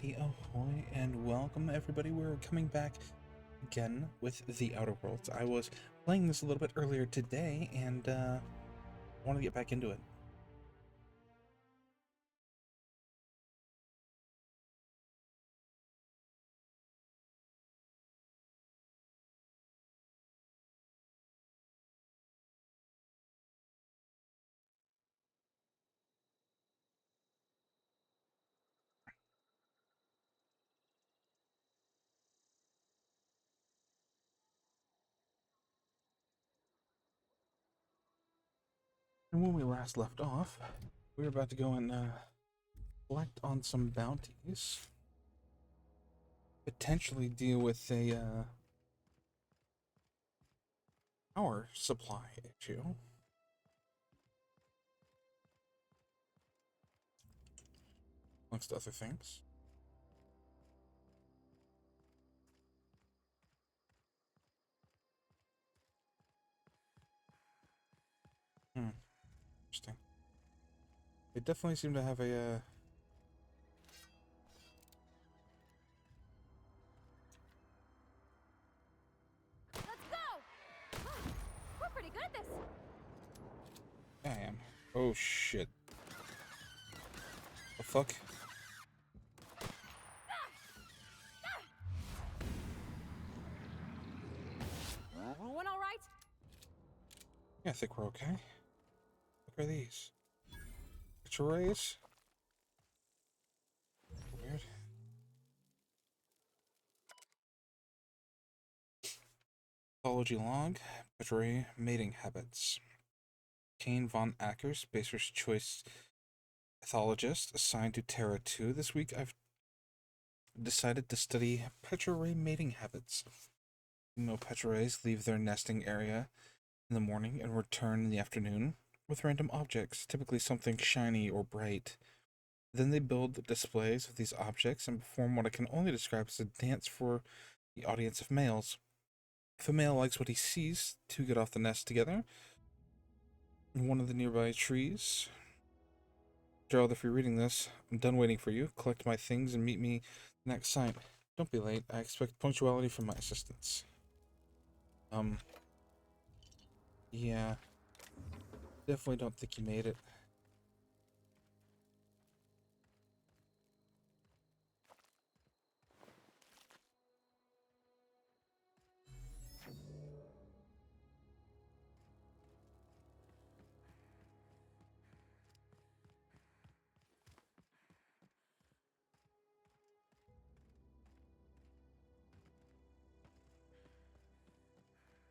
Alrighty, ahoy, and welcome everybody. We're coming back again with The Outer Worlds. I was playing this a little bit earlier today, and want to get back into it. And when we last left off, we were about to go and collect on some bounties. Potentially deal with a power supply issue. Amongst other things. Interesting. They definitely seem to have a Let's go! We're pretty good at this. I am. Oh shit. The fuck? Everyone all right? Yeah, I think we're okay. What are these? Picture rays? Weird. Pathology log. Picture ray mating habits. Kane von Acker, Spacer's Choice pathologist, assigned to Terra 2. This week I've decided to study petra ray mating habits. Petra rays leave their nesting area in the morning and return in the afternoon with random objects, typically something shiny or bright. Then they build displays of these objects and perform what I can only describe as a dance for the audience of males. If a male likes what he sees, two get off the nest together in one of the nearby trees. Gerald, if you're reading this, I'm done waiting for you. Collect my things and meet me next site. Don't be late. I expect punctuality from my assistants. Yeah. Definitely don't think you made it.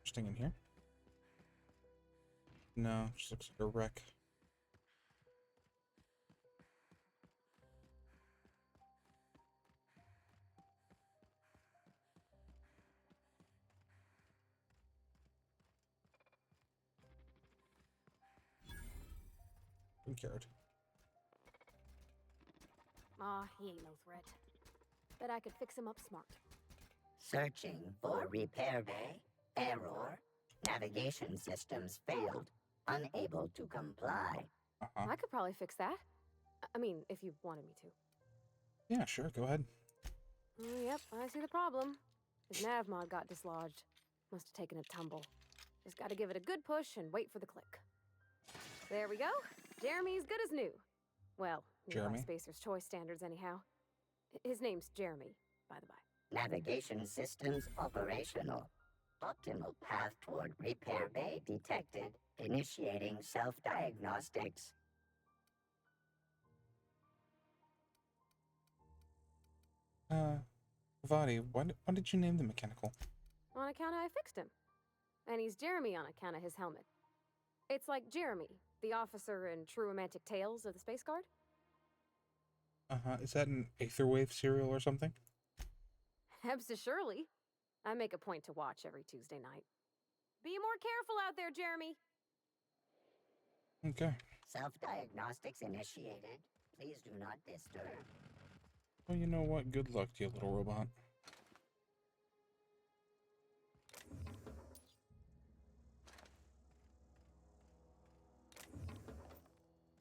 Interesting in here. No, just looks like a wreck. Who cared? Aw, he ain't no threat. Bet I could fix him up smart. Searching for repair bay. Error. Navigation systems failed. Unable to comply. I could probably fix that. I mean, if you wanted me to. Yeah, sure, go ahead. Yep, I see the problem. His nav mod got dislodged. Must have taken a tumble. Just gotta give it a good push and wait for the click. There we go. Jeremy's good as new. Well, Jeremy? by Spacer's Choice standards anyhow. His name's Jeremy, by the by. Navigation systems operational. Optimal path toward repair bay detected. Initiating self-diagnostics. Vadi, why did you name the mechanical? On account of I fixed him. And he's Jeremy on account of his helmet. It's like Jeremy, the officer in True Romantic Tales of the Space Guard. Is that an Aetherwave serial or something? Surely. I make a point to watch every Tuesday night. Be more careful out there, Jeremy. Okay. Self-diagnostics initiated. Please do not disturb. Well, you know what? Good luck to you, little robot.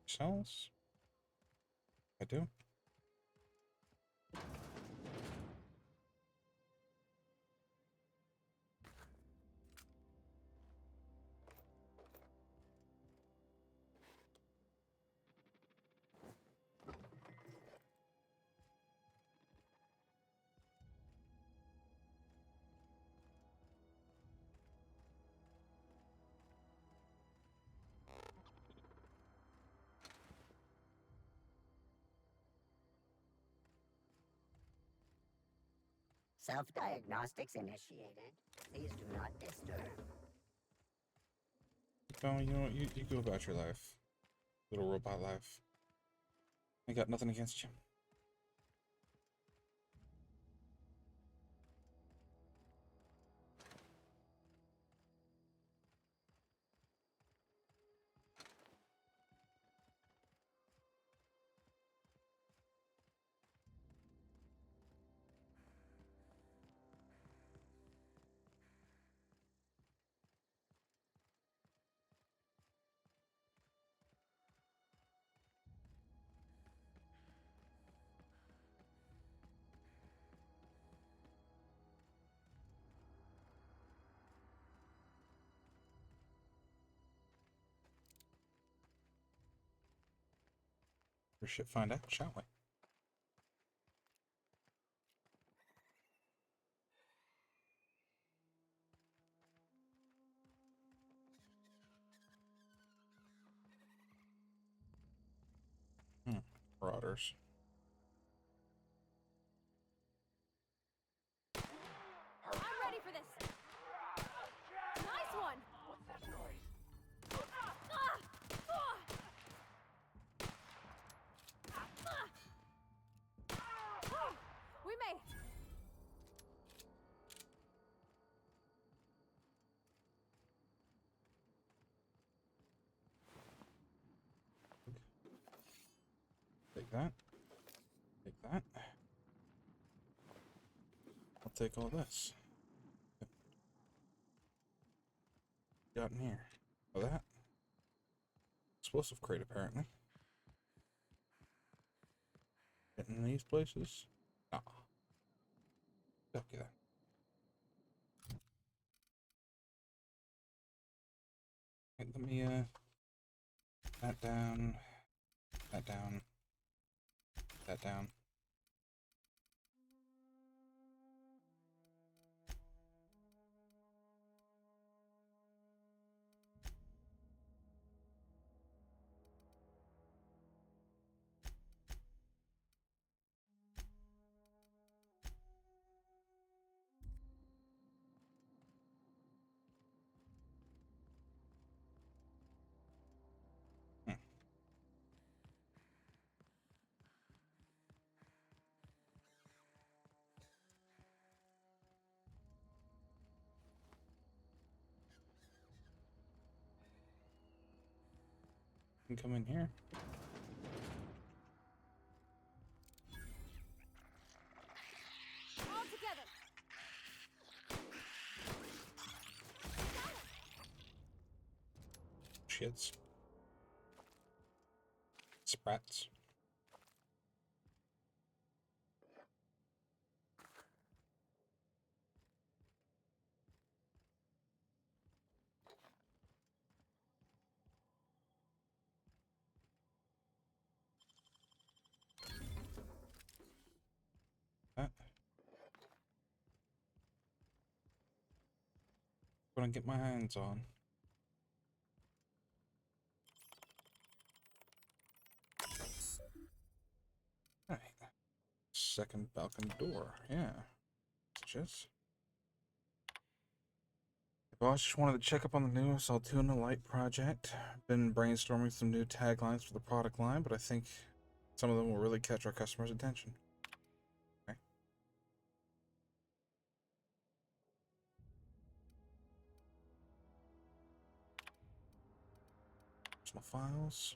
Cells? I do. Self-diagnostics initiated. Please do not disturb. Oh, you know what? You go about your life. Little robot life. I got nothing against you. We should find out, shall we? Marauders. I'm ready for this. Nice one. What's that noise? We made it. Take that. Take that. I'll take all this. Got in here? Oh, that? Explosive crate, apparently. Getting in these places? Nah. Okay then. Okay, let me, that down. That down. That down. Can come in here. All together. Shits. Sprats. Gonna get my hands on. Alright. Second balcony door. Yeah. Just. Well, I just wanted to check up on the new Saltuna Light project. Been brainstorming some new taglines for the product line, but I think some of them will really catch our customers' attention. Okay. Personal files.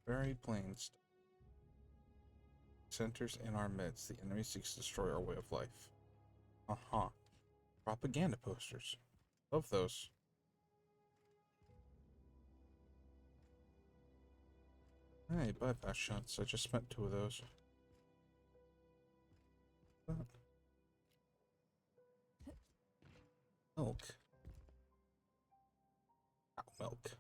Very plain stuff. Centers in our midst. The enemy seeks to destroy our way of life. Uh-huh. Propaganda posters. Love those. Hey, bypass shots. I just spent 2 of those. Milk. Cow milk.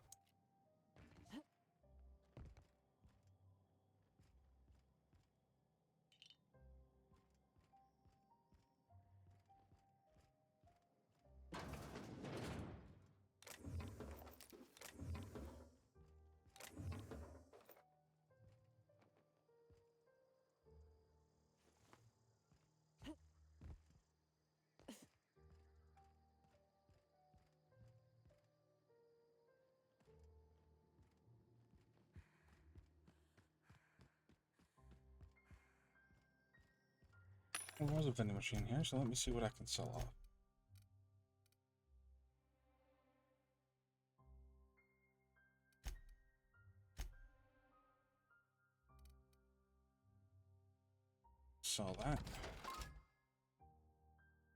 There was a vending machine here, so let me see what I can sell off. Sell that.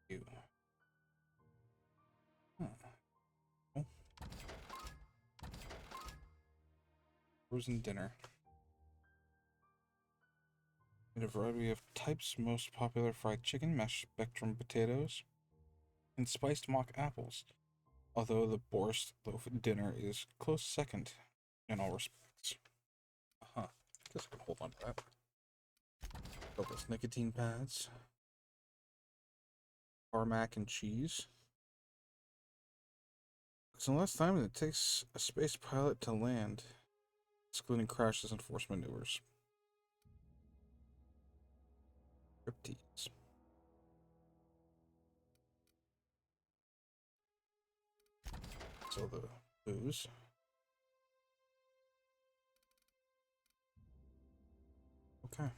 You. Huh. Oh. Frozen dinner. In a variety of types, most popular fried chicken, mashed spectrum potatoes, and spiced mock apples. Although the Borscht loaf dinner is close second in all respects. Uh-huh. Guess I can hold on to that. Those nicotine pads. Tarmac and cheese. It's the less time than it takes a space pilot to land, excluding crashes and force maneuvers. Cryptids. So the booze. Okay.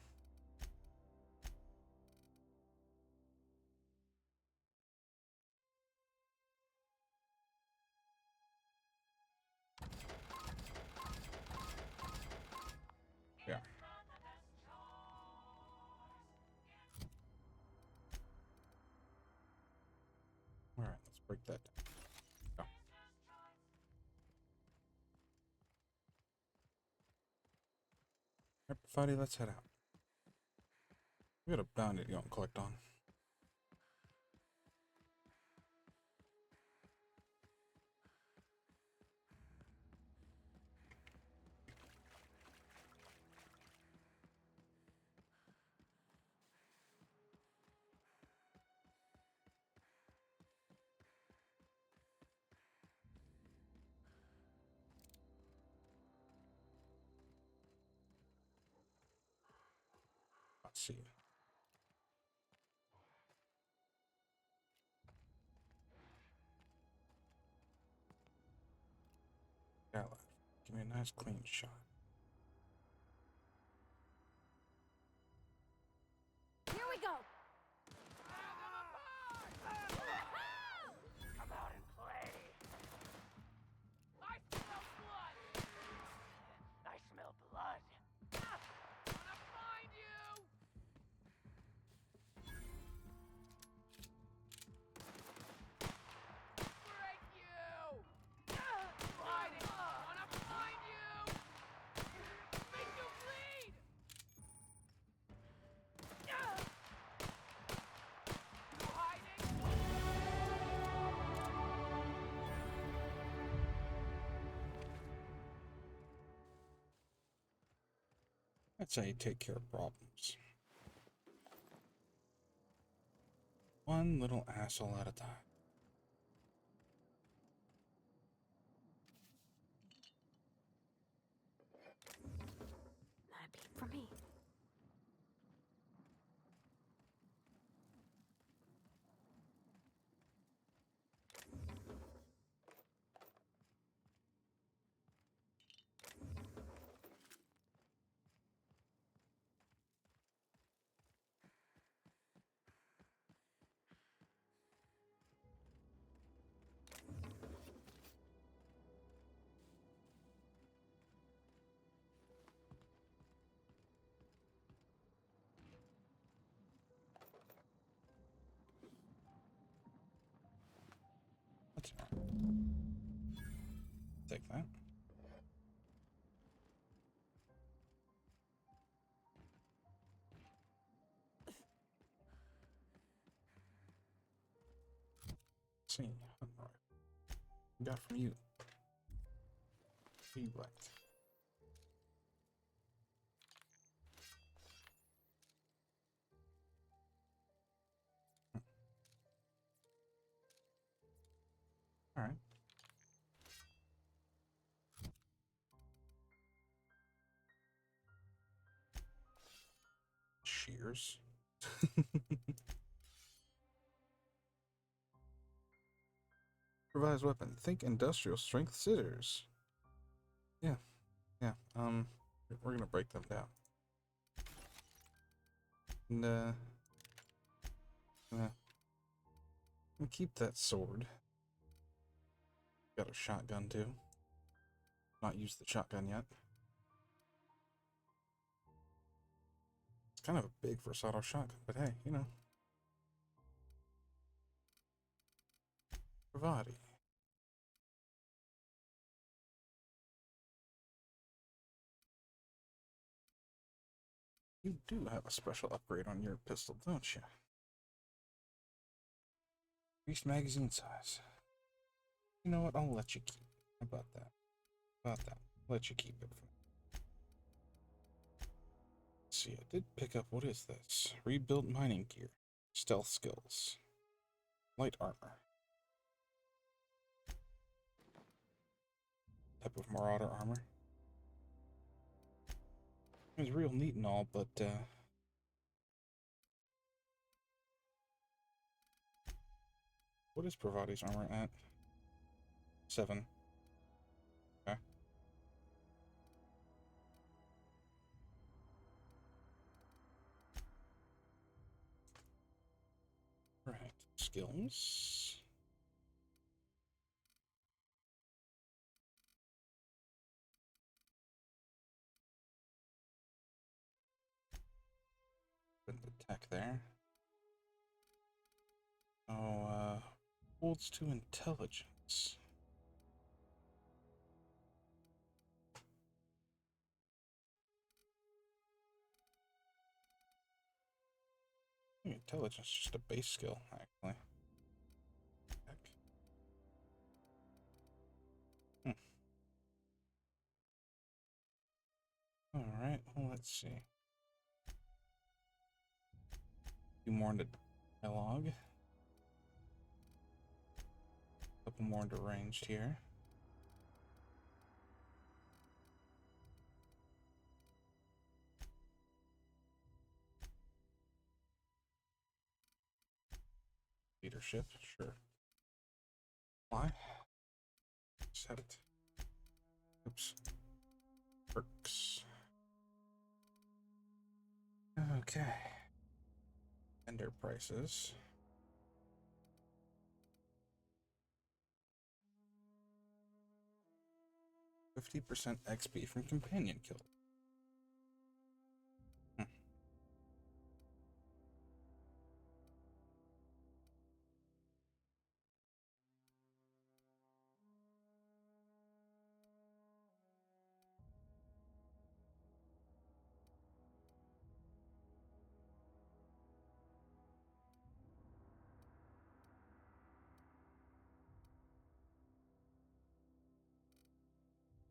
Yeah. All right, let's break that down. Go. All right, buddy, let's head out. We got a bounty to go and collect on. Let's see. Yeah, give me a nice clean shot. Here we go. Come out and play. I smell blood! I smell blood. Gonna find you! Break you! Hiding! Gonna find you! Make you bleed! You hiding? That's how you take care of problems. One little asshole at a time. Not a peep for me. That's take that. Let's see. All right. We got from you. What do you like? All right. Shears. Improvised weapon. Think industrial strength scissors. Yeah. Yeah. We're gonna break them down. And gonna keep that sword. Got a shotgun too. Not used the shotgun yet. It's kind of a big versatile shotgun, but hey, you know. Bravati. You do have a special upgrade on your pistol, don't you? Increased magazine size. You know what? I'll let you keep it. How about that? About that. I'll let you keep it. Let's see, I did pick up, what is this? Rebuilt mining gear. Stealth skills. Light armor. Type of marauder armor. It's real neat and all, but what is Bravati's armor at? 7. Okay. Right. Skills. Put the tech there. Oh, holds to intelligence. I think intelligence is just a base skill, actually. Tech. Alright, well, let's see. A few more into dialogue. A couple more into ranged here. Leadership, sure. Why? Set it. Oops. Perks. Okay. Vendor prices. %50 XP from companion kill.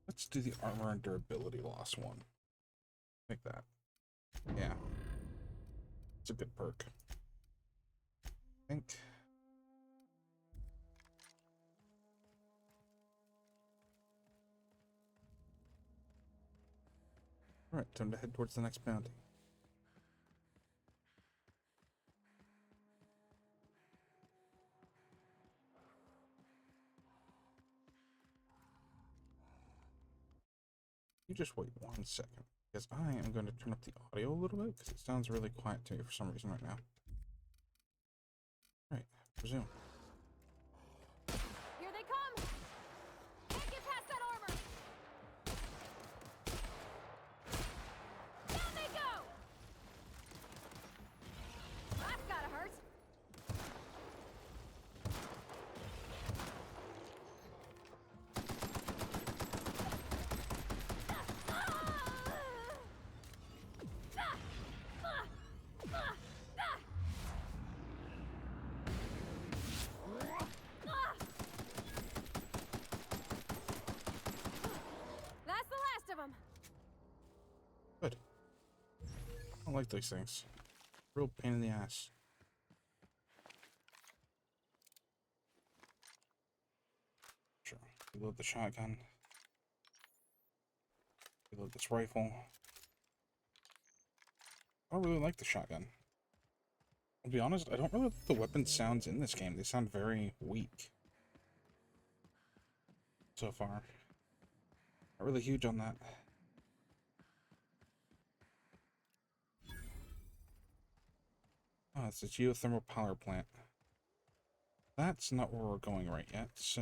Let's do the armor and durability loss one. Like that. Yeah. It's a good perk. I think. Alright, time to head towards the next bounty. You just wait 1 second, because I am going to turn up the audio a little bit, because it sounds really quiet to me for some reason right now. Alright, resume. Here they come! Can't get past that armor! Down they go! That's gotta hurt! That's the last of them! Good. I don't like these things. Real pain in the ass. Sure. Reload the shotgun. Reload this rifle. I don't really like the shotgun. I'll be honest, I don't really like the weapon sounds in this game. They sound very weak. So far. Not really huge on that. Oh, it's a geothermal power plant. That's not where we're going right yet, so...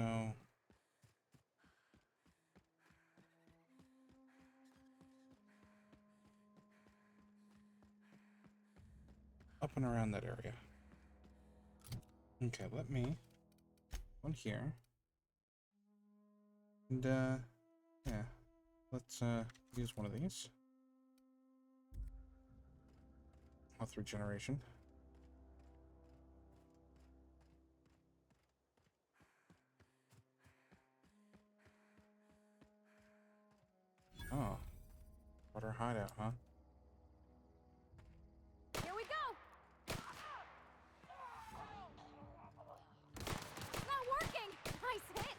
Up and around that area. Okay, let me... One here. And, yeah. Let's, use one of these. Health regeneration. Oh. Water hideout, huh? Here we go! It's not working! Nice hit!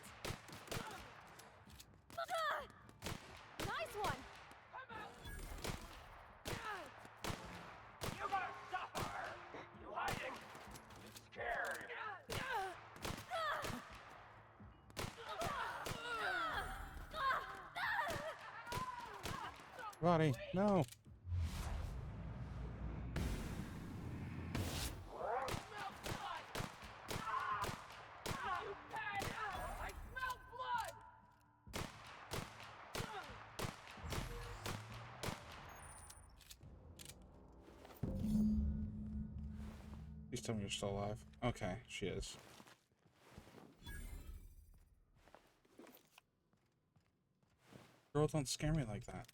Nice one! You're gonna suffer! You hiding? You scared? Roddy, no! You bad! I smell blood! Please tell me you're still alive. Okay, she is. Girl, don't scare me like that.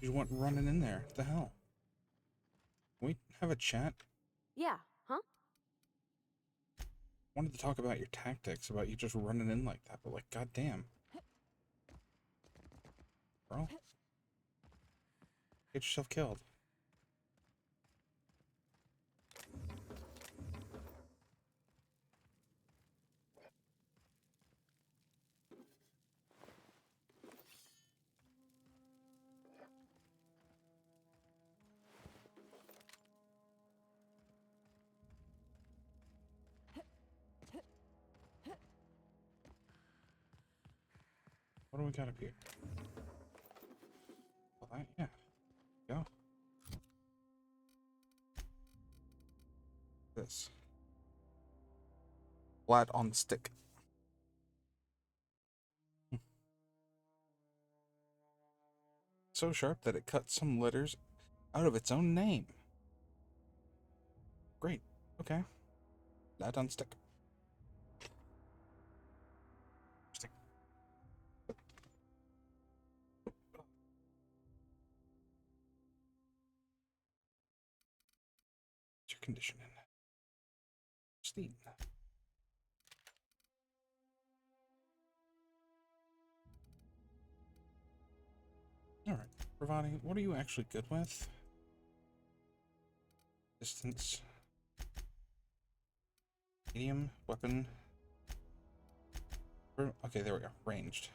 You went running in there. What the hell? Can we have a chat? Yeah, huh? Wanted to talk about your tactics, about you just running in like that, but like, goddamn. Bro. Get yourself killed. What do we got up here? Well, that, yeah. Go. This. Flat on stick. So sharp that it cuts some letters out of its own name. Great. Okay. Flat on stick. Stick. What's your condition in? Steam. Alright. Ravani, what are you actually good with? Distance. Medium. Weapon. Okay, there we go. Ranged.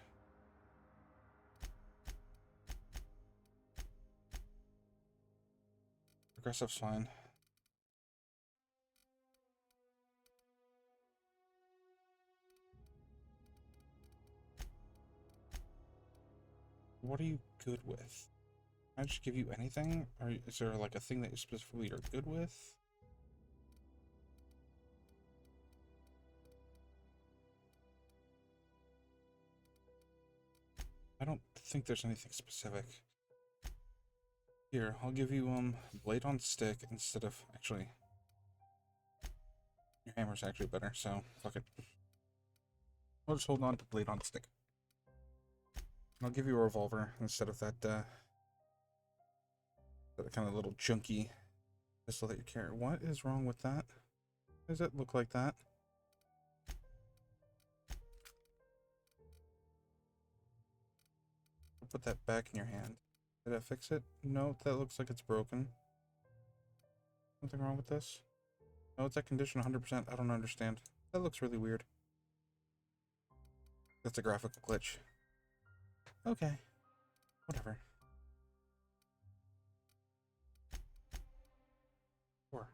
Aggressive's fine. What are you good with? Can I just give you anything? Or is there like a thing that you specifically are good with? I don't think there's anything specific. Here, I'll give you blade on stick instead of actually your hammer's actually better, so fuck it. I'll just hold on to blade on stick. And I'll give you a revolver instead of that that kind of little junky pistol that you carry. What is wrong with that? Why does it look like that? I'll put that back in your hand. Did I fix it? No, that looks like it's broken. Nothing wrong with this? No, it's at condition 100%. I don't understand. That looks really weird. That's a graphical glitch. Okay. Whatever. Sure.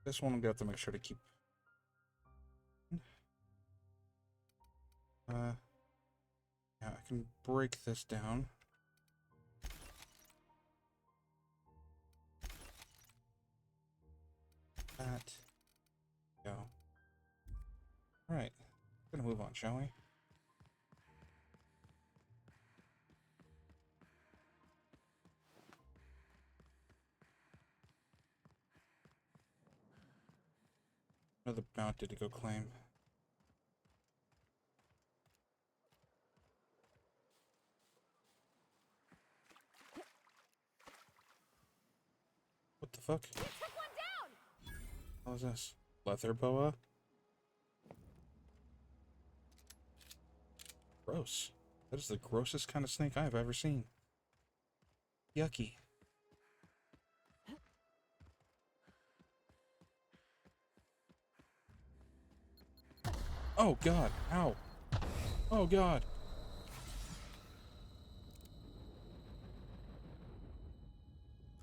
This one I'm gonna have to make sure to keep. Yeah, I can break this down. that. Go. Alright. Gonna move on, shall we? Another bounty to go claim. What the fuck? Took one down! What was this? Leather boa? Gross. That is the grossest kind of snake I've ever seen. Yucky. Oh god, ow. Oh god.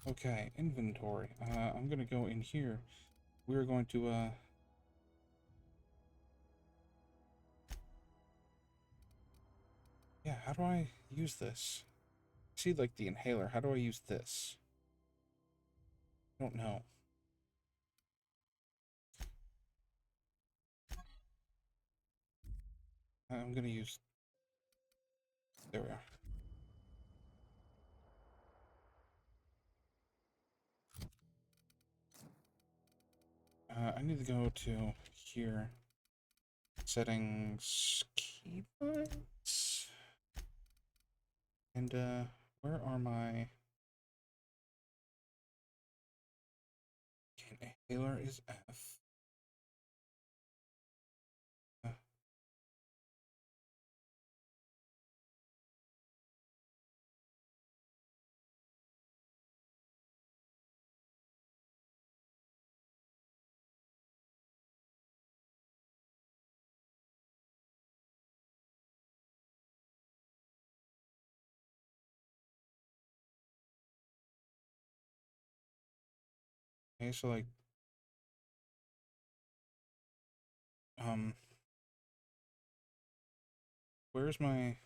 Okay, inventory. I'm gonna go in here. We're going to, yeah, how do I use this? See, like, the inhaler. How do I use this? I don't know. I'm gonna use... There we are. I need to go to here. Settings, keyboards. And, where are my... Okay, inhaler is F. Okay, so like, where's my...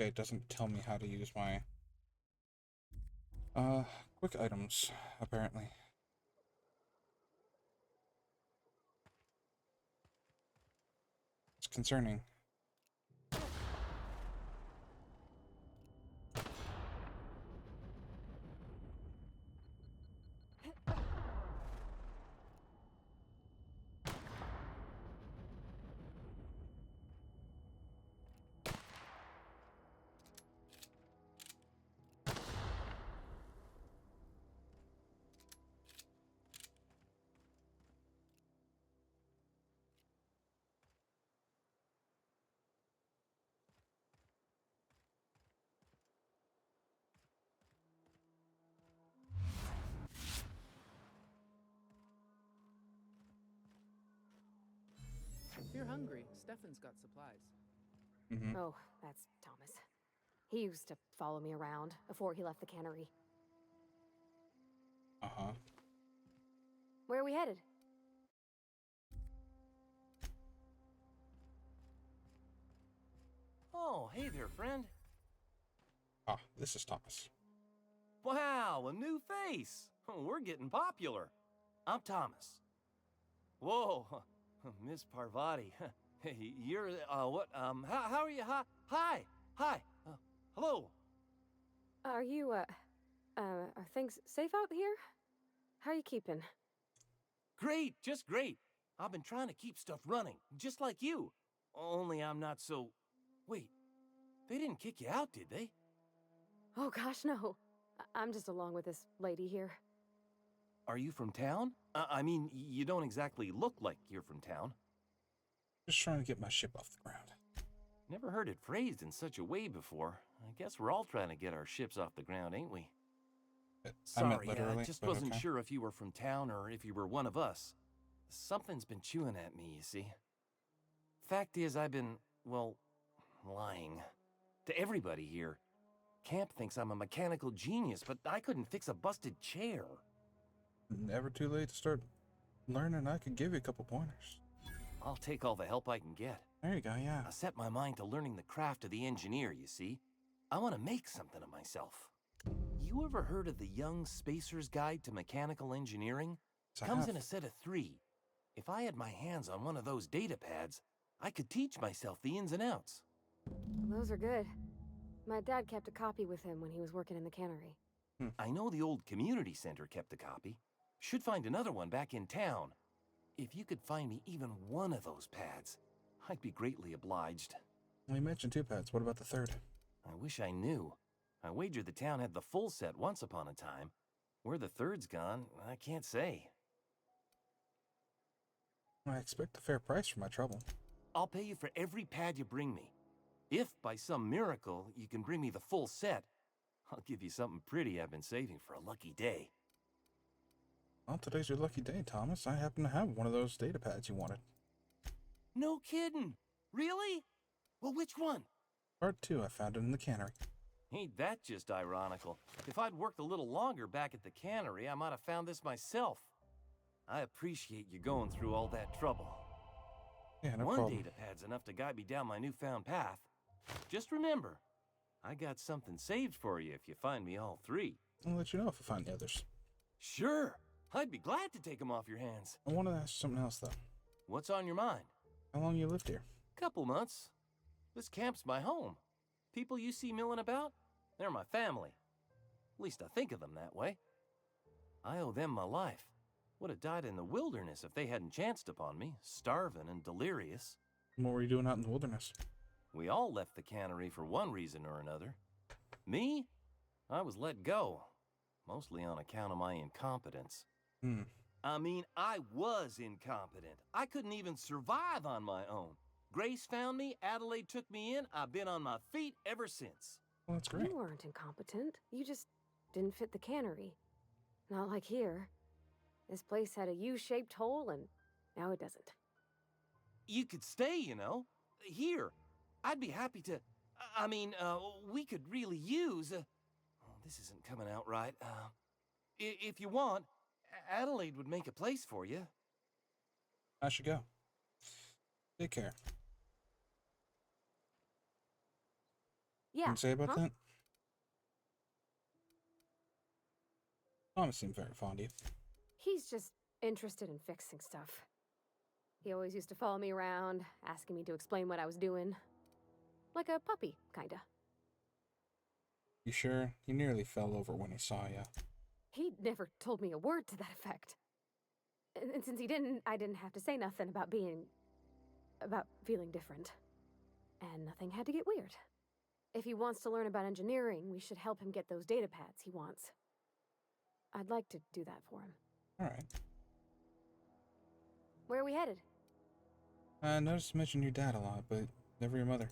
Okay, it doesn't tell me how to use my, quick items, apparently. It's concerning. If you're hungry, Stefan's got supplies. Mm-hmm. Oh, that's Thomas. He used to follow me around before he left the cannery. Uh-huh. Where are we headed? Oh, hey there, friend. Ah, this is Thomas. Wow, a new face. Oh, we're getting popular. I'm Thomas. Whoa, Miss Parvati. Hey, you're, what, how are you? Hi. Hello. Are you, are things safe out here? How are you keeping? Great, just great. I've been trying to keep stuff running, just like you. Only I'm not so... Wait, they didn't kick you out, did they? Oh gosh, no. I'm just along with this lady here. Are you from town? I mean, you don't exactly look like you're from town. Just trying to get my ship off the ground. Never heard it phrased in such a way before. I guess we're all trying to get our ships off the ground, ain't we? I meant Sorry, literally, I just but wasn't okay. sure if you were from town or if you were one of us. Something's been chewing at me, you see. Fact is, I've been, well, lying. To everybody here. Camp thinks I'm a mechanical genius, but I couldn't fix a busted chair. Never too late to start learning. I could give you a couple pointers. I'll take all the help I can get. There you go, yeah. I set my mind to learning the craft of the engineer, you see. I want to make something of myself. You ever heard of the Young Spacer's Guide to Mechanical Engineering? Comes in a set of 3. If I had my hands on one of those data pads, I could teach myself the ins and outs. Those are good. My dad kept a copy with him when he was working in the cannery. I know the old community center kept a copy. Should find another one back in town. If you could find me even one of those pads, I'd be greatly obliged. Well, you mentioned 2 pads. What about the 3rd? I wish I knew. I wager the town had the full set once upon a time. Where the 3rd's gone, I can't say. I expect a fair price for my trouble. I'll pay you for every pad you bring me. If, by some miracle, you can bring me the full set, I'll give you something pretty I've been saving for a lucky day. Well, today's your lucky day, Thomas. I happen to have one of those data pads you wanted. No kidding! Really? Well, which one? Part 2, I found it in the cannery. Ain't that just ironical? If I'd worked a little longer back at the cannery, I might have found this myself. I appreciate you going through all that trouble. Yeah, no One problem. data pad's enough to guide me down my newfound path. Just remember, I got something saved for you if you find me all 3. I'll let you know if I find the others. Sure, I'd be glad to take them off your hands. I want to ask something else, though. What's on your mind? How long you lived here? Couple months. This camp's my home. People you see milling about, they're my family. At least I think of them that way. I owe them my life. Would have died in the wilderness if they hadn't chanced upon me, starving and delirious. What were you doing out in the wilderness? We all left the cannery for one reason or another. Me? I was let go, mostly on account of my incompetence. I mean, I was incompetent. I couldn't even survive on my own. Grace found me, Adelaide took me in, I've been on my feet ever since. Well, that's great. You weren't incompetent. You just didn't fit the cannery. Not like here. This place had a U-shaped hole, and now it doesn't. You could stay, you know. Here. I'd be happy to... we could really use... oh, this isn't coming out right. If you want, Adelaide would make a place for you. I should go. Take care. Yeah. Anything to say about huh? that? Thomas seemed very fond of you. He's just interested in fixing stuff. He always used to follow me around, asking me to explain what I was doing. Like a puppy, kinda. You sure? He nearly fell over when he saw you. He never told me a word to that effect. And since he didn't, I didn't have to say nothing about feeling different. And nothing had to get weird. If he wants to learn about engineering, we should help him get those data pads he wants. I'd like to do that for him. All right. Where are we headed? I noticed you mentioned your dad a lot, but never your mother.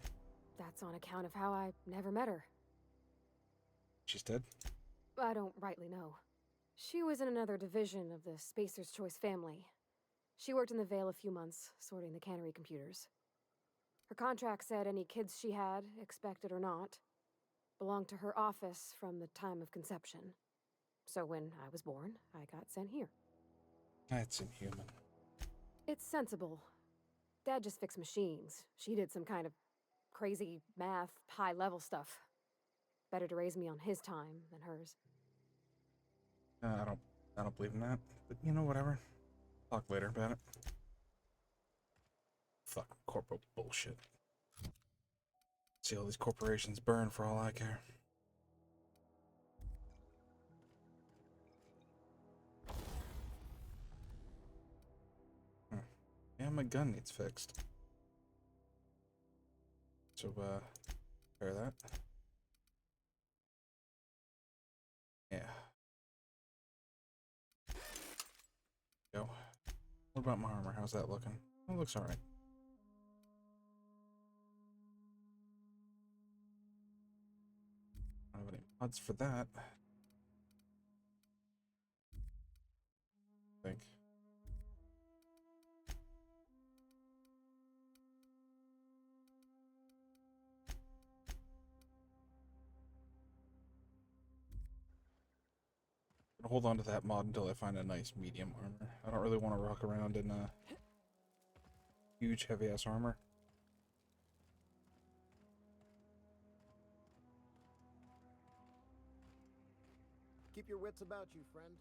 That's on account of how I never met her. She's dead? I don't rightly know. She was in another division of the Spacer's Choice family. She worked in the Vale a few months, sorting the cannery computers. Her contract said any kids she had, expected or not, belonged to her office from the time of conception. So when I was born, I got sent here. That's inhuman. It's sensible. Dad just fixed machines. She did some kind of crazy math, high-level stuff. Better to raise me on his time than hers. I don't believe in that. But you know, whatever. Talk later about it. Fucking corporate bullshit. See all these corporations burn for all I care. Yeah, my gun needs fixed. So, repair that. Yeah. Go. What about my armor? How's that looking? It looks alright. I don't have any mods for that. I think. hold on to that mod until I find a nice medium armor. I don't really want to rock around in huge heavy ass armor. Keep your wits about you, friend.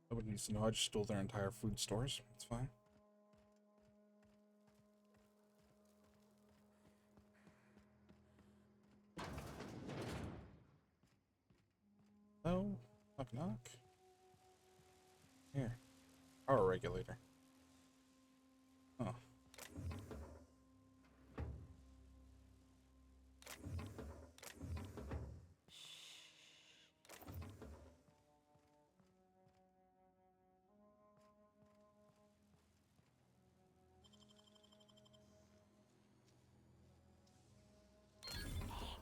Nobody needs to know I just stole their entire food stores. It's fine. No, knock knock. Here, power regulator. Oh.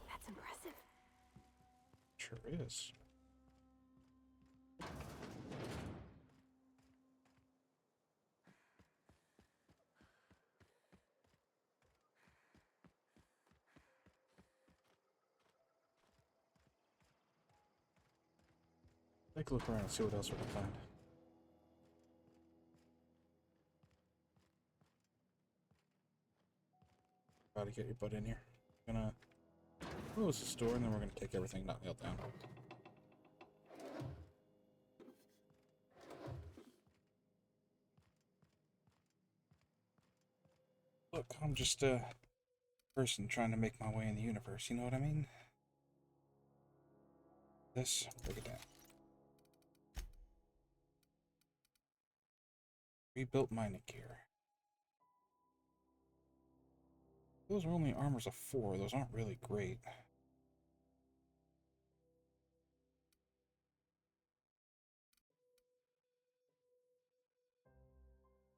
That's impressive. Sure is. Take a look around and see what else we can find. Gotta get your butt in here. Gonna close the store and then we're gonna take everything not nailed down. Look, I'm just a person trying to make my way in the universe, you know what I mean? This, break it down. Rebuilt mining gear. Those are only armors of 4. Those aren't really great.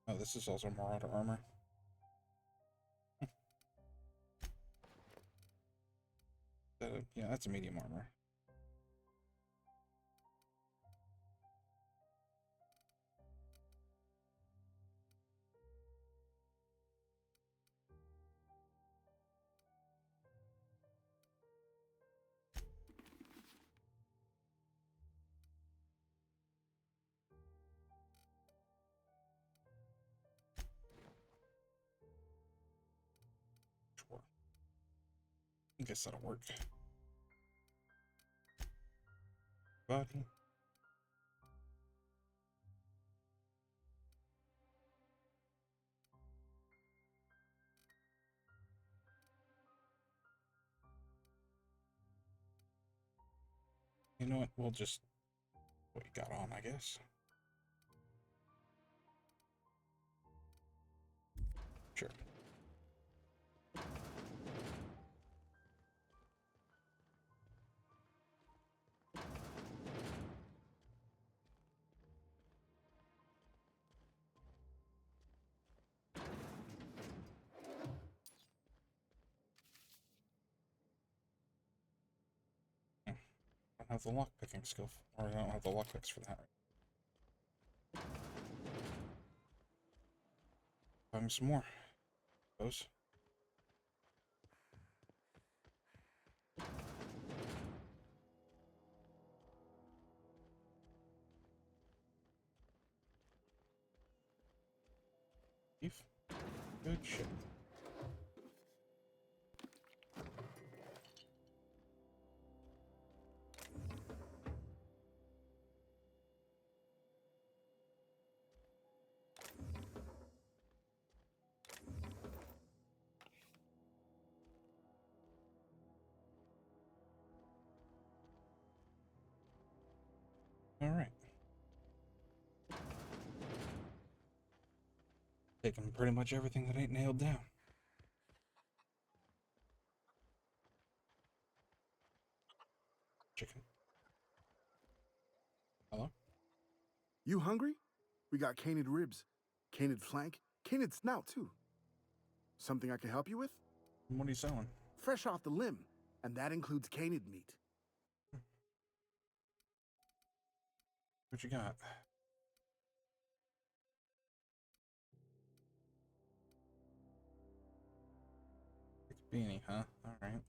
Oh, this is also Marauder armor. Yeah, that's a medium armor. Sure. I guess that'll work. Body. You know what? We'll just what you got on, I guess. Sure. I don't have the lockpicking skill, or I don't have the lockpicks for that. Find some more. Those. Beef. Good shit. All right. Taking pretty much everything that ain't nailed down. Chicken. Hello? You hungry? We got canid ribs, canid flank, canid snout too. Something I can help you with? What are you selling? Fresh off the limb, and that includes canid meat. What you got? Beanie, huh? Alright.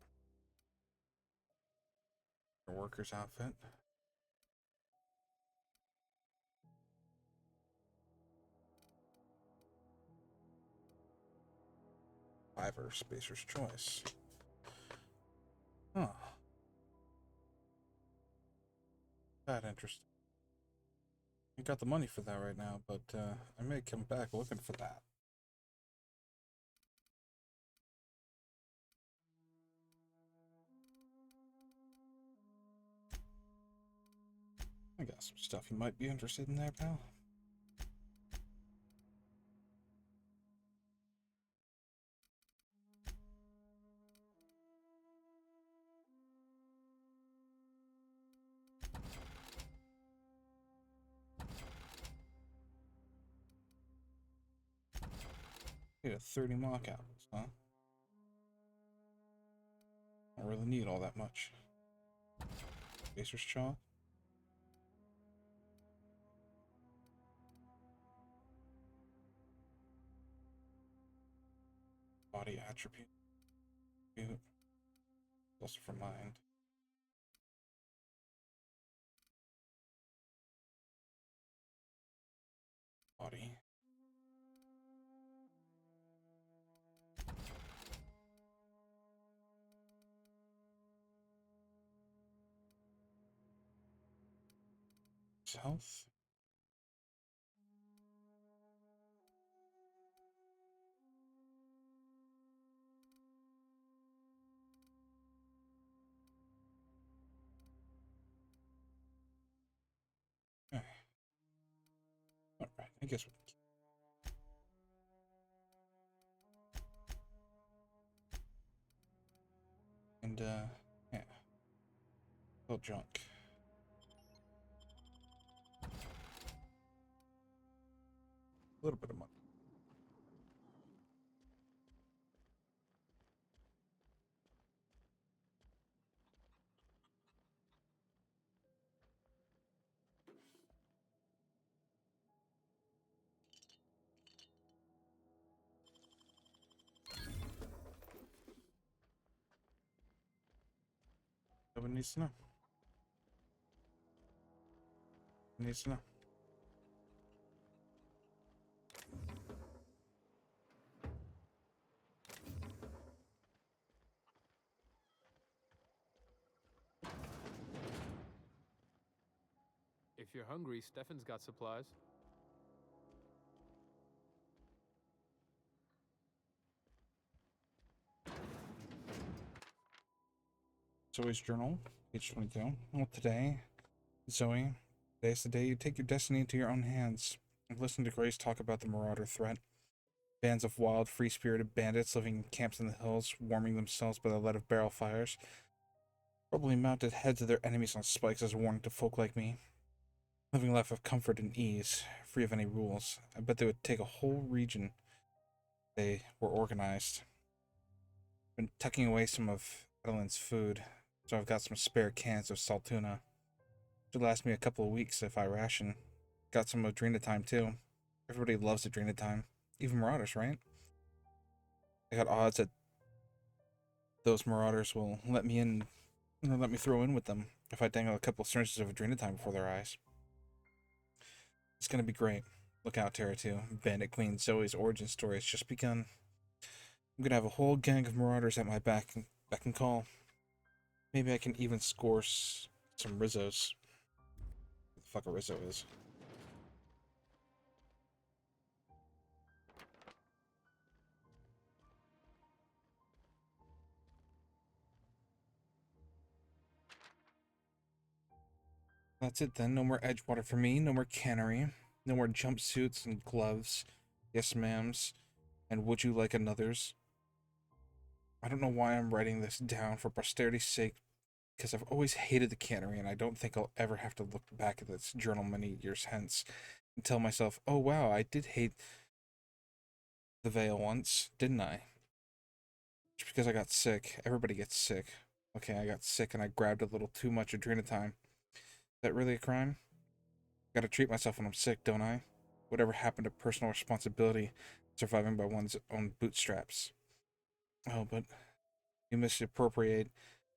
Your worker's outfit. Fiverr, Spacer's Choice. Huh. That interesting. I got the money for that right now, but I may come back looking for that. I got some stuff you might be interested in there, pal. You got 30 mock apples, huh? Don't really need all that much. Spacer's Chalk. Body attribute. Also for mind. Body. Health. Okay. Alright, I guess we can. And yeah. Little junk. A little bit of money. Nobody needs to know. Needs to know. If you're hungry, Stefan's got supplies. Zoe's journal, page 22. Well, today, Zoe, today's the day you take your destiny into your own hands. I've listened to Grace talk about the Marauder threat. Bands of wild, free-spirited bandits living in camps in the hills, warming themselves by the light of barrel fires. Probably mounted heads of their enemies on spikes as a warning to folk like me. Living a life of comfort and ease, free of any rules. I bet they would take a whole region if they were organized. Been tucking away some of Adeline's food, so I've got some spare cans of salt tuna. Should last me a couple of weeks if I ration. Got some Adrena time too. Everybody loves Adrena time. Even Marauders, right? I got odds that those Marauders will let me in, let me throw in with them if I dangle a couple of syringes of Adrena time before their eyes. It's gonna be great. Look out, Terra 2. Bandit Queen Zoe's origin story has just begun. I'm gonna have a whole gang of Marauders at my beck and call. Maybe I can even score some Rizzos. What the fuck a Rizzo is. That's it then. No more Edgewater for me. No more cannery. No more jumpsuits and gloves. Yes, ma'ams. And would you like another's? I don't know why I'm writing this down for posterity's sake, because I've always hated the cannery, and I don't think I'll ever have to look back at this journal many years hence and tell myself, oh wow, I did hate the veil once, didn't I? Just because I got sick. Everybody gets sick. Okay, I got sick and I grabbed a little too much Adrenatime. Is that really a crime? Gotta treat myself when I'm sick, don't I? Whatever happened to personal responsibility, surviving by one's own bootstraps? Oh, but You misappropriate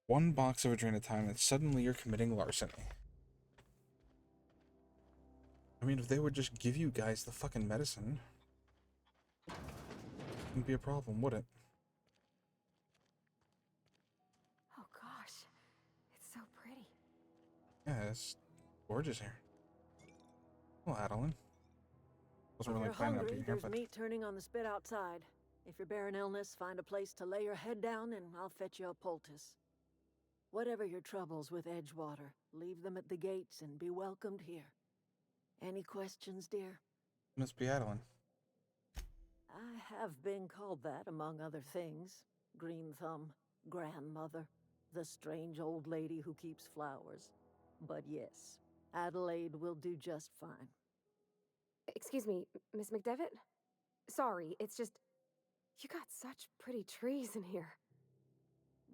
one box of adrenatime and suddenly you're committing larceny. I mean, if they would just give you guys the fucking medicine, it wouldn't be a problem, would it? Oh gosh, it's so pretty. Yeah, it's gorgeous here. Well, Adeline. Wasn't If really you're planning on hungry, being here, there's but meat turning on the spit outside. If you're bearing illness, find a place to lay your head down and I'll fetch you a poultice. Whatever your troubles with Edgewater, leave them at the gates and be welcomed here. Any questions, dear? must be Adeline. I have been called that, among other things. Green Thumb, grandmother, the strange old lady who keeps flowers. But yes, Adelaide will do just fine. Excuse me, Miss McDevitt? Sorry, it's just... You got such pretty trees in here.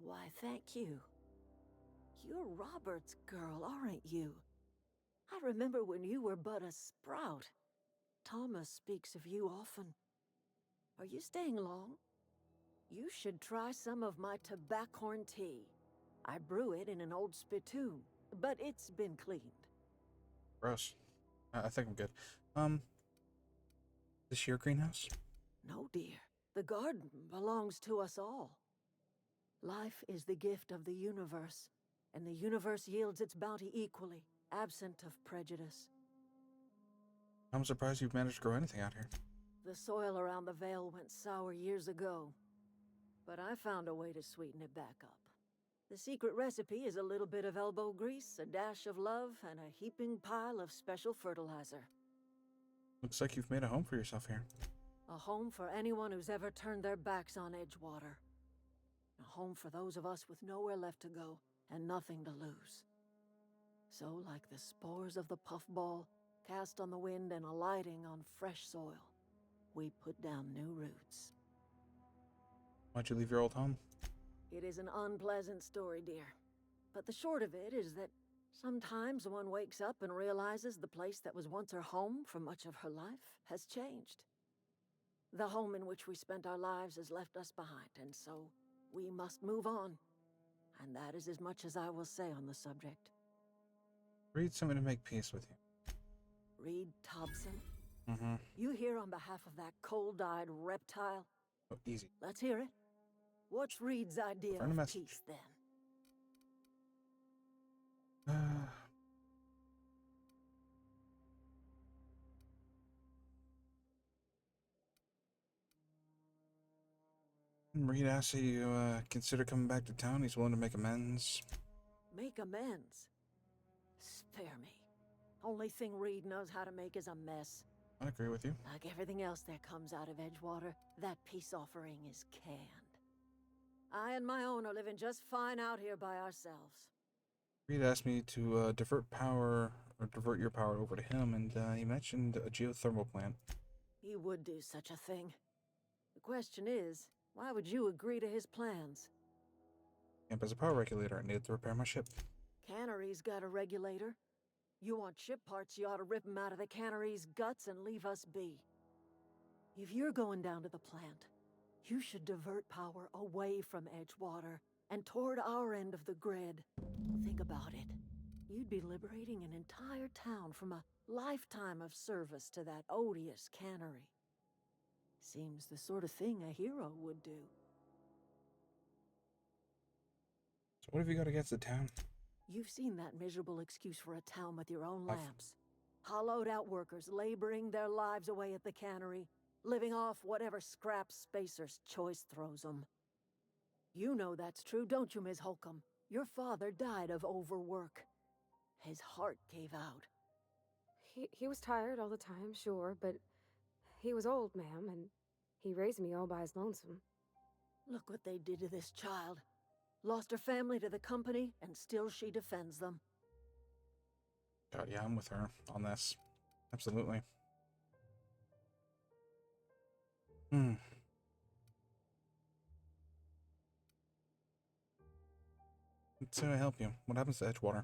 Why, thank you. You're Robert's girl, aren't you? I remember when you were but a sprout. Thomas speaks of you often. Are you staying long? You should try some of my tobaccorn tea. I brew it in an old spittoon, but it's been cleaned. Gross. I think I'm good. This your greenhouse? No, dear. The garden belongs to us all. Life is the gift of the universe, and the universe yields its bounty equally, absent of prejudice. I'm surprised you've managed to grow anything out here. The soil around the Vale went sour years ago, but I found a way to sweeten it back up. The secret recipe is a little bit of elbow grease, a dash of love, and a heaping pile of special fertilizer. Looks like you've made a home for yourself here. A home for anyone who's ever turned their backs on Edgewater. A home for those of us with nowhere left to go and nothing to lose. So, like the spores of the puffball, cast on the wind and alighting on fresh soil, we put down new roots. Why'd you leave your old home? It is an unpleasant story, dear. But the short of it is that sometimes one wakes up and realizes the place that was once her home for much of her life has changed. The home in which we spent our lives has left us behind, and so we must move on. And that is as much as I will say on the subject. Read something to make peace with you. Reed Thompson? Mm-hmm. You here on behalf of that cold-eyed reptile? Oh, easy. Let's hear it. What's Reed's idea Find a of message. peace, then? Reed asks that you consider coming back to town. He's willing to make amends. Make amends? Spare me. Only thing Reed knows how to make is a mess. I agree with you. Like everything else that comes out of Edgewater, that peace offering is canned. I and my own are living just fine out here by ourselves. Reed asked me to divert your power over to him, and he mentioned a geothermal plant. He would do such a thing. The question is, why would you agree to his plans? Camp as a power regulator. I needed to repair my ship. Cannery's got a regulator. You want ship parts, you ought to rip them out of the cannery's guts and leave us be. If you're going down to the plant, you should divert power away from Edgewater and toward our end of the grid. Think about it. You'd be liberating an entire town from a lifetime of service to that odious cannery. Seems the sort of thing a hero would do. So what have you got against the town? You've seen that miserable excuse for a town with your own lamps. Hollowed out workers laboring their lives away at the cannery, living off whatever scrap Spacer's choice throws them. You know that's true, don't you, Ms. Holcomb? Your father died of overwork. His heart gave out. He was tired all the time, sure, but he was old, ma'am, and he raised me all by his lonesome. Look what they did to this child. Lost her family to the company, and still she defends them. God, yeah, I'm with her on this. Absolutely. So I help you. What happens to Edgewater?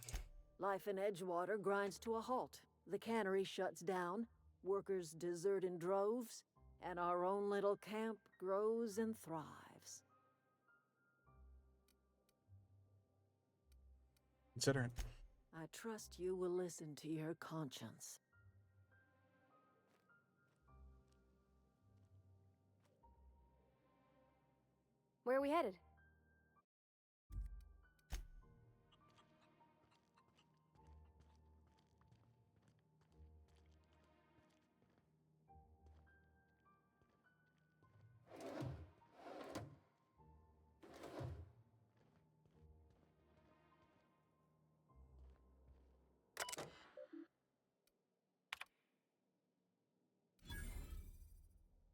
Life in Edgewater grinds to a halt. The cannery shuts down, workers desert in droves, and our own little camp grows and thrives. Consider it. I trust you will listen to your conscience. Where are we headed?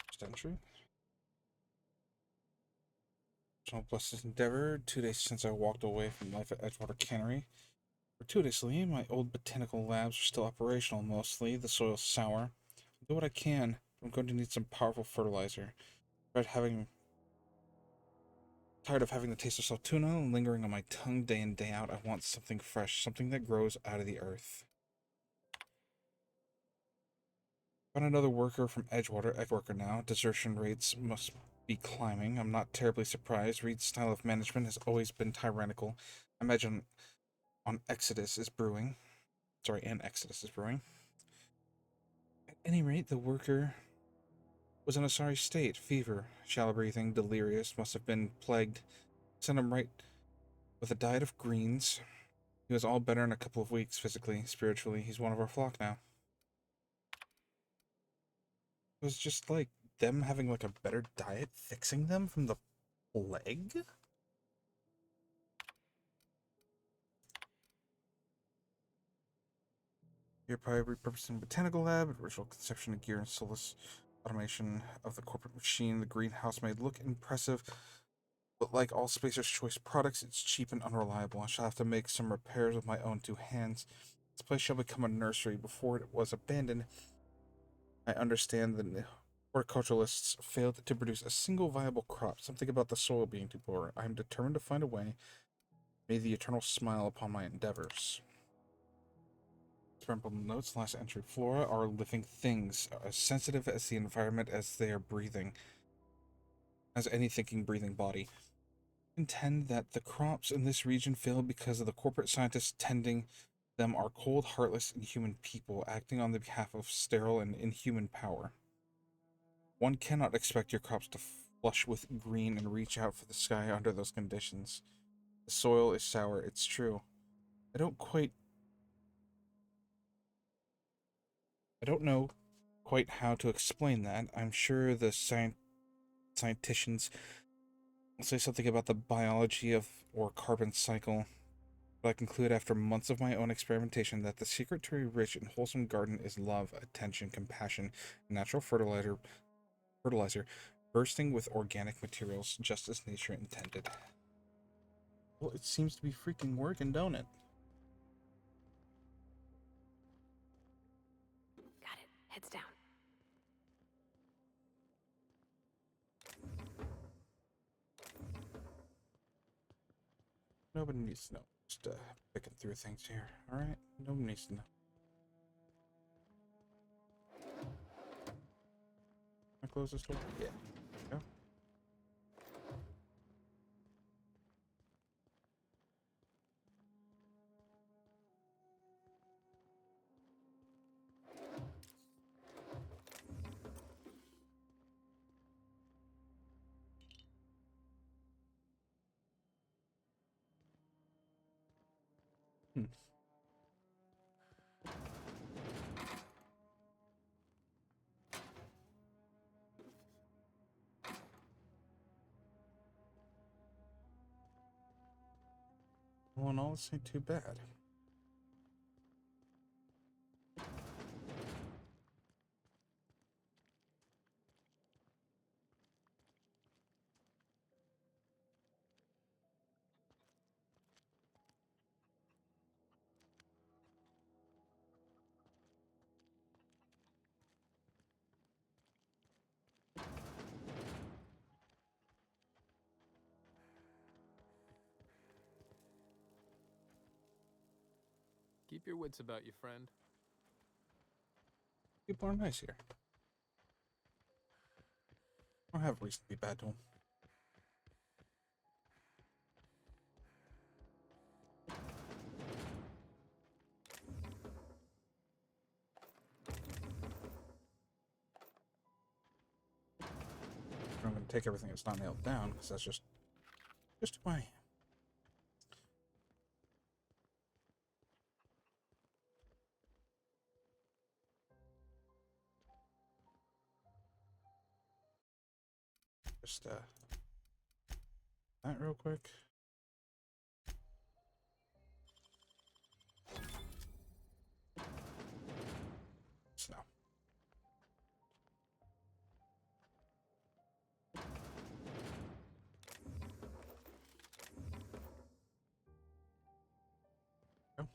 Just entry. So blessed endeavor. 2 days since I walked away from life at Edgewater Cannery. Fortuitously, my old botanical labs are still operational mostly. The soil's sour. I'll do what I can. I'm going to need some powerful fertilizer. Tired of having the taste of salt tuna lingering on my tongue day in, day out. I want something fresh, something that grows out of the earth. Found another worker from Edgewater, ex-worker now. Desertion rates must be climbing. I'm not terribly surprised. Reed's style of management has always been tyrannical. I imagine an Exodus is brewing. At any rate, the worker was in a sorry state. Fever, shallow breathing, delirious, must have been plagued. Sent him right with a diet of greens. He was all better in a couple of weeks, physically, spiritually. He's one of our flock now. It was just like them having like a better diet fixing them from the plague? You're probably repurposing botanical lab, original conception of gear and soulless automation of the corporate machine. The greenhouse may look impressive, but like all Spacer's Choice products, it's cheap and unreliable. I shall have to make some repairs with my own two hands. This place shall become a nursery. Before it was abandoned, I understand that the horticulturalists failed to produce a single viable crop. Something about the soil being too poor. I am determined to find a way. May the eternal smile upon my endeavors. Scribbled notes, last entry. Flora are living things, as sensitive as the environment as they are breathing, as any thinking, breathing body. Contend that the crops in this region fail because of the corporate scientists tending them are cold, heartless, inhuman people acting on the behalf of sterile and inhuman power. One cannot expect your crops to flush with green and reach out for the sky under those conditions. The soil is sour, it's true. I don't know quite how to explain that. I'm sure the scienticians will say something about the biology of or carbon cycle, but I conclude after months of my own experimentation that the secret to a rich and wholesome garden is love, attention, compassion, natural fertilizer bursting with organic materials, just as nature intended. Well, it seems to be freaking working, don't it? Got it. Heads down. Nobody needs to know. Just picking through things here, alright? Nobody needs to know. Can I close this door? Yeah. There we go. Hmm. All in all, this ain't too bad. Keep your wits about you, friend. People are nice here. I don't have reason to be bad to them. take everything that's not nailed down, because that's just who I am. Just that real quick. Snow. Go.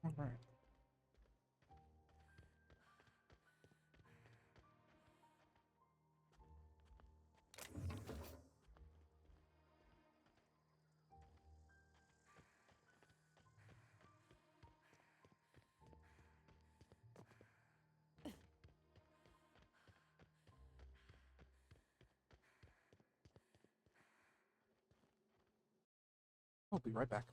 All right. I'll be right back.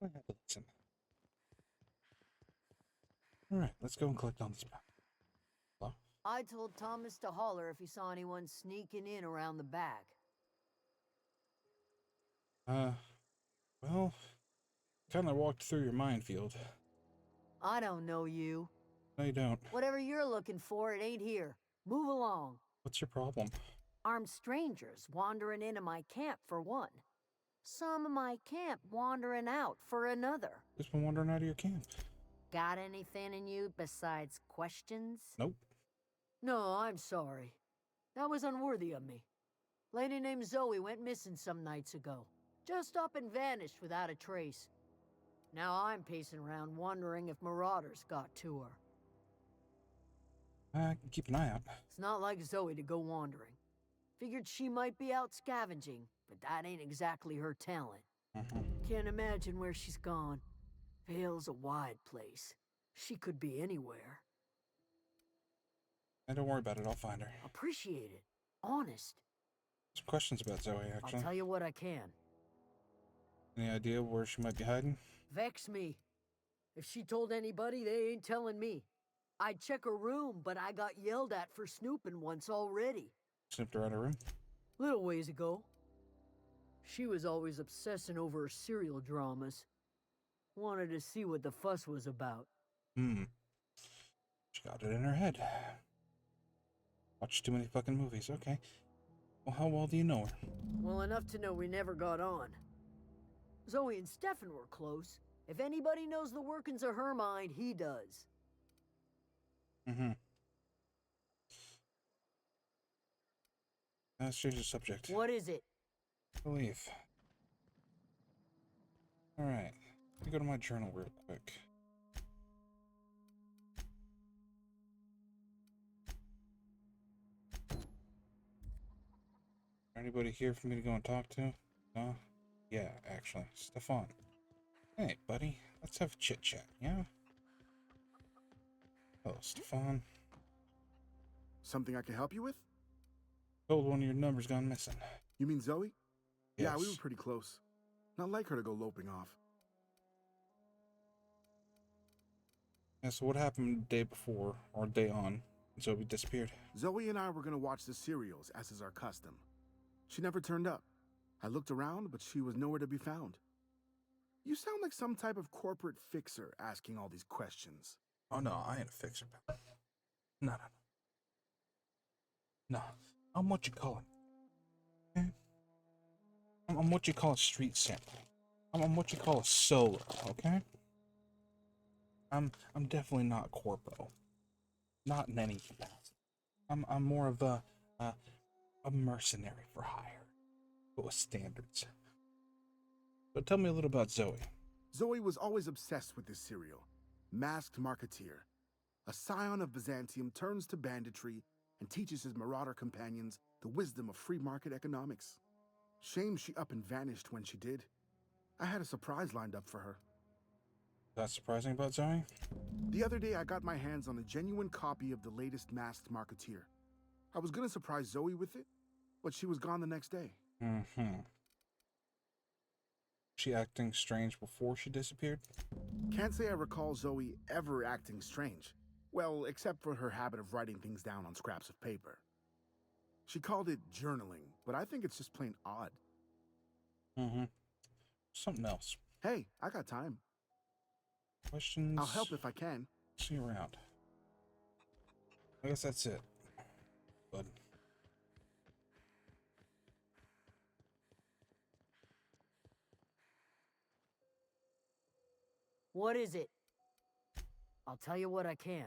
I have to listen. Alright, let's go and collect on this map. Hello? I told Thomas to holler if he saw anyone sneaking in around the back. Well, kinda walked through your minefield. I don't know you. No, you don't. Whatever you're looking for, it ain't here. Move along. What's your problem? Armed strangers wandering into my camp for one. Some of my camp wandering out for another. Who's been wandering out of your camp? Got anything in you besides questions? Nope. No, I'm sorry. That was unworthy of me. Lady named Zoe went missing some nights ago. Just up and vanished without a trace. Now I'm pacing around wondering if marauders got to her. Keep an eye out. It's not like Zoe to go wandering. Figured she might be out scavenging, but that ain't exactly her talent. Can't imagine where she's gone. Vale's a wide place. She could be anywhere. Don't worry about it, I'll find her. Appreciate it. Honest. Some questions about Zoe, actually. I'll tell you what I can. Any idea where she might be hiding? Vex me. If she told anybody, they ain't telling me. I'd check her room, but I got yelled at for snooping once already. Snooped around her room? Little ways ago. She was always obsessing over her serial dramas. Wanted to see what the fuss was about. She got it in her head. Watched too many fucking movies, okay. Well, how well do you know her? Well enough to know we never got on. Zoe and Stefan were close. If anybody knows the workings of her mind, he does. Let's change the subject. What is it? Believe. Alright. Let me go to my journal real quick. Anybody here for me to go and talk to? No? Yeah, actually. Stefan. Hey, buddy. Let's have a chit-chat, yeah? Hello, Stefan. Something I can help you with? Told one of your numbers gone missing. You mean Zoe? Yes. Yeah, we were pretty close. Not like her to go loping off. Yeah, so what happened the day before, or day on, Zoe disappeared? Zoe and I were gonna watch the serials, as is our custom. She never turned up. I looked around, but she was nowhere to be found. You sound like some type of corporate fixer asking all these questions. Oh no, I ain't a fixer, pal. No. No, I'm what you call it. Okay? I'm what you call a street sampler. I'm what you call a solo, okay? I'm definitely not corpo. Not in any capacity. I'm more of a mercenary for hire, but with standards. So tell me a little about Zoe. Zoe was always obsessed with this serial. Masked Marketeer. A scion of Byzantium turns to banditry and teaches his marauder companions the wisdom of free market economics. Shame she up and vanished when she did. I had a surprise lined up for her. That's surprising about Zoe? The other day I got my hands on a genuine copy of the latest Masked Marketeer. I was gonna surprise Zoe with it, but she was gone the next day. She acting strange before she disappeared? Can't say I recall Zoe ever acting strange. Well, except for her habit of writing things down on scraps of paper. She called it journaling, but I think it's just plain odd. Something else. Hey, I got time. Questions? I'll help if I can. See you around. I guess that's it, bud. What is it? I'll tell you what I can.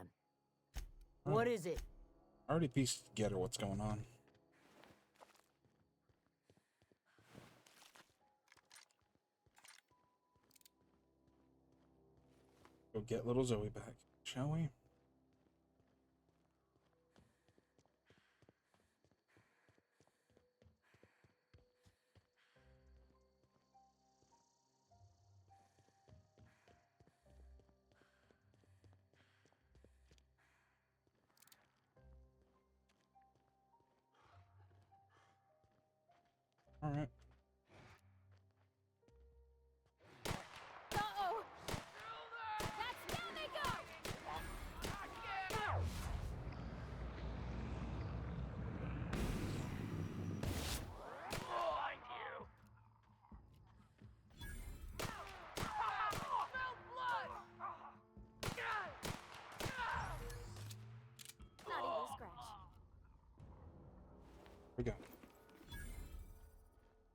What is it? I already pieced together what's going on. Go get little Zoe back, shall we? All right. we go.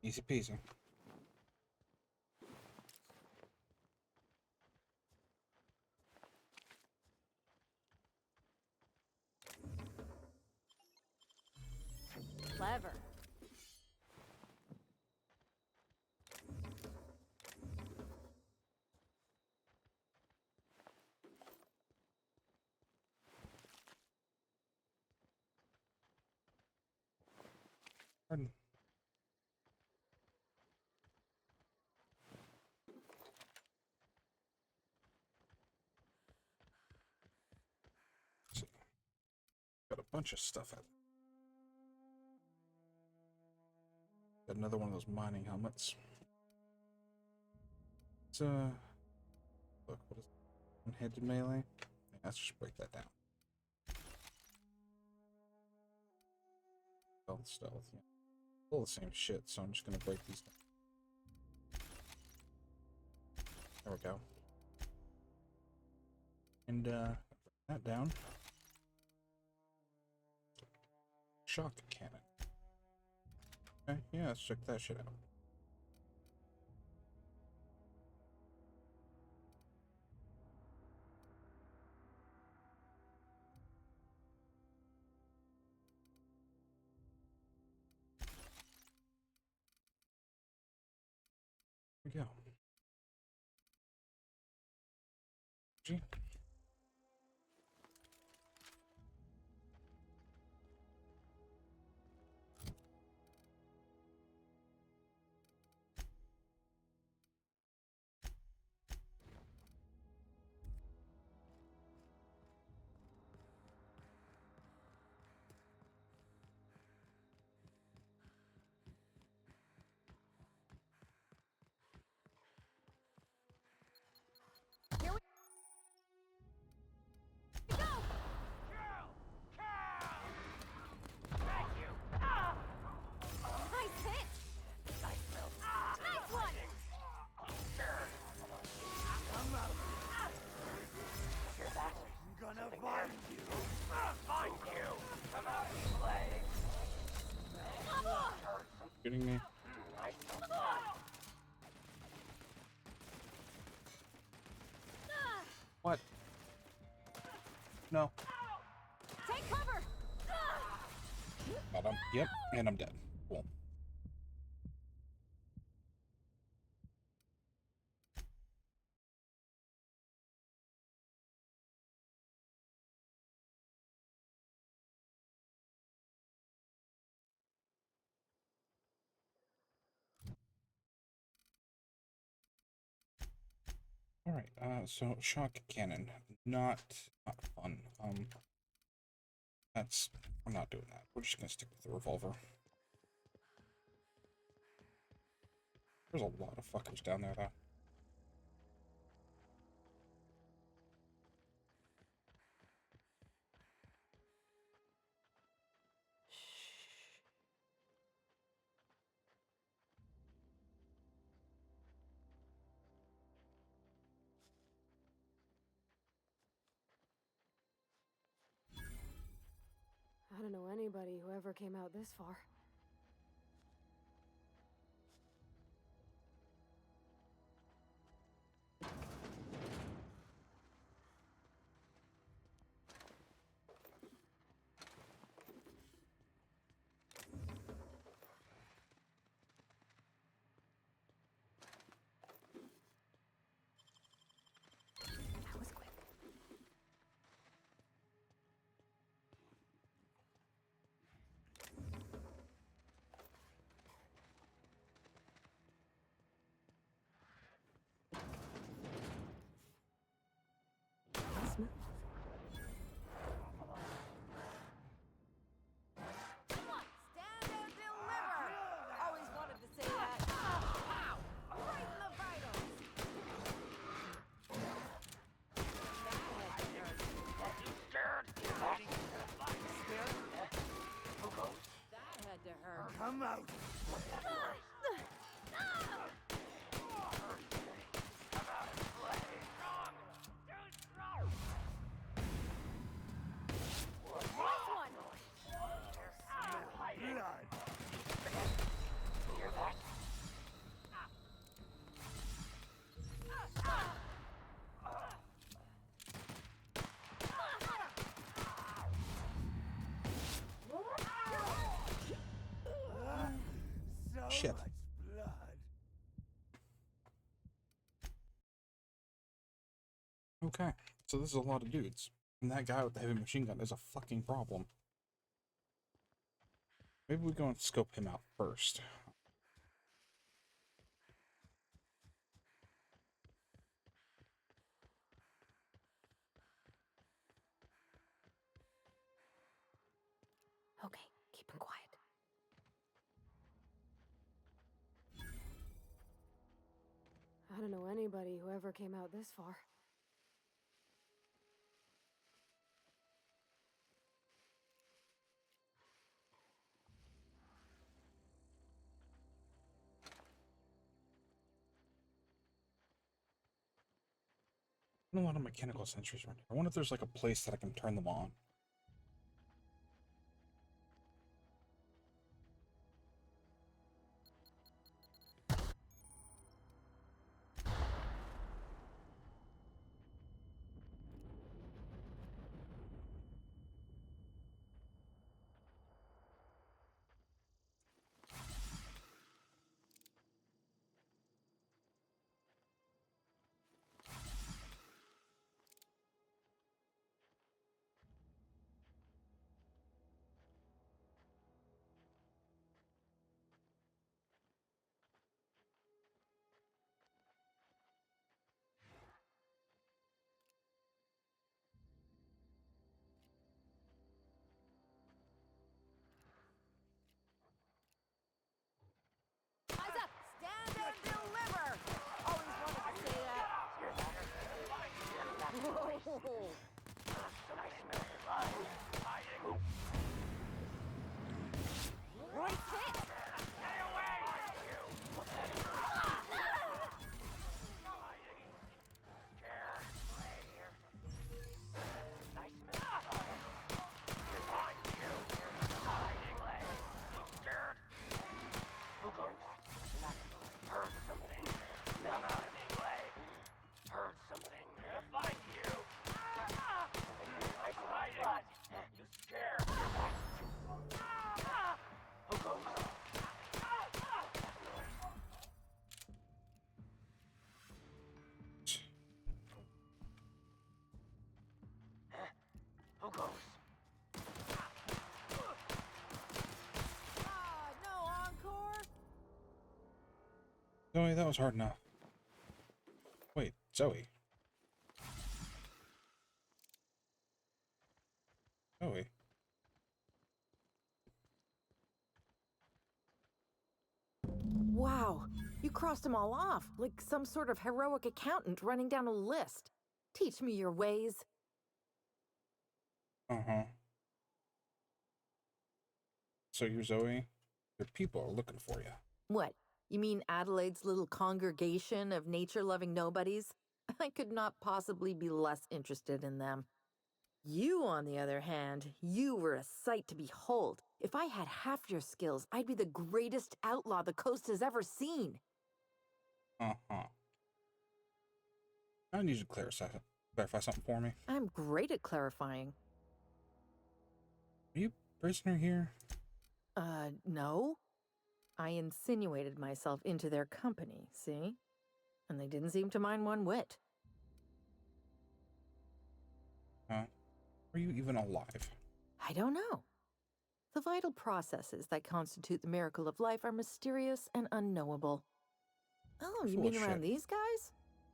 Easy peasy. Clever. Pardon. Let's see. Got a bunch of stuff out. Got another one of those mining helmets. It's look, what is it? One-handed melee? Yeah, let's just break that down. Stealth, yeah. All the same shit, so I'm just gonna break these down. There we go. And break that down. Shock cannon. Okay, yeah, let's check that shit out. Here we go. Gee. Kidding me? What? No. Take cover. Got him. Yep, and I'm dead. Cool. Alright, so shock cannon. Not fun. I'm not doing that. We're just gonna stick with the revolver. There's a lot of fuckers down there, though. I don't know anybody who ever came out this far. That was quick. shit. Okay, so this is a lot of dudes. And that guy with the heavy machine gun is a fucking problem. Maybe we go and scope him out first. Okay, keep him quiet. I don't know anybody who ever came out this far. A lot of mechanical sensors around here. I wonder if there's like a place that I can turn them on. Eyes up! Stand and deliver! Always wanted to say that. Whoa! Right hit! No encore? Zoe, that was hard enough. Wait, Zoe. Zoe. Wow, you crossed them all off, like some sort of heroic accountant running down a list. Teach me your ways. Uh-huh. So you're Zoe? Your people are looking for you. What? You mean Adelaide's little congregation of nature-loving nobodies? I could not possibly be less interested in them. You, on the other hand, you were a sight to behold. If I had half your skills, I'd be the greatest outlaw the coast has ever seen. Uh-huh. I need you to clarify something for me. I'm great at clarifying. Are you a prisoner here? No. I insinuated myself into their company, see? And they didn't seem to mind one whit. Huh? Are you even alive? I don't know. The vital processes that constitute the miracle of life are mysterious and unknowable. Oh, you mean around these guys?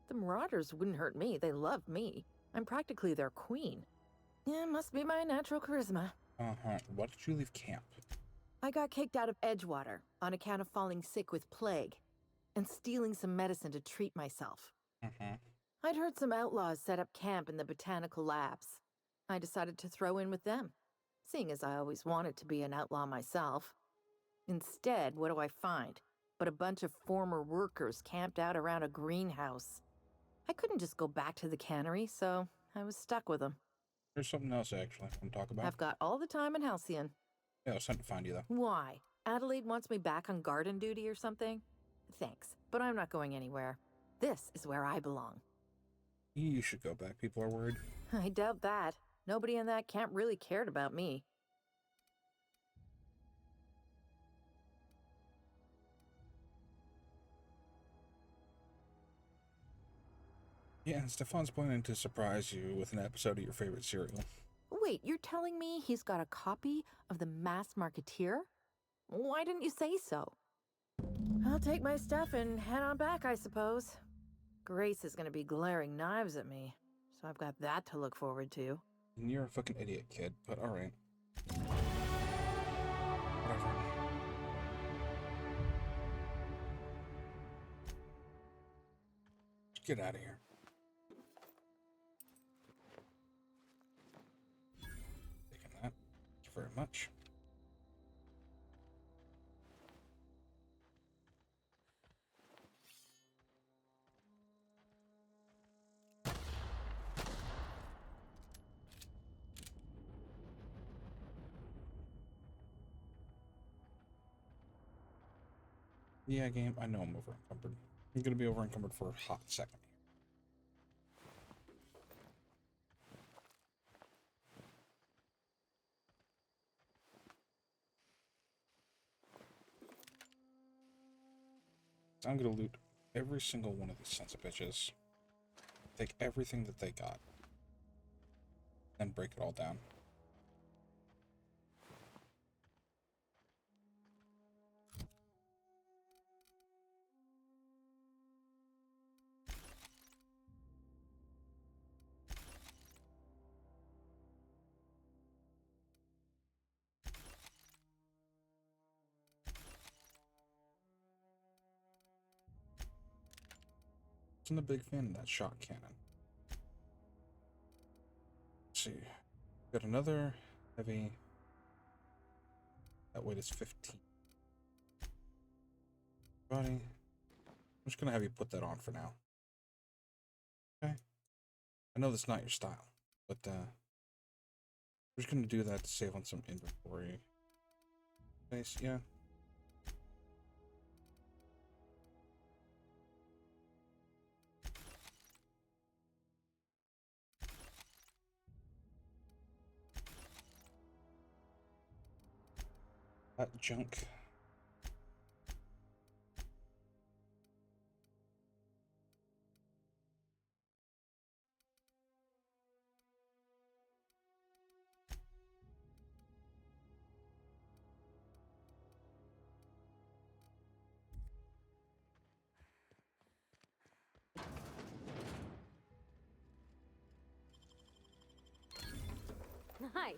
The Marauders wouldn't hurt me. They love me. I'm practically their queen. Yeah, must be my natural charisma. Uh-huh. Why did you leave camp? I got kicked out of Edgewater on account of falling sick with plague and stealing some medicine to treat myself. Uh-huh. I'd heard some outlaws set up camp in the botanical labs. I decided to throw in with them, seeing as I always wanted to be an outlaw myself. Instead, what do I find? But a bunch of former workers camped out around a greenhouse. I couldn't just go back to the cannery, so I was stuck with them. There's something else I actually want to talk about. I've got all the time in Halcyon. Yeah, I was sent to find you, though. Why? Adelaide wants me back on garden duty or something? Thanks, but I'm not going anywhere. This is where I belong. You should go back. People are worried. I doubt that. Nobody in that camp really cared about me. Yeah, and Stefan's planning to surprise you with an episode of your favorite serial. Wait, you're telling me he's got a copy of The Masked Marketeer? Why didn't you say so? I'll take my stuff and head on back, I suppose. Grace is gonna be glaring knives at me, so I've got that to look forward to. And you're a fucking idiot, kid, but alright. Whatever. Just get out of here. Taking that. Thank you very much. Yeah, game, I know I'm over encumbered. I'm gonna be over encumbered for a hot second. I'm gonna loot every single one of these sons of bitches. Take everything that they got. And break it all down. I'm a big fan of that shot cannon. Let's see. Got another heavy. That weight is 15. Body. I'm just gonna have you put that on for now. Okay. I know that's not your style, but we're just gonna do that to save on some inventory space. Yeah. That junk. Nice.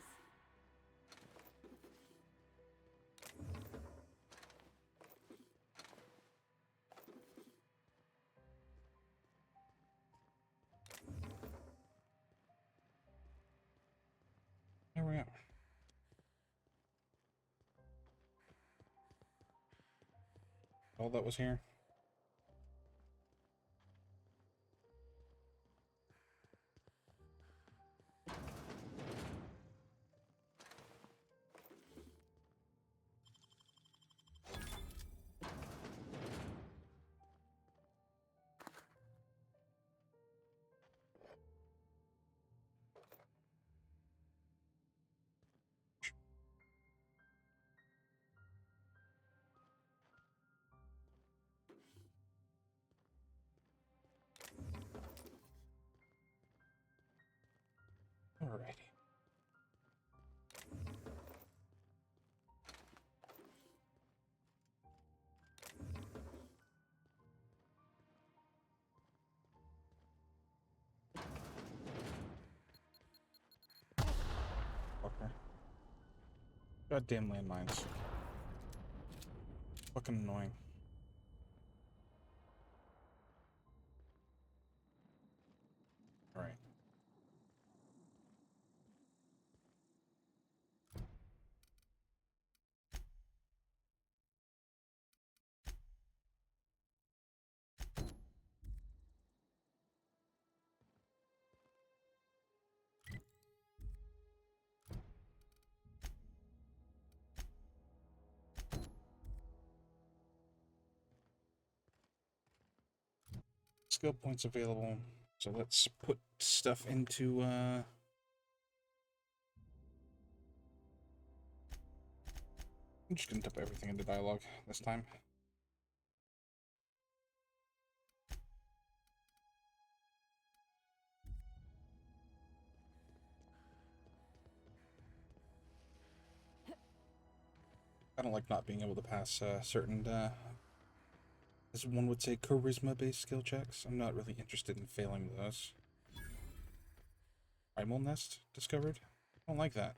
There we go. All that was here. Alrighty. Fucker. Goddamn landmines. Fucking annoying. Alright. Skill points available. So let's put stuff into I'm just gonna dump everything into dialogue this time. I don't like not being able to pass certain, as one would say, charisma-based skill checks. I'm not really interested in failing those. Primal nest discovered? I don't like that.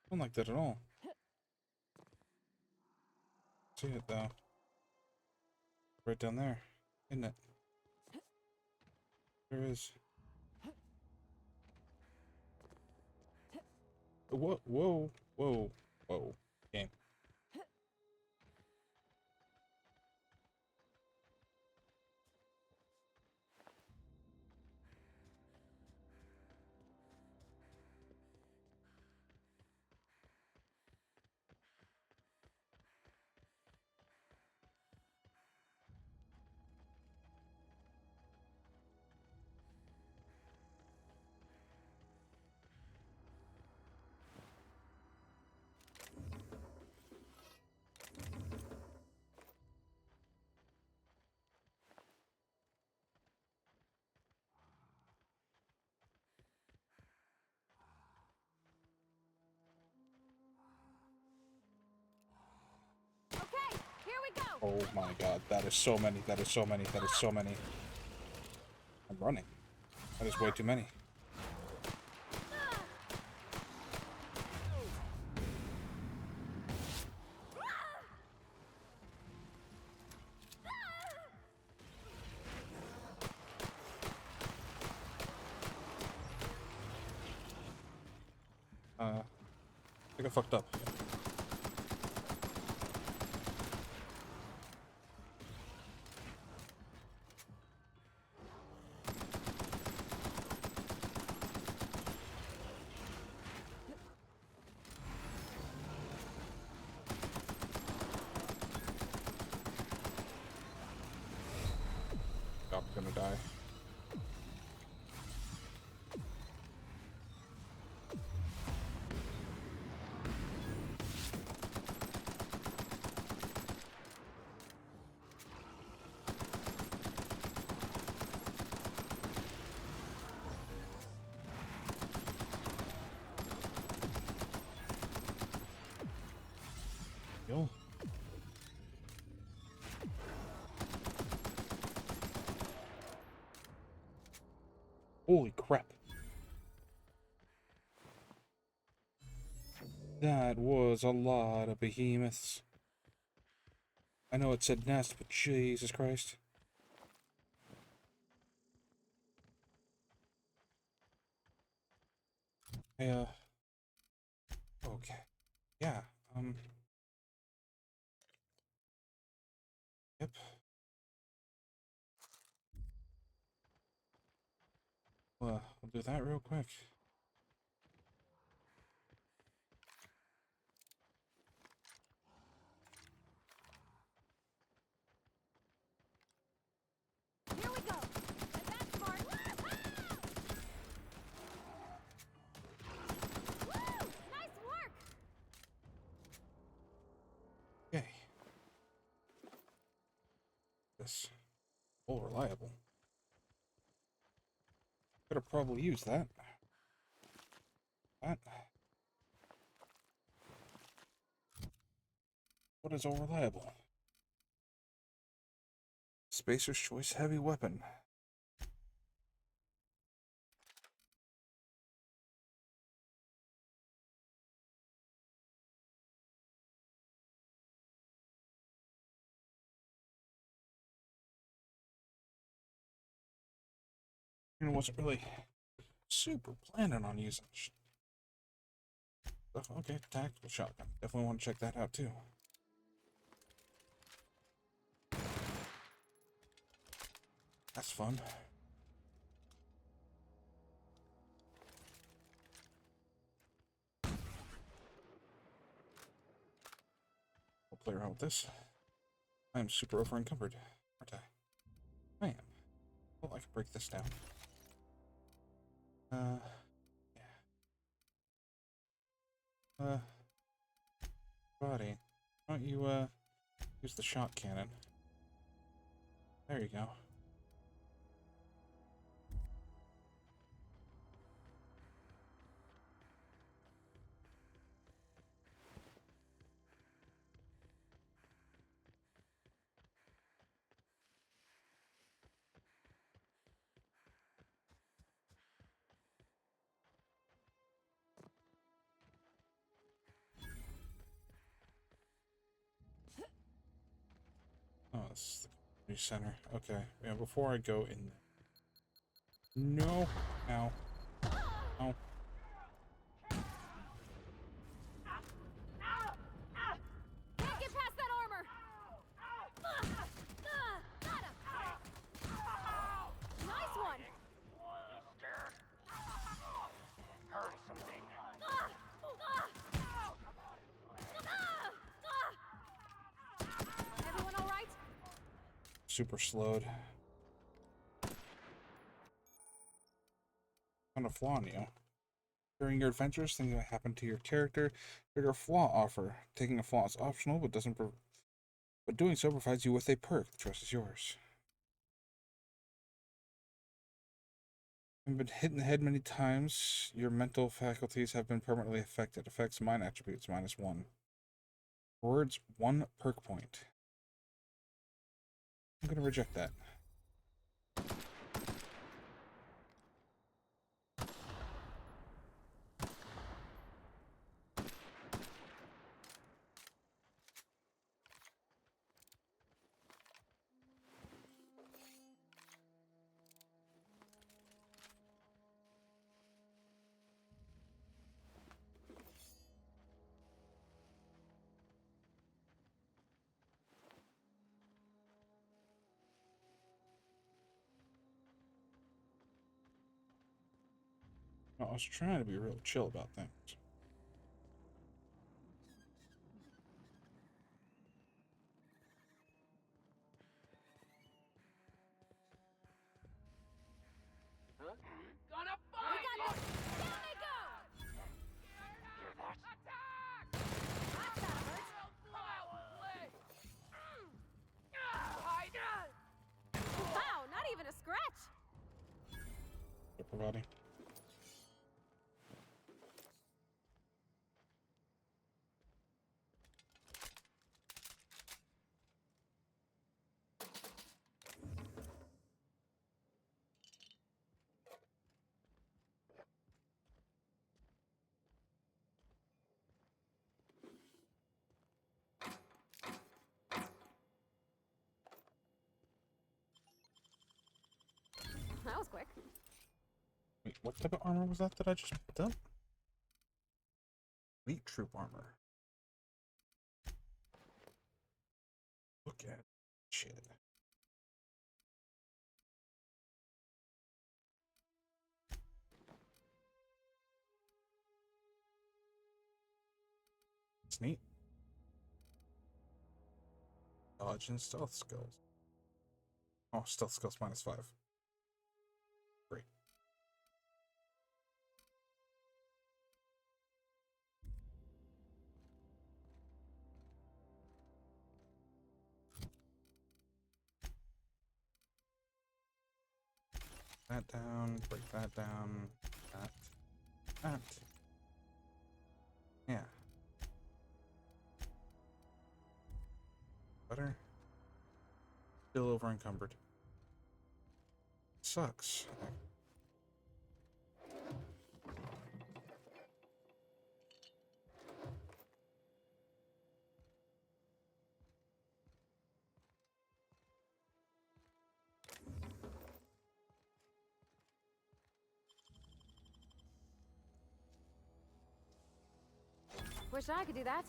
I don't like that at all. See it though. Right down there, isn't it? There is. Whoa, whoa, whoa, whoa. Game. Okay, here we go. Oh my god, that is so many, that is so many, that is so many. I'm running. That is way too many. I got fucked up. I'm gonna die. Yo. Holy crap. That was a lot of behemoths. I know it said nest, but Jesus Christ. Yeah. Okay. Yeah. Yep. Well, we'll do that real quick. Here we go. That's smart. Woo! Nice work. Okay. This all reliable. Could have probably used that. That. What is all reliable? Spacer's Choice Heavy Weapon. I wasn't really super planning on using stuff. Okay, tactical shotgun. Definitely want to check that out too. That's fun. We'll play around with this. I am super over encumbered, aren't I? I am. Well, I can break this down. Yeah. Body. Why don't you, use the shot cannon? There you go. That's the community center. Okay. Yeah, before I go in there. No. Ow. Ow. Can't get past that armor! Got him! Nice one! Heard something. Everyone all right? Super slowed. Found a flaw in you. During your adventures, things that happen to your character trigger a flaw offer. Taking a flaw is optional, but doing so provides you with a perk. The choice is yours. You've been hit in the head many times. Your mental faculties have been permanently affected. Affects mind attributes -1. Words 1 perk point. I'm gonna reject that. I was trying to be real chill about things. Gonna find you! Down they go! Hear that? Attack! That hurt. Wow, not even a scratch! Upper body. That was quick. Wait, what type of armor was that I just picked up? Elite troop armor. Look at shit. It's neat. Dodge and stealth skills. Oh, stealth skills -5. Great. That down, break that down, that. Yeah. Better. Still over encumbered. Sucks. Wish I could do that.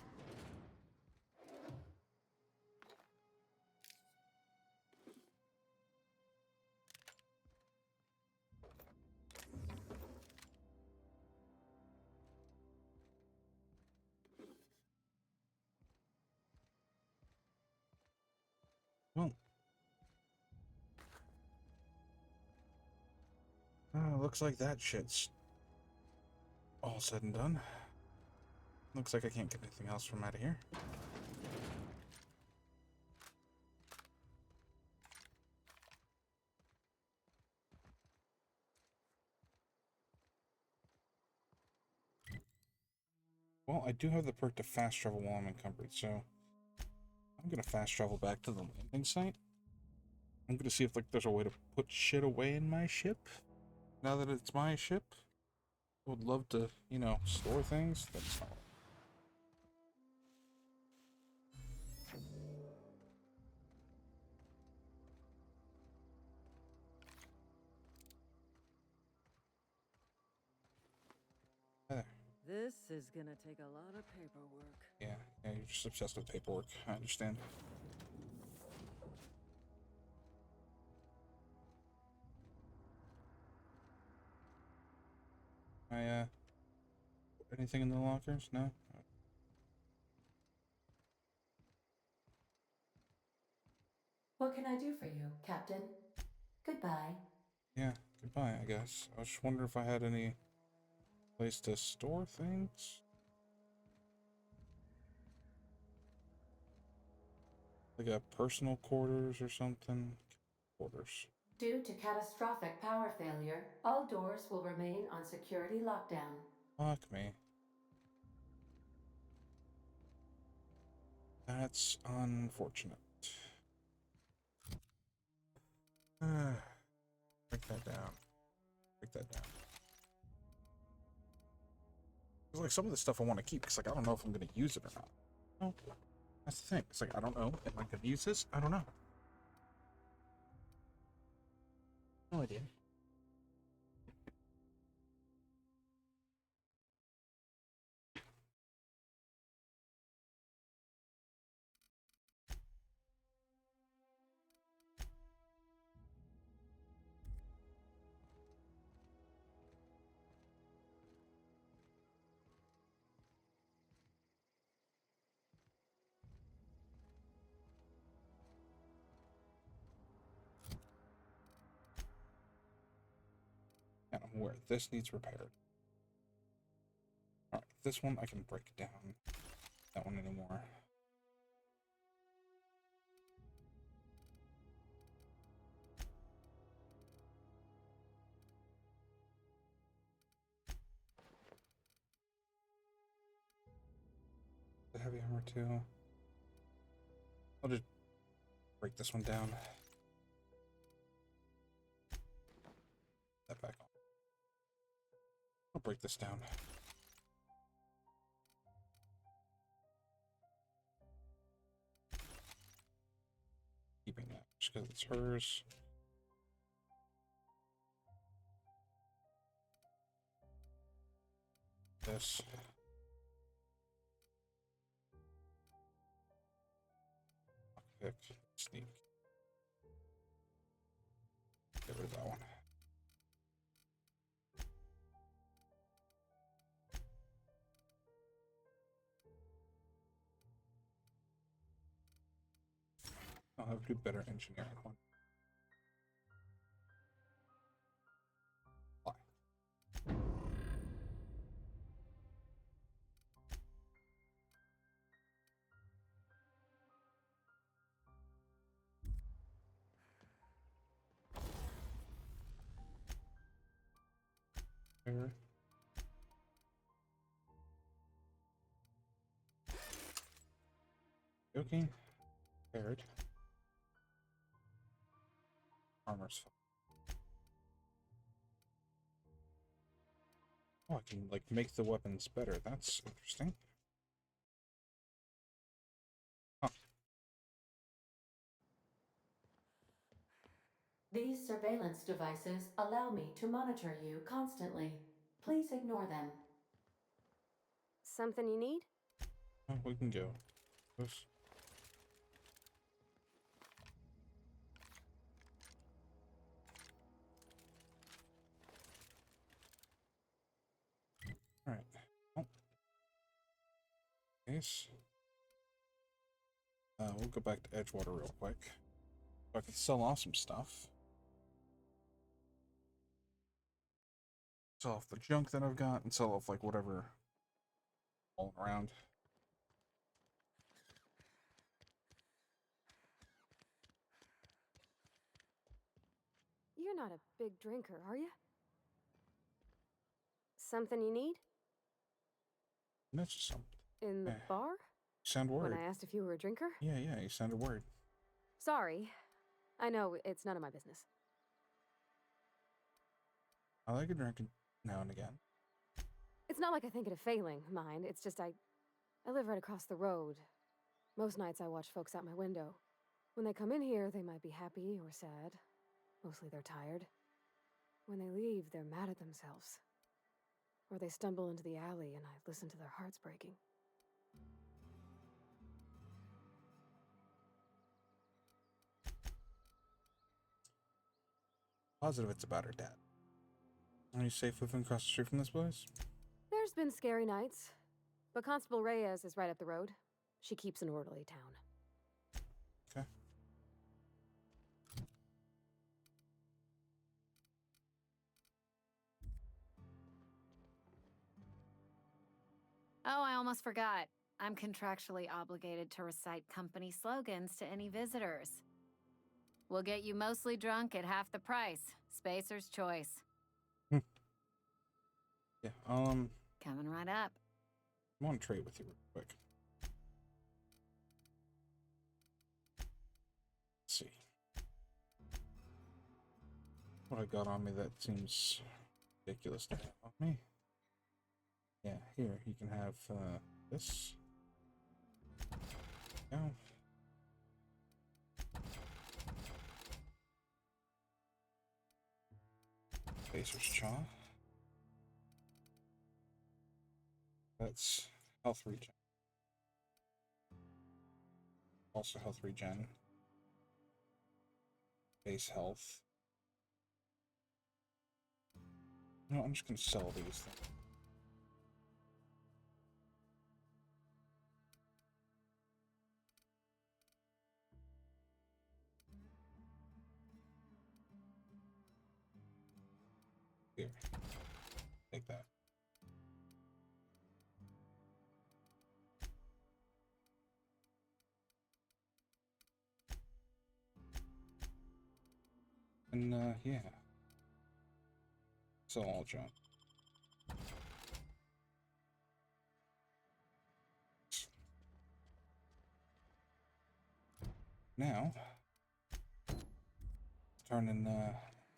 Well. Looks like that shit's all said and done. Looks like I can't get anything else from out of here. Well, I do have the perk to fast travel while I'm encumbered, so I'm gonna fast travel back to the landing site. I'm gonna see if there's a way to put shit away in my ship. Now that it's my ship, I would love to, store things. That's not. This is gonna take a lot of paperwork. Yeah, you're just obsessed with paperwork. I understand. Anything in the lockers? No? What can I do for you, Captain? Goodbye. Yeah, goodbye, I guess. I was just wondering if I had any place to store things. Like a personal quarters or something. Quarters. Due to catastrophic power failure, all doors will remain on security lockdown. Fuck me. That's unfortunate. Break that down. Break that down. It's like some of the stuff I want to keep because like I don't know if I'm gonna use it or not. No, that's the thing. It's like I don't know. Am I gonna use this? I don't know. No idea. And I'm aware this needs repaired. Alright, this one I can break down. That one anymore. The heavy armor too. I'll just break this one down. That back on. I'll break this down. Keeping that just because it's hers. This. Pick. Sneak. Get rid of that one. I'll have to do better engineering one. Why? There. Okay. Paired. Armor's fine. Oh, I can like make the weapons better. That's interesting. Huh. These surveillance devices allow me to monitor you constantly. Please ignore them. Something you need? Oh, we can go. This. All right. Oh. Nice. We'll go back to Edgewater real quick. So I can sell off some stuff. Sell off the junk that I've got and sell off like whatever all around. You're not a big drinker, are you? Something you need? That's just something. In the bar? You sound worried. When I asked if you were a drinker? Yeah, you sounded worried. Sorry. I know, it's none of my business. I like a drink now and again. It's not like I think it a failing, mind. It's just I live right across the road. Most nights I watch folks out my window. When they come in here, they might be happy or sad. Mostly they're tired. When they leave, they're mad at themselves. Or they stumble into the alley and I listen to their hearts breaking. Positive it's about her dad. Are you safe living across the street from this place? There's been scary nights, but Constable Reyes is right up the road. She keeps an orderly town. Okay. Oh, I almost forgot. I'm contractually obligated to recite company slogans to any visitors. We'll get you mostly drunk at half the price. Spacer's choice. Yeah, Coming right up. I want to trade with you real quick. Let's see. What I got on me that seems ridiculous to have on me. Yeah, here, you can have, this. Go. Spacer's Chaw. That's health regen. Also health regen. Base health. No, I'm just gonna sell these things. Here. Take that. And, yeah. So all jump. Now, turn in,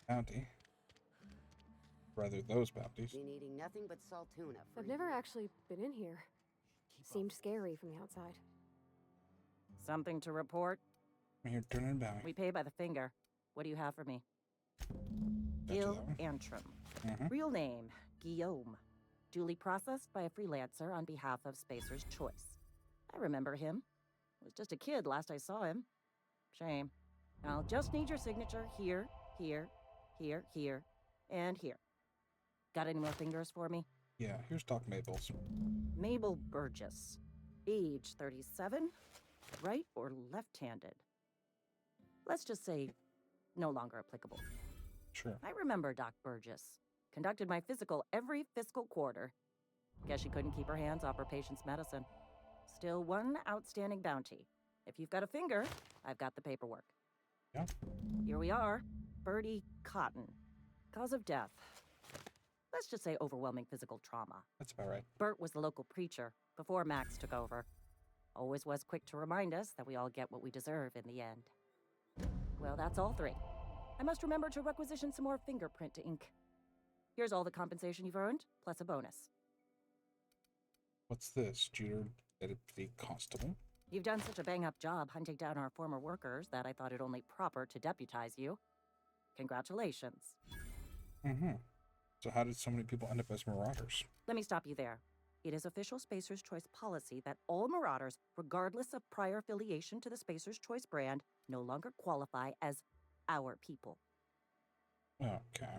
bounty. Rather, those bounties. Been eating nothing but salt tuna for I've never actually been in here. Seemed scary from the outside. Something to report? I'm here turning in bounty. We pay by the finger. What do you have for me? Gil Antrim. Real name, Guillaume. Duly processed by a freelancer on behalf of Spacer's Choice. I remember him. Was just a kid last I saw him. Shame. I'll just need your signature here, here, here, here, and here. Got any more fingers for me? Yeah, here's Doc Mabel's. Mabel Burgess. Age 37. Right or left-handed? Let's just say no longer applicable. Sure. I remember Doc Burgess. Conducted my physical every fiscal quarter. Guess she couldn't keep her hands off her patient's medicine. Still one outstanding bounty. If you've got a finger, I've got the paperwork. Yeah. Here we are. Bertie Cotton. Cause of death. Let's just say overwhelming physical trauma. That's about right. Bert was the local preacher before Max took over. Always was quick to remind us that we all get what we deserve in the end. Well, that's all three. I must remember to requisition some more fingerprint ink. Here's all the compensation you've earned, plus a bonus. What's this? Junior Deputy Constable? You've done such a bang-up job hunting down our former workers that I thought it only proper to deputize you. Congratulations. So how did so many people end up as marauders? Let me stop you there. It is official Spacer's Choice policy that all marauders, regardless of prior affiliation to the Spacer's Choice brand, no longer qualify as our people. Okay.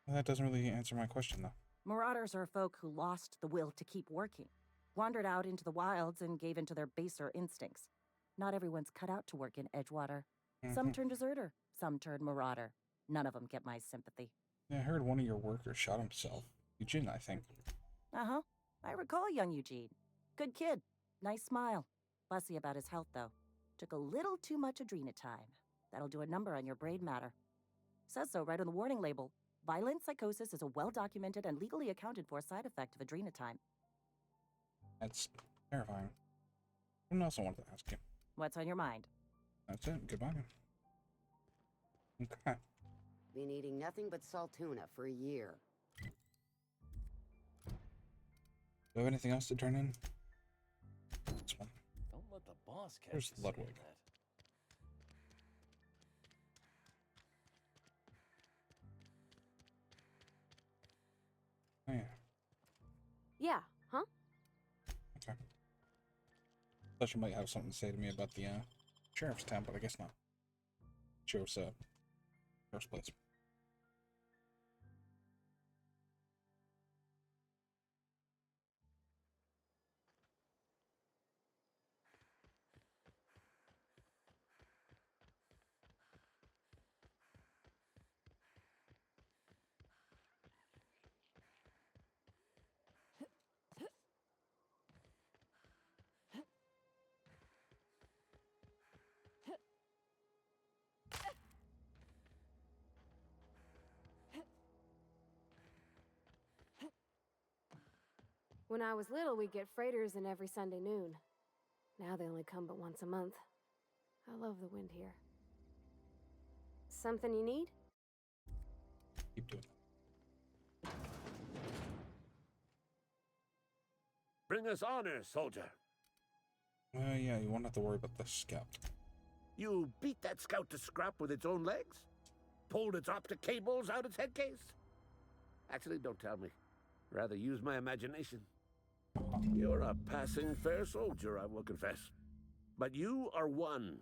Well, that doesn't really answer my question, though. Marauders are folk who lost the will to keep working, wandered out into the wilds and gave into their baser instincts. Not everyone's cut out to work in Edgewater. Some turn deserter, some turn marauder. None of them get my sympathy. Yeah, I heard one of your workers shot himself. Eugene, I think. Uh-huh. I recall young Eugene. Good kid. Nice smile. Fussy about his health, though. Took a little too much adrenatime. That'll do a number on your brain matter. Says so right on the warning label. Violent psychosis is a well-documented and legally accounted for side effect of adrenatime. That's terrifying. What else I wanted to ask you? What's on your mind? That's it. Goodbye. Okay. Been eating nothing but salt tuna for a year. Do you have anything else to turn in? This one. Don't let the boss catch There's you Ludwig. saying that. Yeah, huh? Okay. Thought you might have something to say to me about the sheriff's town, but I guess not. Sheriff's place. When I was little, we'd get freighters in every Sunday noon. Now they only come but once a month. I love the wind here. Something you need? Keep doing it. Bring us honor, soldier. Yeah, you won't have to worry about the scout. You beat that scout to scrap with its own legs? Pulled its optic cables out its head case? Actually, don't tell me. Rather use my imagination. You're a passing fair soldier, I will confess. But you are one,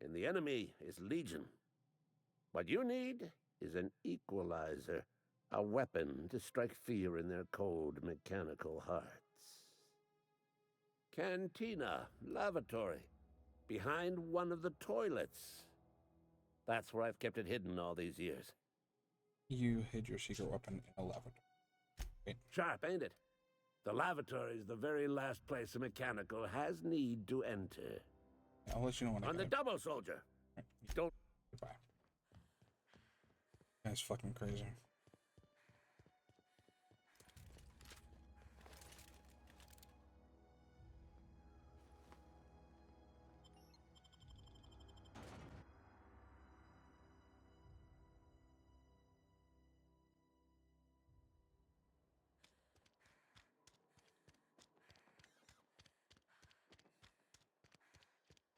and the enemy is legion. What you need is an equalizer, a weapon to strike fear in their cold mechanical hearts. Cantina, lavatory, behind one of the toilets. That's where I've kept it hidden all these years. You hid your secret weapon in a lavatory. Wait. Sharp, ain't it? The lavatory is the very last place a mechanical has need to enter. I'll let you know when I On the double, soldier. Don't... Goodbye. That's fucking crazy.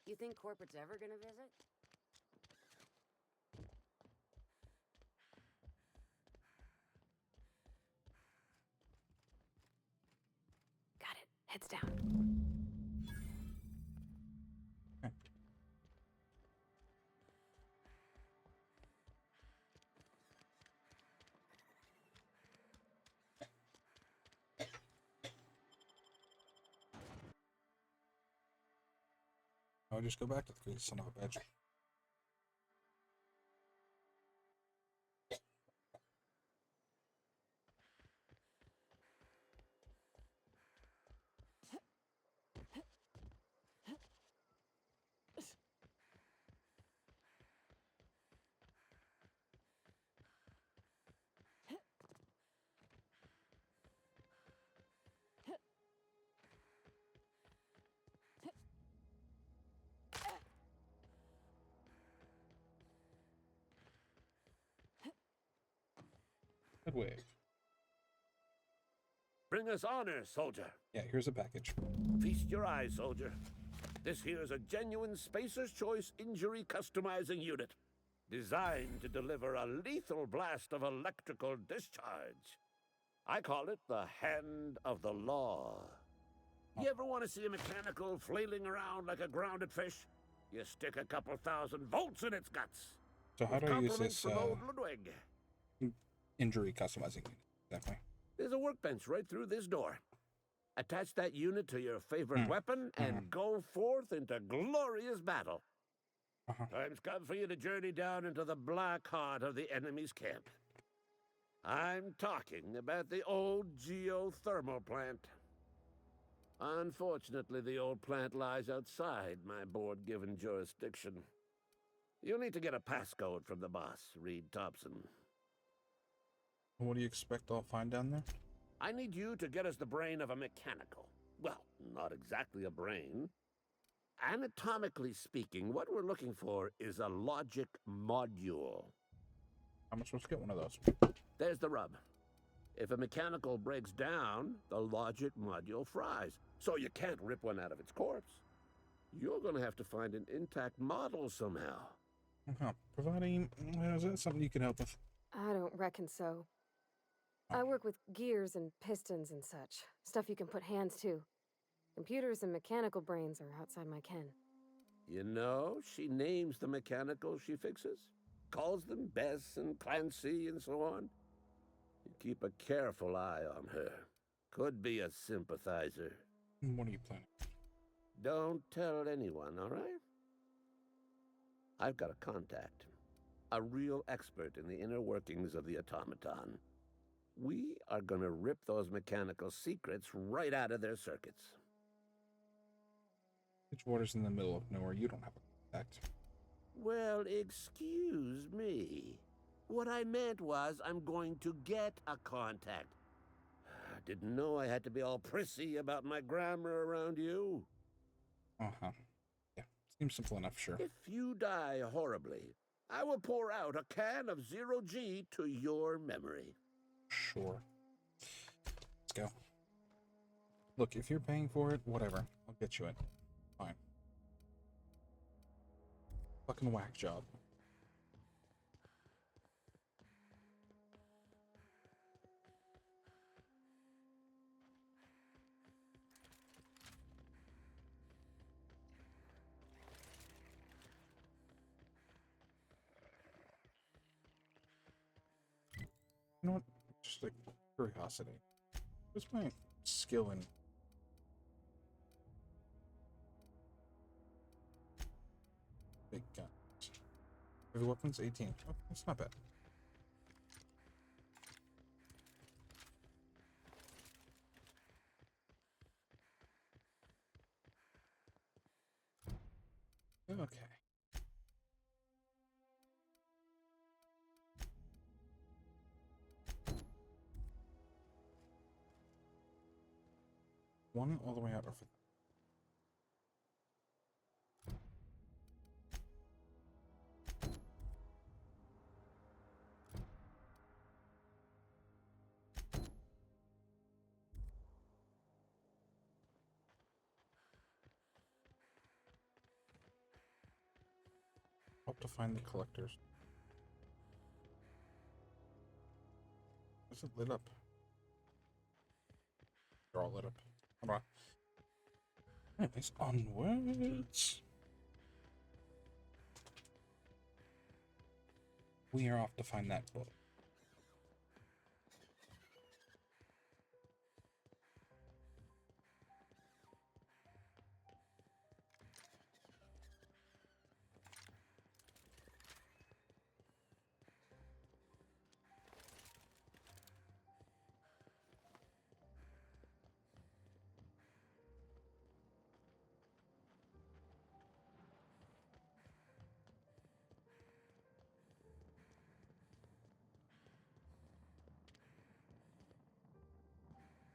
You think corporate's ever gonna visit? Got it. Heads down. I'll just go back to the crazy son of a bitch. Good wave. Bring us honor, soldier. Yeah, here's a package. Feast your eyes, soldier. This here's a genuine Spacer's Choice injury customizing unit. Designed to deliver a lethal blast of electrical discharge. I call it the Hand of the Law. You ever want to see a mechanical flailing around like a grounded fish? You stick a couple thousand volts in its guts. So how do I use this from old Ludwig. injury customizing unit? Exactly. There's a workbench right through this door. Attach that unit to your favorite weapon and go forth into glorious battle. Time's come for you to journey down into the black heart of the enemy's camp. I'm talking about the old geothermal plant. Unfortunately, the old plant lies outside my board-given jurisdiction. You'll need to get a passcode from the boss, Reed Thompson. What do you expect I'll find down there? I need you to get us the brain of a mechanical. Well, not exactly a brain. Anatomically speaking, what we're looking for is a logic module. How am I supposed to get one of those? There's the rub. If a mechanical breaks down, the logic module fries, so you can't rip one out of its corpse. You're going to have to find an intact model somehow. Providing... is that something you can help with? I don't reckon so. I work with gears and pistons and such. Stuff you can put hands to. Computers and mechanical brains are outside my ken. You know, she names the mechanicals she fixes. Calls them Bess and Clancy and so on. You keep a careful eye on her. Could be a sympathizer. What are you planning? Don't tell anyone, all right? I've got a contact. A real expert in the inner workings of the automaton. We are gonna rip those mechanical secrets right out of their circuits. Bridgewater's in the middle of nowhere. You don't have a contact. Well, excuse me. What I meant was I'm going to get a contact. Didn't know I had to be all prissy about my grammar around you. Uh-huh. Yeah, seems simple enough, sure. If you die horribly, I will pour out a can of 0G to your memory. Sure. Let's go. Look, if you're paying for it, whatever. I'll get you it. Fine. Fucking whack job. You know what? Just like curiosity. What's my skill in? Big guns. Heavy weapons, 18. Oh, that's not bad. Okay. One all the way out of it. Hope to find the collectors. Is it lit up? They're all lit up. Come on. Anyways, onwards. We are off to find that book.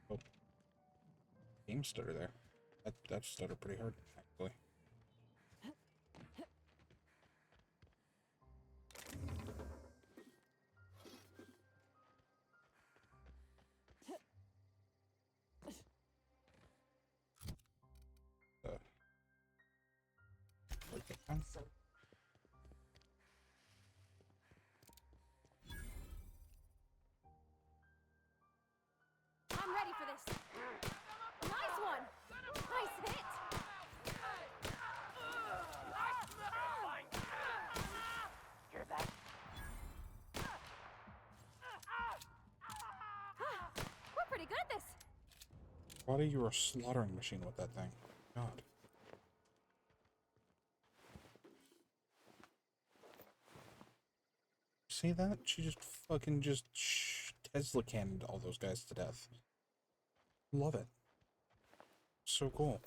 Oh, game stutter there. That stuttered pretty hard, actually. Okay, I'm ready for this. Nice one. Nice hit. Hear that? We're pretty good at this. Why you were a slaughtering machine with that thing? God. See that? She just fucking Tesla cannoned all those guys to death. Love it. So cool.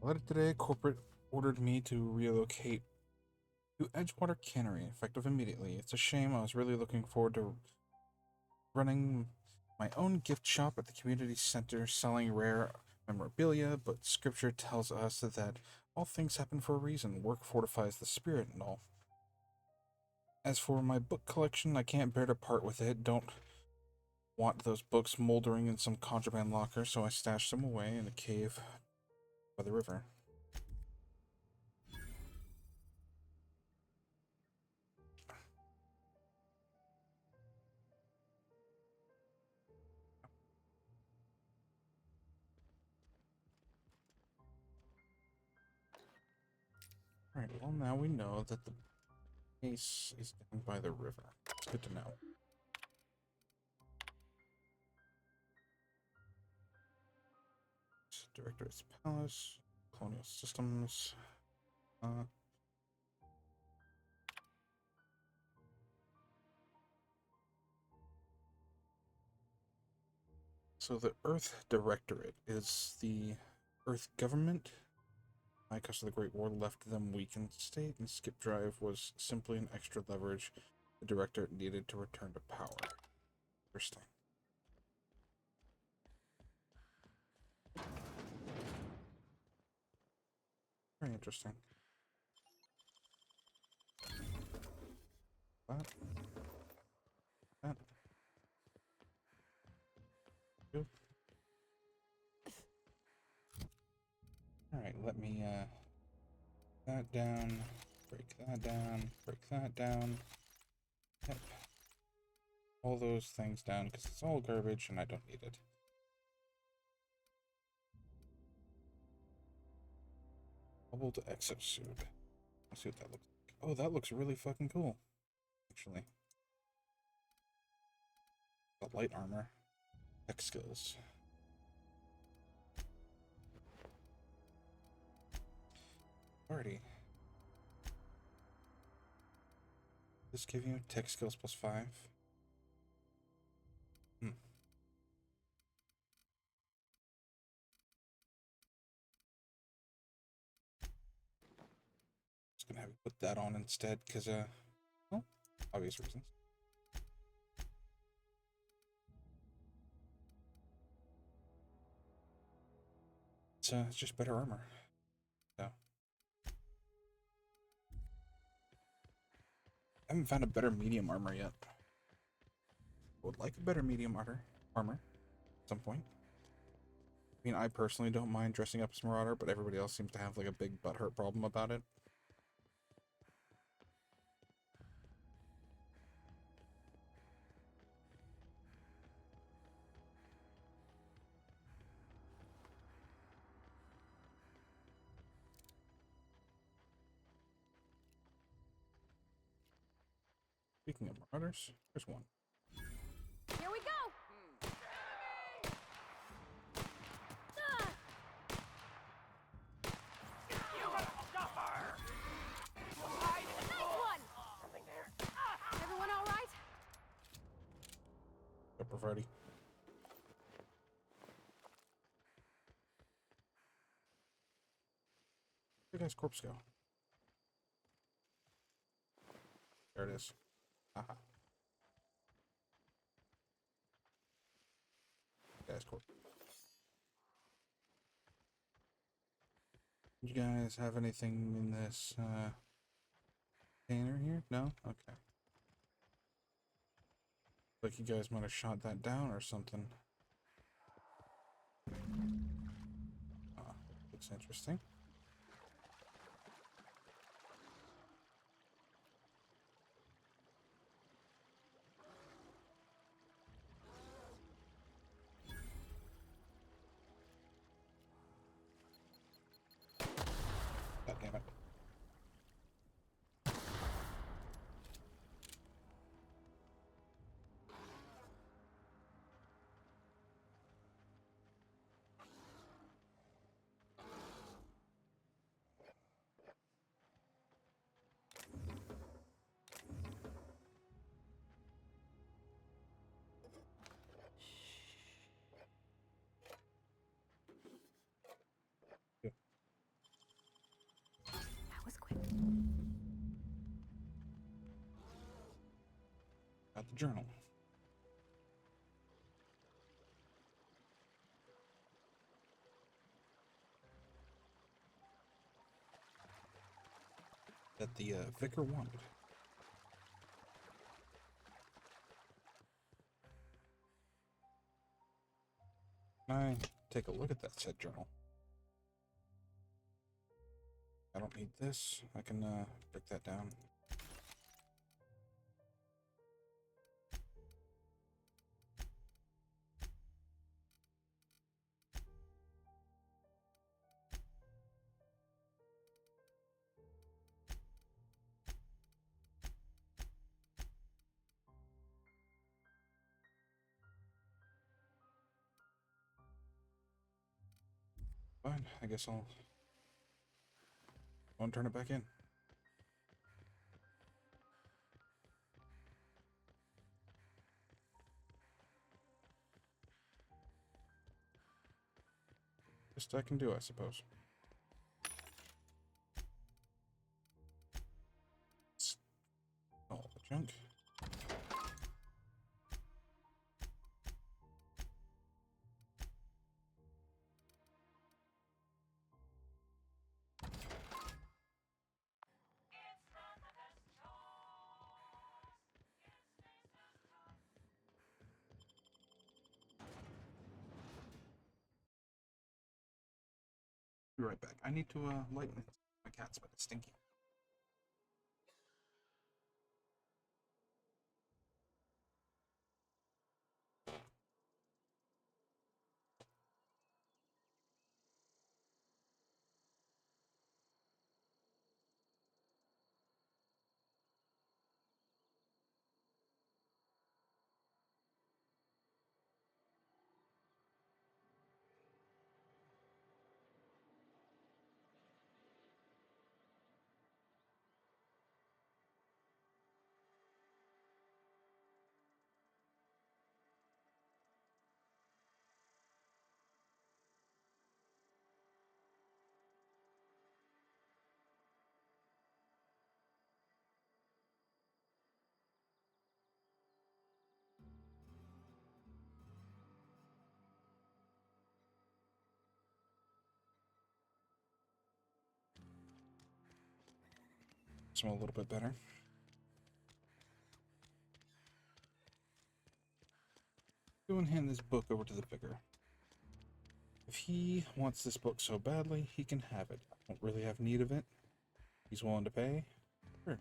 Later today, corporate ordered me to relocate to Edgewater Cannery, effective immediately. It's a shame. I was really looking forward to running my own gift shop at the community center, selling rare memorabilia, but scripture tells us that all things happen for a reason. Work fortifies the spirit and all. As for my book collection, I can't bear to part with it. Don't want those books moldering in some contraband locker, so I stashed them away in a cave by the river. Alright, well now we know that the base is down by the river. It's good to know. Directorate's Palace, Colonial Systems. So the Earth Directorate is the Earth government. Because of the Great War left them weakened state, and Skip Drive was simply an extra leverage the Directorate needed to return to power. Interesting. Very interesting. That. Good. Alright, let me, that down, break that down, break that down. Yep. All those things down, because it's all garbage and I don't need it. Bubbled exosuit. Let's see what that looks like. Oh, that looks really fucking cool, actually. The light armor. Tech skills. Alrighty. This give you tech skills +5. Just gonna have you put that on instead, because well, obvious reasons. It's just better armor. So I haven't found a better medium armor yet. Would like a better medium armor at some point. I mean, I personally don't mind dressing up as Marauder, but everybody else seems to have like a big butthurt problem about it. Speaking of Marauders, there's one. Here we go! Something there. Everyone all right? Upper Freddy. Where'd guy's corpse go? There it is. Haha. Guy's corpse. Did you guys have anything in this container here? No? Okay. Like you guys might have shot that down or something. Looks interesting. God damn it. journal. That the vicar wanted. Can I take a look at that said journal? I don't need this. I can break that down. Fine, I guess I'll turn it back in. Best I can do, I suppose. All the junk. Be right back. I need to lighten it. My cat's been stinky. Smell a little bit better. Go and hand this book over to the vicar. If he wants this book so badly, he can have it. I don't really have need of it. He's willing to pay. Sure.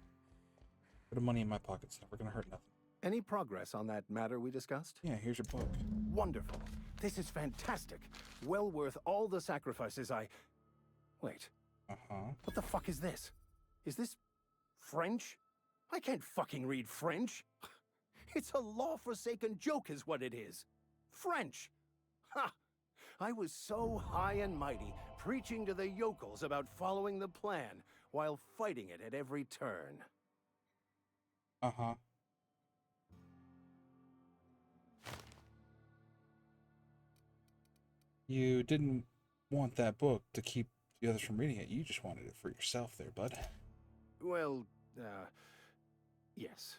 Bit of money in my pocket's never gonna hurt nothing. Any progress on that matter we discussed? Yeah, here's your book. Wonderful. This is fantastic. Well worth all the sacrifices I... Wait. Uh-huh. What the fuck is this? Is this French? I can't fucking read French. It's a law-forsaken joke is what it is. French. Ha! I was so high and mighty, preaching to the yokels about following the plan, while fighting it at every turn. Uh-huh. You didn't want that book to keep the others from reading it. You just wanted it for yourself there, bud. Well, yes.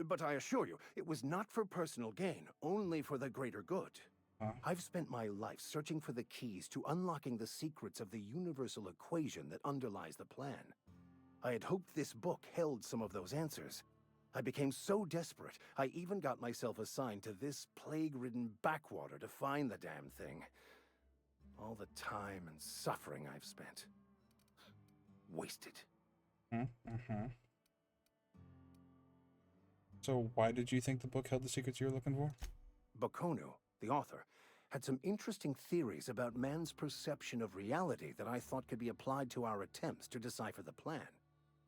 But I assure you, it was not for personal gain, only for the greater good. Huh? I've spent my life searching for the keys to unlocking the secrets of the universal equation that underlies the plan. I had hoped this book held some of those answers. I became so desperate, I even got myself assigned to this plague-ridden backwater to find the damn thing. All the time and suffering I've spent. Wasted. Mm-hmm. So why did you think the book held the secrets you were looking for? Bakonu, the author, had some interesting theories about man's perception of reality that I thought could be applied to our attempts to decipher the plan.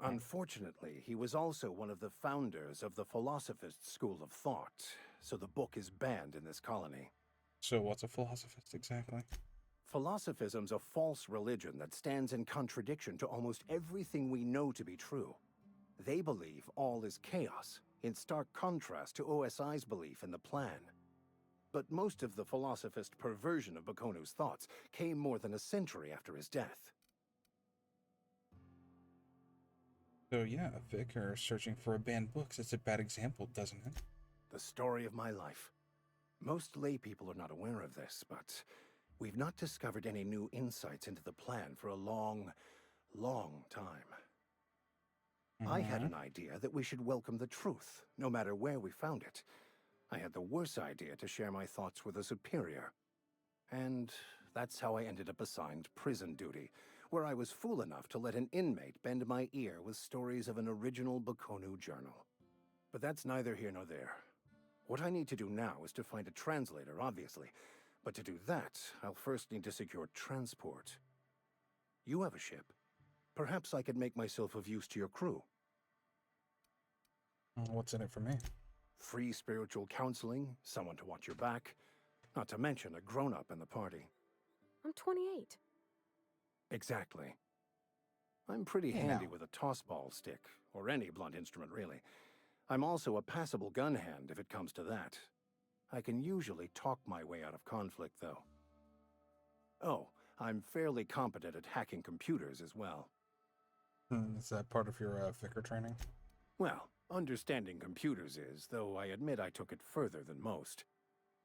Unfortunately, he was also one of the founders of the Philosophist school of thought, so the book is banned in this colony. So what's a philosophist exactly? Philosophism's a false religion that stands in contradiction to almost everything we know to be true. They believe all is chaos, in stark contrast to OSI's belief in the plan. But most of the philosophist perversion of Bakonu's thoughts came more than a century after his death. So yeah, a vicar searching for a banned book. It's a bad example, doesn't it? the story of my life. Most lay people are not aware of this, but we've not discovered any new insights into the plan for a long, long time. I had an idea that we should welcome the truth, no matter where we found it. I had the worse idea to share my thoughts with a superior. And that's how I ended up assigned prison duty, where I was fool enough to let an inmate bend my ear with stories of an original Bokonu journal. But that's neither here nor there. What I need to do now is to find a translator, obviously. But to do that, I'll first need to secure transport. You have a ship. Perhaps I could make myself of use to your crew. What's in it for me? Free spiritual counseling, someone to watch your back, not to mention a grown-up in the party. I'm 28. Exactly. I'm pretty handy with a toss-ball stick, or any blunt instrument, really. I'm also a passable gun hand, if it comes to that. I can usually talk my way out of conflict, though. Oh, I'm fairly competent at hacking computers as well. Is that part of your vicar training? Well, understanding computers is, though I admit I took it further than most.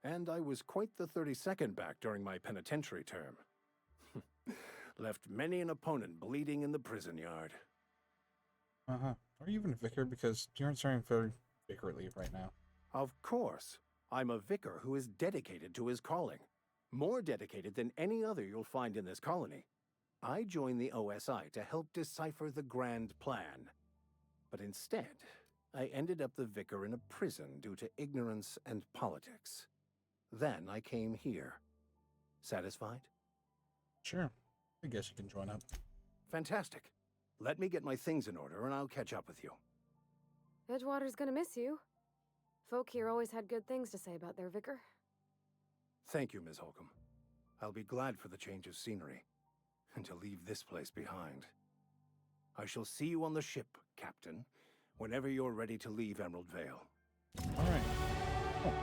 And I was quite the 32nd back during my penitentiary term. Left many an opponent bleeding in the prison yard. Are you even a vicar? Because you aren't serving for vicar leave right now. Of course. I'm a vicar who is dedicated to his calling. More dedicated than any other you'll find in this colony. I joined the OSI to help decipher the grand plan. But instead, I ended up the vicar in a prison due to ignorance and politics. Then I came here. Satisfied? Sure. I guess you can join up. Fantastic. Let me get my things in order and I'll catch up with you. Edgewater's gonna miss you. Folk here always had good things to say about their vicar. Thank you, Ms. Holcomb. I'll be glad for the change of scenery, and to leave this place behind. I shall see you on the ship, Captain, whenever you're ready to leave Emerald Vale. All right. Cool.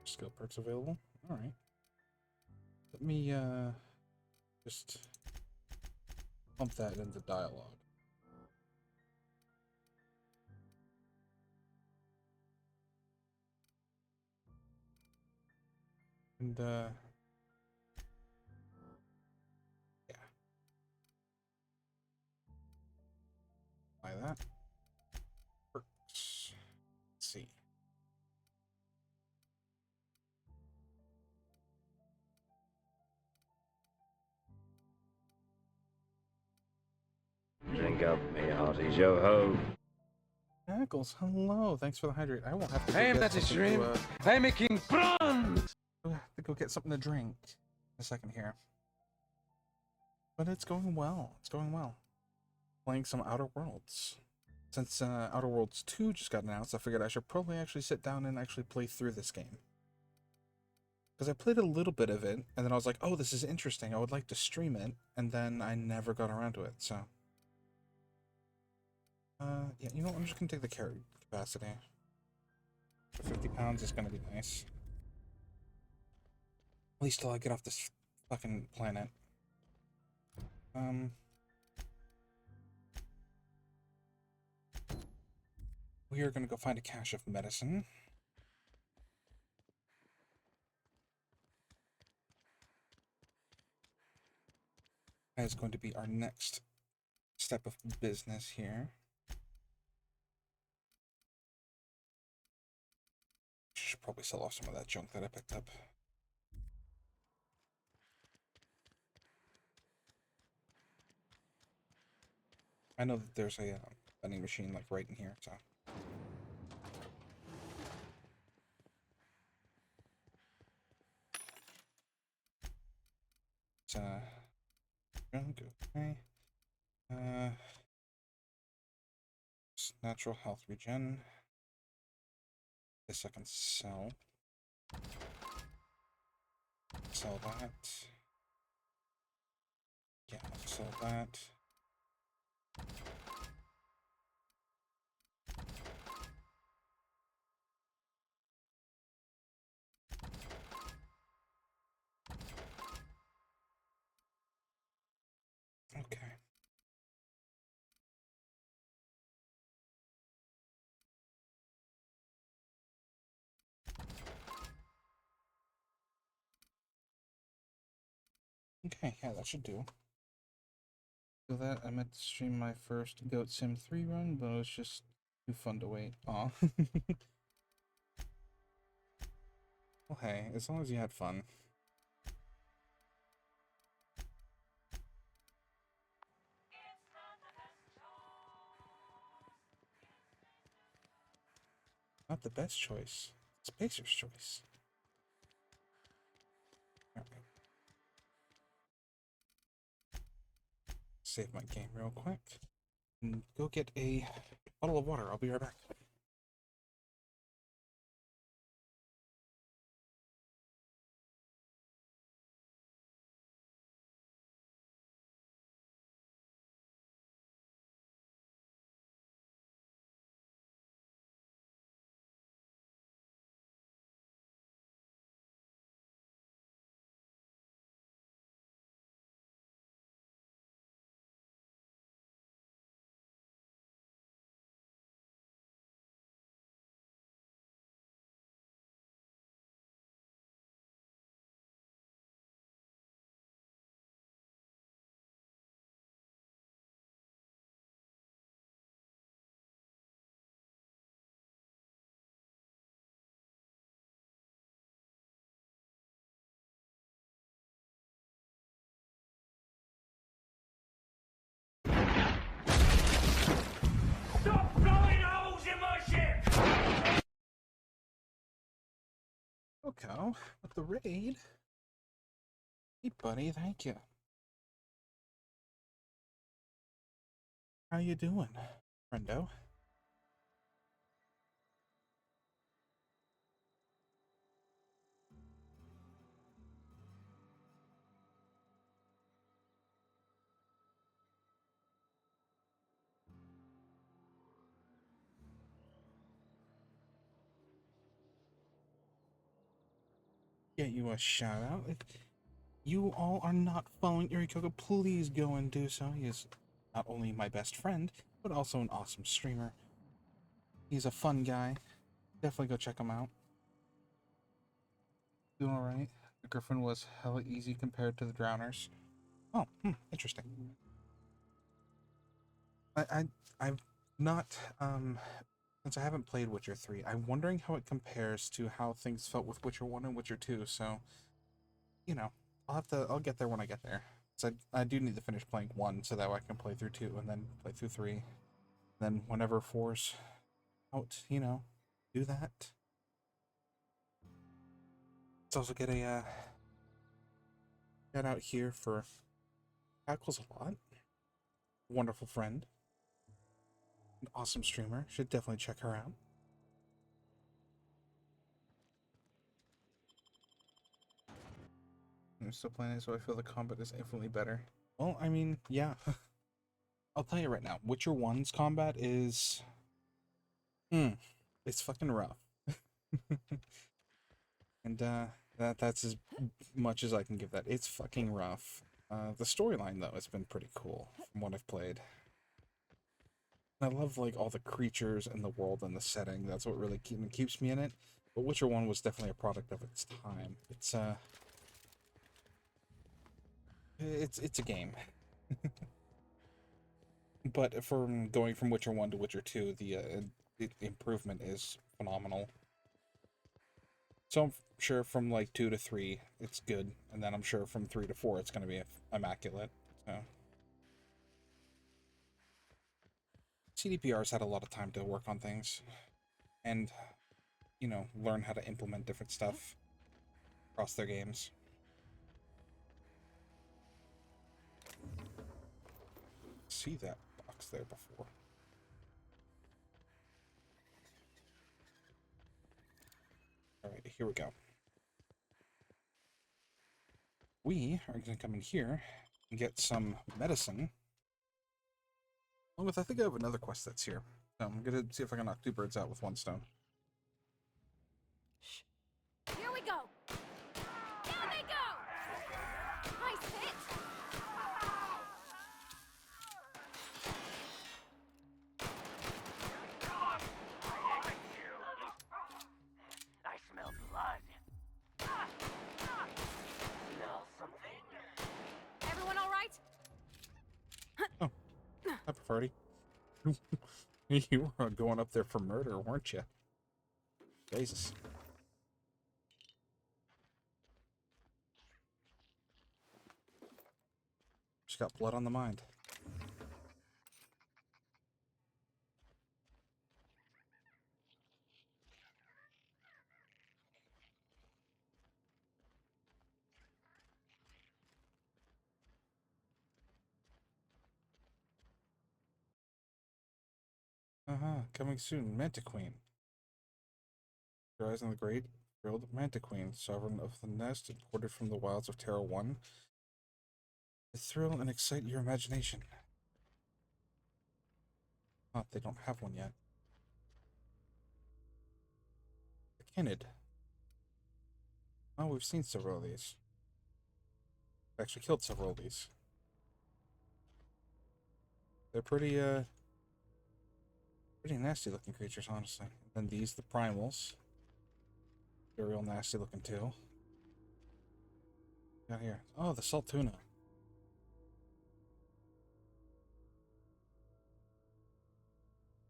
Skill perks available. All right. Let me just pump that into dialogue. And yeah. Apply that. Perks. Let's see. Drink up, me hearty yo-ho. Ackles, hello. Thanks for the hydrate. I will have to. Hey, that's a stream. I'm making prawns. I have to go get something to drink in a second here. But it's going well. It's going well. Playing some Outer Worlds. Since Outer Worlds 2 just got announced, I figured I should probably actually sit down and actually play through this game. Because I played a little bit of it, and then I was like, oh, this is interesting. I would like to stream it, and then I never got around to it, so. Yeah, you know what? I'm just going to take the carry capacity. For 50 pounds is going to be nice. At least till I get off this fucking planet. We are going to go find a cache of medicine. That is going to be our next step of business here. Should probably sell off some of that junk that I picked up. I know that there's a vending machine like right in here, so. It's junk, okay. Natural health regen. This I can sell. Sell that. Yeah, I'll sell that. Okay. Okay, yeah, that should do. So that I meant to stream my first Goat Sim 3 run, but it was just too fun to wait. Aw. Well, hey, as long as you had fun. Not the best choice. Spacer's choice. Alright. Save my game real quick. And go get a bottle of water. I'll be right back. Stop blowing holes in my ship! Okay, with the raid. Hey, buddy, thank you. How you doing, friendo? Get you a shout out. If you all are not following Irikoga, please go and do so. He is not only my best friend, but also an awesome streamer. He's a fun guy. Definitely go check him out. Doing alright. The Griffin was hella easy compared to the Drowners. Oh, interesting. I've not, since I haven't played Witcher 3, I'm wondering how it compares to how things felt with Witcher 1 and Witcher 2, so, you know, I'll get there when I get there. So I do need to finish playing 1 so that way I can play through 2 and then play through 3. Then whenever 4's out, you know, do that. Let's also get a, shout out here for Tackles a lot. Wonderful friend. An awesome streamer. Should definitely check her out. I'm still playing it, so I feel the combat is infinitely better. Well, I mean, yeah. I'll tell you right now, Witcher 1's combat is... it's fucking rough. And, that's as much as I can give that. It's fucking rough. The storyline, though, has been pretty cool from what I've played. I love, like, all the creatures and the world and the setting. That's what really keeps me in it. But Witcher 1 was definitely a product of its time. It's a game. But from going from Witcher 1 to Witcher 2, the improvement is phenomenal. So I'm sure from like 2 to 3, it's good. And then I'm sure from 3 to 4, it's going to be immaculate. So CDPR's had a lot of time to work on things. And, you know, learn how to implement different stuff across their games. See that box there before. Alright, here we go. We are going to come in here and get some medicine. Along with, I think I have another quest that's here. So I'm going to see if I can knock 2 birds out with 1 stone. Here we go! Down they go! Nice hit! I smell blood. Smell something? party? You were going up there for murder, weren't you? Jesus. Just got blood on the mind. Coming soon, Mantiqueen. Horizon the Great, Frilled Mantiqueen, sovereign of the nest, imported from the wilds of Terra 1. To thrill and excite your imagination. Oh, they don't have one yet. The Kinid. Oh, we've seen several of these. We've actually killed several of these. They're pretty nasty looking creatures, honestly. And then these, the primals. They're real nasty looking too. Got here. Oh, the salt tuna.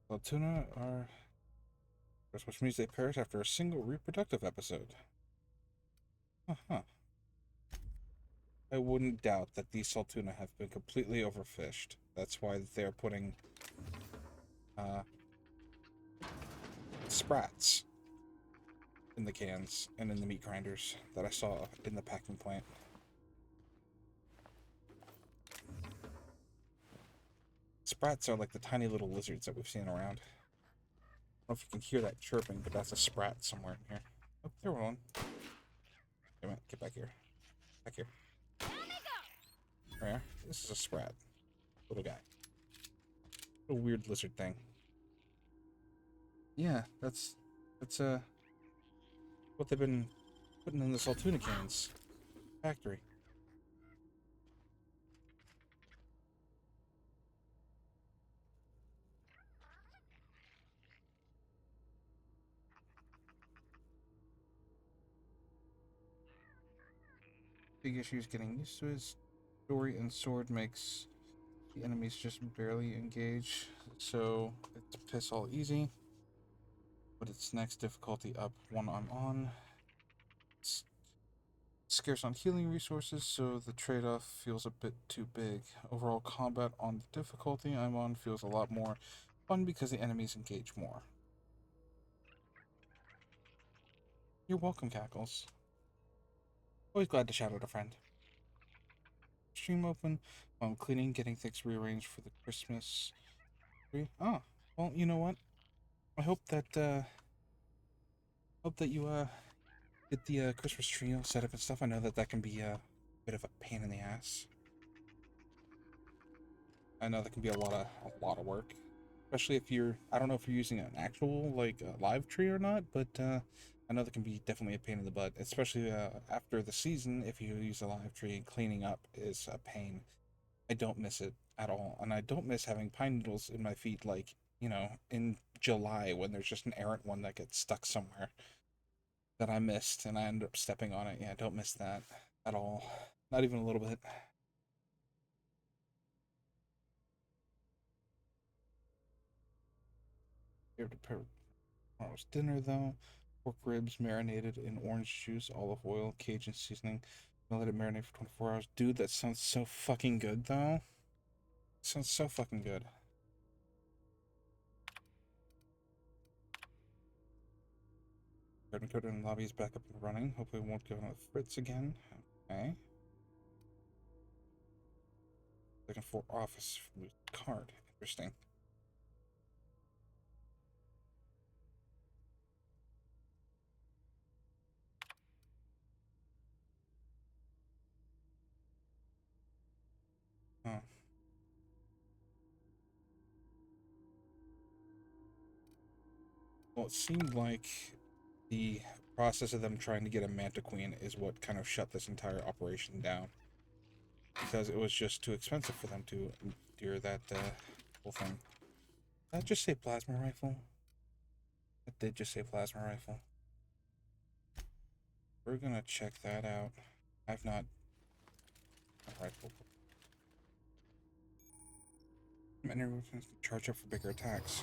Salt tuna are, which means they perish after a single reproductive episode. I wouldn't doubt that these salt tuna have been completely overfished. That's why they're putting sprats in the cans and in the meat grinders that I saw in the packing plant. Sprats are like the tiny little lizards that we've seen around. I don't know if you can hear that chirping, but that's a sprat somewhere in here. Oh, there was one. Wait a minute, get back here. Back here. There. This is a sprat. Little guy. Little weird lizard thing. Yeah, that's what they've been putting in the salt tuna cans. Factory. Big issue is getting used to his story, and sword makes the enemies just barely engage, so it's piss all easy. But its next difficulty up one I'm on. It's scarce on healing resources, so the trade-off feels a bit too big. Overall combat on the difficulty I'm on feels a lot more fun because the enemies engage more. You're welcome, Cackles. Always glad to shout out a friend. Stream open while I'm cleaning, getting things rearranged for the Christmas tree. Ah, well, you know what? I hope that you get the Christmas tree all set up and stuff. I know that can be a bit of a pain in the ass. I know that can be a lot of work, especially if you're, I don't know if you're using an actual like live tree or not, but I know that can be definitely a pain in the butt, especially after the season. If you use a live tree, cleaning up is a pain. I don't miss it at all, and I don't miss having pine needles in my feet, like, you know, in July when there's just an errant one that gets stuck somewhere that I missed and I ended up stepping on it. Yeah, I don't miss that at all. Not even a little bit. Here to prepare tomorrow's dinner, though. Pork ribs marinated in orange juice, olive oil, Cajun seasoning. Gonna let it marinate for 24 hours. Dude, that sounds so fucking good, though. Sounds so fucking good. Garden coder and lobby is back up and running. Hopefully it won't go on the fritz again. Okay. Looking for office card. Interesting. Huh. Well, it seemed like the process of them trying to get a Mantiqueen is what kind of shut this entire operation down. Because it was just too expensive for them to endure that whole thing. Did that just say plasma rifle? It did just say plasma rifle. We're gonna check that out. I've not... Rifle. Many weapons charge up for bigger attacks.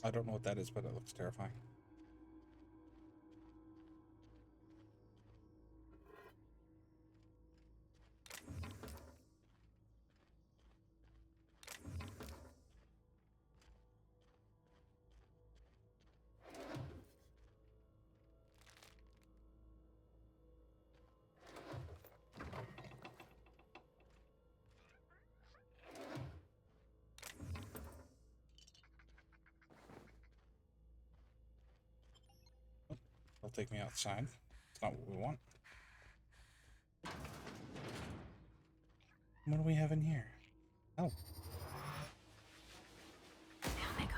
I don't know what that is, but it looks terrifying. They'll take me outside. It's not what we want. What do we have in here? Oh. Down they go.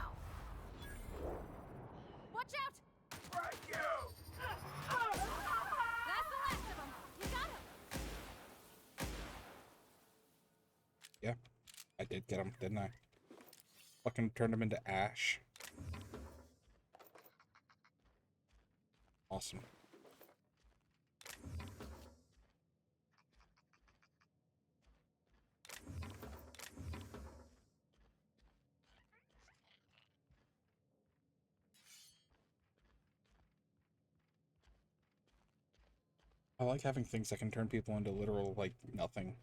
Watch out! Right, you! That's the last of them. You got him. Yeah, I did get him, didn't I? Fucking turned him into ash. Awesome. I like having things that can turn people into literal, like, nothing.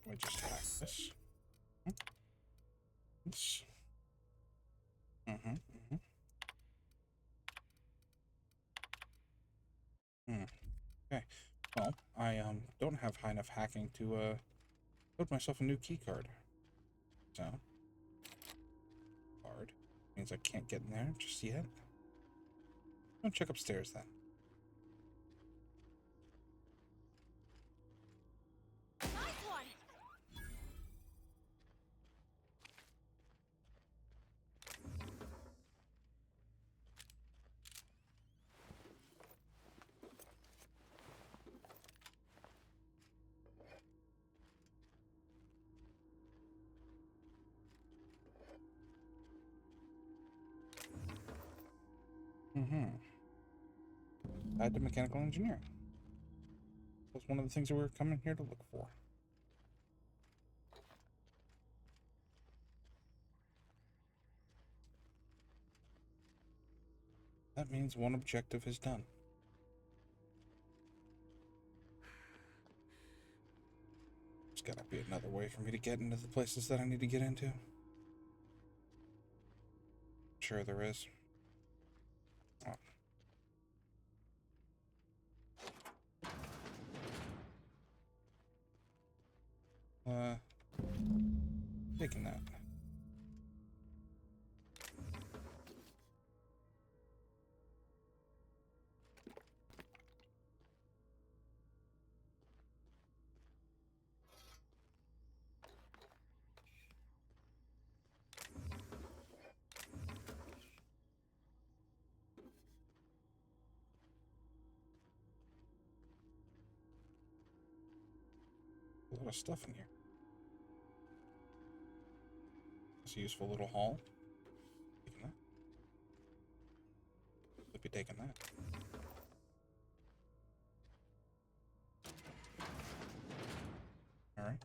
Let me just hack this. This. Okay. Well, I don't have high enough hacking to build myself a new key card. So card means I can't get in there just yet. I'll check upstairs then. Nice one. Add to mechanical engineering. That's one of the things that we're coming here to look for. That means one objective is done. There's gotta be another way for me to get into the places that I need to get into. Sure there is. Oh. Taking that. A lot of stuff in here. It's a useful little haul. Taking that. Could be taking that. Alright.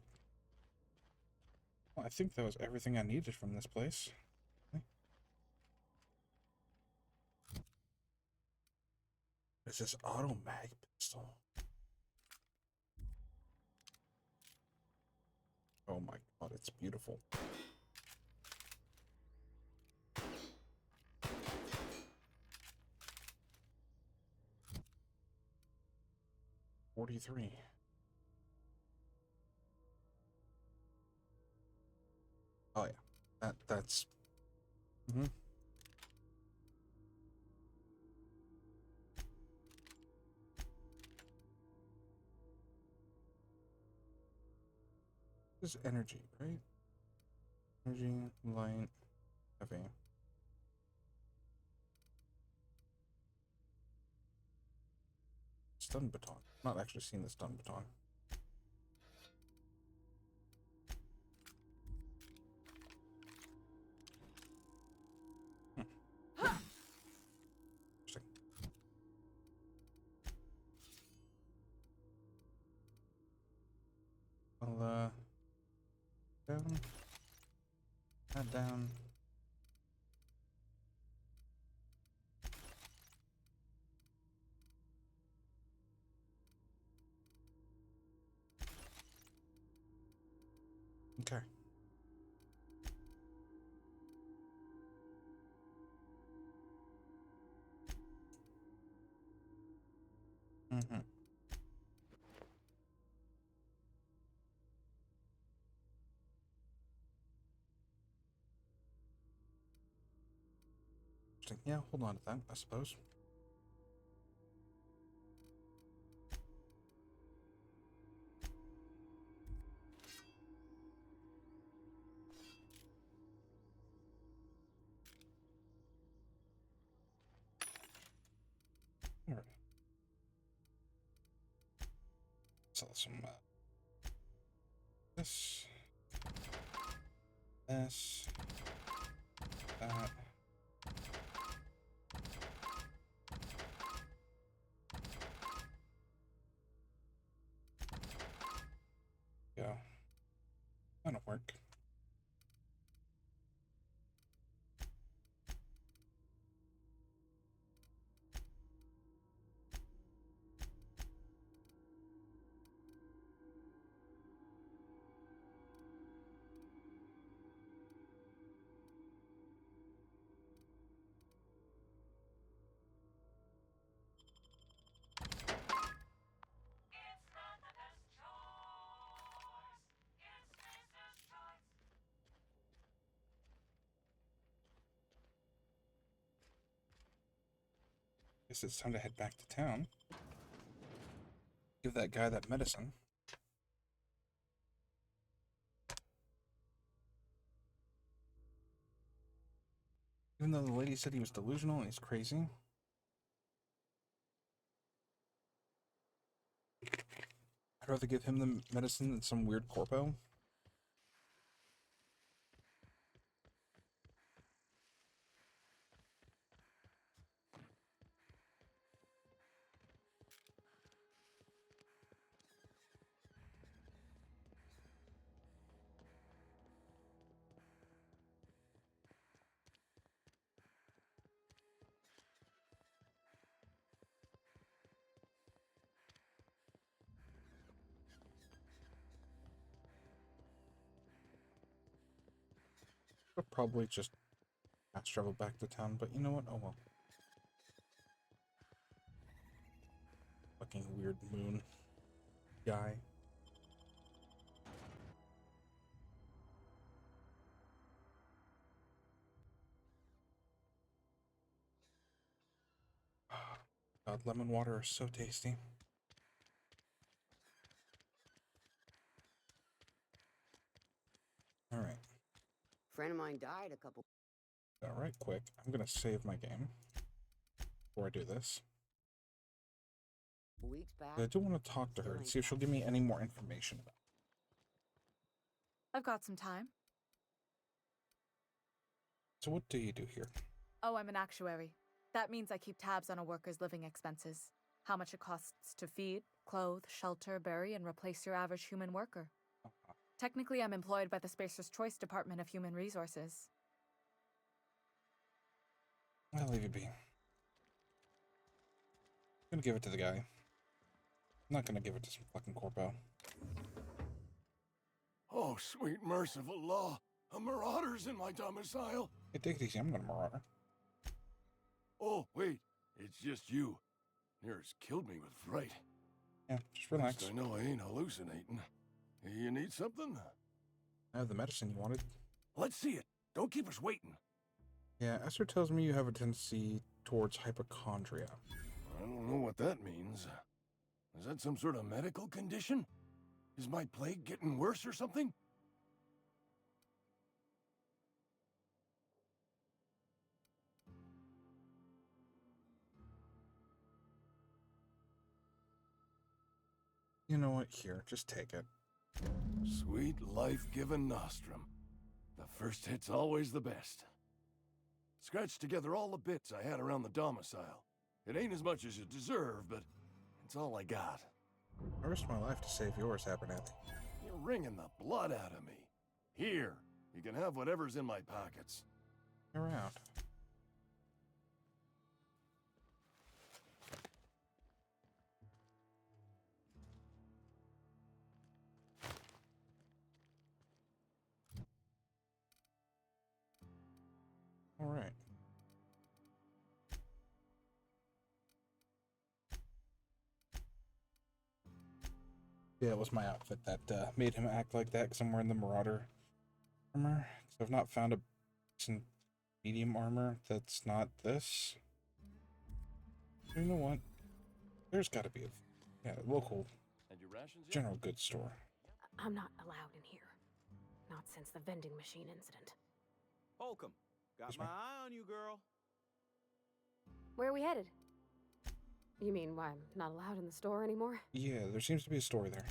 Well, I think that was everything I needed from this place. Okay. is this auto mag pistol? Oh my god, it's beautiful. $43. Oh yeah, that's. Mm-hmm. This is energy, right? Energy, light, heavy. Stun baton. Not actually seen the stun baton. Interesting. I'll down. That down. Okay. Mm-hmm. Interesting. Yeah, hold on to that, I suppose. All right. Sell some. This. This. That. Go. That'll work. Guess it's time to head back to town. Give that guy that medicine. Even though the lady said he was delusional and he's crazy. I'd rather give him the medicine than some weird corpo. I'll probably just fast travel back to town, but you know what? Oh well. Fucking weird moon guy. God, lemon water is so tasty. All right. Friend of mine died a couple. All right, quick. I'm gonna save my game before I do this. Weeks back. But I do want to talk to her and see if she'll give me any more information about it. I've got some time. So what do you do here? Oh, I'm an actuary. That means I keep tabs on a worker's living expenses. How much it costs to feed, clothe, shelter, bury, and replace your average human worker. Technically, I'm employed by the Spacer's Choice Department of Human Resources. I'll leave you be. gonna give it to the guy. I'm not gonna give it to some fucking corpo. Oh, sweet merciful law. A marauder's in my domicile. Hey, take it easy. I'm gonna marauder. Oh, wait. It's just you. Near's killed me with fright. Yeah, just relax. At least I know I ain't hallucinating. You need something? I have the medicine you wanted. Let's see it. Don't keep us waiting. Yeah, Esther tells me you have a tendency towards hypochondria. I don't know what that means. Is that some sort of medical condition? Is my plague getting worse or something? You know what? Here, just take it. Sweet life-giving nostrum. The first hit's always the best. Scratched together all the bits I had around the domicile. It ain't as much as you deserve, but it's all I got. I risked my life to save yours, Abernathy. You're wringing the blood out of me. Here, you can have whatever's in my pockets. Around. All right. Yeah, it was my outfit that made him act like that because I'm wearing the Marauder armor. Because I've not found a decent medium armor that's not this. You know what? There's got to be a local general goods store. I'm not allowed in here. Not since the vending machine incident. Holcomb, got my eye on you, girl. Where are we headed? You mean why I'm not allowed in the store anymore? Yeah, there seems to be a story there.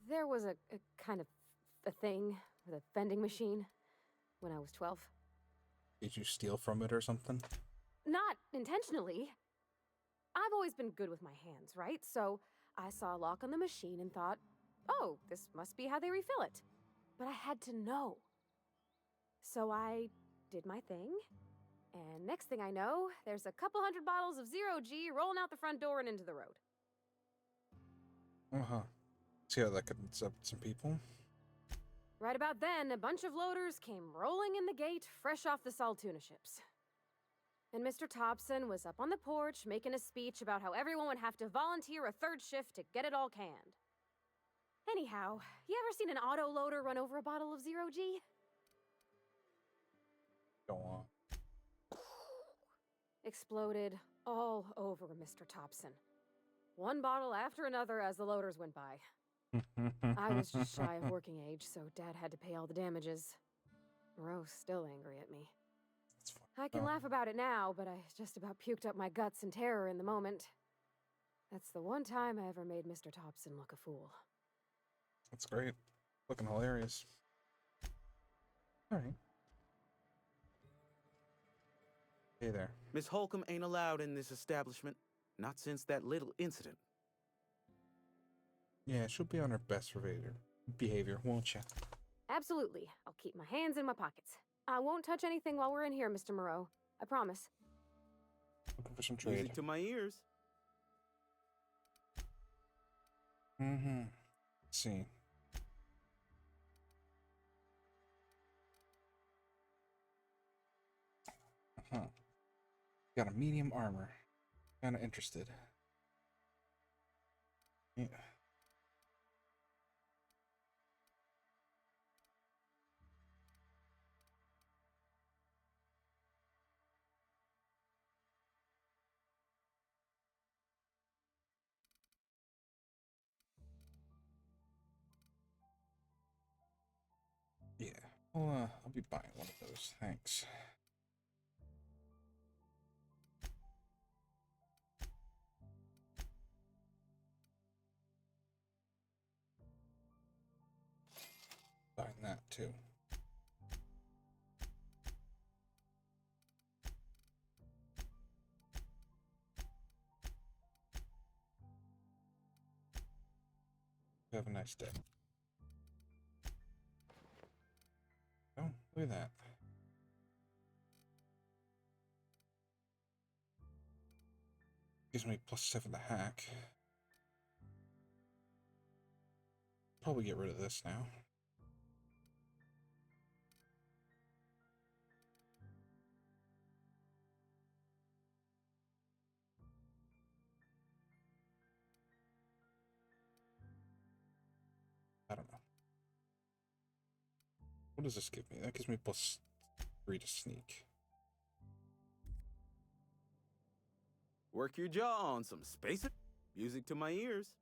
There was a kind of a thing with a vending machine when I was 12. Did you steal from it or something? Not intentionally. I've always been good with my hands, right? So I saw a lock on the machine and thought, oh, this must be how they refill it. But I had to know. So I did my thing. And next thing I know, there's a couple hundred bottles of 0G rolling out the front door and into the road. Uh-huh. See how that could up some people? Right about then, a bunch of loaders came rolling in the gate, fresh off the Saltuna ships. And Mr. Thompson was up on the porch making a speech about how everyone would have to volunteer a third shift to get it all canned. Anyhow, you ever seen an auto loader run over a bottle of 0G? Go on. Exploded all over Mr. Thompson. One bottle after another as the loaders went by. I was just shy of working age, so Dad had to pay all the damages. Moreau's still angry at me. I can laugh about it now, but I just about puked up my guts in terror in the moment. That's the one time I ever made Mr. Thompson look a fool. That's great. Looking hilarious. Alright. Hey there. Miss Holcomb ain't allowed in this establishment. Not since that little incident. Yeah, she'll be on her best behavior, won't you? Absolutely. I'll keep my hands in my pockets. I won't touch anything while we're in here, Mr. Moreau. I promise. Looking for some trade. Music to my ears. Mm-hmm. Let's see. Uh-huh. Got a medium armor. Kinda interested. Yeah. Yeah, well, I'll be buying one of those. Thanks. Buying that too. Have a nice day. Oh, look at that. Gives me +7 to hack. Probably get rid of this now. I don't know. What does this give me? That gives me +3 to sneak. Work your jaw on some space music to my ears.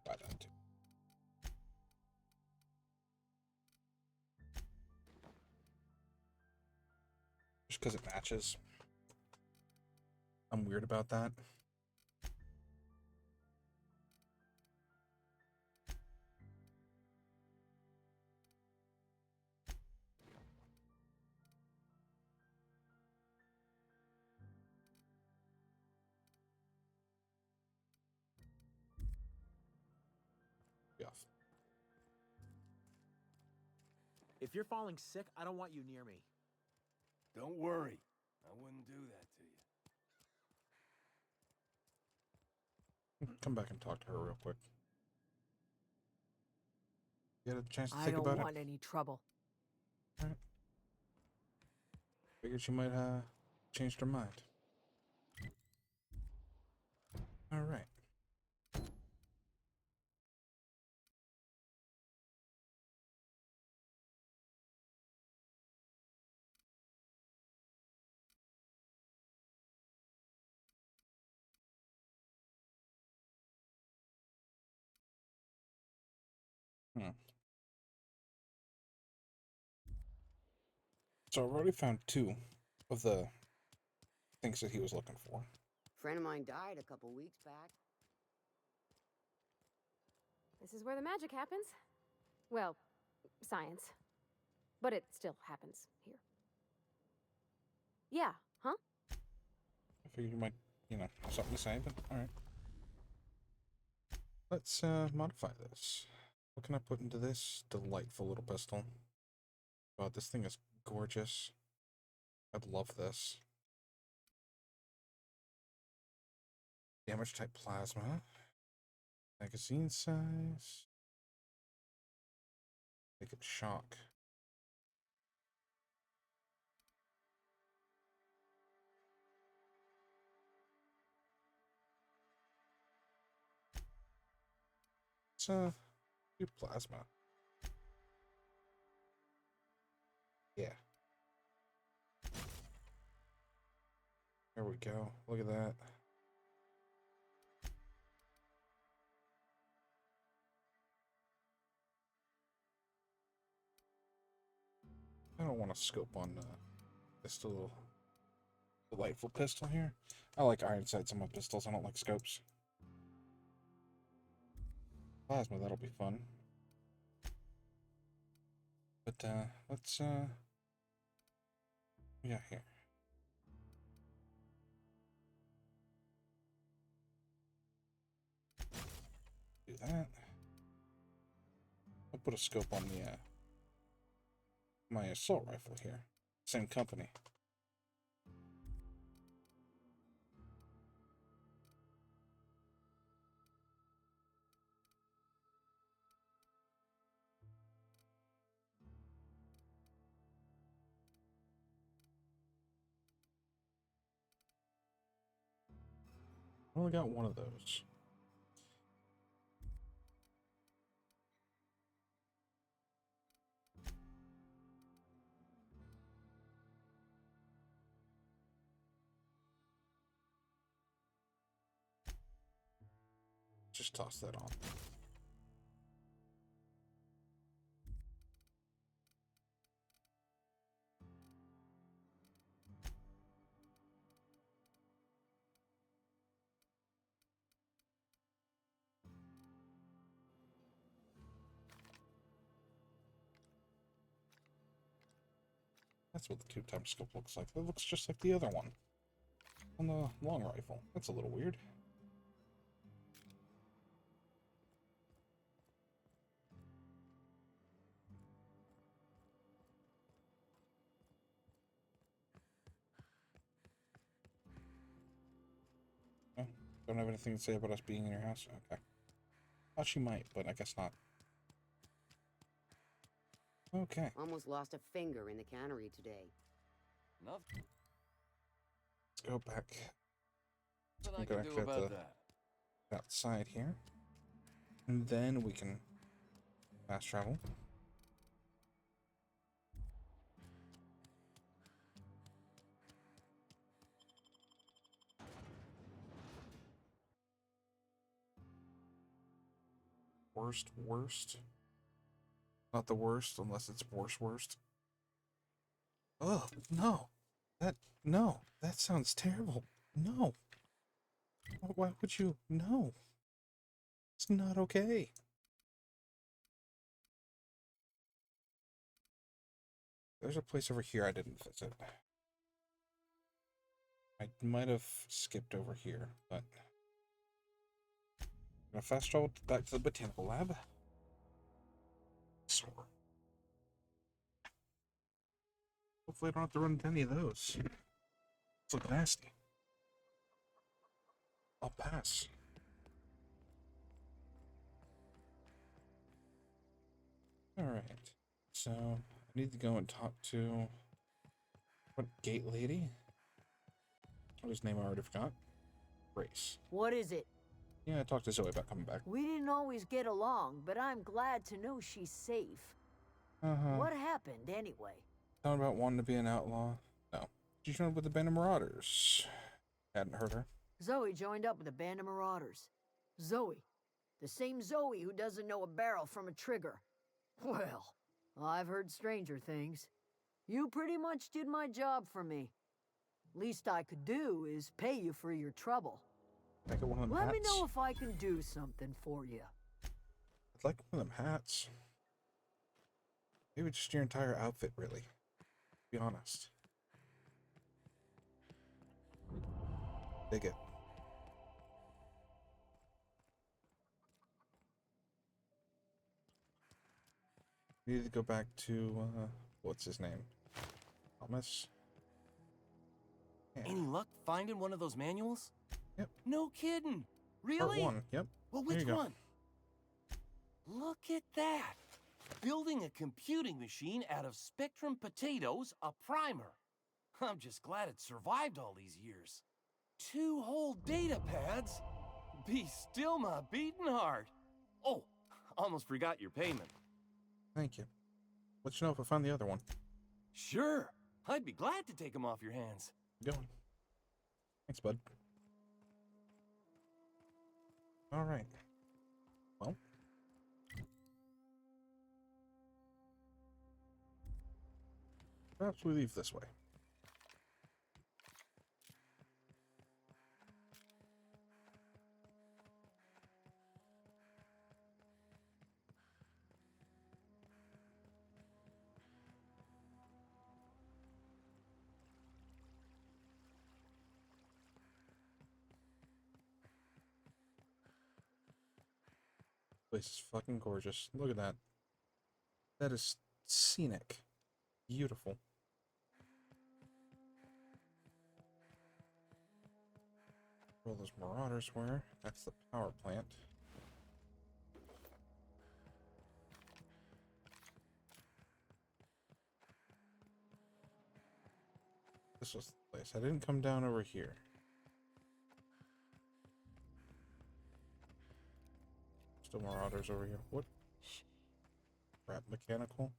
Buy that too. Just because it matches. I'm weird about that. Be off. If you're falling sick, I don't want you near me. Don't worry. I wouldn't do that to you. Come back and talk to her real quick. You had a chance to I think don't about want it? any trouble. All right. Figured she might have changed her mind. All right. So I've already found 2 of the things that he was looking for. Friend of mine died a couple weeks back. This is where the magic happens. Well, science. But it still happens here. Yeah, huh? I figured you might, have something to say, but alright. Let's modify this. What can I put into this delightful little pistol? God, this thing is gorgeous. I'd love this. Damage type plasma. Magazine size. Make it shock. Let's do plasma. Yeah. There we go. Look at that. I don't want to scope on this little delightful pistol here. I like iron sights on my pistols. I don't like scopes. Plasma, that'll be fun. But let's yeah, here. Do that. I'll put a scope on the my assault rifle here. Same company. I only got one of those. Just toss that on. That's what the 2x scope looks like. It looks just like the other one. on the long rifle. That's a little weird. Oh, don't have anything to say about us being in your house? Okay. Thought she might, but I guess not. Okay. Almost lost a finger in the cannery today. Nothing. Let's go back. What I can do about that? Outside here. And then we can fast travel. Worst. Not the worst unless it's worst. Oh, no. That sounds terrible. No. Why would you? No. It's not okay. There's a place over here I didn't visit. I might have skipped over here, but I'm gonna fast travel back to the botanical lab. Sore. Hopefully I don't have to run into any of those. It's look nasty. I'll pass. Alright. So I need to go and talk to what gate lady? Whose name I already forgot. Grace. What is it? Yeah, I talked to Zoe about coming back. We didn't always get along, but I'm glad to know she's safe. Uh-huh. What happened, anyway? Talking about wanting to be an outlaw? No. She joined up with the band of marauders. Hadn't heard her. Zoe joined up with a band of marauders. Zoe. The same Zoe who doesn't know a barrel from a trigger. Well, I've heard stranger things. You pretty much did my job for me. Least I could do is pay you for your trouble. Make it one of them Let hats. me know if I can do something for you. I'd like one of them hats. Maybe just your entire outfit, really. To be honest. Dig it. We need to go back to, what's his name? Thomas? Yeah. Any luck finding one of those manuals? Yep. No kidding. Really? Part 1, yep. Well, There which you go. one? Look at that. Building a computing machine out of Spectrum potatoes, a primer. I'm just glad it survived all these years. 2 whole data pads? Be still my beating heart. Oh, almost forgot your payment. Thank you. Let you know if I find the other one. Sure. I'd be glad to take them off your hands. Going. Thanks, bud. Alright. Well. Perhaps we leave this way. Place is fucking gorgeous. Look at that. That is scenic. Beautiful. Where all those marauders were. That's the power plant. This was the place. I didn't come down over here. Still marauders over here. What? Crap, mechanical.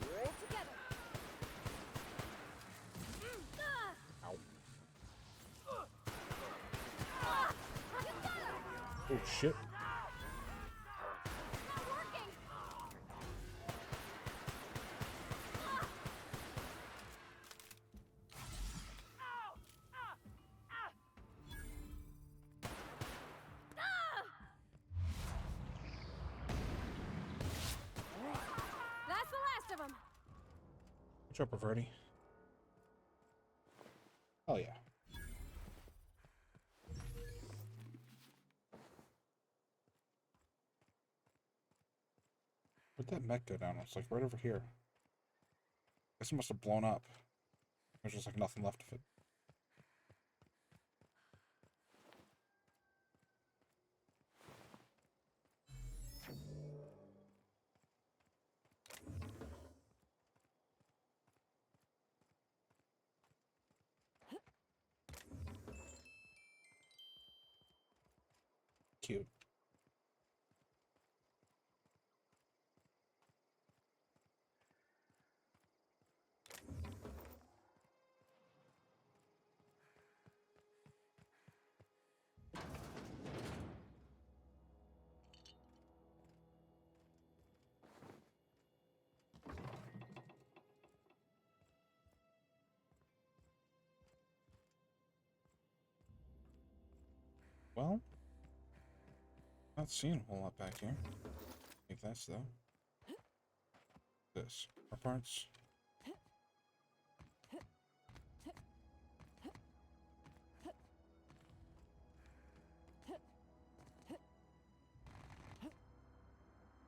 Roll together. Ow. You got him. Oh shit. Not working. Chopper Verdi. Oh yeah. Where'd that mech go down? It's like right over here. Guess it must have blown up. There's just like nothing left of it. Cute. Well, not seeing a whole lot back here. Like that's though. This. Our parts.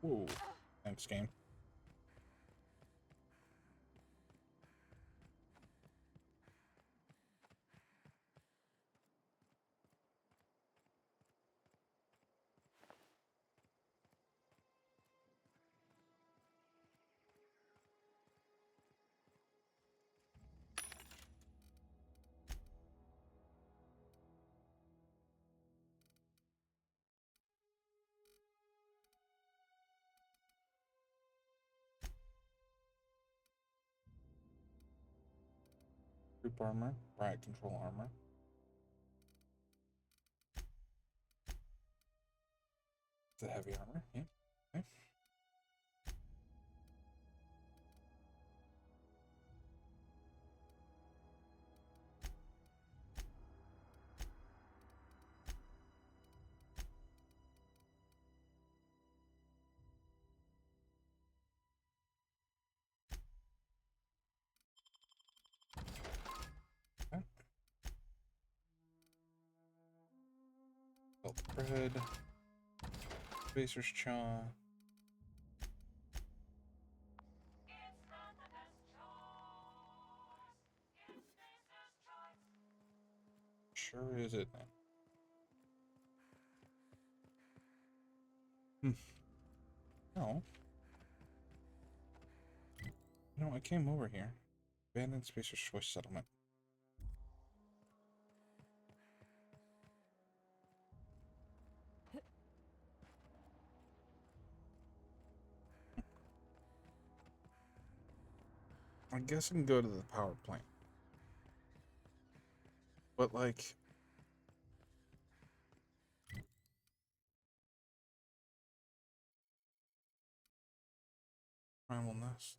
Whoa. Thanks, game. Group armor. Riot control armor. The heavy armor. Yeah. Okay. Salt bread. Spacer's chaw. Sure is it. No. No, I came over here. Abandoned Spacer's Choice Settlement. I guess I can go to the power plant. But like... Primal Nest.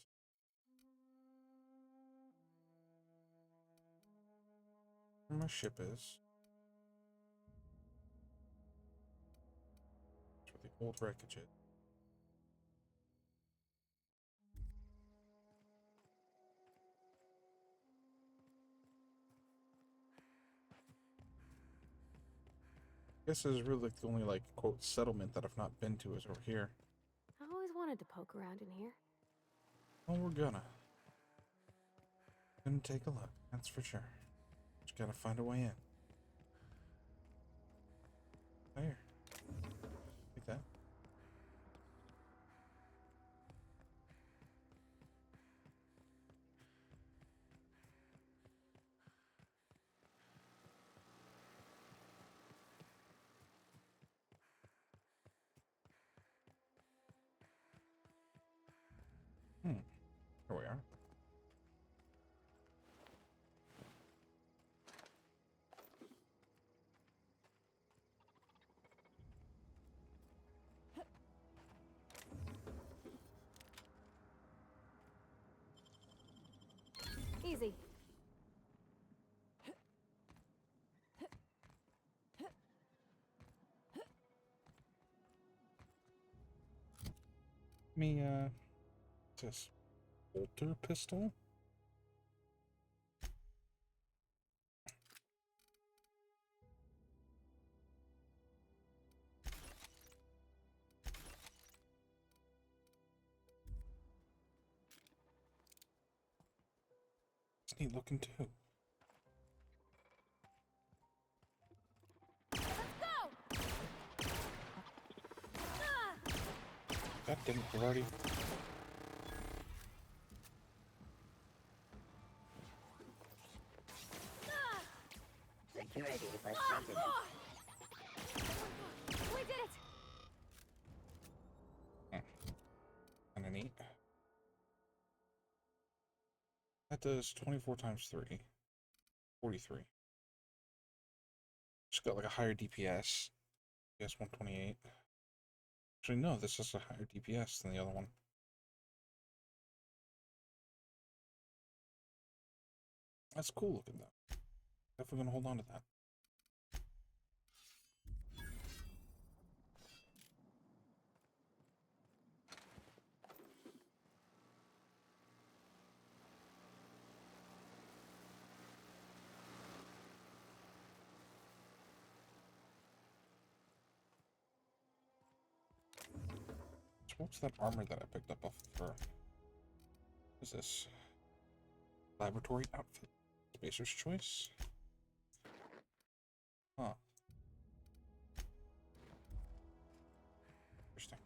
Where my ship is. That's where the old wreckage is. I guess this is really like the only like quote settlement that I've not been to is over here. I always wanted to poke around in here. Well, we're gonna take a look, that's for sure. Just gotta find a way in. There. Like that. Here we are. Easy. Me, this bolter pistol? It's neat looking too. God damn it, already. Security frustrated. We did it! Kinda neat. That does 24 times 3. 43. Just got like a higher DPS. DPS 128. Actually, no, this is a higher DPS than the other one. That's cool looking though. Definitely gonna hold on to that. So what's that armor that I picked up off of her? What is this? Laboratory outfit. Spacer's choice? Huh. Interesting.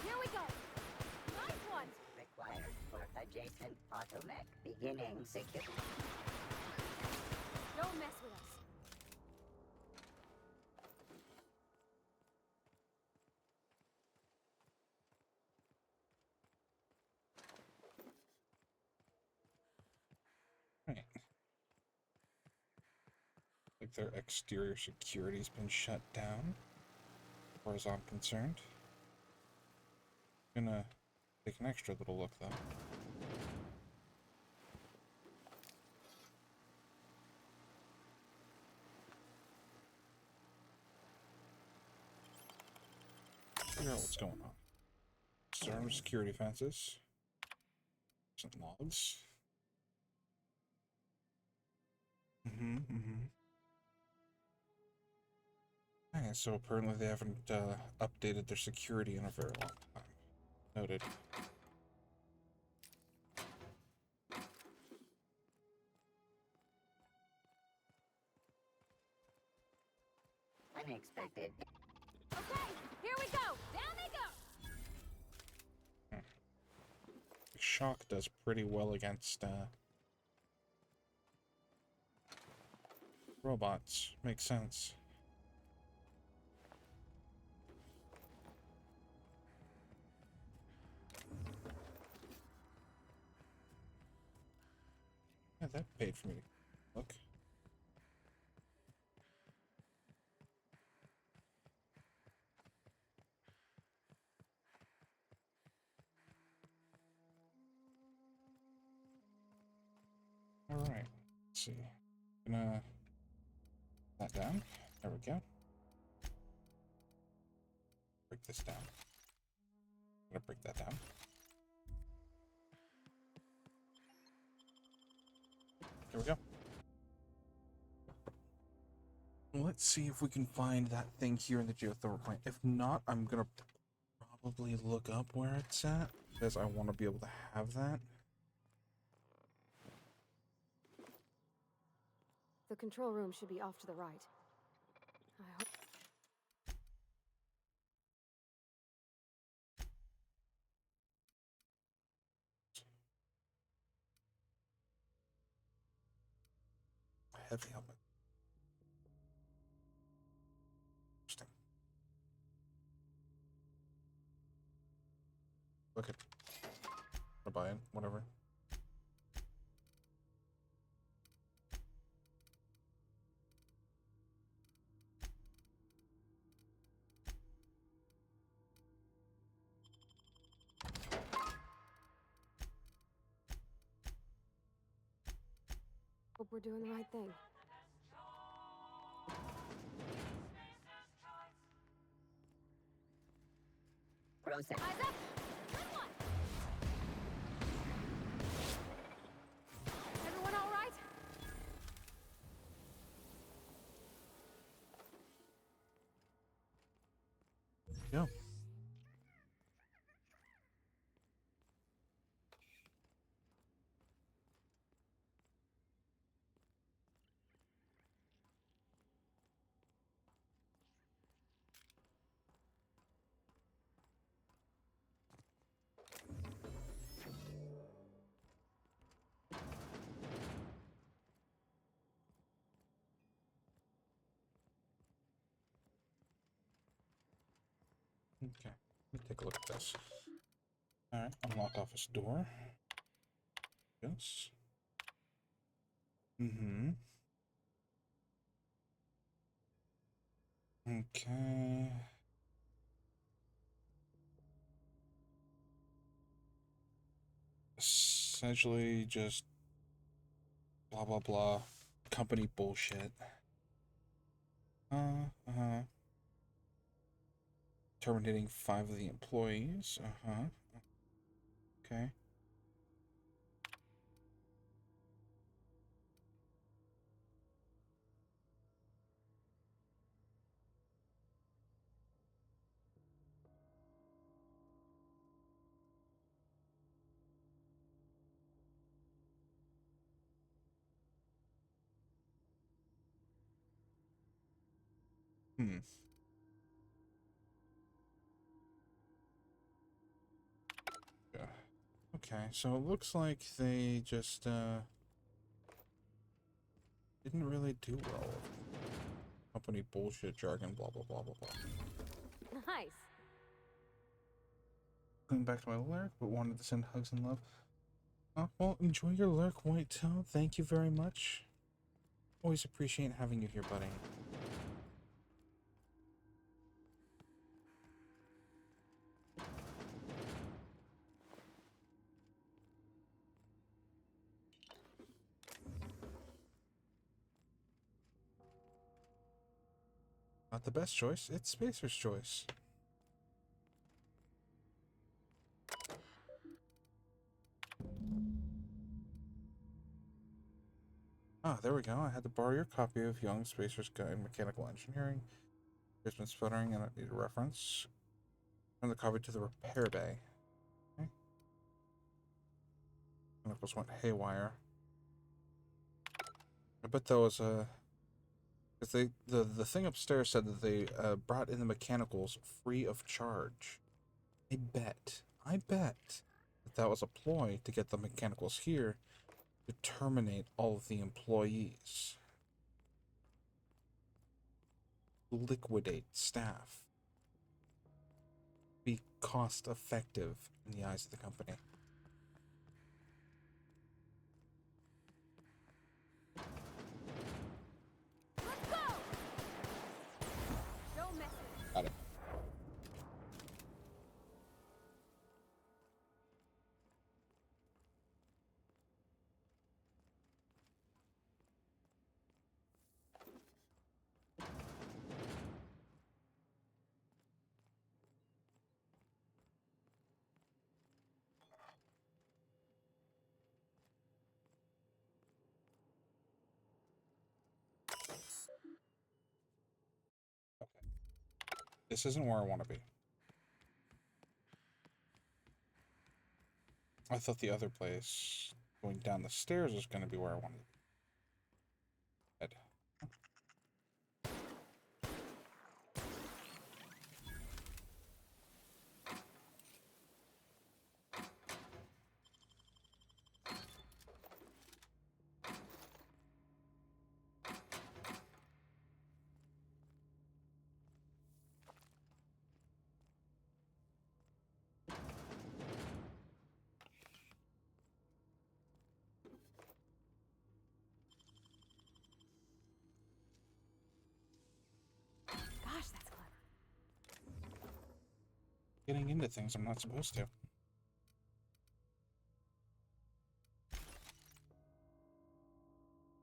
Here we go! Nice one! Required for adjacent automech. Beginning security. Don't mess with us. Right. Like their exterior security's been shut down, as far as I'm concerned. Gonna take an extra little look though. Figure out what's going on. Storm security fences. Some logs. Okay, so apparently they haven't updated their security in a very long time. Noted. Unexpected. Okay, here we go! Down they go! Shock does pretty well against robots. Makes sense. Yeah, that paid for me to look. Alright, let's see. Gonna that down. There we go. Break this down. Gonna break that down. There we go. Let's see if we can find that thing here in the geothermal plant. If not, I'm gonna probably look up where it's at, because I want to be able to have that. The control room should be off to the right. I hope... Heavy helmet. Interesting. Okay. I'll buy it, whatever. Hope we're doing the right thing. Process. Eyes up! Good one! go. Okay, let me take a look at this. Alright, unlock office door. Yes. Mm-hmm. Okay. Essentially just blah blah blah. Company bullshit. Uh-huh. Terminating 5 of the employees. Uh-huh. Okay. Hmm. Yeah. Okay, so it looks like they just didn't really do well with company bullshit jargon, blah blah blah blah blah. Nice. Going back to my lurk, but wanted to send hugs and love. Well, enjoy your lurk, Whitetail. Thank you very much. Always appreciate having you here, buddy. Not the best choice, it's Spacer's choice. Ah, there we go. I had to borrow your copy of Young Spacer's Guide in Mechanical Engineering. There's been sputtering and I need a reference. Send the copy to the repair bay. Okay. Chemicals went haywire. I bet that was because the thing upstairs said that they brought in the mechanicals free of charge. I bet that that was a ploy to get the mechanicals here to terminate all of the employees. Liquidate staff. Be cost effective in the eyes of the company. Got it. This isn't where I want to be. I thought the other place, going down the stairs, was going to be where I wanted to be. Head. Gosh, that's clever. Getting into things I'm not supposed to.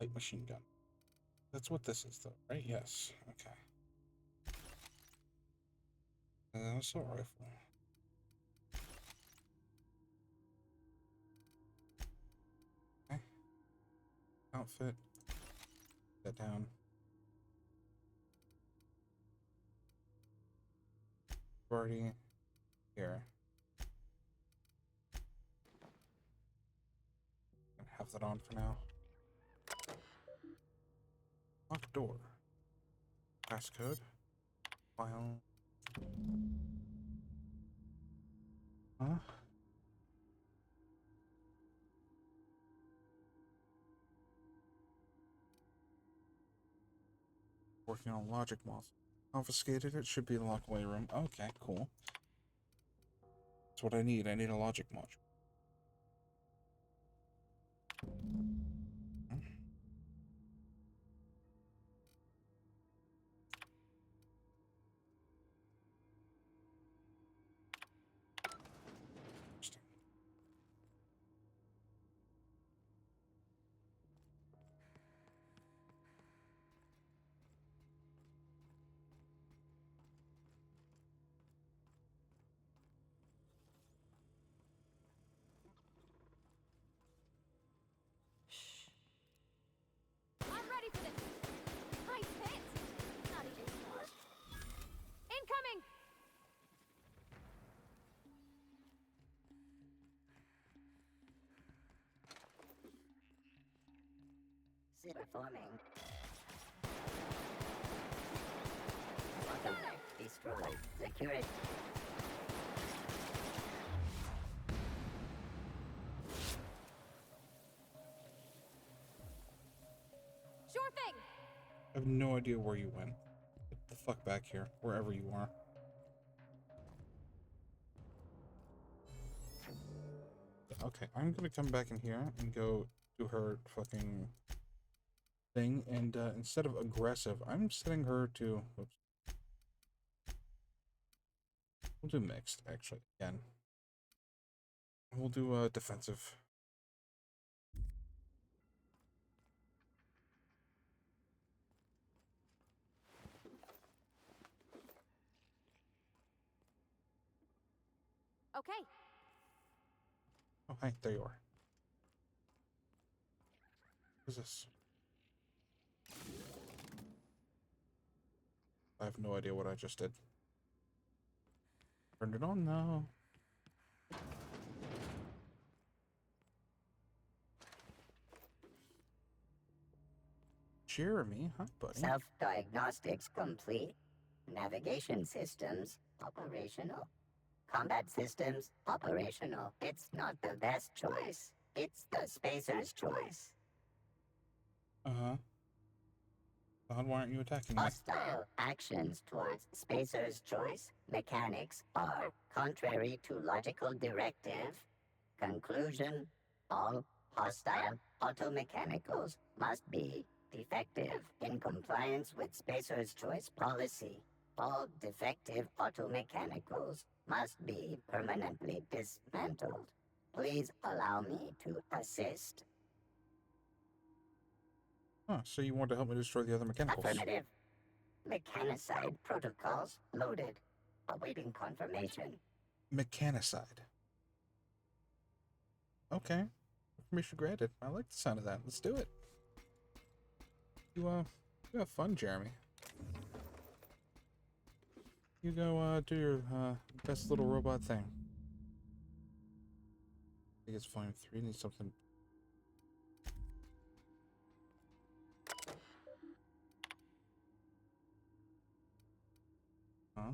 Light machine gun. That's what this is, though, right? Yes. Okay. And an assault rifle. Okay. Outfit. That down. Already here. Have that on for now. Locked door. Passcode. File. Huh? Working on logic model. Confiscated it. Should be in the lock away room. Okay, cool. That's what I need. I need a logic module. I'm ready for this. Nice hit. Not even close. Incoming. Performing. Bottleneck destroyed. Security. Sure thing. I have no idea where you went. Get the fuck back here, wherever you are. Okay, I'm gonna come back in here and go do her fucking thing, and instead of aggressive, I'm setting her to. Oops. We'll do mixed, actually, again. We'll do defensive. Okay. Oh, hi, there you are. What is this? I have no idea what I just did. Turn it on now. Jeremy, hi, buddy. Self-diagnostics complete. Navigation systems operational. Combat systems operational. It's not the best choice. It's the spacer's choice. Uh-huh. God, why aren't you attacking me? Hostile actions towards spacer's choice mechanics are contrary to logical directive. Conclusion: all hostile automechanicals must be defective in compliance with spacer's choice policy. All defective automechanicals must be permanently dismantled. Please allow me to assist. Huh, so you want to help me destroy the other mechanicals? Affirmative. Mechanicide protocols loaded. Awaiting confirmation. Mechanicide. Okay. Information granted. I like the sound of that. Let's do it. You have fun, Jeremy. You go, do your, best little robot thing. I think it's volume 3. Needs something. Huh?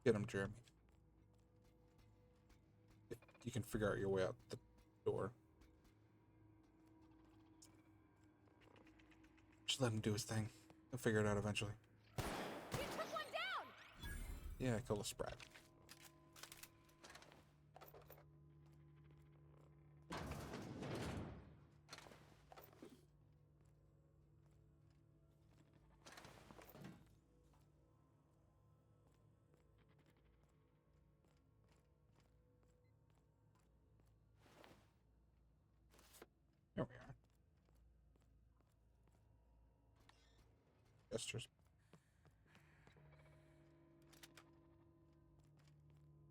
Get him, Jeremy. If you can figure out your way out the door. Just let him do his thing. He'll figure it out eventually. You took one down. Yeah, kill a sprat. There we are. Gestures.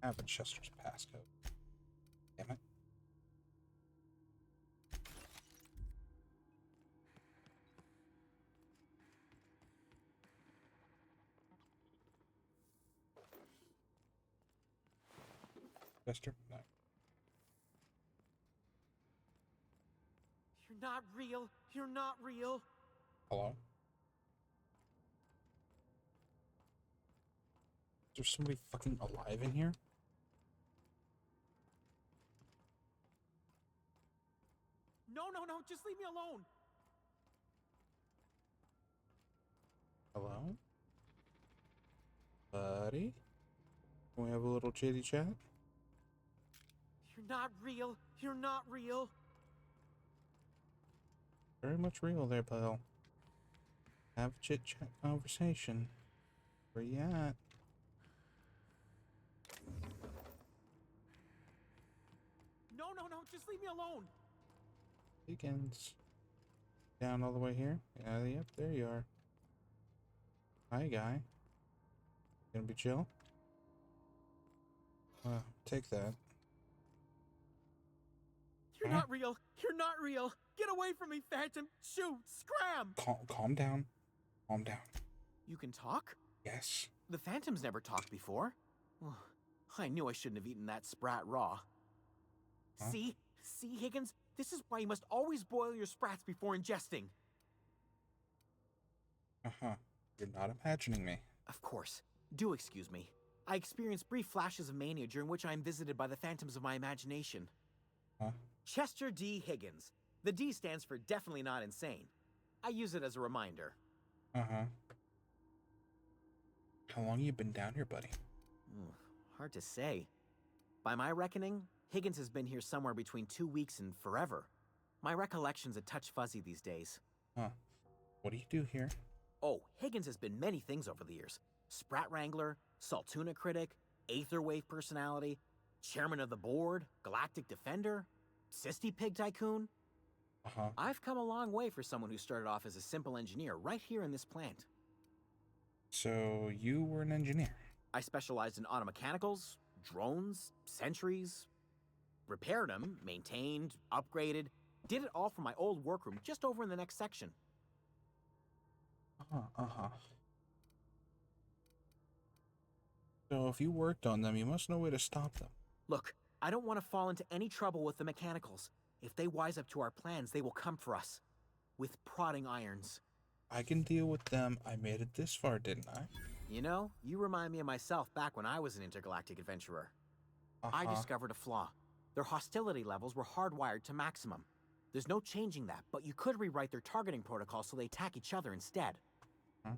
Have a Chester's passcode. Damn it. Chester? No. You're not real. You're not real. Hello? Is there somebody fucking alive in here? No, no, no. Just leave me alone. Hello? Buddy? Can we have a little chitty chat? You're not real. You're not real. Very much real there, pal. Have a chit chat conversation. Where you at? No, no, no. Just leave me alone. Higgins. Down all the way here? Yeah, yep, there you are. Hi, guy. Gonna be chill? Take that. You're not real. You're not real. Get away from me, Phantom. Shoot. Scram. Calm down. Calm down. You can talk? Yes. The Phantom's never talked before. I knew I shouldn't have eaten that sprat raw. Huh? See, Higgins? This is why you must always boil your sprats before ingesting. Uh-huh. You're not imagining me. Of course. Do excuse me. I experience brief flashes of mania during which I am visited by the phantoms of my imagination. Huh? Chester D. Higgins. The D stands for definitely not insane. I use it as a reminder. Uh-huh. How long you been down here, buddy? Hard to say. By my reckoning, Higgins has been here somewhere between 2 weeks and forever. My recollection's a touch fuzzy these days. Huh. What do you do here? Oh, Higgins has been many things over the years. Sprat Wrangler, Saltuna Critic, Aetherwave Personality, Chairman of the Board, Galactic Defender, Sisty Pig Tycoon. Uh-huh. I've come a long way for someone who started off as a simple engineer right here in this plant. So, you were an engineer? I specialized in automechanicals, drones, sentries, repaired them, maintained, upgraded, did it all from my old workroom just over in the next section. Uh-huh. So if you worked on them, you must know where to stop them. Look, I don't want to fall into any trouble with the mechanicals. If they wise up to our plans, they will come for us. With prodding irons. I can deal with them. I made it this far, didn't I? You know, you remind me of myself back when I was an intergalactic adventurer. I discovered a flaw. Their hostility levels were hardwired to maximum. There's no changing that, but you could rewrite their targeting protocol so they attack each other instead. Huh?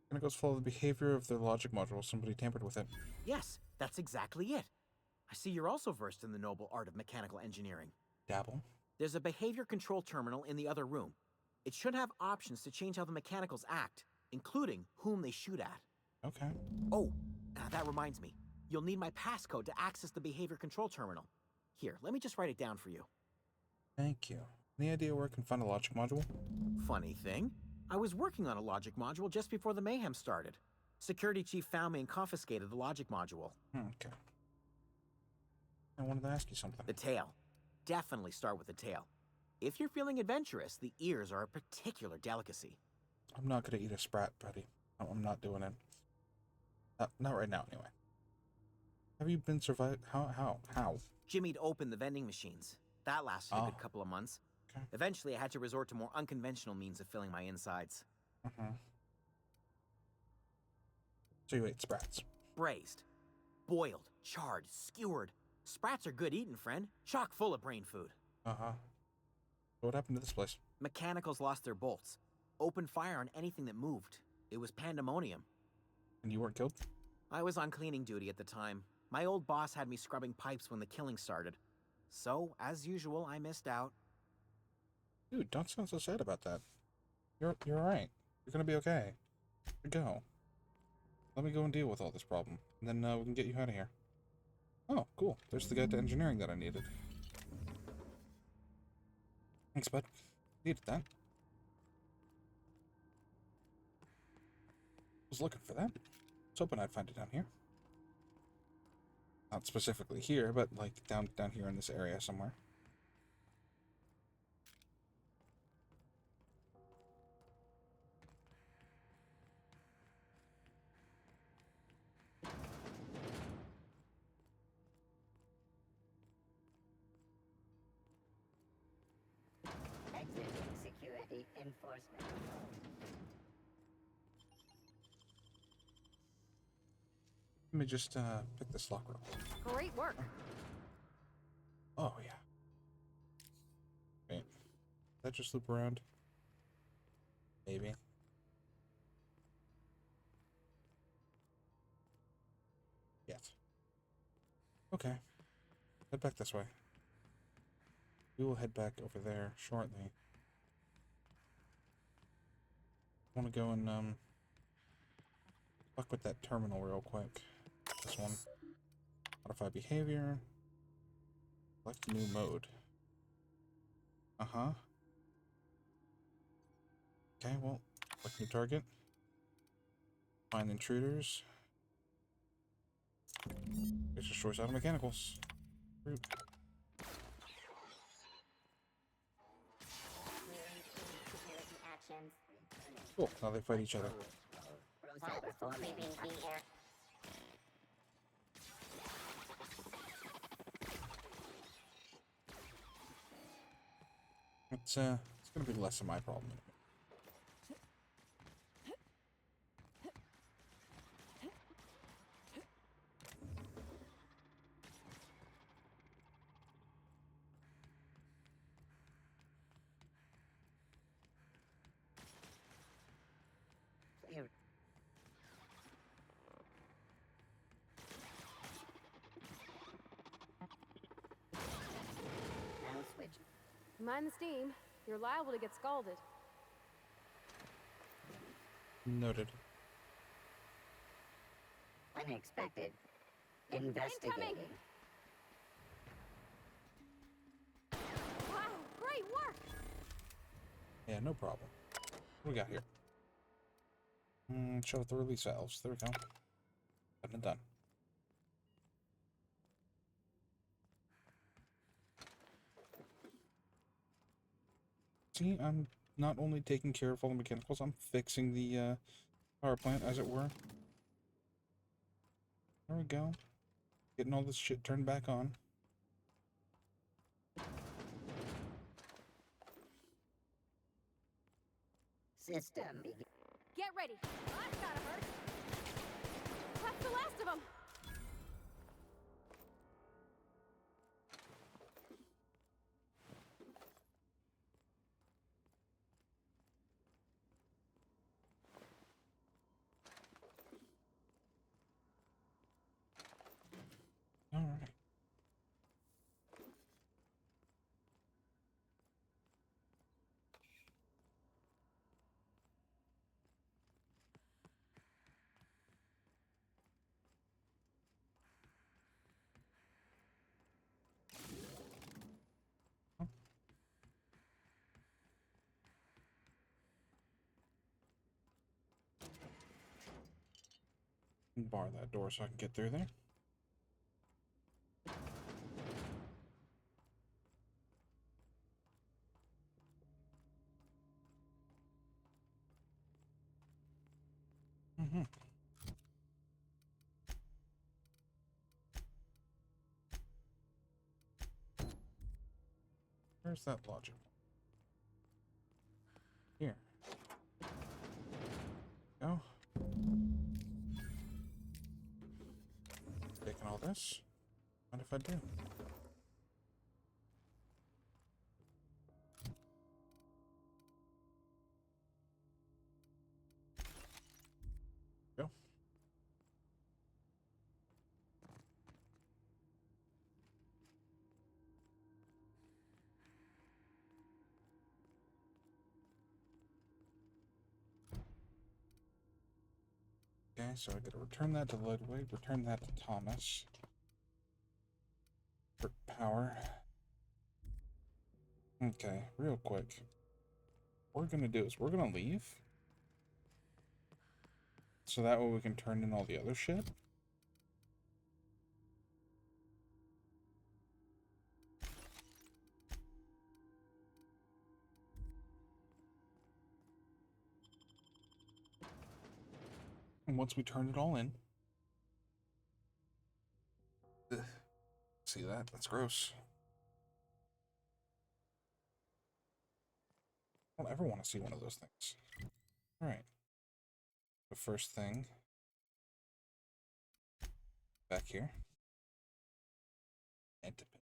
Chemicals follow the behavior of their logic module. Somebody tampered with it. Yes, that's exactly it. I see you're also versed in the noble art of mechanical engineering. Dabble. There's a behavior control terminal in the other room. It should have options to change how the mechanicals act, including whom they shoot at. Okay. Oh, that reminds me. You'll need my passcode to access the behavior control terminal. Here, let me just write it down for you. Thank you. Any idea where I can find a logic module? Funny thing, I was working on a logic module just before the mayhem started. Security chief found me and confiscated the logic module. Okay. I wanted to ask you something. The tail. Definitely start with the tail. If you're feeling adventurous, the ears are a particular delicacy. I'm not gonna eat a sprat, buddy. I'm not doing it. Not right now, anyway. Have you been survived? How? Jimmy'd opened the vending machines. That lasted a good couple of months. Okay. Eventually, I had to resort to more unconventional means of filling my insides. So you ate sprats? Braised. Boiled. Charred. Skewered. Sprats are good eating, friend. Chock full of brain food. What happened to this place? Mechanicals lost their bolts. Opened fire on anything that moved. It was pandemonium. And you weren't killed? I was on cleaning duty at the time. My old boss had me scrubbing pipes when the killing started. So, as usual, I missed out. Dude, don't sound so sad about that. You're alright. You're gonna be okay. Here you go. Let me go and deal with all this problem. And then we can get you out of here. Oh, cool. There's the guide to engineering that I needed. Thanks, bud. Needed that. Was looking for that. Was hoping I'd find it down here. Not specifically here, but like down here in this area somewhere. Enforcement. Let me just pick this lock real quick. Great work. Oh yeah. Wait. That just loop around? Maybe. Yes. Okay. Head back this way. We will head back over there shortly. I want to go and fuck with that terminal real quick. This one. Modify behavior. Select new mode. Uh-huh. Okay, well, select new target. Find intruders. It destroys auto mechanicals. Rude. Cool, now they fight each other. It's gonna be less of my problem. Mind the steam. You're liable to get scalded. Noted. Unexpected. Investigating. Wow, great work! Yeah, no problem. What we got here? Show the release valves. There we go. Done and done. See, I'm not only taking care of all the mechanicals, I'm fixing the power plant, as it were. There we go. Getting all this shit turned back on. System. Get ready. That's gotta hurt. That's the last of them. All right. Bar that door so I can get through there. Where's that logic? Here. Go. Taking all this. What if I do? Go. Okay, so I gotta return that to Ludwig, return that to Thomas. For power. Okay, real quick. What we're gonna do is we're gonna leave. So that way we can turn in all the other shit. And once we turn it all in. Ugh. See that? That's gross. I don't ever want to see one of those things. Alright. The first thing. Back here. Antipin.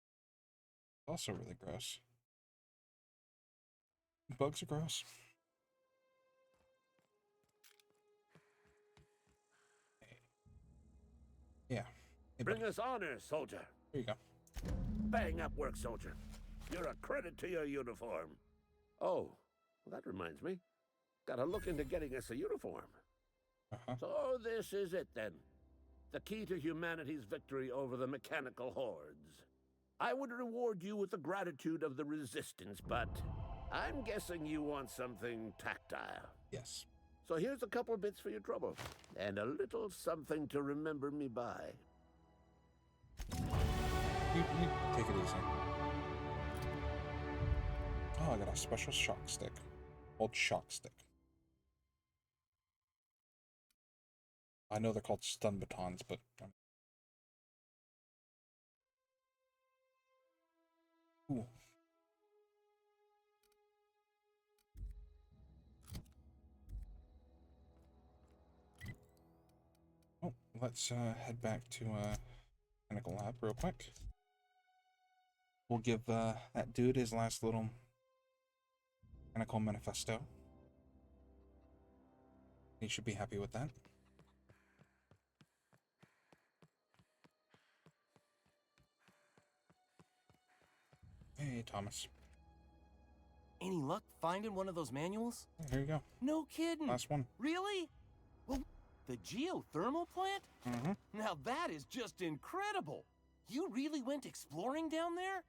Also really gross. Bugs are gross. Yeah. Hey, Bring us honor, soldier. There you go. Bang up work, soldier. You're a credit to your uniform. Oh, well, that reminds me. Gotta look into getting us a uniform. So this is it then. The key to humanity's victory over the mechanical hordes. I would reward you with the gratitude of the resistance, but I'm guessing you want something tactile. Yes. So here's a couple bits for your trouble, and a little something to remember me by. You take it easy. Oh, I got a special shock stick. Old shock stick. I know they're called stun batons, but... Ooh. Oh, let's head back to Mechanical Lab real quick. We'll give that dude his last little Mechanical Manifesto. He should be happy with that. Hey, Thomas. Any luck finding one of those manuals? Here you go. No kidding. Last one. Really? Well, the geothermal plant? Mm-hmm. Now that is just incredible. You really went exploring down there?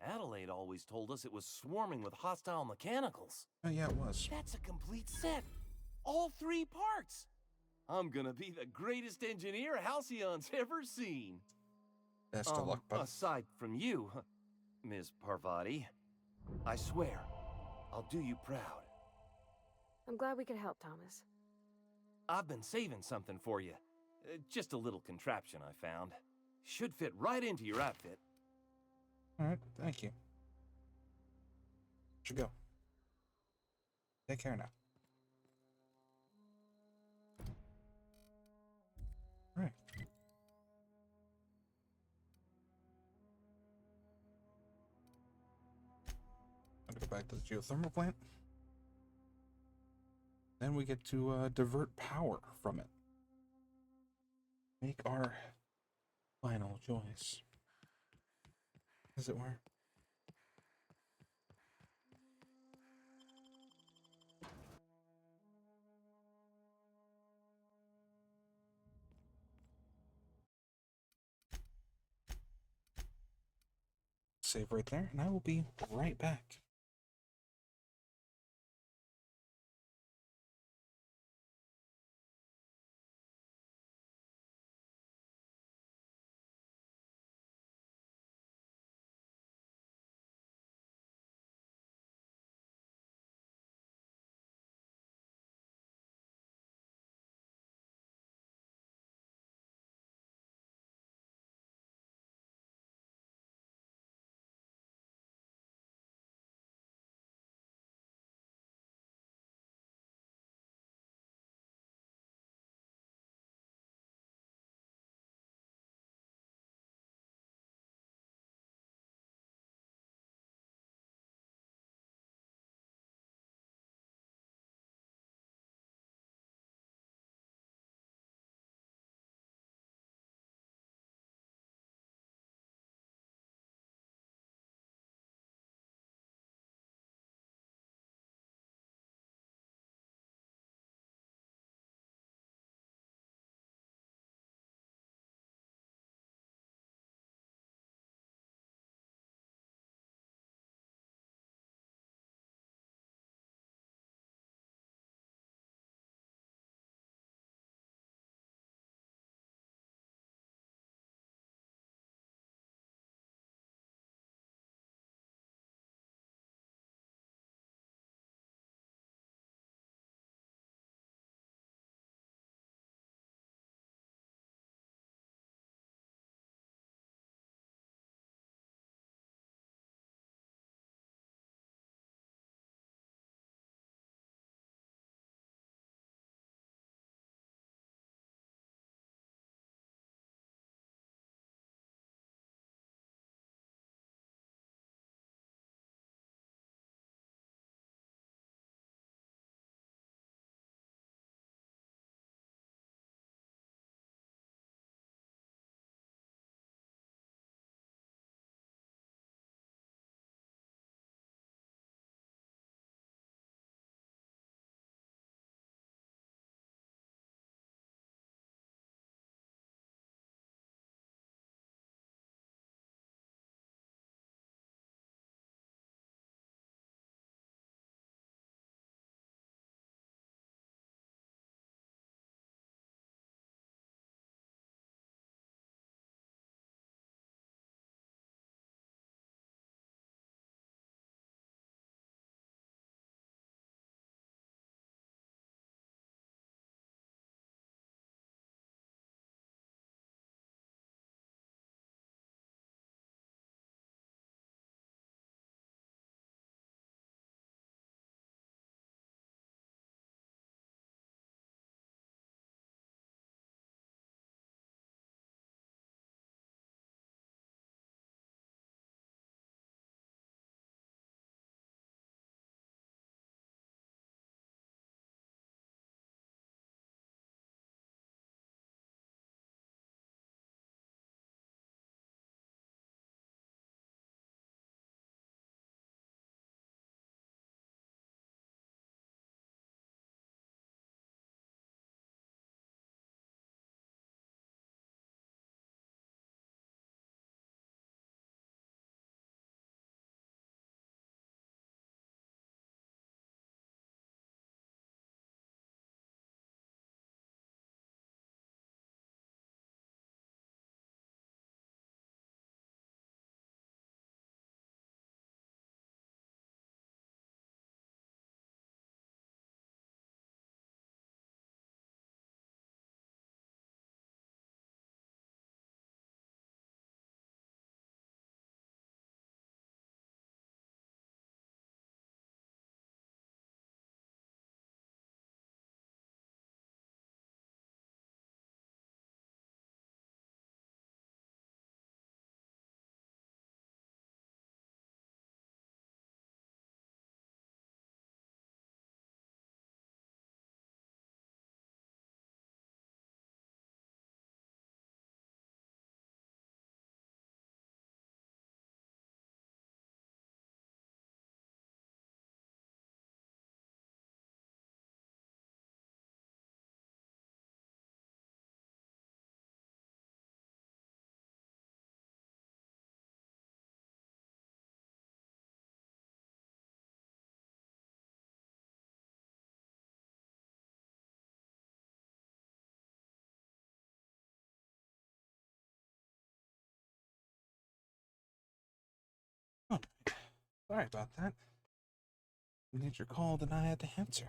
Adelaide always told us it was swarming with hostile mechanicals. Oh, yeah, it was. That's a complete set. All 3 parts. I'm gonna be the greatest engineer Halcyon's ever seen. Best of luck, bud. Aside from you, Ms. Parvati, I swear, I'll do you proud. I'm glad we could help, Thomas. I've been saving something for you. Just a little contraption I found. Should fit right into your outfit. Alright, thank you. Should go. Take care now. Alright. I'm gonna go back to the geothermal plant. Then we get to divert power from it. Make our final choice. As it were. Save right there, and I will be right back. Sorry about that. Nature called and I had to answer.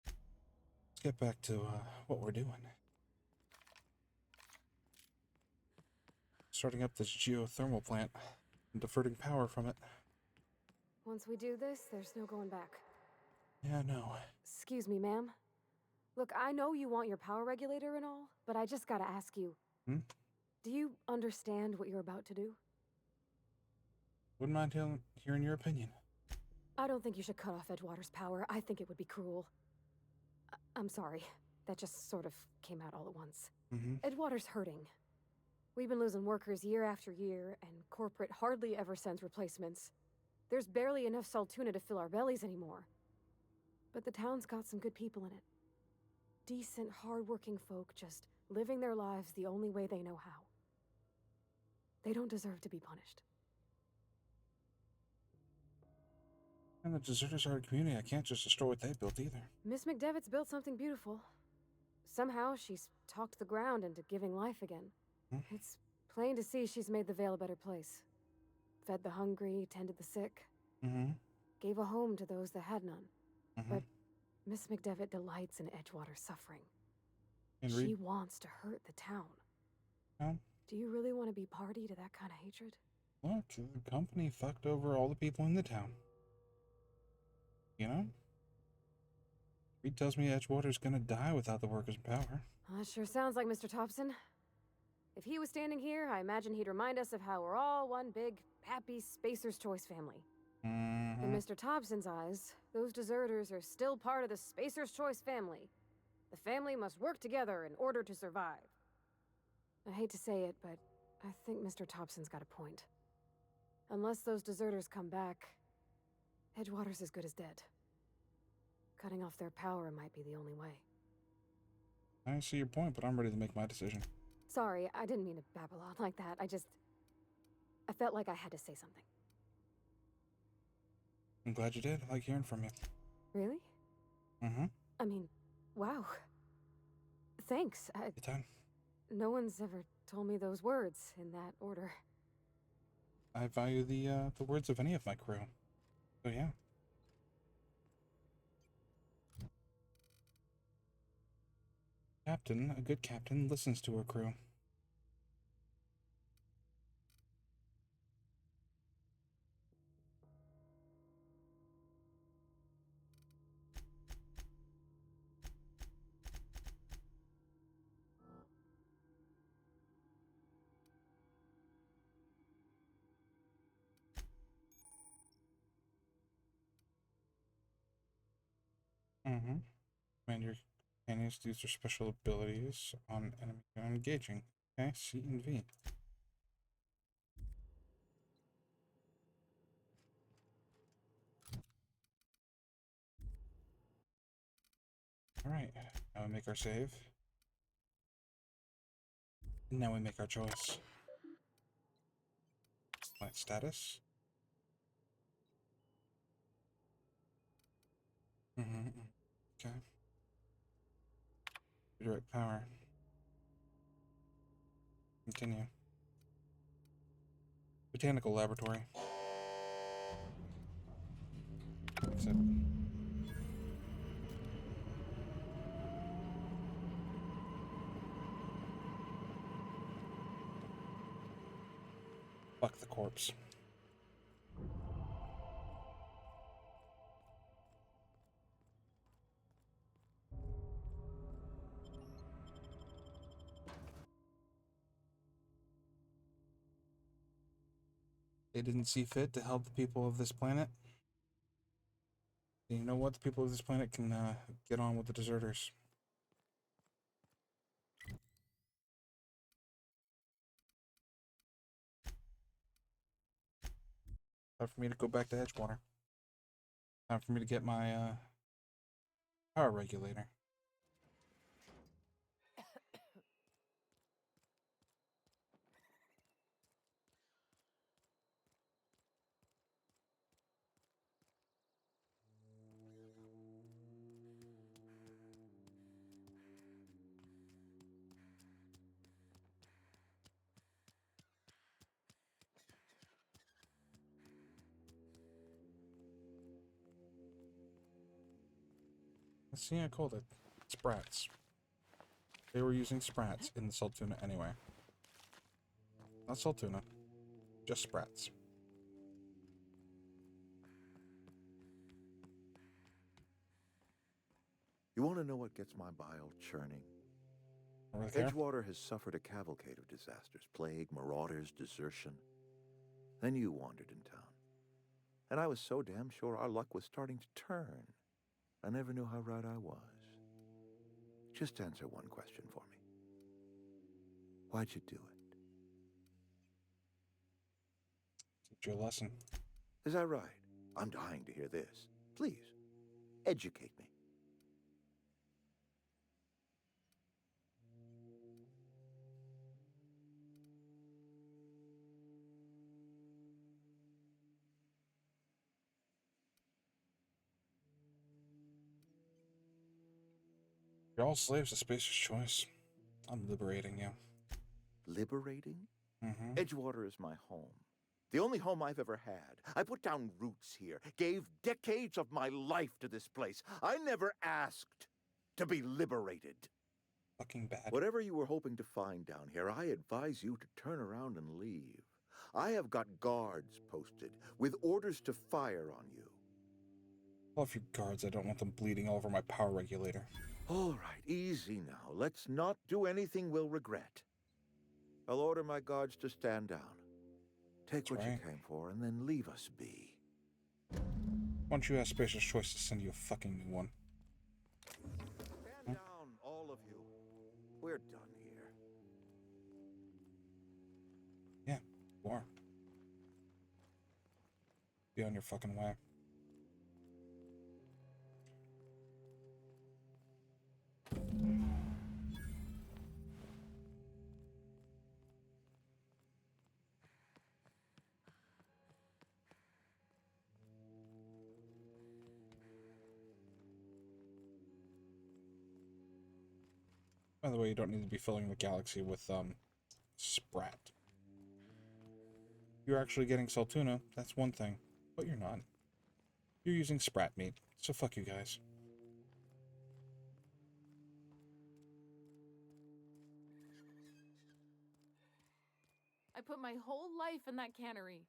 Let's get back to what we're doing. Starting up this geothermal plant and diverting power from it. Once we do this, there's no going back. Yeah, no. Excuse me, ma'am. Look, I know you want your power regulator and all, but I just gotta ask you. Do you understand what you're about to do? Wouldn't mind hearing your opinion. I don't think you should cut off Edgewater's power. I think it would be cruel. I'm sorry. That just sort of came out all at once. Edgewater's hurting. We've been losing workers year after year, and corporate hardly ever sends replacements. There's barely enough Saltuna to fill our bellies anymore. But the town's got some good people in it. Decent, hard-working folk just living their lives the only way they know how. They don't deserve to be punished. And the deserters are a community. I can't just destroy what they built either. Miss McDevitt's built something beautiful. Somehow she's talked the ground into giving life again. It's plain to see she's made the Vale a better place. Fed the hungry, tended the sick. Gave a home to those that had none. But Miss McDevitt delights in Edgewater's suffering. She wants to hurt the town. Do you really want to be party to that kind of hatred? Look, the company fucked over all the people in the town. You know? Reed tells me Edgewater's gonna die without the workers' power. That sure sounds like Mr. Thompson. If he was standing here, I imagine he'd remind us of how we're all one big, happy Spacer's Choice family. In Mr. Thompson's eyes, those deserters are still part of the Spacer's Choice family. The family must work together in order to survive. I hate to say it, but I think Mr. Thompson's got a point. Unless those deserters come back, Edgewater's as good as dead. Cutting off their power might be the only way. I see your point, but I'm ready to make my decision. Sorry, I didn't mean to babble on like that. I felt like I had to say something. I'm glad you did. I like hearing from you. Really? I mean, wow. Thanks. Anytime. No one's ever told me those words in that order. I value the words of any of my crew. So yeah. A good captain listens to her crew. Command your companions to use their special abilities on enemy engaging. Okay, C and V. Alright, now we make our save. And now we make our choice. Select status. Okay. Redirect power. Continue. Botanical laboratory. Accept. Fuck the corpse. They didn't see fit to help the people of this planet. And you know what? The people of this planet can get on with the deserters. Time for me to go back to Edgewater. Time for me to get my power regulator. See, I called it. Sprats. They were using sprats in the salt tuna anyway. Not salt tuna. Just sprats. You want to know what gets my bile churning? Right there. Edgewater has suffered a cavalcade of disasters. Plague, marauders, desertion. Then you wandered in town. And I was so damn sure our luck was starting to turn. I never knew how right I was. Just answer one question for me. Why'd you do it? Teach you a lesson. Is that right? I'm dying to hear this. Please, educate me. You're all slaves to Spacer's choice. I'm liberating you. Liberating? Mm-hmm. Edgewater is my home. The only home I've ever had. I put down roots here, gave decades of my life to this place. I never asked to be liberated. Fucking bad. Whatever you were hoping to find down here, I advise you to turn around and leave. I have got guards posted with orders to fire on you. Well, if you guards, I don't want them bleeding all over my power regulator. All right, easy now. Let's not do anything we'll regret. I'll order my guards to stand down. Take what you came for and then leave us be. Why don't you ask Spacer's choice to send you a fucking new one? Stand down, all of you. We're done here. Yeah, you are. Be on your fucking way. By the way, you don't need to be filling the galaxy with, Sprat. You're actually getting Saltuna, that's one thing. But you're not. You're using Sprat meat, so fuck you guys. I put my whole life in that cannery.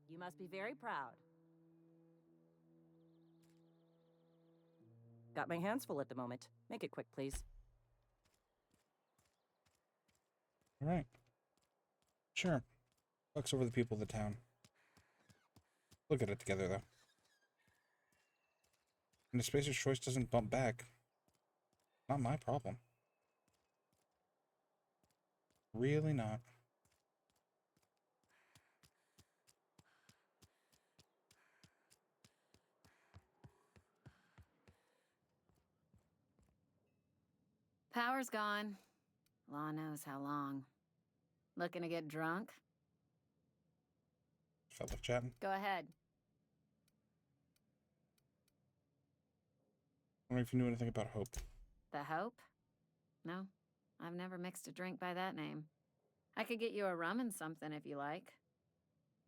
You must be very proud. Got my hands full at the moment. Make it quick, please. Alright. Sure. Fucks over the people of the town. Look at it together, though. And the Spacer's choice doesn't bump back. Not my problem. Really not. Power's gone. Law knows how long. Looking to get drunk? Felt like chatting. Go ahead. I don't know if you knew anything about Hope. The Hope? No, I've never mixed a drink by that name. I could get you a rum and something if you like.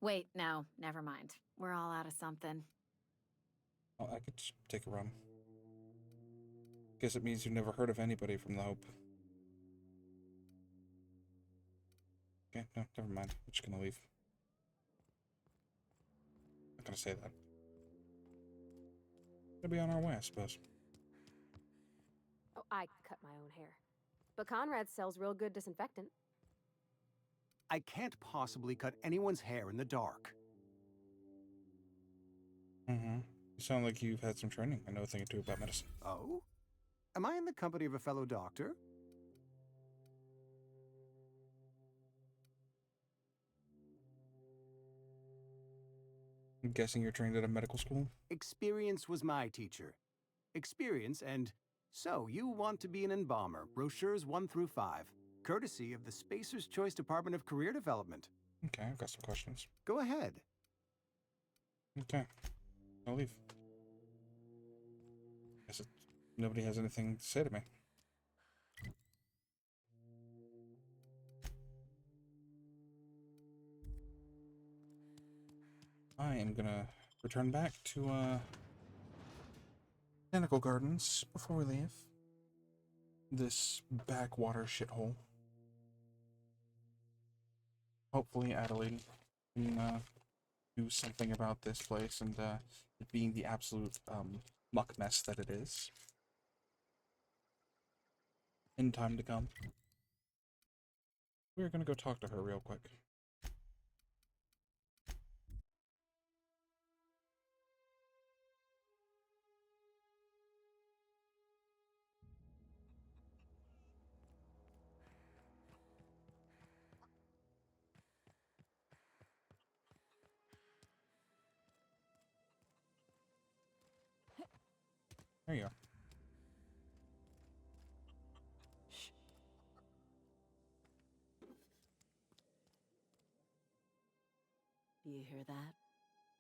Wait, no, never mind. We're all out of something. Oh, I could just take a rum. Guess it means you've never heard of anybody from the Hope. Okay, no, never mind. I'm just gonna leave. Not gonna say that. Gonna be on our way, I suppose. Oh, I cut my own hair. But Conrad sells real good disinfectant. I can't possibly cut anyone's hair in the dark. Mm-hmm. You sound like you've had some training. I know a thing or two about medicine. Oh? Am I in the company of a fellow doctor? I'm guessing you're trained at a medical school? Experience was my teacher. Experience and... So, you want to be an embalmer, brochures 1 through 5, courtesy of the Spacer's Choice Department of Career Development. Okay, I've got some questions. Go ahead. Okay, I'll leave. Guess nobody has anything to say to me. I am gonna return back to, Botanical Gardens before we leave. This backwater shithole. Hopefully Adelaide can do something about this place and it being the absolute muck mess that it is. In time to come. We're gonna go talk to her real quick. There you go. Do you hear that?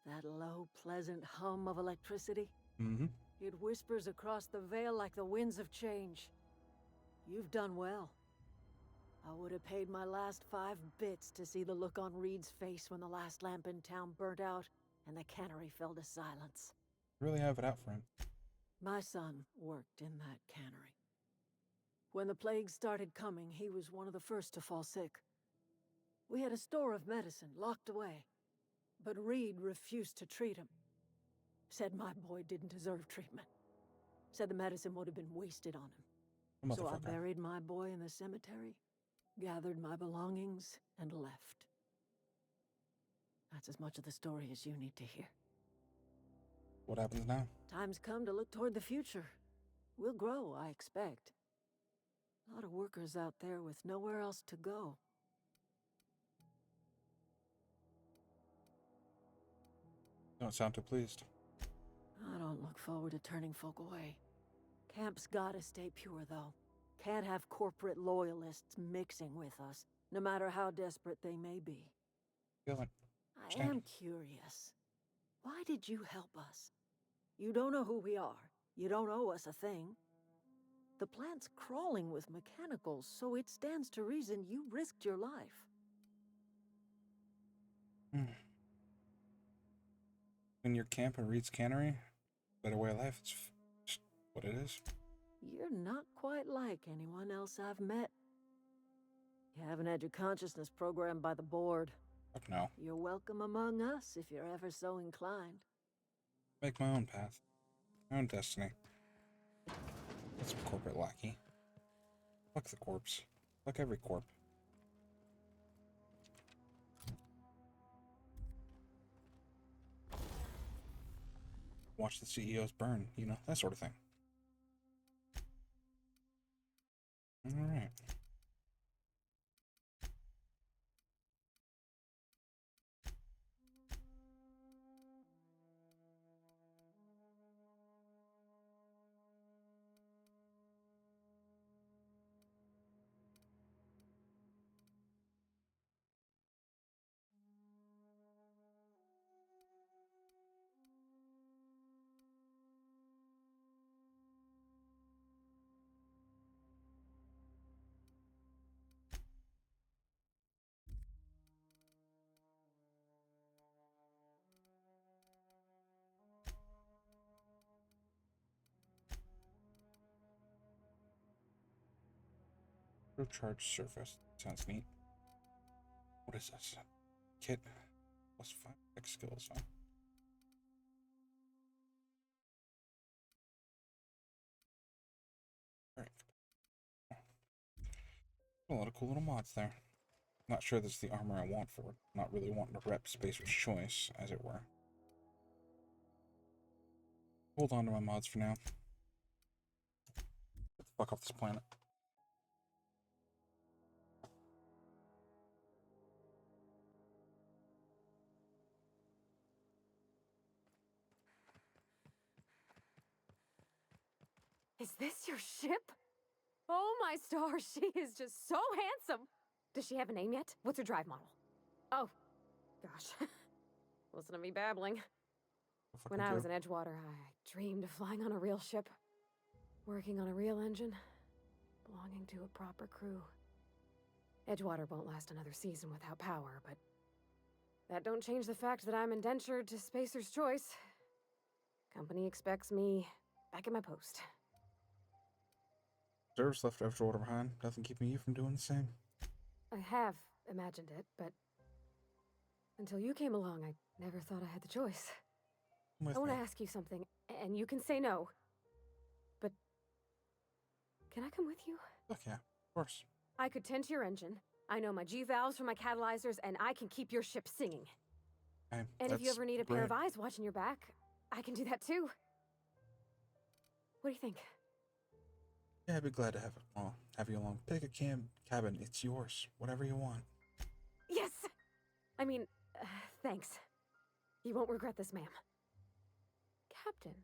That low, pleasant hum of electricity? Mm-hmm. It whispers across the veil like the winds of change. You've done well. I would have paid my last 5 bits to see the look on Reed's face when the last lamp in town burnt out and the cannery fell to silence. Really have it out for him. My son worked in that cannery. When the plague started coming, he was one of the first to fall sick. We had a store of medicine locked away, but Reed refused to treat him. Said my boy didn't deserve treatment. Said the medicine would have been wasted on him. So I buried my boy in the cemetery, gathered my belongings, and left. That's as much of the story as you need to hear. What happens now? Time's come to look toward the future. We'll grow, I expect. A lot of workers out there with nowhere else to go. Don't sound too pleased. I don't look forward to turning folk away. Camp's gotta stay pure, though. Can't have corporate loyalists mixing with us, no matter how desperate they may be. I am curious. Why did you help us? You don't know who we are. You don't owe us a thing. The plant's crawling with mechanicals, so it stands to reason you risked your life. In your camp and Reed's cannery, better way of life, it's just what it is. You're not quite like anyone else I've met. You haven't had your consciousness programmed by the board. Fuck no. You're welcome among us if you're ever so inclined. Make my own path. My own destiny. That's a corporate lackey. Fuck the corpse. Fuck every corp. Watch the CEOs burn, you know, that sort of thing. Alright. Charge surface. Sounds neat. What is this? Kit plus 5 X skills, huh? Alright. A lot of cool little mods there. Not sure this is the armor I want for it. Not really wanting to rep Spacer's Choice, as it were. Hold on to my mods for now. Get the fuck off this planet. Is this your ship? Oh my stars, she is just so handsome. Does she have a name yet? What's her drive model? Oh, gosh. Listen to me babbling. When I was in Edgewater, I dreamed of flying on a real ship, working on a real engine, belonging to a proper crew. Edgewater won't last another season without power, but that don't change the fact that I'm indentured to Spacer's Choice. Company expects me back at my post. Reserves left after order behind. Nothing keeping you from doing the same. I have imagined it, but until you came along, I never thought I had the choice. I want to ask you something, and you can say no. But can I come with you? Fuck yeah, of course. I could tend to your engine. I know my G-valves for my catalyzers, and I can keep your ship singing. Okay, And if you ever need a pair of eyes watching your back, I can do that too. What do you think? Yeah, I'd be glad to have you along. Pick a cabin. It's yours. Whatever you want. Yes! I mean, thanks. You won't regret this, ma'am. Captain.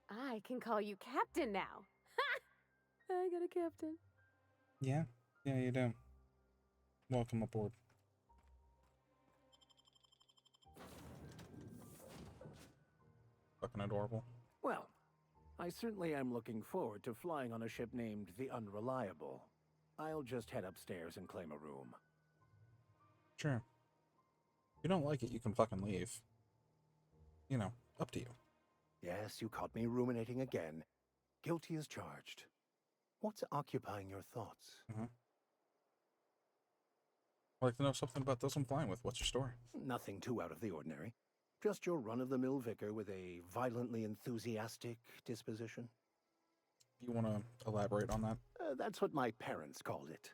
I can call you Captain now. Ha! I got a captain. Yeah? Yeah, you do. Welcome aboard. Fucking adorable. Well, I certainly am looking forward to flying on a ship named the Unreliable. I'll just head upstairs and claim a room. Sure. If you don't like it, you can fucking leave. You know, up to you. Yes, you caught me ruminating again. Guilty as charged. What's occupying your thoughts? I'd like to know something about those I'm flying with. What's your story? Nothing too out of the ordinary. Just your run-of-the-mill vicar with a violently enthusiastic disposition. You want to elaborate on that? That's what my parents called it.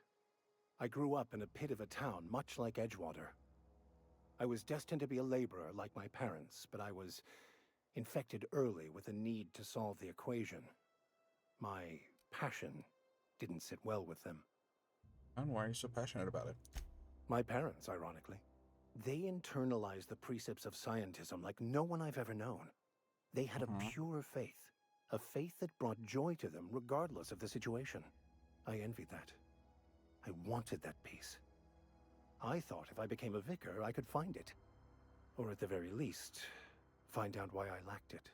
I grew up in a pit of a town, much like Edgewater. I was destined to be a laborer like my parents, but I was infected early with a need to solve the equation. My passion didn't sit well with them. And why are you so passionate about it? My parents, ironically. They internalized the precepts of scientism like no one I've ever known. They had a pure faith, a faith that brought joy to them regardless of the situation. I envied that. I wanted that peace. I thought if I became a vicar, I could find it. Or at the very least, find out why I lacked it.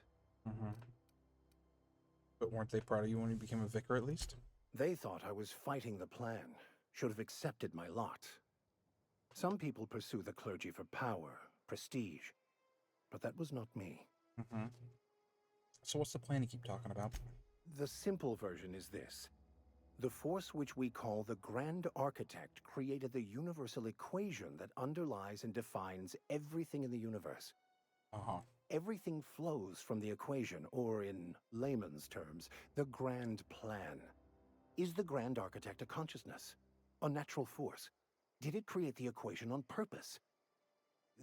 But weren't they proud of you when you became a vicar at least? They thought I was fighting the plan, should have accepted my lot. Some people pursue the clergy for power, prestige, but that was not me. So what's the plan you keep talking about? The simple version is this. The force which we call the Grand Architect created the universal equation that underlies and defines everything in the universe. Everything flows from the equation, or in layman's terms, the grand plan. Is the Grand Architect a consciousness? A natural force? Did it create the equation on purpose?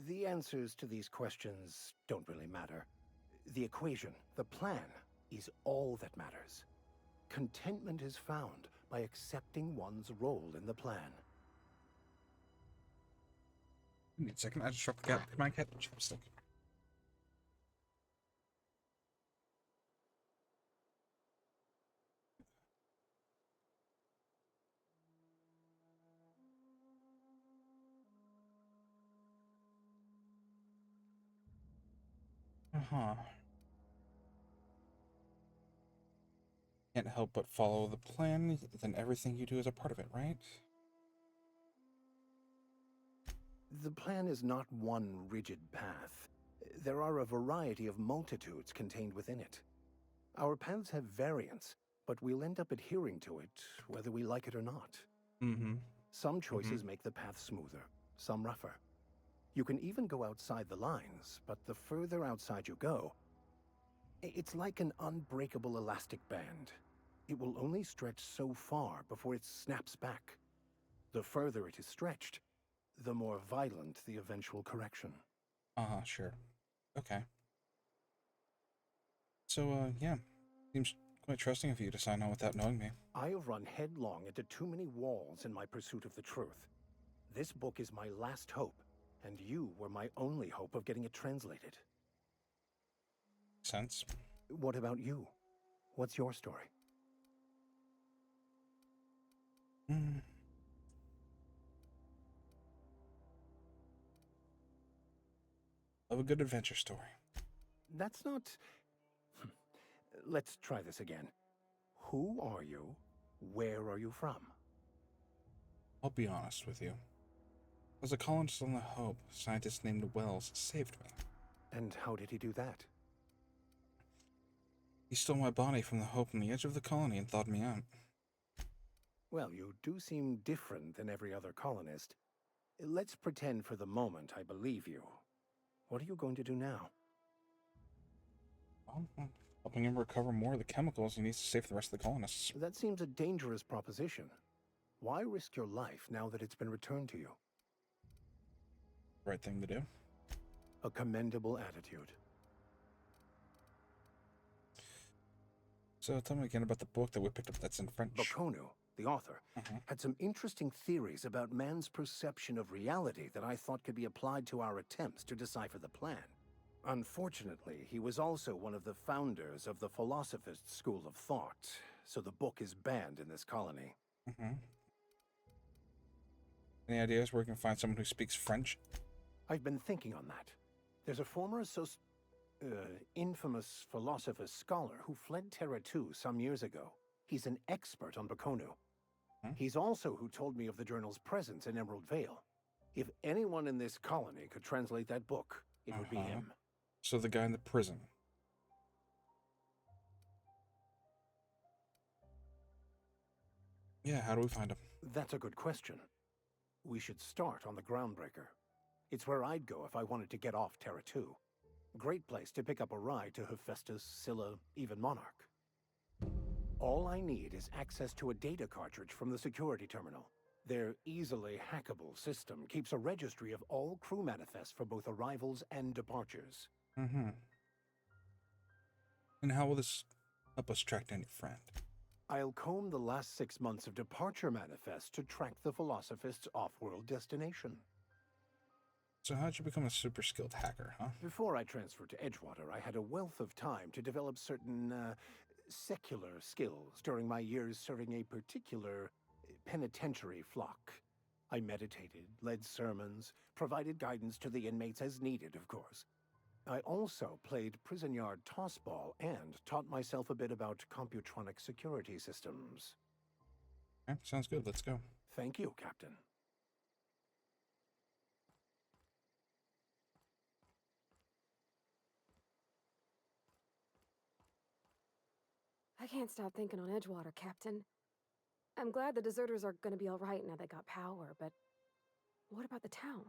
The answers to these questions don't really matter. The equation, the plan, is all that matters. Contentment is found by accepting one's role in the plan. Give me a second, I just dropped the my cat chopstick. Can't help but follow the plan, then everything you do is a part of it, right? The plan is not one rigid path. There are a variety of multitudes contained within it. Our paths have variance, but we'll end up adhering to it, whether we like it or not. Some choices make the path smoother, some rougher. You can even go outside the lines, but the further outside you go, it's like an unbreakable elastic band. It will only stretch so far before it snaps back. The further it is stretched, the more violent the eventual correction. Sure. Okay. So, yeah. Seems quite trusting of you to sign on without knowing me. I have run headlong into too many walls in my pursuit of the truth. This book is my last hope, and you were my only hope of getting it translated. Sense. What about you? What's your story? Of a good adventure story. That's not... Let's try this again. Who are you? Where are you from? I'll be honest with you. As a colonist on the Hope, a scientist named Wells saved me. And how did he do that? He stole my body from the hope on the edge of the colony and thawed me out. Well, you do seem different than every other colonist. Let's pretend for the moment I believe you. What are you going to do now? Well, helping him recover more of the chemicals he needs to save the rest of the colonists. That seems a dangerous proposition. Why risk your life now that it's been returned to you? Right thing to do. A commendable attitude. So tell me again about the book that we picked up that's in French. Bokonu, the author, had some interesting theories about man's perception of reality that I thought could be applied to our attempts to decipher the plan. Unfortunately, he was also one of the founders of the Philosophist school of thought, so the book is banned in this colony. Any ideas where we can find someone who speaks French? I've been thinking on that. There's a former infamous Philosophist scholar who fled Terra 2 some years ago. He's an expert on Bokonu. He's also who told me of the journal's presence in Emerald Vale. If anyone in this colony could translate that book, it would be him. So the guy in the prison. Yeah, how do we find him? That's a good question. We should start on the Groundbreaker. It's where I'd go if I wanted to get off Terra 2. Great place to pick up a ride to Hephaestus, Scylla, even Monarch. All I need is access to a data cartridge from the security terminal. Their easily hackable system keeps a registry of all crew manifests for both arrivals and departures. And how will this help us track down your friend? I'll comb the last 6 months of departure manifests to track the Philosophist's off-world destination. So how'd you become a super skilled hacker, huh? Before I transferred to Edgewater, I had a wealth of time to develop certain, secular skills during my years serving a particular penitentiary flock. I meditated, led sermons, provided guidance to the inmates as needed, of course. I also played prison yard tossball and taught myself a bit about computronic security systems. Okay, sounds good. Let's go. Thank you, Captain. I can't stop thinking on Edgewater, Captain. I'm glad the deserters are gonna be all right now they got power, but what about the town?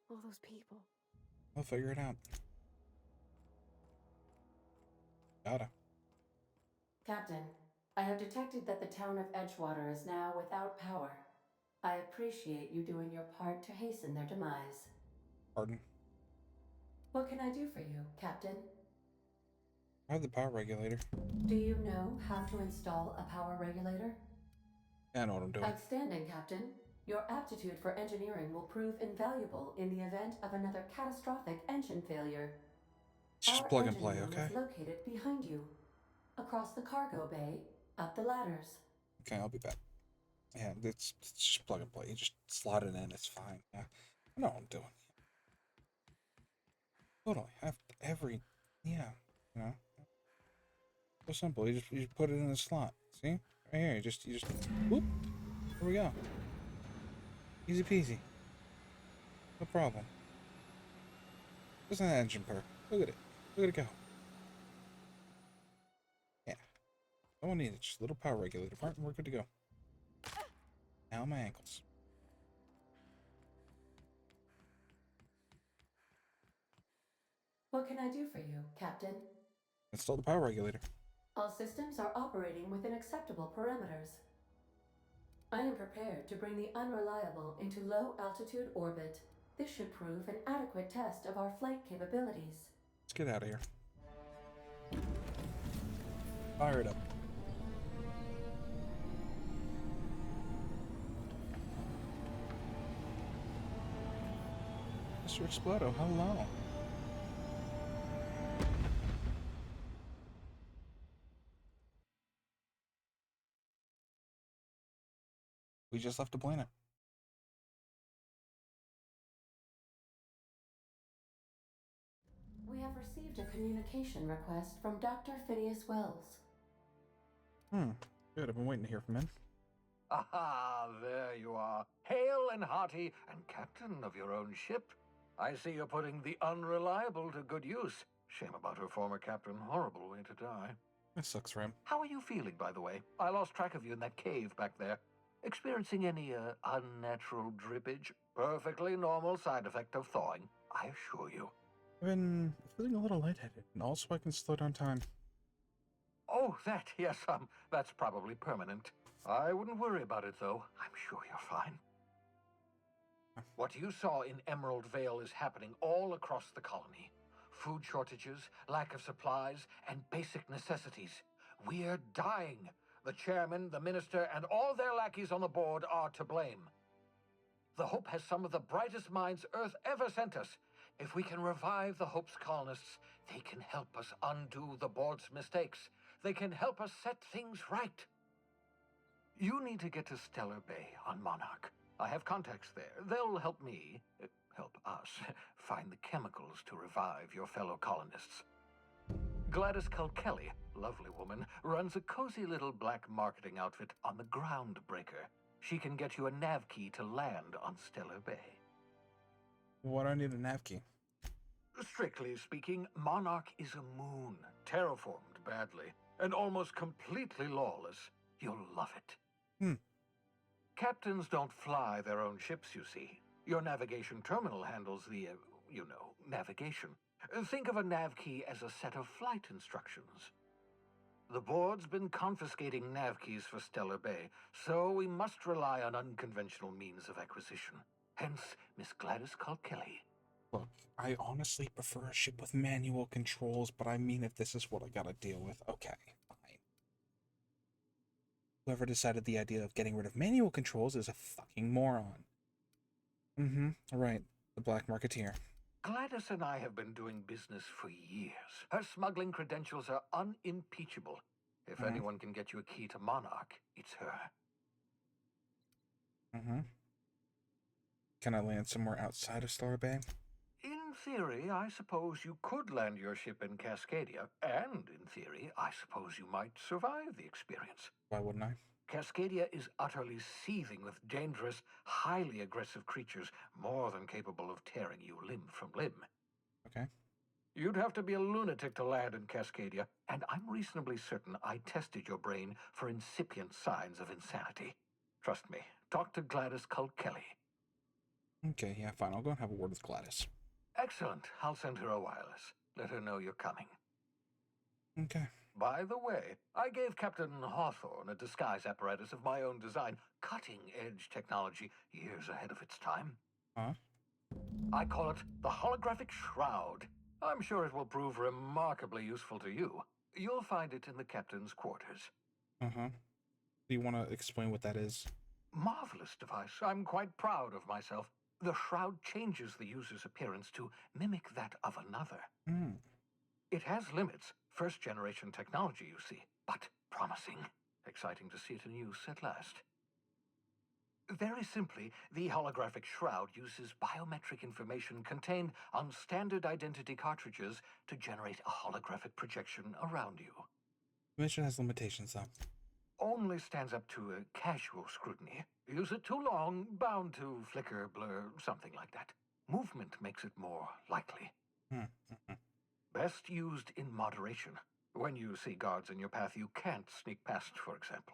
All those people. I'll figure it out. Gotta. Captain, I have detected that the town of Edgewater is now without power. I appreciate you doing your part to hasten their demise. Pardon? What can I do for you, Captain? I have the power regulator. Do you know how to install a power regulator? Yeah, I know what I'm doing. Outstanding, Captain. Your aptitude for engineering will prove invaluable in the event of another catastrophic engine failure. Just plug and play, okay? Is located behind you, across the cargo bay, up the ladders. Okay, I'll be back. Yeah, it's just plug and play. You just slot it in, it's fine. Yeah, I know what I'm doing. Totally. Have every, you know. So simple. You just put it in the slot. See? Right here. You just whoop. There we go. Easy peasy. No problem. Listen to that engine purr. Look at it. Look at it go. Yeah. I won't need it. Just a little power regulator part and we're good to go. Now my ankles. What can I do for you, Captain? Install the power regulator. All systems are operating within acceptable parameters. I am prepared to bring the unreliable into low-altitude orbit. This should prove an adequate test of our flight capabilities. Let's get out of here. Fire it up. Mr. Explodo, hello. We just left the planet. We have received a communication request from Dr. Phineas Wells. Good, I've been waiting to hear from him. Aha, there you are, hale and hearty, and captain of your own ship. I see you're putting the unreliable to good use. Shame about her former captain. Horrible way to die. That sucks for him. How are you feeling, by the way? I lost track of you in that cave back there. Experiencing any, unnatural drippage? Perfectly normal side effect of thawing, I assure you. I've been feeling a little lightheaded, and also I can slow down time. Oh, that, yes, that's probably permanent. I wouldn't worry about it, though. I'm sure you're fine. What you saw in Emerald Vale is happening all across the colony. Food shortages, lack of supplies, and basic necessities. We're dying. The chairman, the minister, and all their lackeys on the board are to blame. The Hope has some of the brightest minds Earth ever sent us. If we can revive the Hope's colonists, they can help us undo the board's mistakes. They can help us set things right. You need to get to Stellar Bay on Monarch. I have contacts there. They'll help me, help us, find the chemicals to revive your fellow colonists. Gladys Culkelly, lovely woman, runs a cozy little black marketing outfit on the Groundbreaker. She can get you a nav key to land on Stellar Bay. Why do I need a nav key? Strictly speaking, Monarch is a moon, terraformed badly, and almost completely lawless. You'll love it. Captains don't fly their own ships, you see. Your navigation terminal handles the, navigation. Think of a nav key as a set of flight instructions. The board's been confiscating nav keys for Stellar Bay, so we must rely on unconventional means of acquisition. Hence, Miss Gladys Culkelly. Look, I honestly prefer a ship with manual controls, but I mean, if this is what I gotta deal with, okay, fine. Whoever decided the idea of getting rid of manual controls is a fucking moron. Right, the black marketeer. Gladys and I have been doing business for years. Her smuggling credentials are unimpeachable. If anyone can get you a key to Monarch, it's her. Can I land somewhere outside of Stellar Bay? In theory, I suppose you could land your ship in Cascadia, and in theory, I suppose you might survive the experience. Why wouldn't I? Cascadia is utterly seething with dangerous, highly aggressive creatures, more than capable of tearing you limb from limb. Okay. You'd have to be a lunatic to land in Cascadia, and I'm reasonably certain I tested your brain for incipient signs of insanity. Trust me, talk to Gladys Culkelly. Okay, yeah, fine. I'll go and have a word with Gladys. Excellent. I'll send her a wireless. Let her know you're coming. Okay. By the way, I gave Captain Hawthorne a disguise apparatus of my own design, cutting-edge technology, years ahead of its time. I call it the Holographic Shroud. I'm sure it will prove remarkably useful to you. You'll find it in the captain's quarters. Do you want to explain what that is? Marvelous device. I'm quite proud of myself. The shroud changes the user's appearance to mimic that of another. It has limits. First-generation technology, you see, but promising. Exciting to see it in use at last. Very simply, the holographic shroud uses biometric information contained on standard identity cartridges to generate a holographic projection around you. The mission has limitations, though. Only stands up to a casual scrutiny. Use it too long, bound to flicker, blur, something like that. Movement makes it more likely. Best used in moderation. When you see guards in your path you can't sneak past, for example.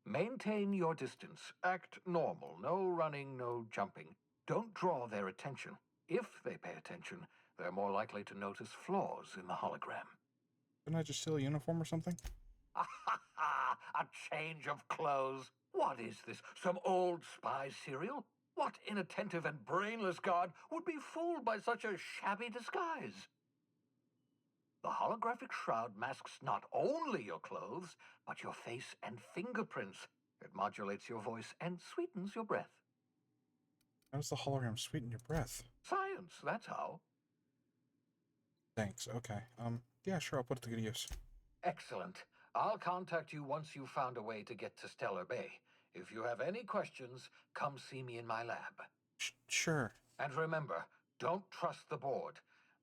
Maintain your distance. Act normal. No running, no jumping. Don't draw their attention. If they pay attention, they're more likely to notice flaws in the hologram. Couldn't I just steal a uniform or something? A change of clothes. What is this? Some old spy serial? What inattentive and brainless guard would be fooled by such a shabby disguise? The holographic shroud masks not only your clothes, but your face and fingerprints. It modulates your voice and sweetens your breath. How does the hologram sweeten your breath? Science, that's how. Thanks, okay. Yeah, sure, I'll put it to good use. Excellent. I'll contact you once you've found a way to get to Stellar Bay. If you have any questions, come see me in my lab. Sure. And remember, don't trust the board.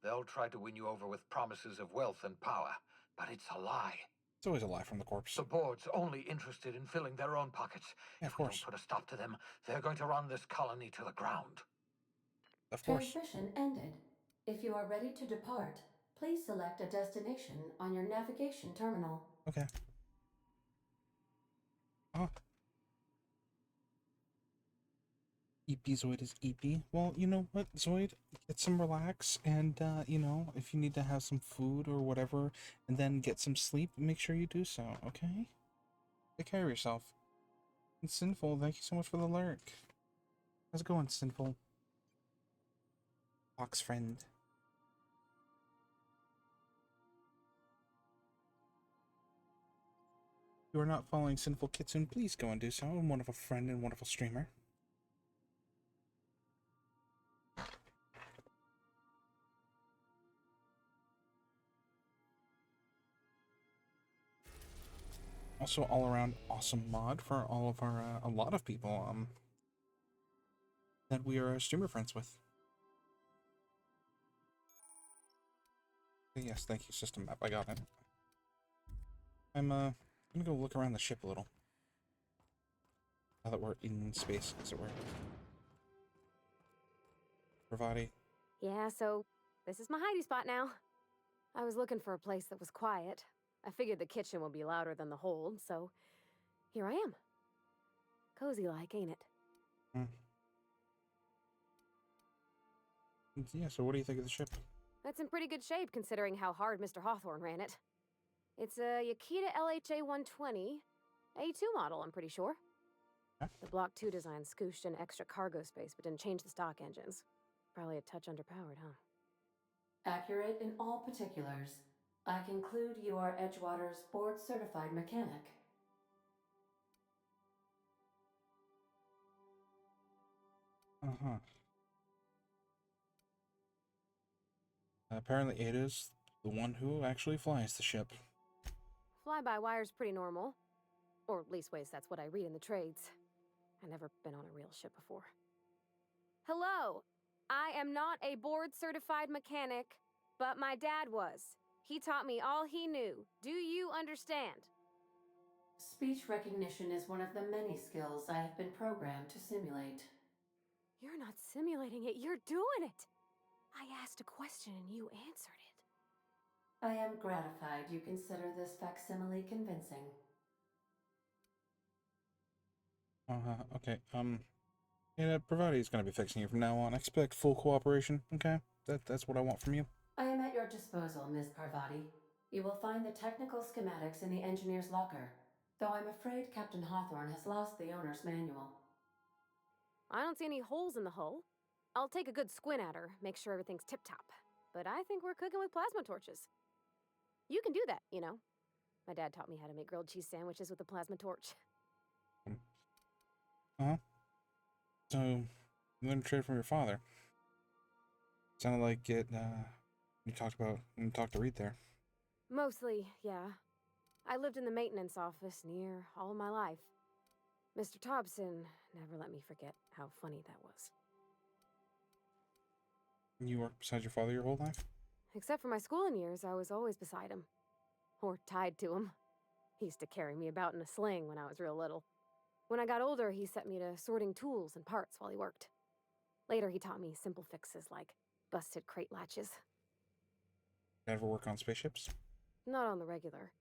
They'll try to win you over with promises of wealth and power, but it's a lie. It's always a lie from the corpse. The board's only interested in filling their own pockets. Yeah, if we don't put a stop to them, they're going to run this colony to the ground. Of course. Transmission ended. If you are ready to depart, Please select a destination on your navigation terminal. Okay. Oh. EP Zoid is EP. Well, you know what, Zoid? Get some relax, and, you know, if you need to have some food or whatever, and then get some sleep, make sure you do so, okay? Take care of yourself. And Sinful, thank you so much for the lurk. How's it going, Sinful? Fox friend. If you are not following Sinful Kitsune, please go and do so. I'm a wonderful friend and wonderful streamer. Also, all around awesome mod for all of our, a lot of people, that we are streamer friends with. Yes, thank you, system map. I got it. I'm gonna go look around the ship a little. Now that we're in space, as it were. Pravati. Yeah, so this is my hidey spot now. I was looking for a place that was quiet. I figured the kitchen would be louder than the hold, so here I am. Cozy like, ain't it? Hmm. Yeah, so what do you think of the ship? That's in pretty good shape considering how hard Mr. Hawthorne ran it. It's a Yakita LHA 120, A2 model, I'm pretty sure. Huh? The Block 2 design scooshed in extra cargo space but didn't change the stock engines. Probably a touch underpowered, huh? Accurate in all particulars. I conclude you are Edgewater's board-certified mechanic. Uh-huh. Apparently Ada's the one who actually flies the ship. Fly-by-wire's pretty normal. Or at least ways that's what I read in the trades. I've never been on a real ship before. Hello! I am not a board-certified mechanic, but my dad was. He taught me all he knew. Do you understand? Speech recognition is one of the many skills I have been programmed to simulate. You're not simulating it, you're doing it! I asked a question and you answered it. I am gratified you consider this facsimile convincing. Okay, yeah, Pravati's gonna be fixing you from now on. Expect full cooperation, okay? That's what I want from you. I am at your disposal, Ms. Parvati. You will find the technical schematics in the engineer's locker, though I'm afraid Captain Hawthorne has lost the owner's manual. I don't see any holes in the hull. I'll take a good squint at her, make sure everything's tip-top. But I think we're cooking with plasma torches. You can do that, you know. My dad taught me how to make grilled cheese sandwiches with a plasma torch. Uh-huh. So, you learned to trade from your father. Sounded like it, you talked to Reed there. Mostly, yeah. I lived in the maintenance office near all of my life. Mr. Thompson never let me forget how funny that was. You worked beside your father your whole life? Except for my schooling years, I was always beside him. Or tied to him. He used to carry me about in a sling when I was real little. When I got older, he set me to sorting tools and parts while he worked. Later, he taught me simple fixes like busted crate latches. You ever work on spaceships? Not on the regular.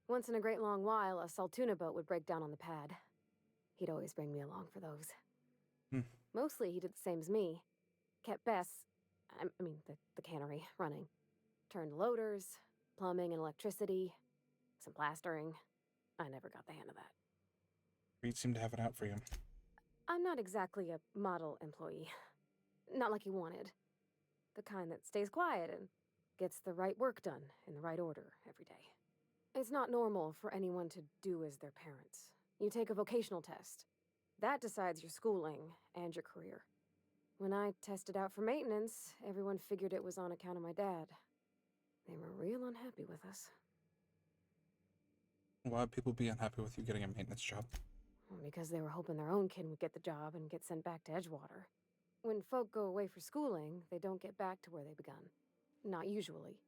Once in a great long while, a Saltuna boat would break down on the pad. He'd always bring me along for those. Mostly, he did the same as me. Kept the cannery, running. Turned loaders, plumbing and electricity, some plastering. I never got the hang of that. Reed seemed to have it out for you. I'm not exactly a model employee. Not like he wanted. The kind that stays quiet and gets the right work done in the right order every day. It's not normal for anyone to do as their parents. You take a vocational test. That decides your schooling and your career. When I tested out for maintenance, everyone figured it was on account of my dad. They were real unhappy with us. Why would people be unhappy with you getting a maintenance job? Because they were hoping their own kid would get the job and get sent back to Edgewater. When folk go away for schooling, they don't get back to where they begun. Not usually.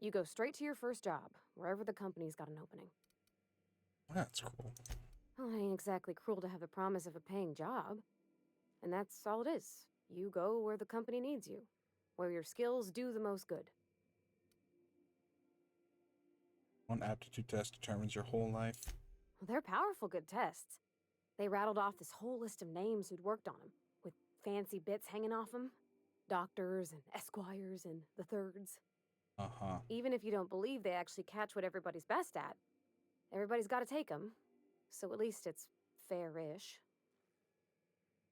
You go straight to your first job, wherever the company's got an opening. That's cool. Well, it ain't exactly cruel to have the promise of a paying job. And that's all it is. You go where the company needs you, where your skills do the most good. One aptitude test determines your whole life. Well, they're powerful good tests. They rattled off this whole list of names who'd worked on them, with fancy bits hanging off them. Doctors and esquires and the thirds. Uh-huh. Even if you don't believe they actually catch what everybody's best at, everybody's got to take them. So at least it's fair-ish.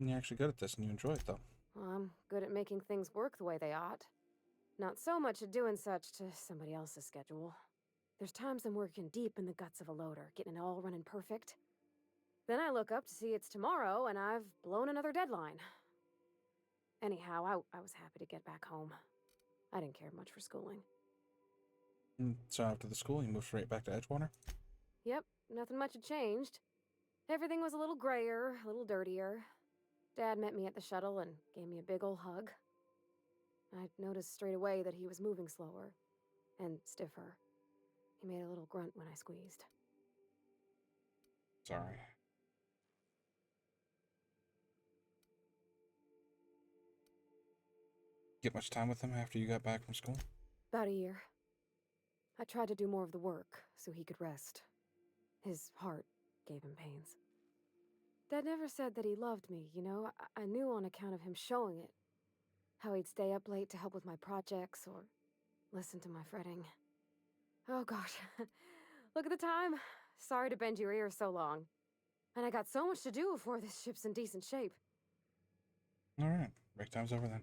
And you're actually good at this, and you enjoy it, though. Well, I'm good at making things work the way they ought. Not so much at doing such to somebody else's schedule. There's times I'm working deep in the guts of a loader, getting it all running perfect. Then I look up to see it's tomorrow, and I've blown another deadline. Anyhow, I was happy to get back home. I didn't care much for schooling. So after the school, you moved straight back to Edgewater? Yep, nothing much had changed. Everything was a little grayer, a little dirtier. Dad met me at the shuttle and gave me a big ol' hug. I noticed straight away that he was moving slower and stiffer. He made a little grunt when I squeezed. Sorry. Get much time with him after you got back from school? About a year. I tried to do more of the work so he could rest. His heart gave him pains. Dad never said that he loved me, you know? I knew on account of him showing it. How he'd stay up late to help with my projects or listen to my fretting. Oh gosh, look at the time. Sorry to bend your ears so long. And I got so much to do before this ship's in decent shape. Alright, break time's over then.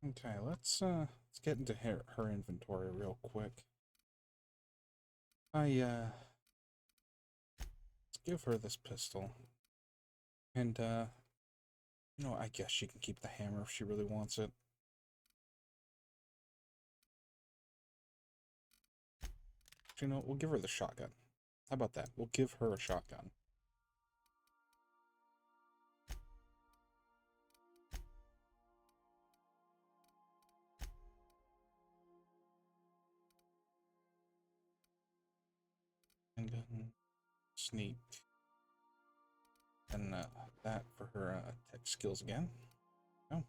Okay, let's get into her inventory real quick. Let's give her this pistol. And, you know, I guess she can keep the hammer if she really wants it. You know, we'll give her the shotgun. How about that? We'll give her a shotgun. And then sneak. And that for her tech skills again. Oh.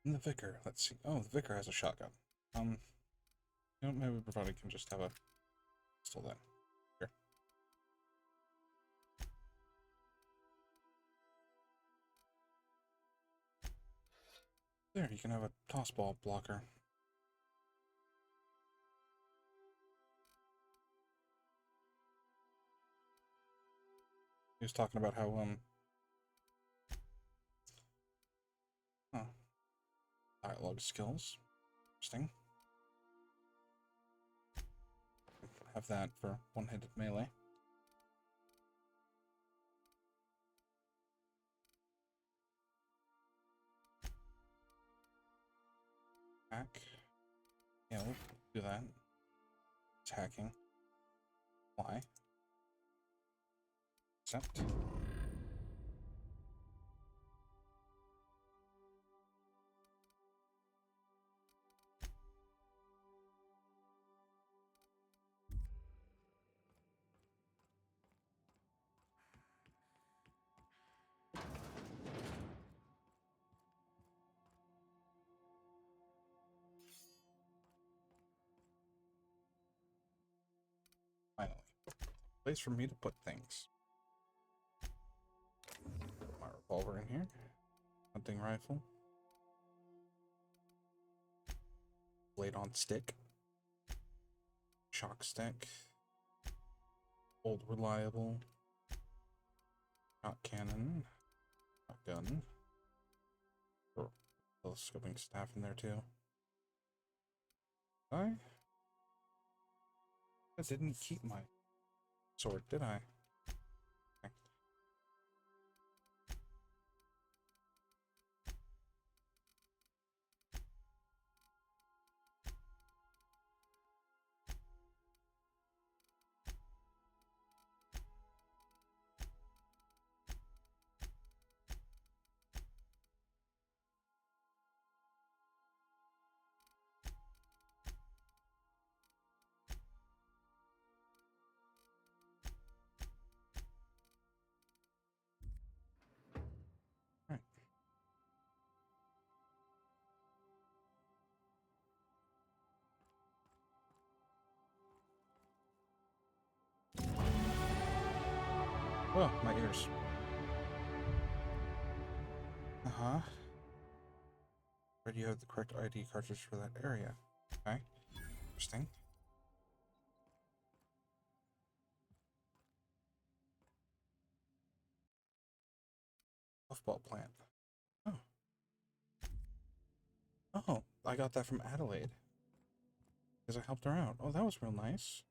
And the vicar, let's see. Oh, the vicar has a shotgun. You know, maybe Bravado can just have a pistol then. Here. There, you can have a toss ball blocker. He was talking about how, dialogue skills. Interesting. Have that for one-handed melee. Hack. Yeah, we'll do that. Attacking. Fly. Accept. Finally. Place for me to put things. Put my revolver in here. Hunting rifle. Blade on stick. Shock stick. Old reliable. Shot cannon. Shotgun. Telescoping staff in there too. I didn't keep my sword, did I? Okay. Oh, my ears. Uh-huh. Where do you have the correct ID cartridge for that area? Okay. Interesting. Puffball plant. Oh. Oh, I got that from Adelaide. Because I helped her out. Oh, that was real nice.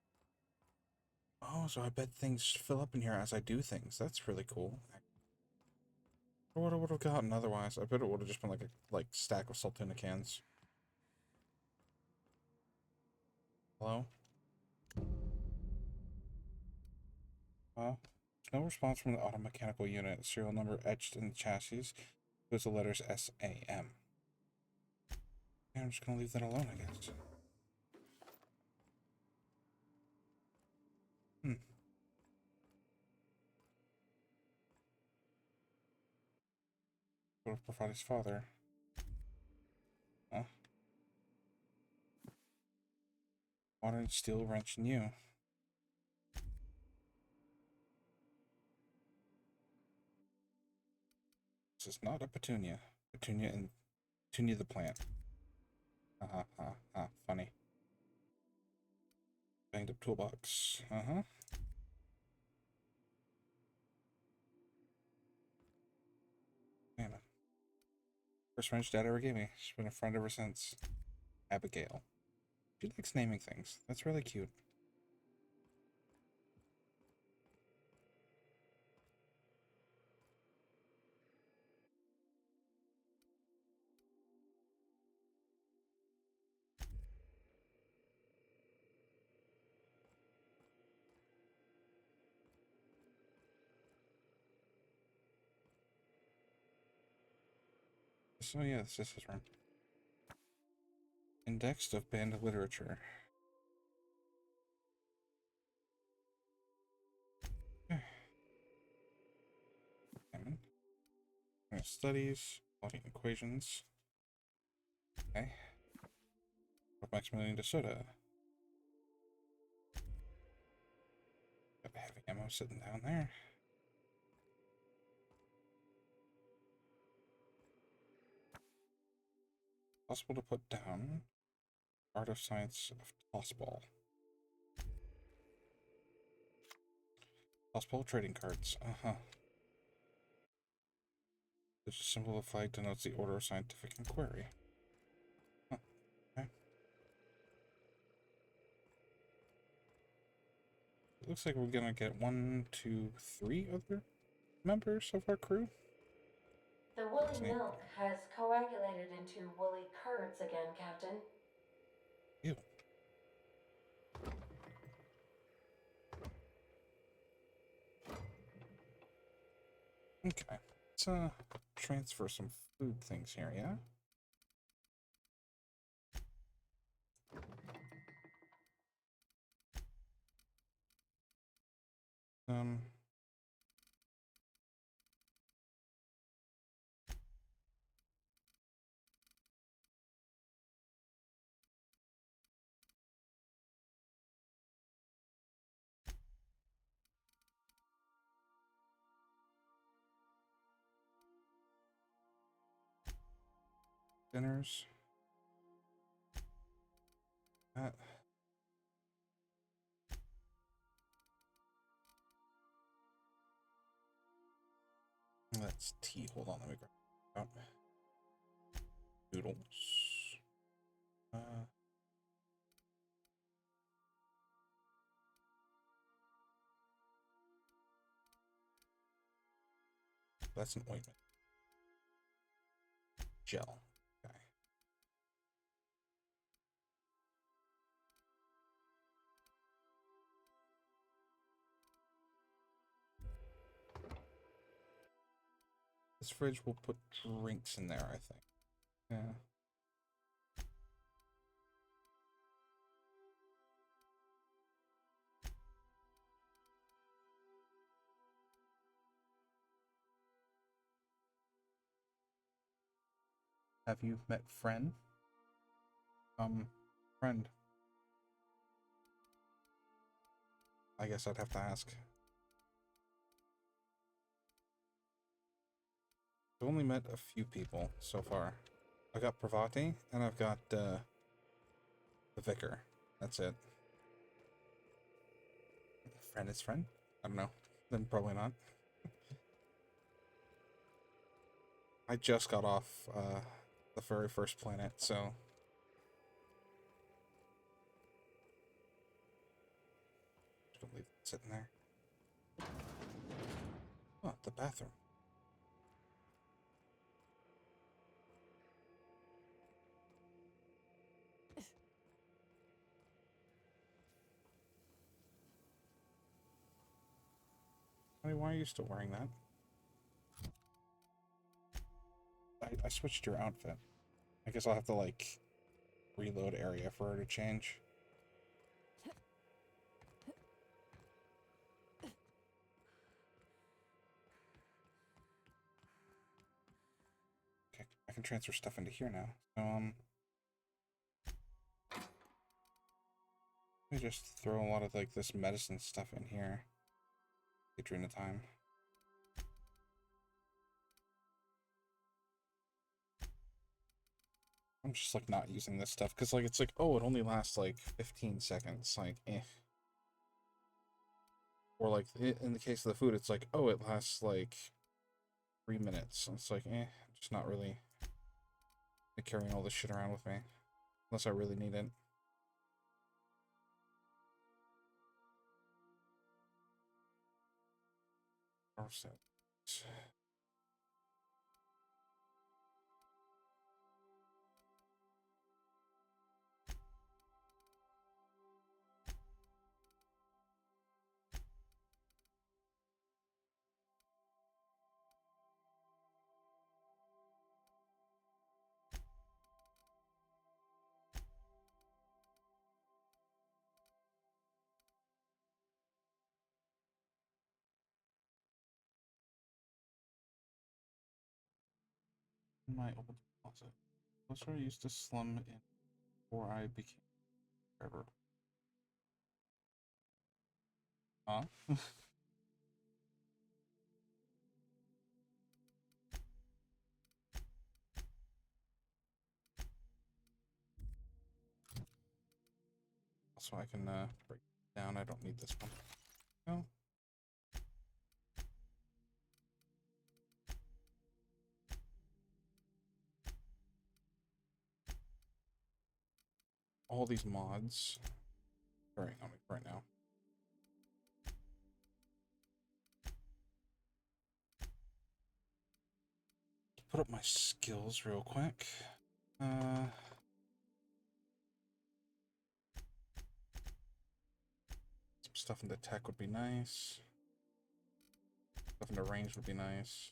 Oh, so I bet things fill up in here as I do things. That's really cool. What I would have gotten otherwise. I bet it would have just been like a stack of Saltuna cans. Hello? No response from the automechanical unit. Serial number etched in the chassis was the letters SAM. Yeah, I'm just gonna leave that alone, I guess. Go to Parvati's father. Huh? Modern steel wrench new. This is not a Petunia. Petunia the plant. Funny. Banged up toolbox. Damn it. First wrench Dad ever gave me. She's been a friend ever since. Abigail. She likes naming things. That's really cute. So yeah, this is his room. Index of banned literature. Studies, plotting equations. Okay. Maximilian de Soda. Got heavy ammo sitting down there. Possible to put down. Art of Science of Tossball. Tossball trading cards. There's a symbol of flag denotes the order of scientific inquiry. Okay. It looks like we're gonna get 1, 2, 3 other members of our crew. The woolly milk has coagulated into woolly curds again, Captain. Ew. Okay. Let's transfer some food things here, yeah? Dinners. That's tea. Hold on, let me grab it out. Noodles. That's an ointment. Gel. Okay. This fridge will put drinks in there, I think. Yeah. Have you met Friend? Friend. I guess I'd have to ask. I've only met a few people so far. I got Pravati, and I've got the Vicar. That's it. Friend is friend? I don't know. Then probably not. I just got off the very first planet, so... Just gonna leave it sitting there. Oh, the bathroom. I mean, why are you still wearing that? I switched your outfit. I guess I'll have to, like, reload area for her to change. Okay, I can transfer stuff into here now. So, let me just throw a lot of, like, this medicine stuff in here. During the time. I'm just like not using this stuff because like it's like, oh, it only lasts like 15 seconds, like or like in the case of the food, it's like, oh, it lasts like 3 minutes. So it's like just not really carrying all this shit around with me unless I really need it. My old closet. Those were used to slum in before I became forever. Huh? So I can break it down. I don't need this one. No. All these mods. Alright, on me right now. Put up my skills real quick. Some stuff into tech would be nice. Stuff into range would be nice.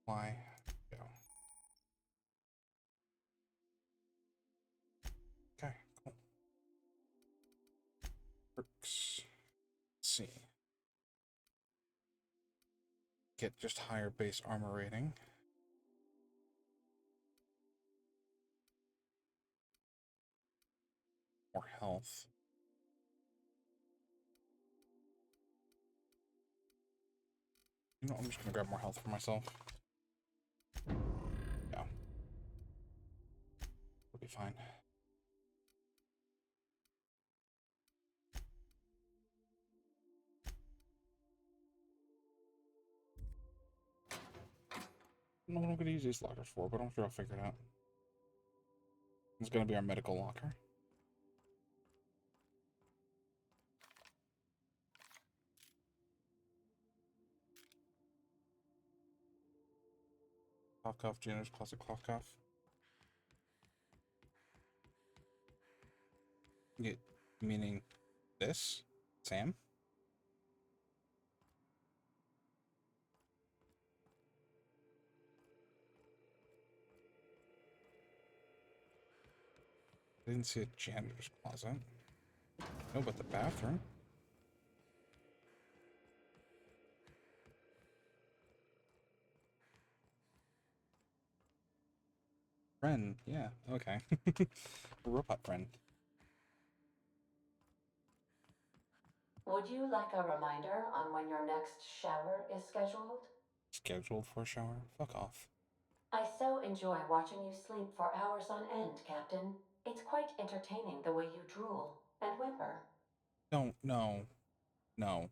Why? Go. Okay, cool. Perks. Let's see. Get just higher base armor rating. More health. You know, I'm just gonna grab more health for myself. Yeah. We'll be fine. I don't know what I'm gonna use these lockers for, but I'm sure I'll figure it out. It's gonna be our medical locker. Cloth cuff, janitor's closet, cloth cuff. Yeah, meaning this, Sam? I didn't see a janitor's closet. No, but the bathroom. Friend, yeah, okay. Robot friend. Would you like a reminder on when your next shower is scheduled? Scheduled for a shower? Fuck off. I so enjoy watching you sleep for hours on end, Captain. It's quite entertaining the way you drool and whimper. No. No.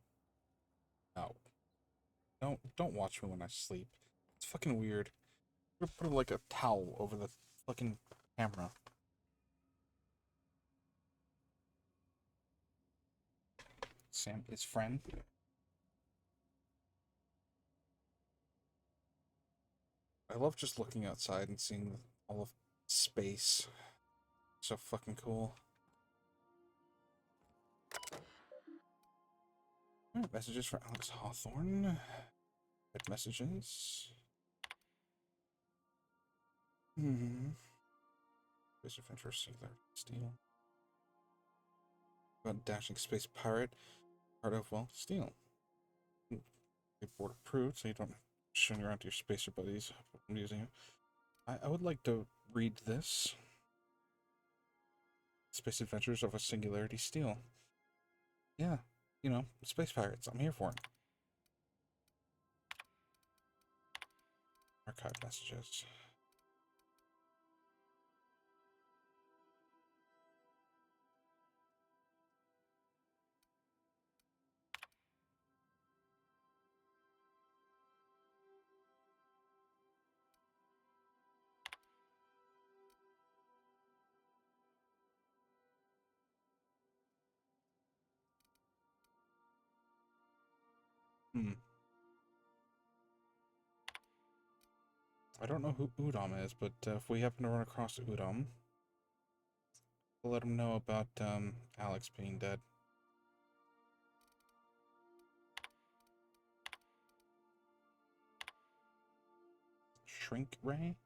Don't watch me when I sleep. It's fucking weird. Put like a towel over the fucking camera. Sam, his friend. I love just looking outside and seeing all of space. So fucking cool. Messages for Alex Hawthorne. Red messages. Space Adventure Singular Steel. About dashing space pirate. Part of, well, Steel. Board approved, so you don't show around to your spacer buddies. I'm using it. I would like to read this. Space Adventures of a Singularity Steel. Yeah, you know, space pirates. I'm here for it. Archive messages. I don't know who Udom is, but if we happen to run across Udom, we'll let him know about Alex being dead. Shrink Ray?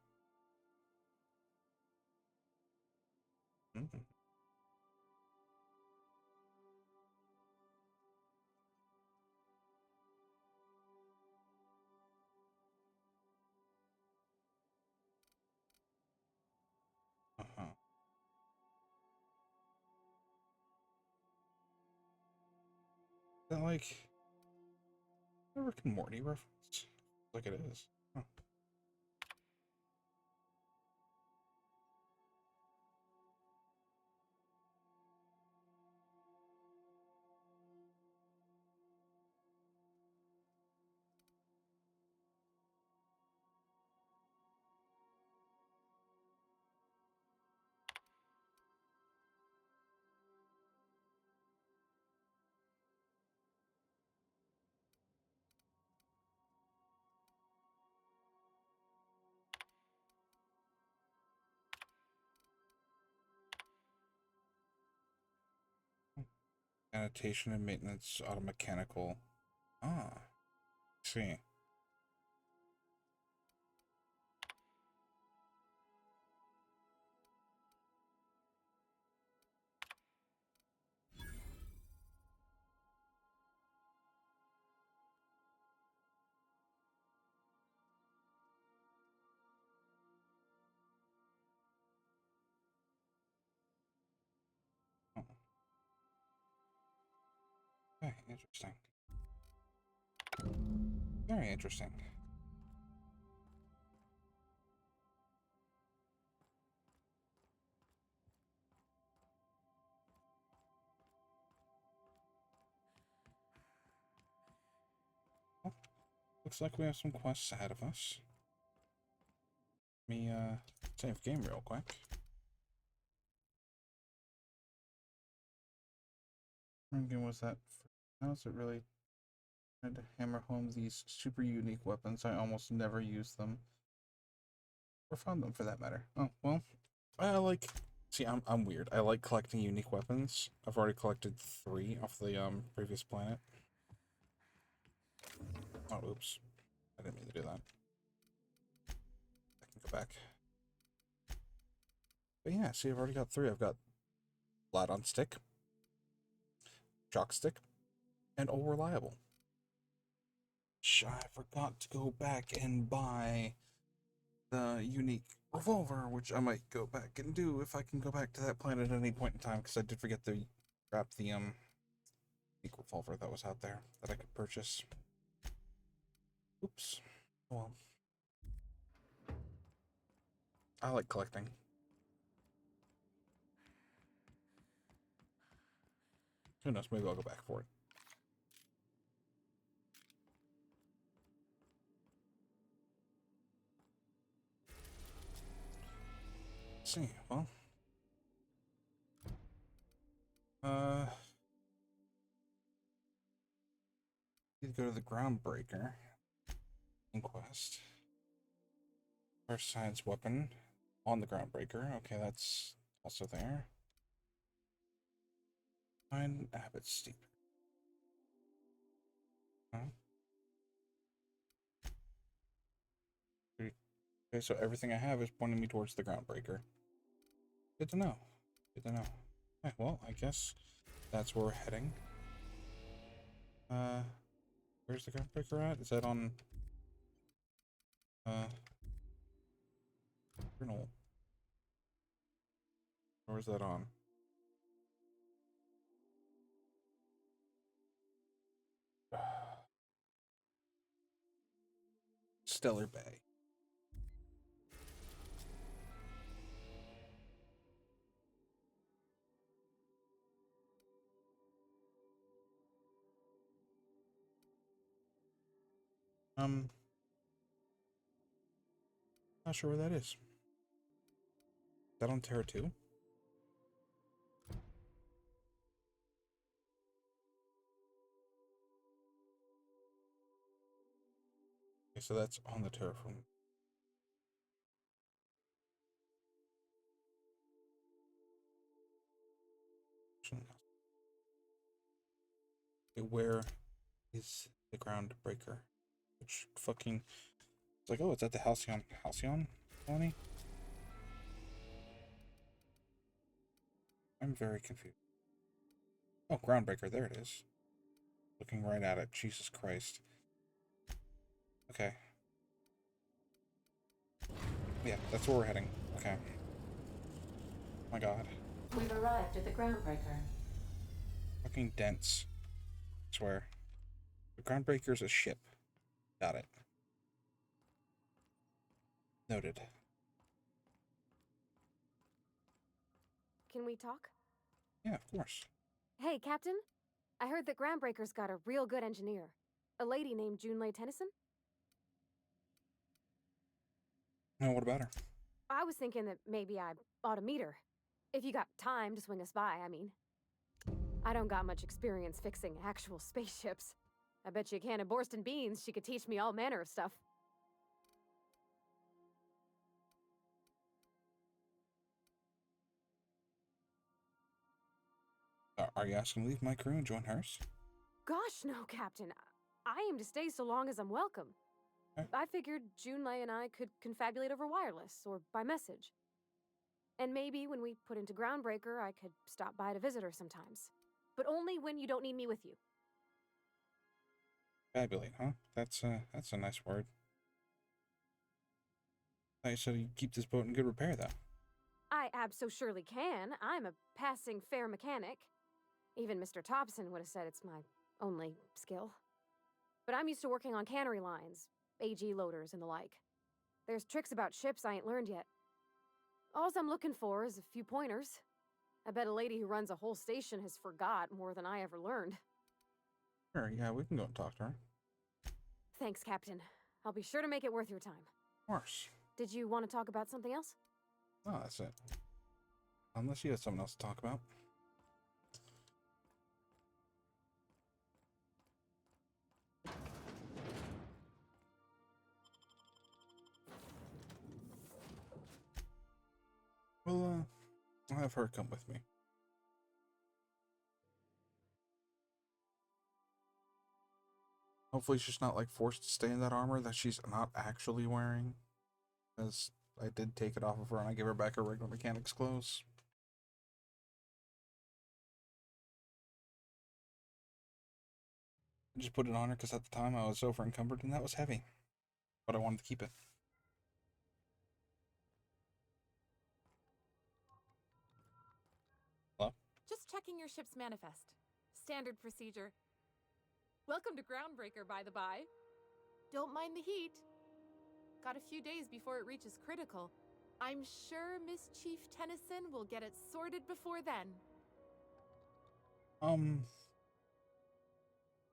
Is that like a Rick and Morty reference? Like it is. Huh. Annotation and maintenance, automechanical. Ah, I see. Oh. Okay, interesting. Very interesting. Well, looks like we have some quests ahead of us. Let me save game real quick. What game was that? How is it really trying to hammer home these super unique weapons? I almost never use them. Or found them for that matter. Oh, well. I like... See, I'm weird. I like collecting unique weapons. I've already collected 3 off the previous planet. Oh, oops. I didn't mean to do that. I can go back. But yeah, see, I've already got 3. I've got Flat on Stick, Jock Stick, and All Reliable. I forgot to go back and buy the unique revolver, which I might go back and do if I can go back to that planet at any point in time, because I did forget to grab the unique revolver that was out there that I could purchase. Oops. Well, I like collecting. Who knows? Maybe I'll go back for it. Let's see. Well, you go to the Groundbreaker Inquest. First science weapon on the Groundbreaker. Okay, that's also there. Find Abbott Steeper. Huh? Okay, so everything I have is pointing me towards the Groundbreaker. Good to know. Good to know. Okay, well, I guess that's where we're heading. Where's the Groundbreaker at? Is that on Journal? Or is that on? Stellar Bay. Not sure where that is. Is that on Terra 2? Okay, so that's on the terraform. Okay, where is the Groundbreaker? Which fucking... It's like, oh, it's at the Halcyon colony? I'm very confused. Oh, Groundbreaker, there it is. Looking right at it. Jesus Christ. Okay. Yeah, that's where we're heading. Okay. Oh my god. We've arrived at the Groundbreaker. Fucking dense. I swear. The Groundbreaker's a ship. Got it. Noted. Can we talk? Yeah, of course. Hey, Captain. I heard that Groundbreaker's got a real good engineer. A lady named Junlei Tennyson? No, what about her? I was thinking that maybe I ought to meet her. If you got time to swing us by, I mean. I don't got much experience fixing actual spaceships. I bet you a can of Borston beans she could teach me all manner of stuff. Are you asking to leave my crew and join hers? Gosh, no, Captain. I aim to stay so long as I'm welcome. Okay. I figured Junlei and I could confabulate over wireless or by message. And maybe when we put into Groundbreaker, I could stop by to visit her sometimes. But only when you don't need me with you. Fabulate, huh? That's a nice word. I said you keep this boat in good repair, though. I abso-surely can. I'm a passing fair mechanic. Even Mr. Thompson would have said it's my only skill. But I'm used to working on cannery lines, AG loaders, and the like. There's tricks about ships I ain't learned yet. Alls I'm looking for is a few pointers. I bet a lady who runs a whole station has forgot more than I ever learned. Sure, yeah, we can go and talk to her. Thanks, Captain. I'll be sure to make it worth your time. Of course. Did you want to talk about something else? Oh, that's it. Unless you have something else to talk about. Well, I'll have her come with me. Hopefully she's not, like, forced to stay in that armor that she's not actually wearing. Because I did take it off of her and I gave her back her regular mechanic's clothes. I just put it on her because at the time I was over encumbered and that was heavy. But I wanted to keep it. Hello? Just checking your ship's manifest. standard procedure. Welcome to Groundbreaker, by the by. Don't mind the heat. Got a few days before it reaches critical. I'm sure Miss Chief Tennyson will get it sorted before then.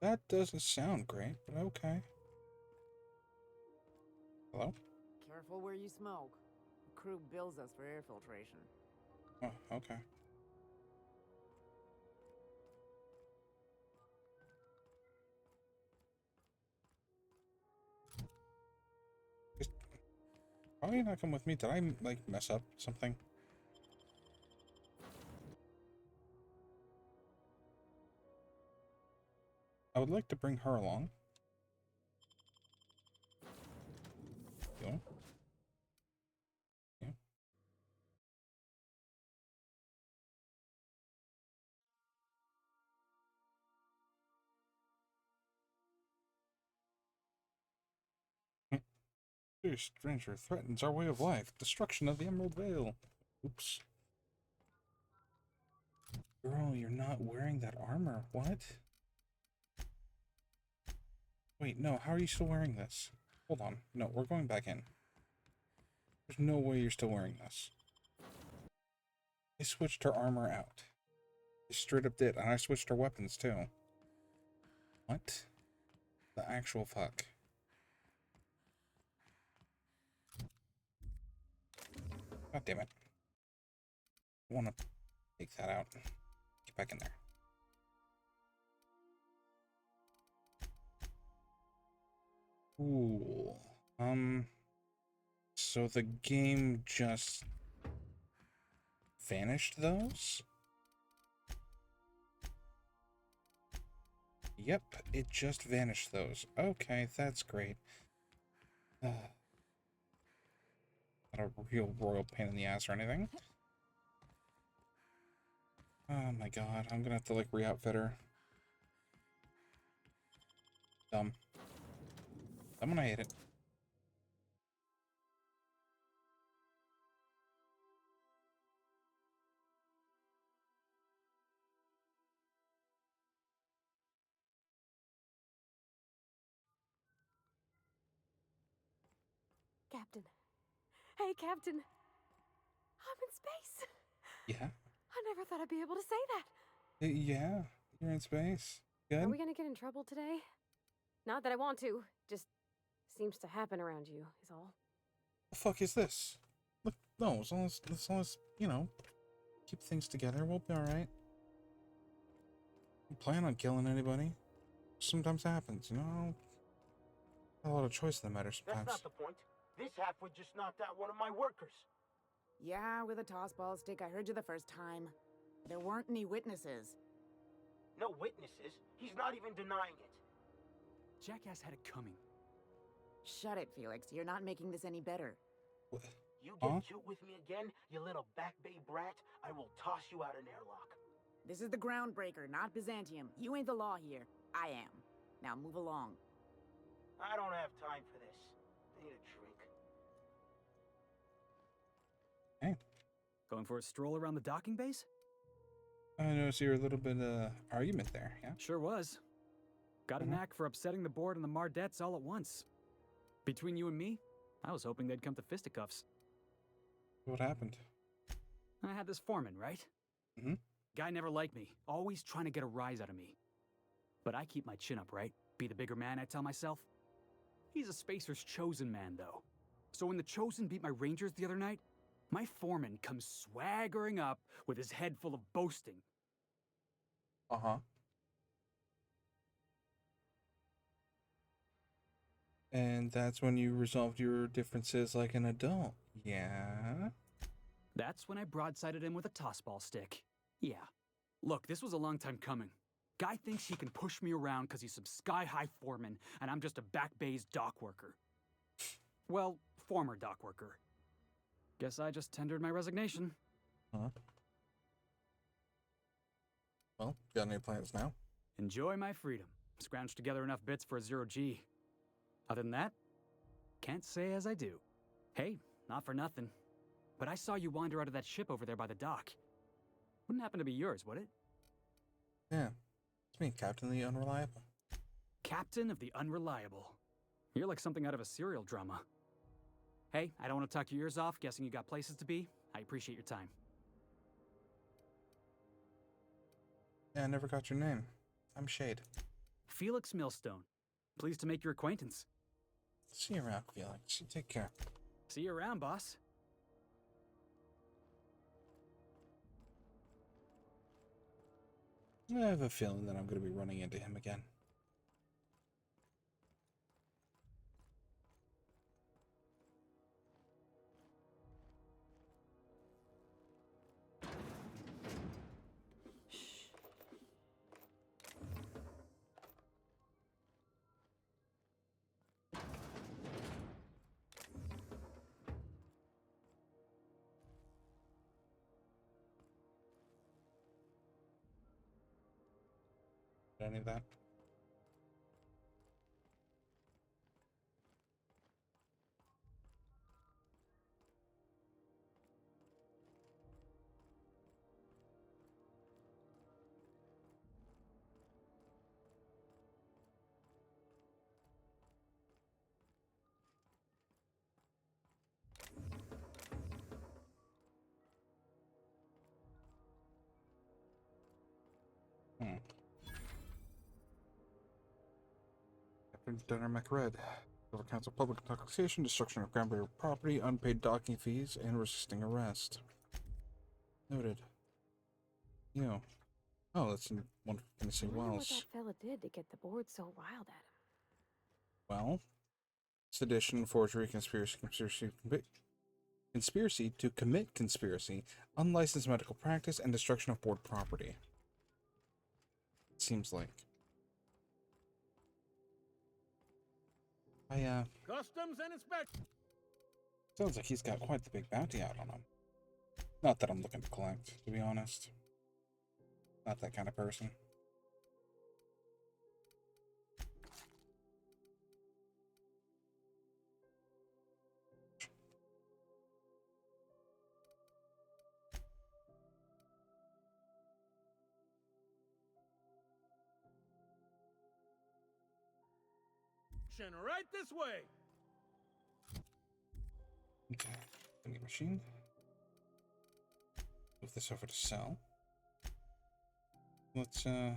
That doesn't sound great, but okay. Hello? Careful where you smoke. The crew bills us for air filtration. Oh, okay. Probably not come with me. Did I, like, mess up something? I would like to bring her along. Go. Yeah. Serious stranger threatens our way of life. Destruction of the Emerald Vale. Oops. Girl, you're not wearing that armor. What? Wait, no, how are you still wearing this? Hold on. No, we're going back in. There's no way you're still wearing this. They switched her armor out. They straight up did, and I switched her weapons too. What? The actual fuck? God damn it. I want to take that out. Get back in there. Ooh. So the game just vanished those? Yep, it just vanished those. Okay, that's great. Not a real royal pain in the ass or anything. Oh my god, I'm gonna have to, like, re-outfit her. Dumb. Dumb when I hate it. Captain. Hey, Captain. I'm in space. Yeah? I never thought I'd be able to say that. Yeah, you're in space. Good? Are we gonna get in trouble today? Not that I want to. Just seems to happen around you, is all. The fuck is this? Look, no, as long as, you know, keep things together, we'll be alright. Don't plan on killing anybody. Sometimes it happens, you know? Not a lot of choice in the matter sometimes. That's not the point. This halfwit just knocked out one of my workers. Yeah, with a tossball stick. I heard you the first time. There weren't any witnesses. No witnesses. He's not even denying it. Jackass had it coming. Shut it, Felix. You're not making this any better. What? You get cute with me again, you little back bay brat, I will toss you out an airlock. This is the Groundbreaker, not Byzantium. You ain't the law here. I am. Now move along. I don't have time for this. I need a drink. Hey. Going for a stroll around the docking base? I noticed you were a little bit argument there, yeah? Sure was. Got a knack for upsetting the board and the Mardettes all at once. Between you and me, I was hoping they'd come to fisticuffs. What happened? I had this foreman, right? Mm-hmm. Guy never liked me, always trying to get a rise out of me. But I keep my chin up, right? Be the bigger man, I tell myself. He's a Spacer's chosen man, though. So when the Chosen beat my Rangers the other night, my foreman comes swaggering up with his head full of boasting. Uh-huh. And that's when you resolved your differences like an adult, yeah? That's when I broadsided him with a tossball stick. Yeah. Look, this was a long time coming. Guy thinks he can push me around because he's some sky-high foreman, and I'm just a back bay's dock worker. Well, former dock worker. Guess I just tendered my resignation. Huh? Well, got any plans now? Enjoy my freedom. Scrounged together enough bits for a 0G. Other than that, can't say as I do. Hey, not for nothing, but I saw you wander out of that ship over there by the dock. Wouldn't happen to be yours, would it? Yeah. It's me, Captain the Unreliable. Captain of the Unreliable. You're like something out of a serial drama. Hey, I don't want to talk your ears off, guessing you got places to be. I appreciate your time. Yeah, I never got your name. I'm Shayde. Felix Millstone. Pleased to make your acquaintance. See you around, Felix. You take care. See you around, boss. I have a feeling that I'm going to be running into him again. Any of that? Dunner McRed. Civil Council public intoxication, destruction of Granbury property, unpaid docking fees, and resisting arrest. Noted. You. Oh, that's in one of Tennessee I wonder what Wells. that fella did to get the board so riled at him. Well, sedition, forgery, conspiracy to commit conspiracy, unlicensed medical practice, and destruction of board property. It seems like. Customs and inspection. Sounds like he's got quite the big bounty out on him. Not that I'm looking to collect, to be honest. Not that kind of person. Right this way. Okay, vending machine. Move this over to sell. Let's yeah.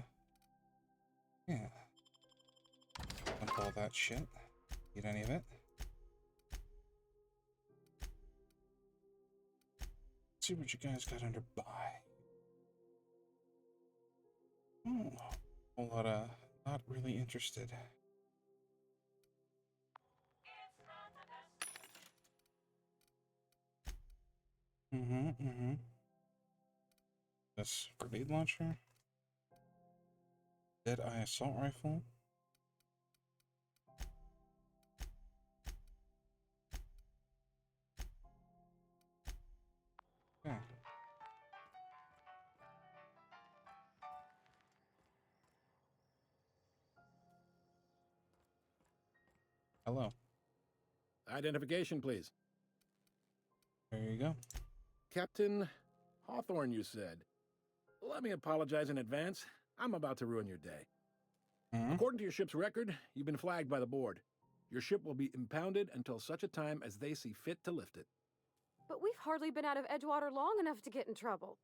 Dump all that shit. Get any of it? Let's see what you guys got under buy. Oh, a whole lot of not really interested. This grenade launcher. Dead-eye assault rifle. Okay. Hello. Identification, please. There you go. Captain Hawthorne, you said. Let me apologize in advance. I'm about to ruin your day. According to your ship's record, you've been flagged by the board. Your ship will be impounded until such a time as they see fit to lift it. But we've hardly been out of Edgewater long enough to get in trouble.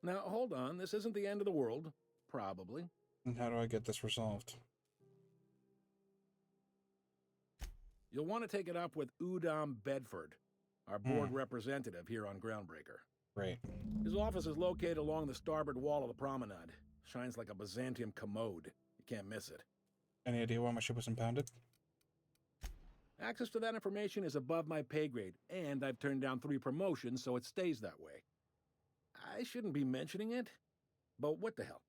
Now, hold on. This isn't the end of the world. Probably. And how do I get this resolved? You'll want to take it up with Udom Bedford, our board representative here on Groundbreaker. Right. His office is located along the starboard wall of the promenade. Shines like a Byzantium commode. You can't miss it. Any idea why my ship was impounded? Access to that information is above my pay grade, and I've turned down 3 promotions, so it stays that way. I shouldn't be mentioning it, but what the hell?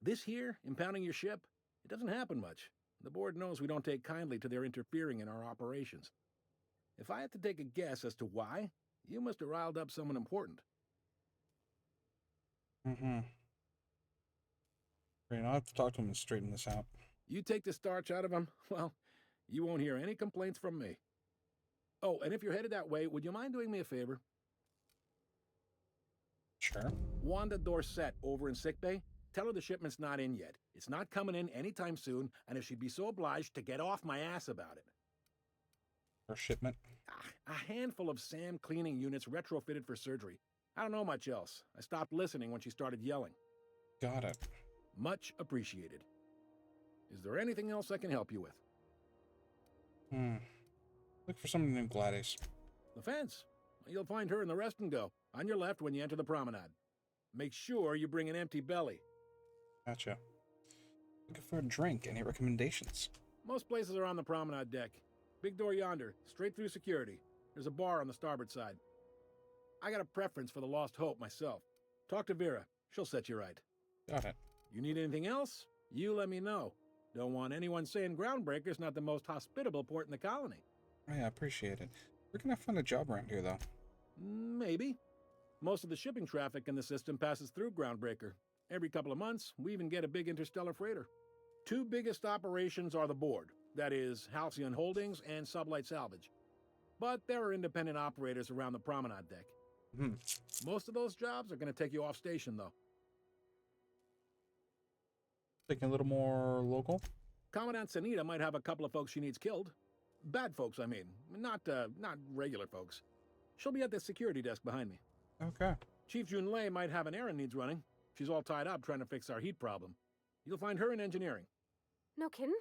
This here, impounding your ship, it doesn't happen much. The board knows we don't take kindly to their interfering in our operations. If I had to take a guess as to why, you must have riled up someone important. Great, I'll have to talk to him and straighten this out. You take the starch out of him, well, you won't hear any complaints from me. Oh, and if you're headed that way, would you mind doing me a favor? Sure. Wanda Dorset over in sickbay. tell her the shipment's not in yet. It's not coming in anytime soon, and if she'd be so obliged to get off my ass about it. Her shipment? A handful of SAM cleaning units retrofitted for surgery. I don't know much else. I stopped listening when she started yelling. Got it. Much appreciated. Is there anything else I can help you with? Look for somebody named Gladys. The fence. You'll find her in the rest and go, on your left when you enter the promenade. Make sure you bring an empty belly. Gotcha. Looking for a drink. Any recommendations? Most places are on the promenade deck. Big door yonder, straight through security. There's a bar on the starboard side. I got a preference for the Lost Hope myself. Talk to Vera. She'll set you right. Got it. You need anything else? You let me know. Don't want anyone saying Groundbreaker's not the most hospitable port in the colony. Yeah, I appreciate it. Where can I find a job around here, though? Maybe. Most of the shipping traffic in the system passes through Groundbreaker. Every couple of months, we even get a big interstellar freighter. Two biggest operations are the board. That is, Halcyon Holdings and Sublight Salvage. But there are independent operators around the promenade deck. Most of those jobs are going to take you off station, though. Thinking a little more local? Commandant Sanita might have a couple of folks she needs killed. Bad folks, I mean. Not regular folks. She'll be at the security desk behind me. Okay. Chief Junlei might have an errand needs running. She's all tied up trying to fix our heat problem. You'll find her in engineering. No kidding?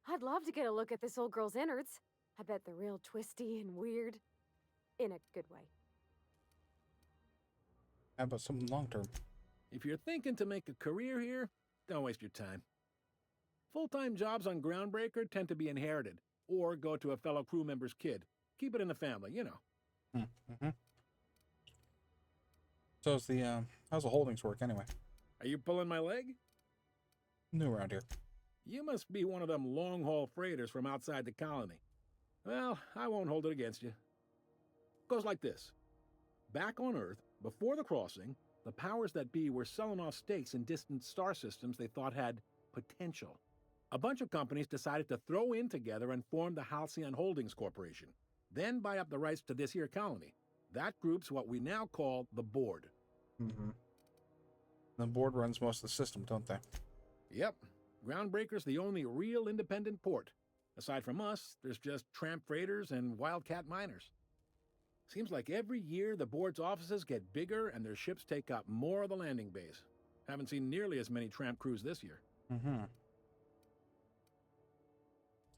I'd love to get a look at this old girl's innards. I bet they're real twisty and weird. In a good way. How about something long-term? If you're thinking to make a career here, don't waste your time. Full-time jobs on Groundbreaker tend to be inherited, or go to a fellow crew member's kid. Keep it in the family, you know. So is how's the holdings work anyway? Are you pulling my leg? New around here. You must be one of them long-haul freighters from outside the colony. Well, I won't hold it against you. Goes like this. Back on Earth, before the crossing, the powers that be were selling off stakes in distant star systems they thought had potential. A bunch of companies decided to throw in together and form the Halcyon Holdings Corporation, then buy up the rights to this here colony. That group's what we now call the Board. The board runs most of the system, don't they? Yep. Groundbreaker's the only real independent port. Aside from us, there's just tramp freighters and wildcat miners. Seems like every year the board's offices get bigger and their ships take up more of the landing bays. Haven't seen nearly as many tramp crews this year.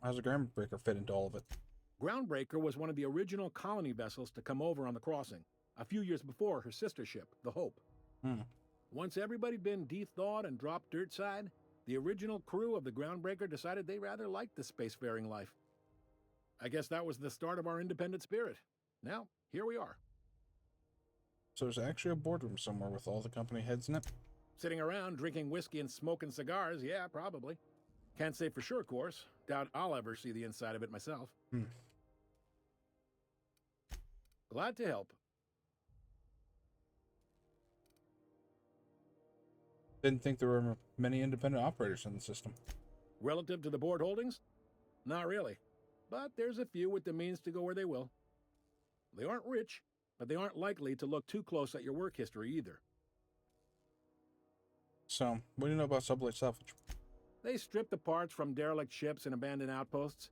How's the Groundbreaker fit into all of it? Groundbreaker was one of the original colony vessels to come over on the crossing, a few years before her sister ship, the Hope. Once everybody'd been de-thawed and dropped dirt side, the original crew of the Groundbreaker decided they rather liked the spacefaring life. I guess that was the start of our independent spirit. Now, here we are. So there's actually a boardroom somewhere with all the company heads in it? Sitting around drinking whiskey and smoking cigars, yeah, probably. Can't say for sure, of course. Doubt I'll ever see the inside of it myself. Glad to help. Didn't think there were many independent operators in the system. Relative to the board holdings? Not really. But there's a few with the means to go where they will. They aren't rich, but they aren't likely to look too close at your work history either. So, what do you know about Sublight Salvage? They strip the parts from derelict ships and abandoned outposts.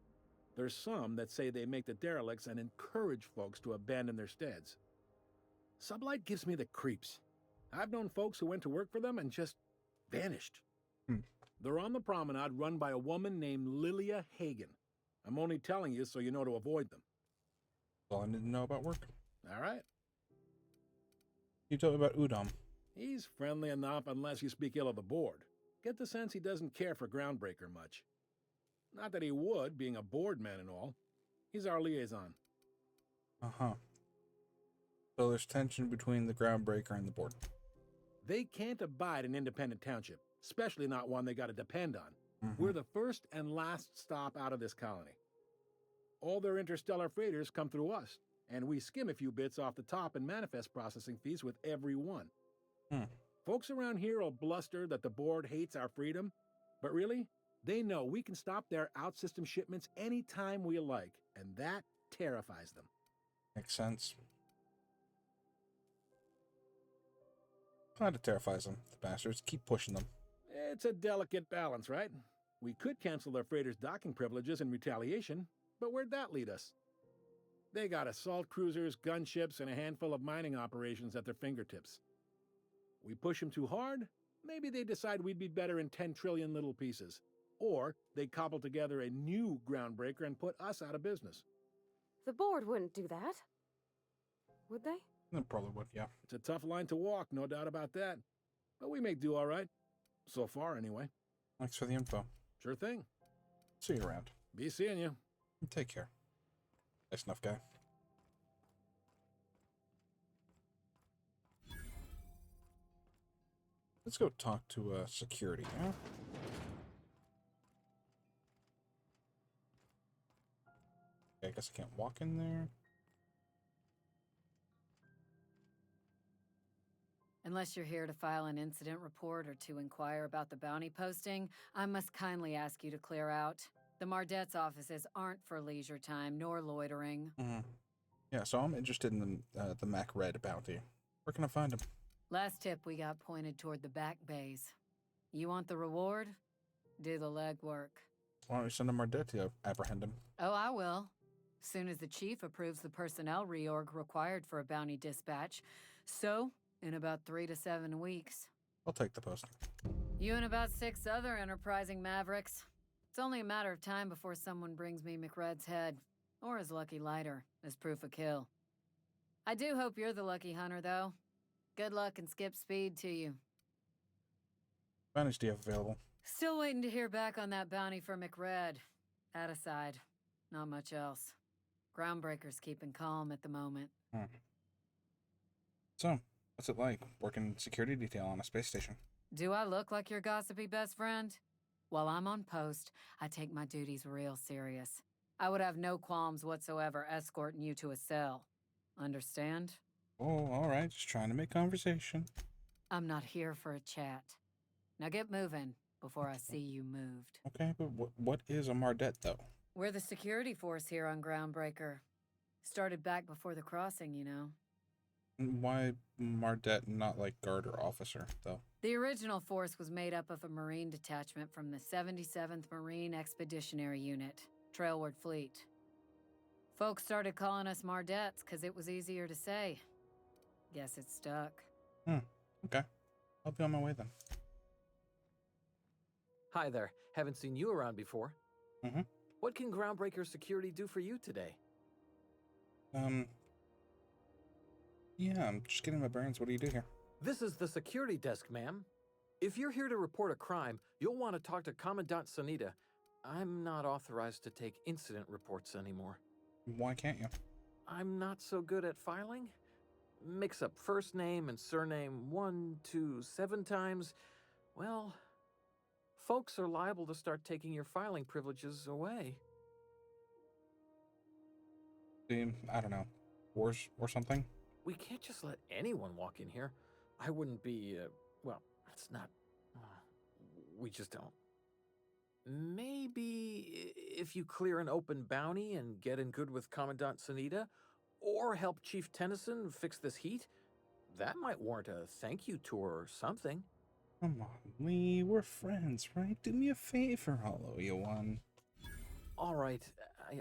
There's some that say they make the derelicts and encourage folks to abandon their steads. Sublight gives me the creeps. I've known folks who went to work for them and just vanished. They're on the promenade run by a woman named Lilia Hagen. I'm only telling you so you know to avoid them. That's all I need to know about work. All right. You tell me about Udom. He's friendly enough unless you speak ill of the board. Get the sense he doesn't care for Groundbreaker much. Not that he would, being a board man and all. He's our liaison. So there's tension between the Groundbreaker and the board. They can't abide an independent township, especially not one they gotta depend on. We're the first and last stop out of this colony. All their interstellar freighters come through us, and we skim a few bits off the top in manifest processing fees with every one. Folks around here will bluster that the board hates our freedom, but really, they know we can stop their out-system shipments anytime we like, and that terrifies them. Makes sense. Kinda terrifies them. The bastards keep pushing them. It's a delicate balance, right? We could cancel their freighters' docking privileges in retaliation, but where'd that lead us? They got assault cruisers, gunships, and a handful of mining operations at their fingertips. We push them too hard, maybe they decide we'd be better in 10 trillion little pieces. Or they cobble together a new groundbreaker and put us out of business. The board wouldn't do that. Would they? They probably would, yeah. It's a tough line to walk, no doubt about that. But we make do all right. So far, anyway. Thanks for the info. Sure thing. See you around. Be seeing you. Take care. Nice enough guy. Let's go talk to security now. Okay, I guess I can't walk in there. Unless you're here to file an incident report or to inquire about the bounty posting, I must kindly ask you to clear out. The Mardet's offices aren't for leisure time nor loitering. Yeah, so I'm interested in the Mac Red bounty. Where can I find him? Last tip we got pointed toward the back bays. You want the reward? Do the legwork. Why don't we send a Mardet to apprehend him? Oh, I will. Soon as the chief approves the personnel reorg required for a bounty dispatch. So, in about 3 to 7 weeks. I'll take the posting. You and about 6 other enterprising mavericks. It's only a matter of time before someone brings me McRed's head, or his lucky lighter, as proof of kill. I do hope you're the lucky hunter, though. Good luck and skip speed to you. Bounties do you have available? Still waiting to hear back on that bounty for McRed. That aside, not much else. Groundbreaker's keeping calm at the moment. So, what's it like working security detail on a space station? Do I look like your gossipy best friend? While I'm on post, I take my duties real serious. I would have no qualms whatsoever escorting you to a cell. Understand? Oh, all right. Just trying to make conversation. I'm not here for a chat. Now get moving before I see you moved. Okay, but what is a Mardet, though? We're the security force here on Groundbreaker. Started back before the crossing, you know. Why Mardet, not like guard or officer, though? The original force was made up of a Marine detachment from the 77th Marine Expeditionary Unit, Trailward Fleet. Folks started calling us Mardets because it was easier to say. Guess it stuck. Okay. I'll be on my way then. Hi there. Haven't seen you around before. What can Groundbreaker Security do for you today? Yeah, I'm just getting my bearings. What do you do here? This is the security desk, ma'am. If you're here to report a crime, you'll want to talk to Commandant Sanita. I'm not authorized to take incident reports anymore. Why can't you? I'm not so good at filing. Mix up first name and surname 1, 2, 7 times. Well, folks are liable to start taking your filing privileges away. I don't know. Wars or something? We can't just let anyone walk in here. I wouldn't be, well, it's not... we just don't. Maybe if you clear an open bounty and get in good with Commandant Sanita, or help Chief Tennyson fix this heat, that might warrant a thank you tour or something. Come on, Lee. We're friends, right? Do me a favor, I'll owe you one. All right,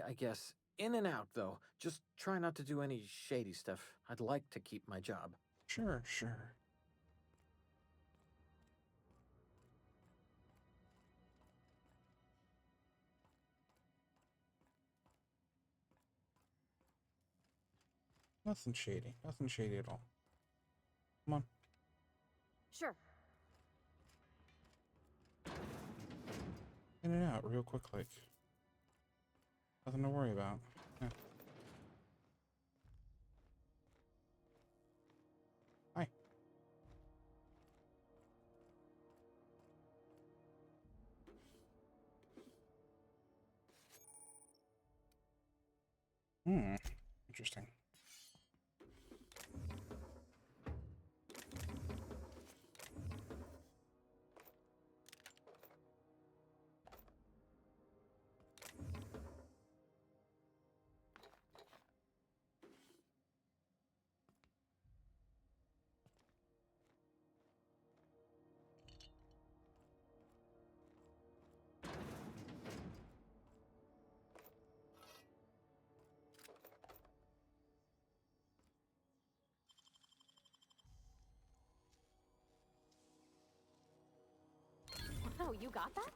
I guess. In and out, though. Just try not to do any shady stuff. I'd like to keep my job. Sure. Nothing shady. Nothing shady at all. Come on. Sure. In and out real quick, like. Nothing to worry about. Yeah. Hi. Interesting. you got that?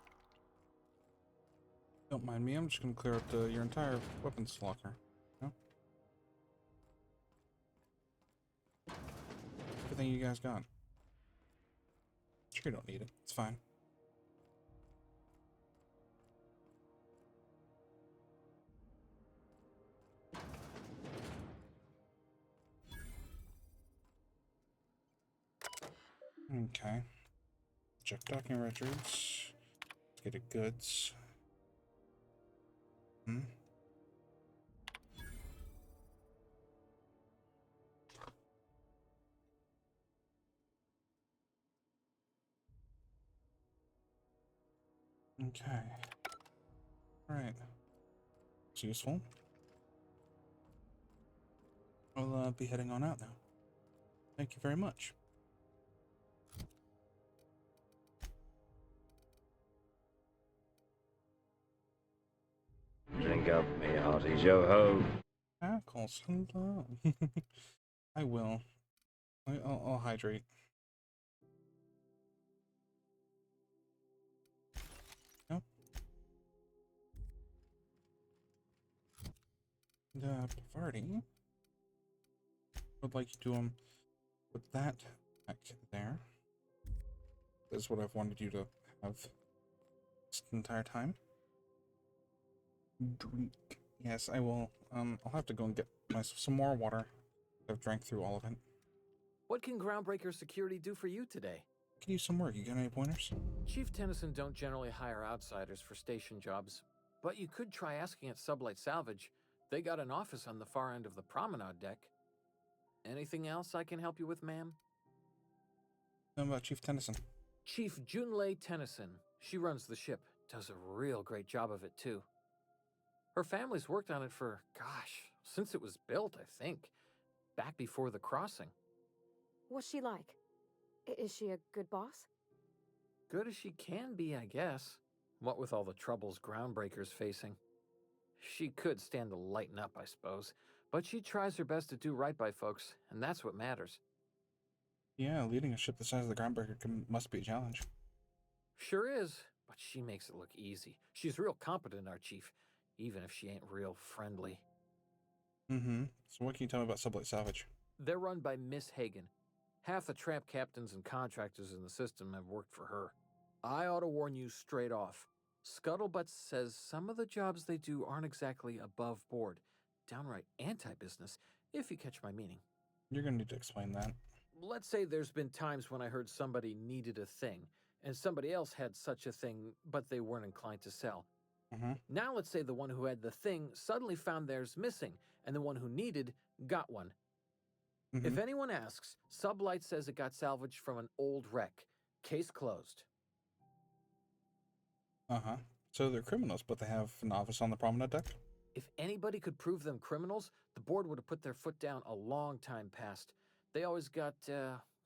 Don't mind me, I'm just gonna clear out your entire weapons locker. No? Everything you guys got. Sure, you don't need it. It's fine. Okay. Check docking records. Get it goods. Hmm. Okay. Alright. It's useful. I'll be heading on out now. Thank you very much. Drink up, me hearty yo-ho. Hackles, hello. I will. I'll hydrate. Nope. Party. Would like you to put that back there. That's what I've wanted you to have this entire time. Drink. Yes, I will. I'll have to go and get myself some more water. I've drank through all of it. What can Groundbreaker Security do for you today? Can use some work. You got any pointers? Chief Tennyson don't generally hire outsiders for station jobs, but you could try asking at Sublight Salvage. They got an office on the far end of the promenade deck. Anything else I can help you with, ma'am? How about Chief Tennyson? Chief Junlei Tennyson. She runs the ship. Does a real great job of it, too. Her family's worked on it for, gosh, since it was built, I think. Back before the crossing. What's she like? Is she a good boss? Good as she can be, I guess. What with all the troubles Groundbreaker's facing. She could stand to lighten up, I suppose. But she tries her best to do right by folks, and that's what matters. Yeah, leading a ship the size of the Groundbreaker must be a challenge. Sure is, but she makes it look easy. She's real competent, our chief, even if she ain't real friendly. Mm-hmm. So what can you tell me about Sublight Salvage? They're run by Miss Hagen. Half the tramp captains and contractors in the system have worked for her. I ought to warn you straight off. Scuttlebutt says some of the jobs they do aren't exactly above board. Downright anti-business, if you catch my meaning. You're gonna need to explain that. Let's say there's been times when I heard somebody needed a thing, and somebody else had such a thing, but they weren't inclined to sell. Mm-hmm. Now let's say the one who had the thing suddenly found theirs missing, and the one who needed got one. Mm-hmm. If anyone asks, Sublight says it got salvaged from an old wreck. Case closed. Uh-huh. So they're criminals, but they have an office on the promenade deck? If anybody could prove them criminals, the board would have put their foot down a long time past. They always got,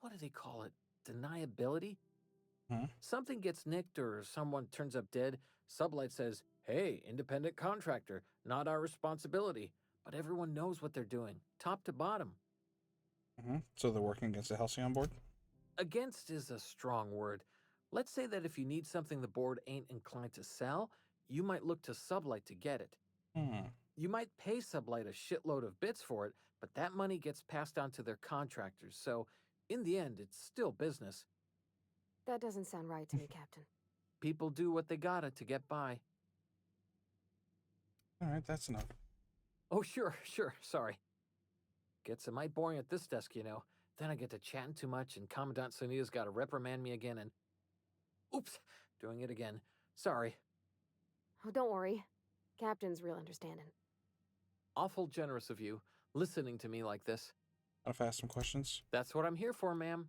what do they call it? Deniability? Hmm? Something gets nicked or someone turns up dead, Sublight says, hey, independent contractor, not our responsibility. But everyone knows what they're doing, top to bottom. Mm-hmm. So they're working against the Halcyon board? Against is a strong word. Let's say that if you need something the board ain't inclined to sell, you might look to Sublight to get it. You might pay Sublight a shitload of bits for it, but that money gets passed on to their contractors, so in the end, it's still business. That doesn't sound right to me, Captain. People do what they gotta to get by. Alright, that's enough. Oh, sure, sorry. Gets a mite boring at this desk, you know. Then I get to chatting too much, and Commandant Sonia's gotta reprimand me again, and... Oops, doing it again. Sorry. Oh, don't worry. Captain's real understanding. Awful generous of you, listening to me like this. If I ask some questions? That's what I'm here for, ma'am.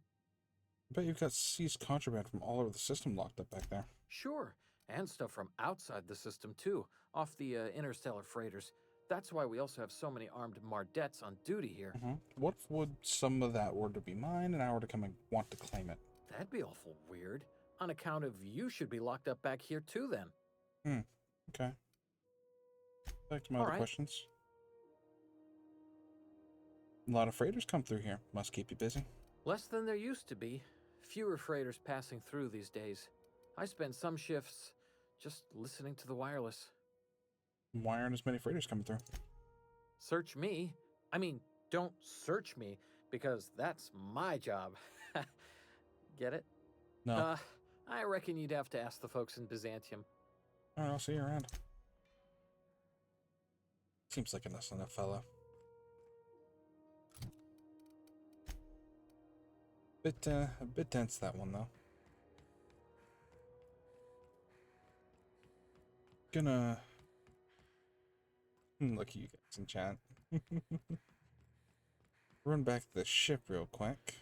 I bet you've got seized contraband from all over the system locked up back there. Sure, and stuff from outside the system, too, off the interstellar freighters. That's why we also have so many armed Mardettes on duty here. Mm-hmm. What if would some of that were to be mine and I were to come and want to claim it? That'd be awful weird. On account of you should be locked up back here, too, then. Okay. Back to my other questions. A lot of freighters come through here. Must keep you busy. Less than there used to be. Fewer freighters passing through these days. I spend some shifts just listening to the wireless. Why aren't as many freighters coming through? Search me? I mean, don't search me, because that's my job. Get it? No. I reckon you'd have to ask the folks in Byzantium. Alright, I'll see you around. Seems like a nice enough fella. A bit tense, that one, though. Gonna... Look at you guys in chat. Run back to the ship real quick.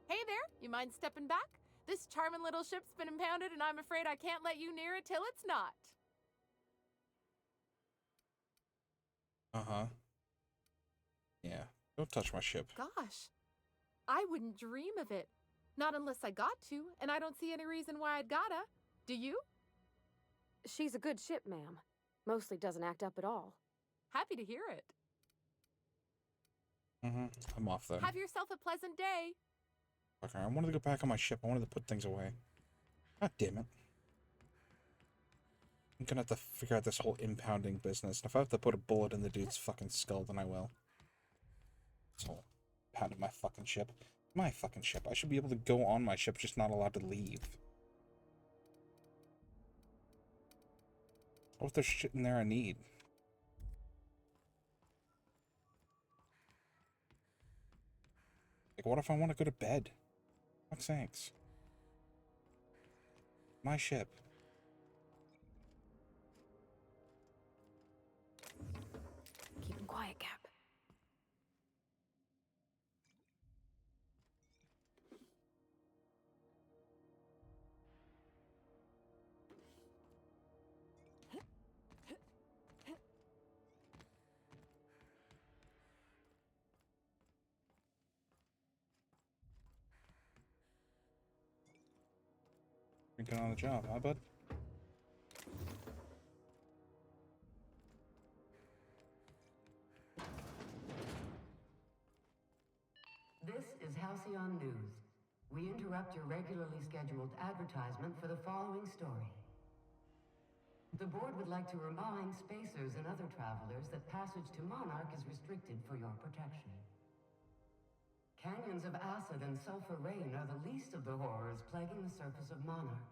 Hey there, you mind stepping back? This charming little ship's been impounded, and I'm afraid I can't let you near it till it's not. Uh-huh. Yeah, don't touch my ship. Gosh, I wouldn't dream of it. Not unless I got to, and I don't see any reason why I'd gotta. Do you? She's a good ship, ma'am. Mostly doesn't act up at all. Happy to hear it. I'm off then. Have yourself a pleasant day. Okay, I wanted to go back on my ship. I wanted to put things away. God damn it. I'm gonna have to figure out this whole impounding business. And if I have to put a bullet in the dude's fucking skull, then I will. So, pounding my fucking ship. My fucking ship. I should be able to go on my ship, just not allowed to leave. What if there's shit in there I need? Like, what if I want to go to bed? Fuck's sakes. My ship. Keep him quiet, Cap. Drinking on the job, huh, bud? This is Halcyon News. We interrupt your regularly scheduled advertisement for the following story. The board would like to remind spacers and other travelers that passage to Monarch is restricted for your protection. Canyons of acid and sulfur rain are the least of the horrors plaguing the surface of Monarch.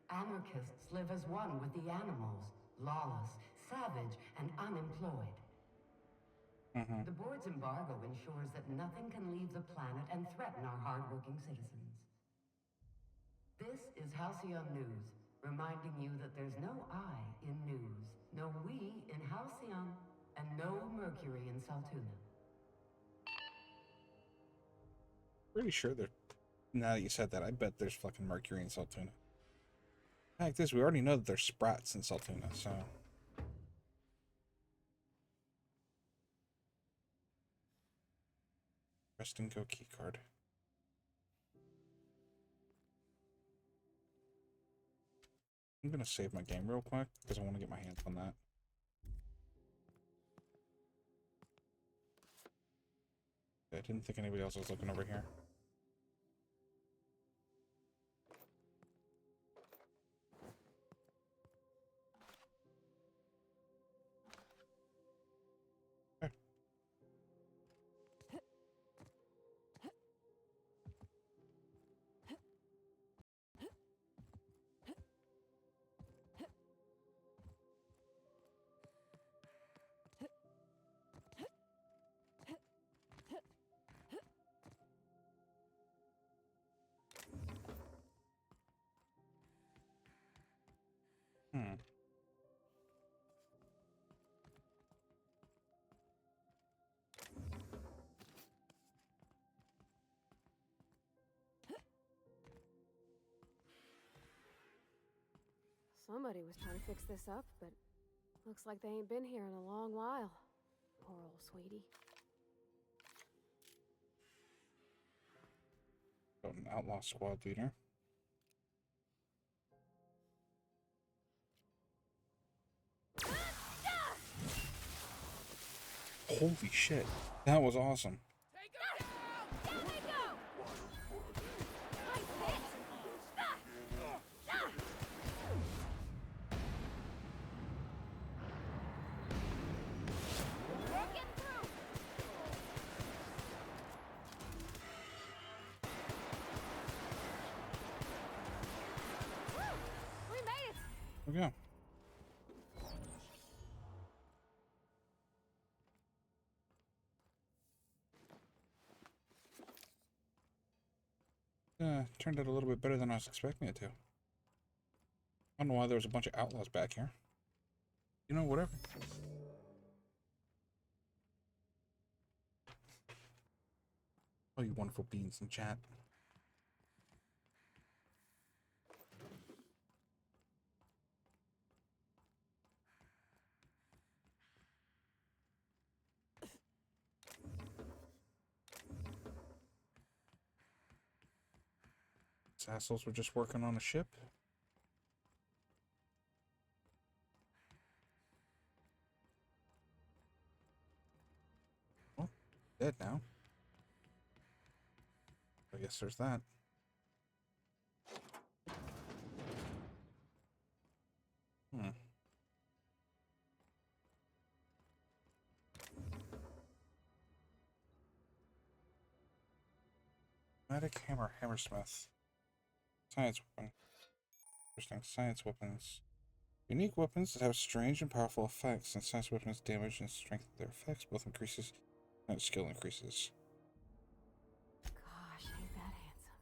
Anarchists live as one with the animals, lawless, savage, and unemployed. The board's embargo ensures that nothing can leave the planet and threaten our hardworking citizens. This is Halcyon News, reminding you that there's no I in news, no we in Halcyon, and no Mercury in Saltuna. Pretty sure there. Now that you said that, I bet there's fucking Mercury in Saltuna. Fact is, we already know that there's sprats in Saltuna, so. Rest and go keycard. I'm gonna save my game real quick because I want to get my hands on that. I didn't think anybody else was looking over here. Somebody was trying to fix this up, but looks like they ain't been here in a long while. Poor old sweetie. Got an outlaw squad leader. Holy shit, that was awesome. we go. Turned out a little bit better than I was expecting it to. I don't know why there was a bunch of outlaws back here. You know, whatever. Oh, you wonderful beans in chat. These assholes were just working on a ship. Well, dead now. I guess there's that. Magic hammer, hammersmith. Science weapon. Interesting. Science weapons. Unique weapons that have strange and powerful effects, and science weapons damage and strength of their effects both increases and skill increases. Gosh, ain't that handsome.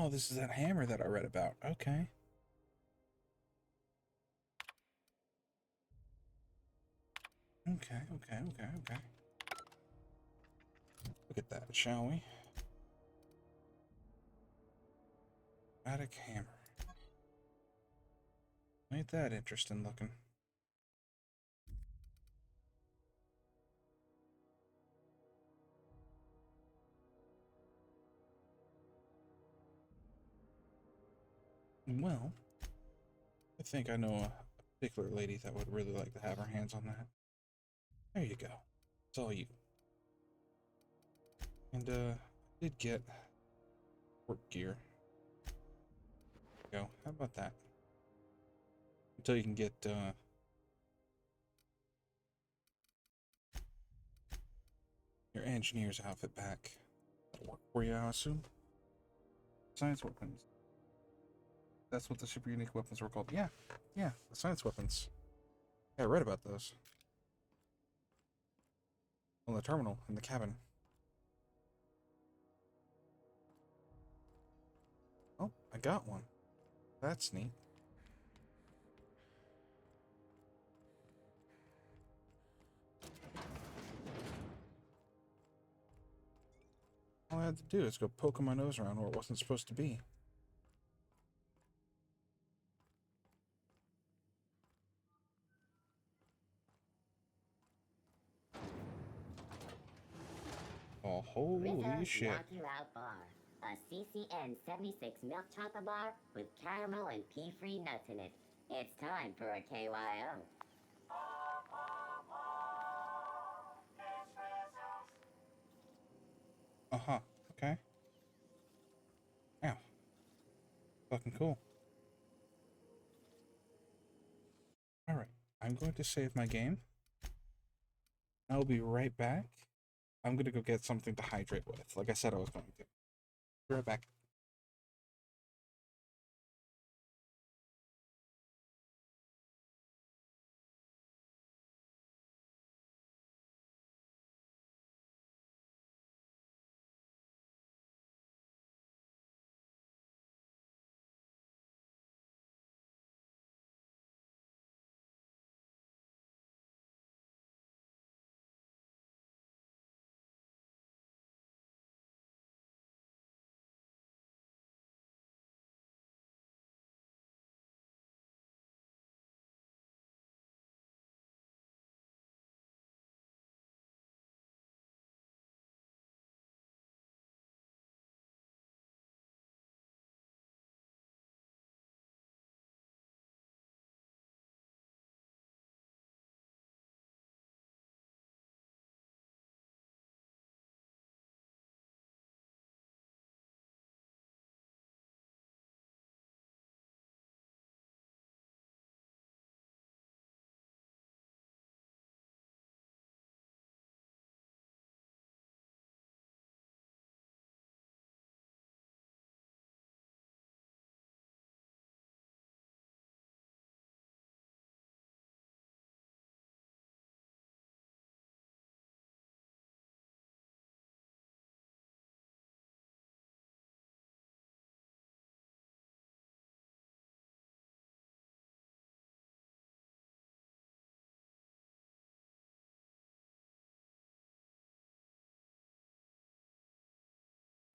Oh, this is that hammer that I read about. Okay. Okay. Look at that, shall we? Chromatic hammer. Ain't that interesting looking? Well, I think I know a particular lady that would really like to have her hands on that. There you go. It's all you. And, I did get work gear. There you go. How about that? Until you can get, your engineer's outfit back. That'll work for you, I assume. Science weapons. That's what the super unique weapons were called. Yeah, the science weapons. Yeah, I read about those. On the terminal, in the cabin. Oh, I got one. That's neat. All I had to do is go poking my nose around where it wasn't supposed to be. Oh, holy shit. Knock You Out Bar. A CCN 76 milk chocolate bar with caramel and pea-free nuts in it. It's time for a KYO. Uh-huh. Okay. Ow. Fucking cool. Alright. I'm going to save my game. I'll be right back. I'm going to go get something to hydrate with, like I said I was going to. Be right back.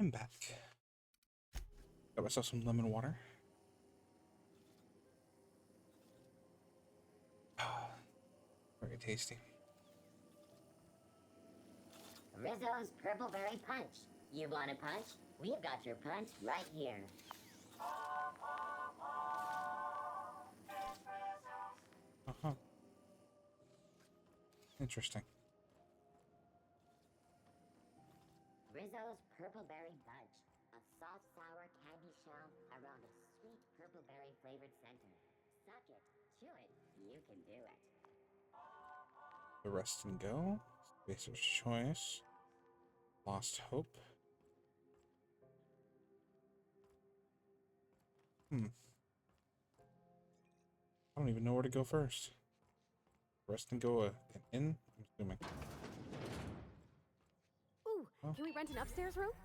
I'm back. Got myself some lemon water. Very tasty. Rizzo's Purple Berry Punch. You want a punch? We've got your punch right here. Uh-huh. Interesting. Rizzo's Purple Berry Punch. A soft, sour candy shell around a sweet purple berry flavored center. Suck it, chew it, you can do it. The Rest and Go. Spacer's Choice. Lost Hope. I don't even know where to go first. Rest and Go an inn, I'm assuming. Ooh, can we rent an upstairs room? I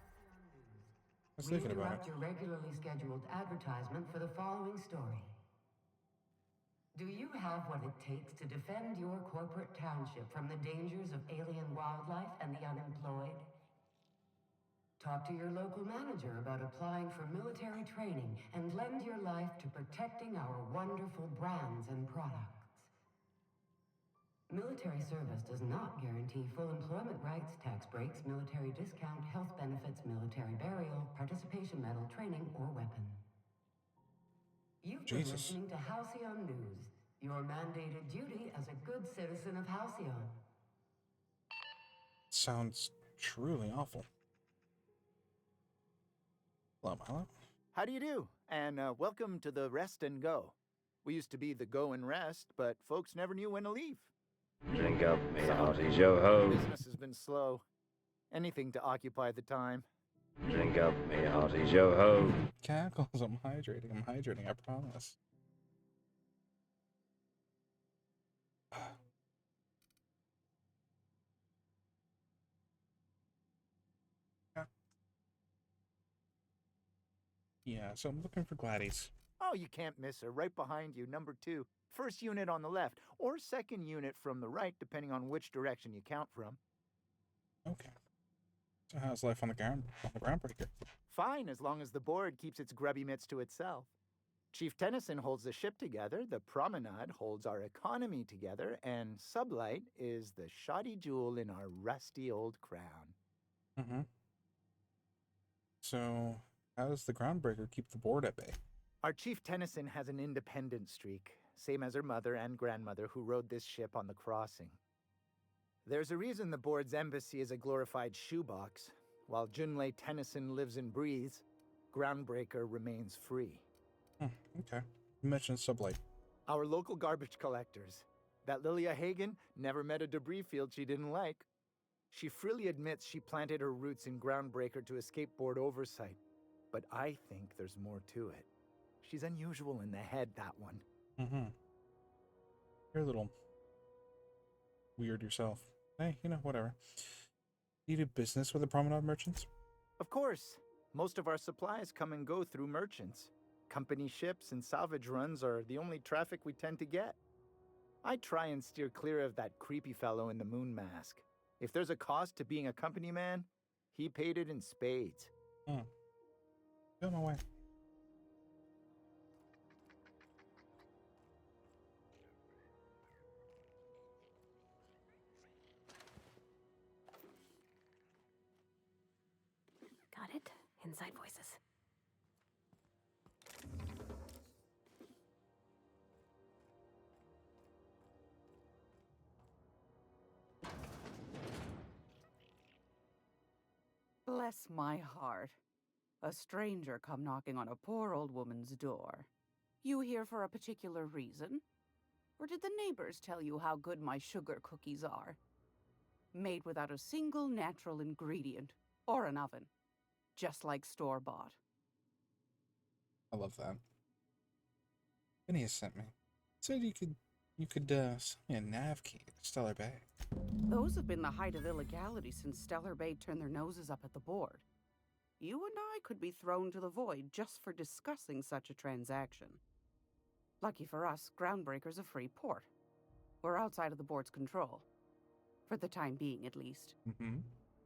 was thinking about it. Your regularly scheduled advertisement for the following story. Do you have what it takes to defend your corporate township from the dangers of alien wildlife and the unemployed? Talk to your local manager about applying for military training and lend your life to protecting our wonderful brands and products. Military service does not guarantee full employment rights, tax breaks, military discount, health benefits, military burial, participation medal, training, or weapon. You've been listening to Halcyon News, your mandated duty as a good citizen of Halcyon. Sounds truly awful. Hello, Milo. How do you do? And welcome to the Rest and Go. We used to be the Go and Rest, but folks never knew when to leave. Drink up, me hearty yo-ho. Business has been slow. Anything to occupy the time. Drink up, me hearty yo-ho. Cackles, I'm hydrating, I promise. Yeah, so I'm looking for Gladys. Oh, you can't miss her. Right behind you, number 2. First unit on the left, or second unit from the right, depending on which direction you count from. Okay. So how's life on the groundbreaker? Fine, as long as the board keeps its grubby mitts to itself. Chief Tennyson holds the ship together, the Promenade holds our economy together, and Sublight is the shoddy jewel in our rusty old crown. Mm-hmm. So, how does the groundbreaker keep the board at bay? Our Chief Tennyson has an independent streak, same as her mother and grandmother who rode this ship on the crossing. There's a reason the board's embassy is a glorified shoebox. While Junlei Tennyson lives and breathes, Groundbreaker remains free. Okay. You mentioned Sublight. Our local garbage collectors. That Lilia Hagen never met a debris field she didn't like. She freely admits she planted her roots in Groundbreaker to escape board oversight. But I think there's more to it. She's unusual in the head, that one. Mm-hmm. You're a little weird yourself. Hey, whatever. You do business with the Promenade merchants? Of course. Most of our supplies come and go through merchants. Company ships and salvage runs are the only traffic we tend to get. I try and steer clear of that creepy fellow in the moon mask. If there's a cost to being a company man, he paid it in spades. Go my way. Got it. Inside voices. Bless my heart. A stranger come knocking on a poor old woman's door. You here for a particular reason? Or did the neighbors tell you how good my sugar cookies are? Made without a single natural ingredient or an oven. Just like store-bought. I love that. Phineas sent me. Said you could sell me a nav key to Stellar Bay. Those have been the height of illegality since Stellar Bay turned their noses up at the board. You and I could be thrown to the void just for discussing such a transaction. Lucky for us, Groundbreaker's a free port. We're outside of the board's control. For the time being, at least. Mm-hmm.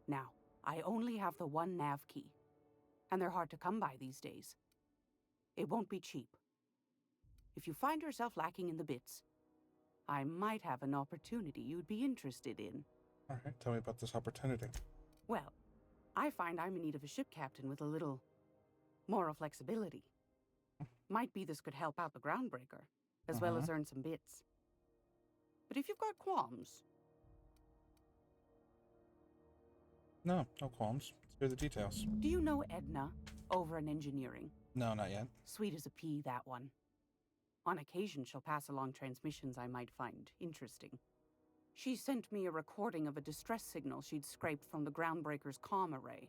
Now, I only have the one nav key. and they're hard to come by these days. It won't be cheap. If you find yourself lacking in the bits, I might have an opportunity you'd be interested in. All right, tell me about this opportunity. Well, I find I'm in need of a ship captain with a little moral flexibility. Might be this could help out the groundbreaker, as well as earn some bits. But if you've got qualms... No qualms. Let's hear the details. Do you know Edna, over in engineering? No, not yet. Sweet as a pea, that one. On occasion, she'll pass along transmissions I might find interesting. She sent me a recording of a distress signal she'd scraped from the groundbreaker's comm array.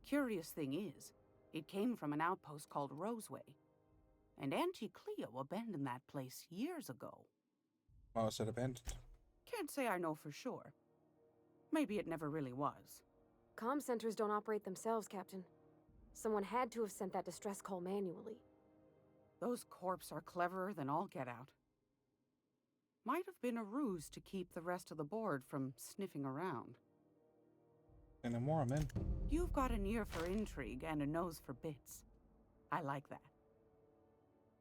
Curious thing is, it came from an outpost called Roseway. And Auntie Cleo abandoned that place years ago. Why was it abandoned? Can't say I know for sure. Maybe it never really was. Comm centers don't operate themselves, Captain. Someone had to have sent that distress call manually. Those corps are cleverer than all get out. Might have been a ruse to keep the rest of the board from sniffing around. Say no more, I'm in. You've got an ear for intrigue and a nose for bits. I like that.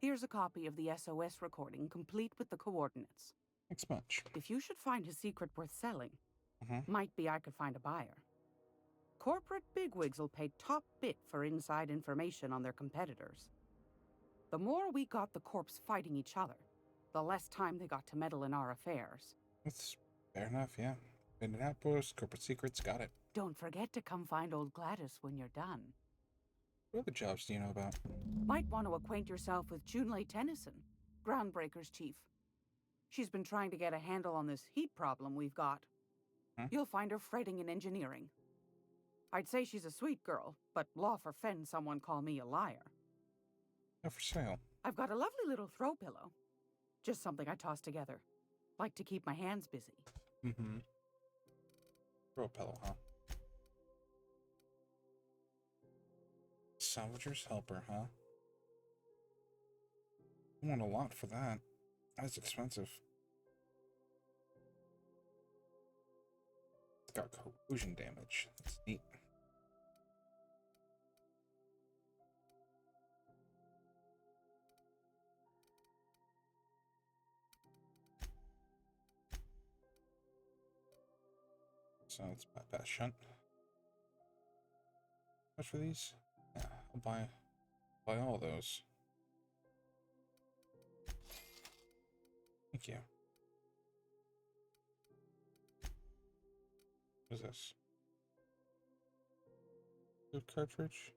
Here's a copy of the SOS recording, complete with the coordinates. Thanks much. If you should find a secret worth selling, might be I could find a buyer. Corporate bigwigs will pay top bit for inside information on their competitors. The more we got the corps fighting each other, the less time they got to meddle in our affairs. That's fair enough, yeah. Been an outpost, corporate secrets, got it. Don't forget to come find old Gladys when you're done. What other jobs do you know about? Might want to acquaint yourself with Junlei Tennyson, Groundbreaker's chief. She's been trying to get a handle on this heat problem we've got. You'll find her fretting in engineering. I'd say she's a sweet girl, but law forfend someone call me a liar. No for sale. I've got a lovely little throw pillow. Just something I toss together. Like to keep my hands busy. Throw a pillow, huh? Salvager's helper, huh? I want a lot for that. That's expensive. It's got corrosion damage. That's neat. So it's bypass shunt. Much for these? Yeah, I'll buy all those. Thank you. What is this? Good cartridge?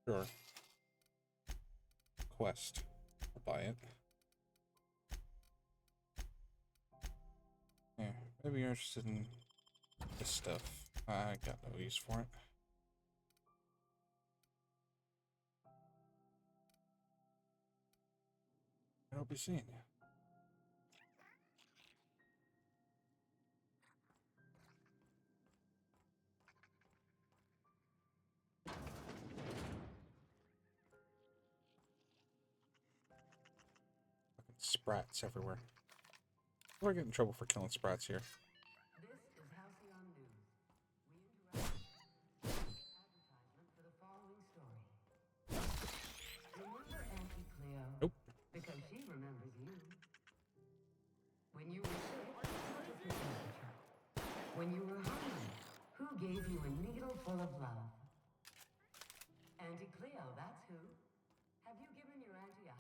Sure. Quest. I'll buy it. Yeah, maybe you're interested in this stuff. I got no use for it. I'll be seeing you. Sprats everywhere. We're getting in trouble for killing sprats here. This is Halcyon News. We interrupt advertisement for the following story. Remember Auntie Cleo? Nope. Because she remembers you. When you were sick, what was the temperature? When you were hungry, who gave you a needle full of love? Auntie Cleo, that's who. Have you given your auntie a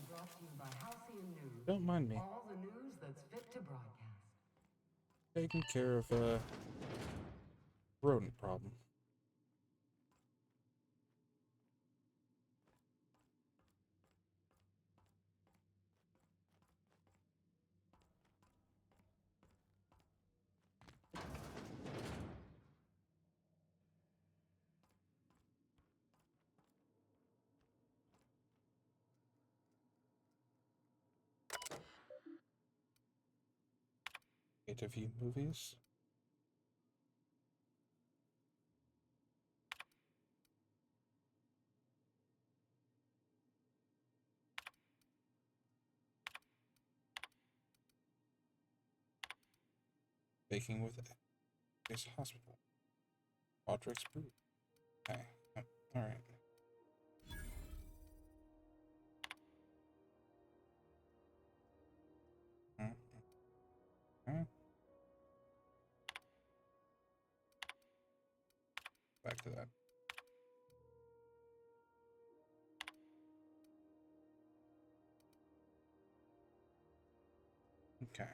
brought to you by Halcyon News. Don't mind me. All the news that's fit to broadcast. Taking care of a rodent problem. To view movies. Baking with Space Hospital. Audrix Brew. Okay. Alright. Okay. Back to that. Okay.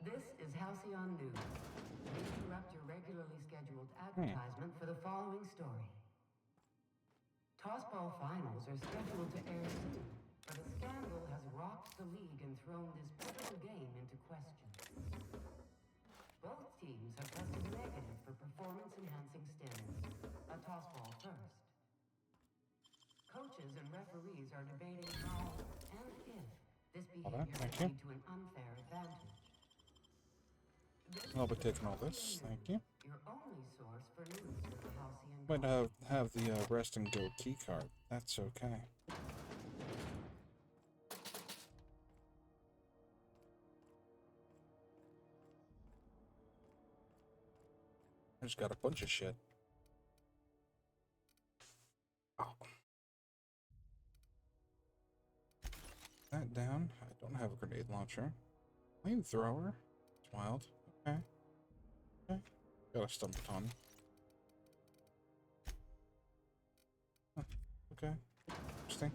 This is Halcyon News. We interrupt your regularly scheduled advertisement for the following story. Tossball finals are scheduled to air soon, but a scandal has rocked the league and thrown this pivotal game into question. Both teams have tested negative for performance-enhancing stims. A tossball first. Coaches and referees are debating how and if this behavior Thank could you. lead to an unfair advantage. I'll be taking all this. Thank you. Your only source for news of the Halcyon. Might have the rest and go key card. That's okay. I just got a bunch of shit. Oh. That down. I don't have a grenade launcher. Flamethrower. It's wild. Okay. Okay. Got a stun baton. Huh. Okay. Interesting.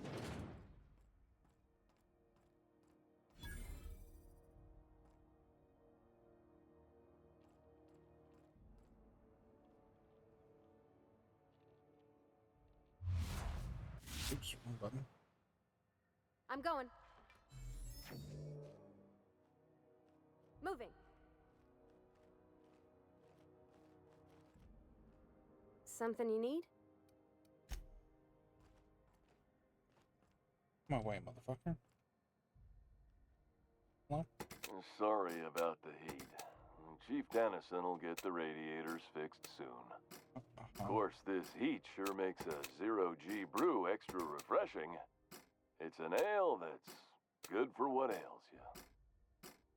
Oops, wrong button. I'm going. Moving. Something you need? My way, motherfucker. Hello? Sorry about the heat. Chief Dennison will get the radiators fixed soon. Of course, this heat sure makes a zero-G brew extra refreshing. It's an ale that's good for what ails you.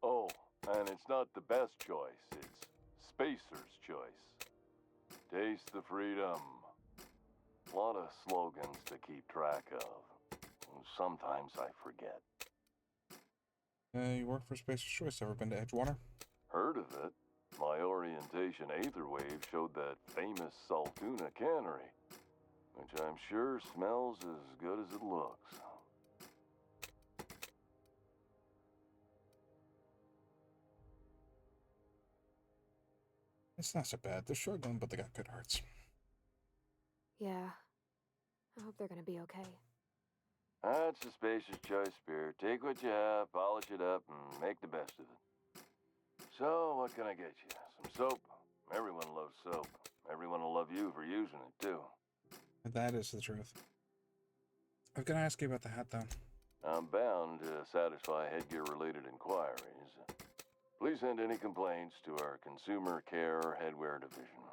Oh, and it's not the best choice. It's Spacer's choice. Taste the freedom. A lot of slogans to keep track of. Sometimes I forget. You work for Spacer's Choice. Ever been to Edgewater? Heard of it. My orientation Aetherwave showed that famous Saltuna cannery, which I'm sure smells as good as it looks. It's not so bad. They're struggling, but they got good hearts. Yeah. I hope they're gonna be okay. That's the Spacer's Choice spirit. Take what you have, polish it up, and make the best of it. So, what can I get you? Some soap? Everyone loves soap. Everyone will love you for using it, too. That is the truth. I was gonna ask you about the hat, though. I'm bound to satisfy headgear-related inquiries. Please send any complaints to our Consumer Care Headwear Division.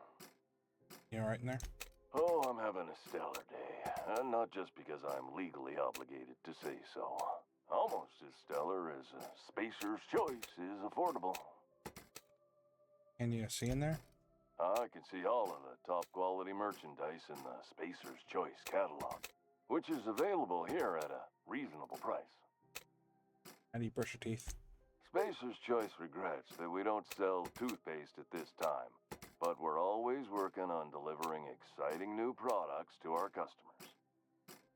You alright in there? Oh, I'm having a stellar day. And not just because I'm legally obligated to say so. Almost as stellar as Spacer's Choice is affordable. Can you see in there? I can see all of the top-quality merchandise in the Spacer's Choice catalog, which is available here at a reasonable price. How do you brush your teeth? Spacer's Choice regrets that we don't sell toothpaste at this time, but we're always working on delivering exciting new products to our customers.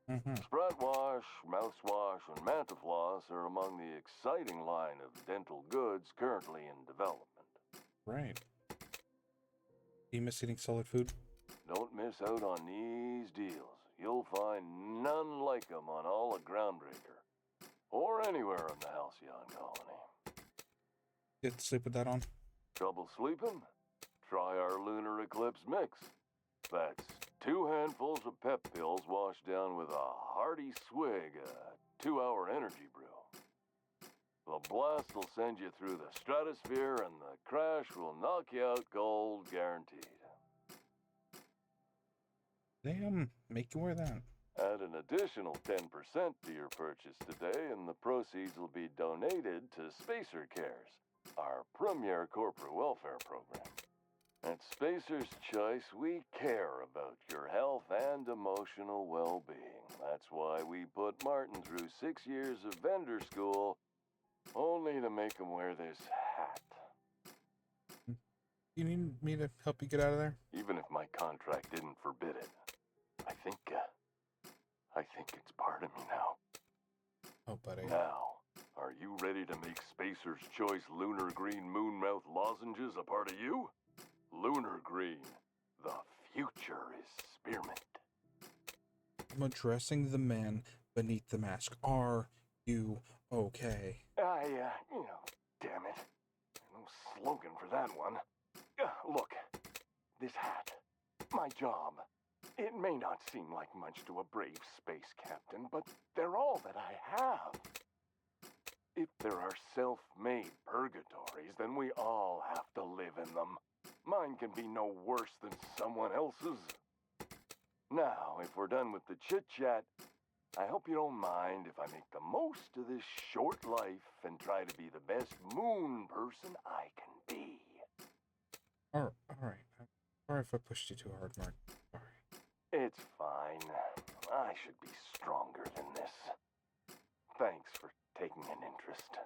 Spread wash, mouthwash, and Mantafloss are among the exciting line of dental goods currently in development. Right. Do you miss eating solid food? Don't miss out on these deals. You'll find none like them on all of Groundbreaker. Or anywhere in the Halcyon colony. Get to sleep with that on? Trouble sleeping? Try our Lunar Eclipse mix. That's 2 handfuls of pep pills washed down with a hearty swig of 2-hour energy brew. The blast will send you through the stratosphere and the crash will knock you out cold, guaranteed. They make you wear that. Add an additional 10% to your purchase today and the proceeds will be donated to Spacer Cares, our premier corporate welfare program. At Spacer's Choice, we care about your health and emotional well-being. That's why we put Martin through 6 years of vendor school, only to make him wear this hat. You need me to help you get out of there? Even if my contract didn't forbid it, I think it's part of me now. Oh, buddy. Now, are you ready to make Spacer's Choice Lunar Green Moonmouth lozenges a part of you? Lunar Green, the future is spearmint. I'm addressing the man beneath the mask. Are you okay? Damn it. No slogan for that one. Look, this hat, my job. It may not seem like much to a brave space captain, but they're all that I have. If there are self-made purgatories, then we all have to live in them. Mine can be no worse than someone else's. Now, if we're done with the chit-chat, I hope you don't mind if I make the most of this short life and try to be the best moon person I can be. All right. I'm sorry if I pushed you too hard, Mark. Sorry. It's fine. I should be stronger than this. Thanks for taking an interest.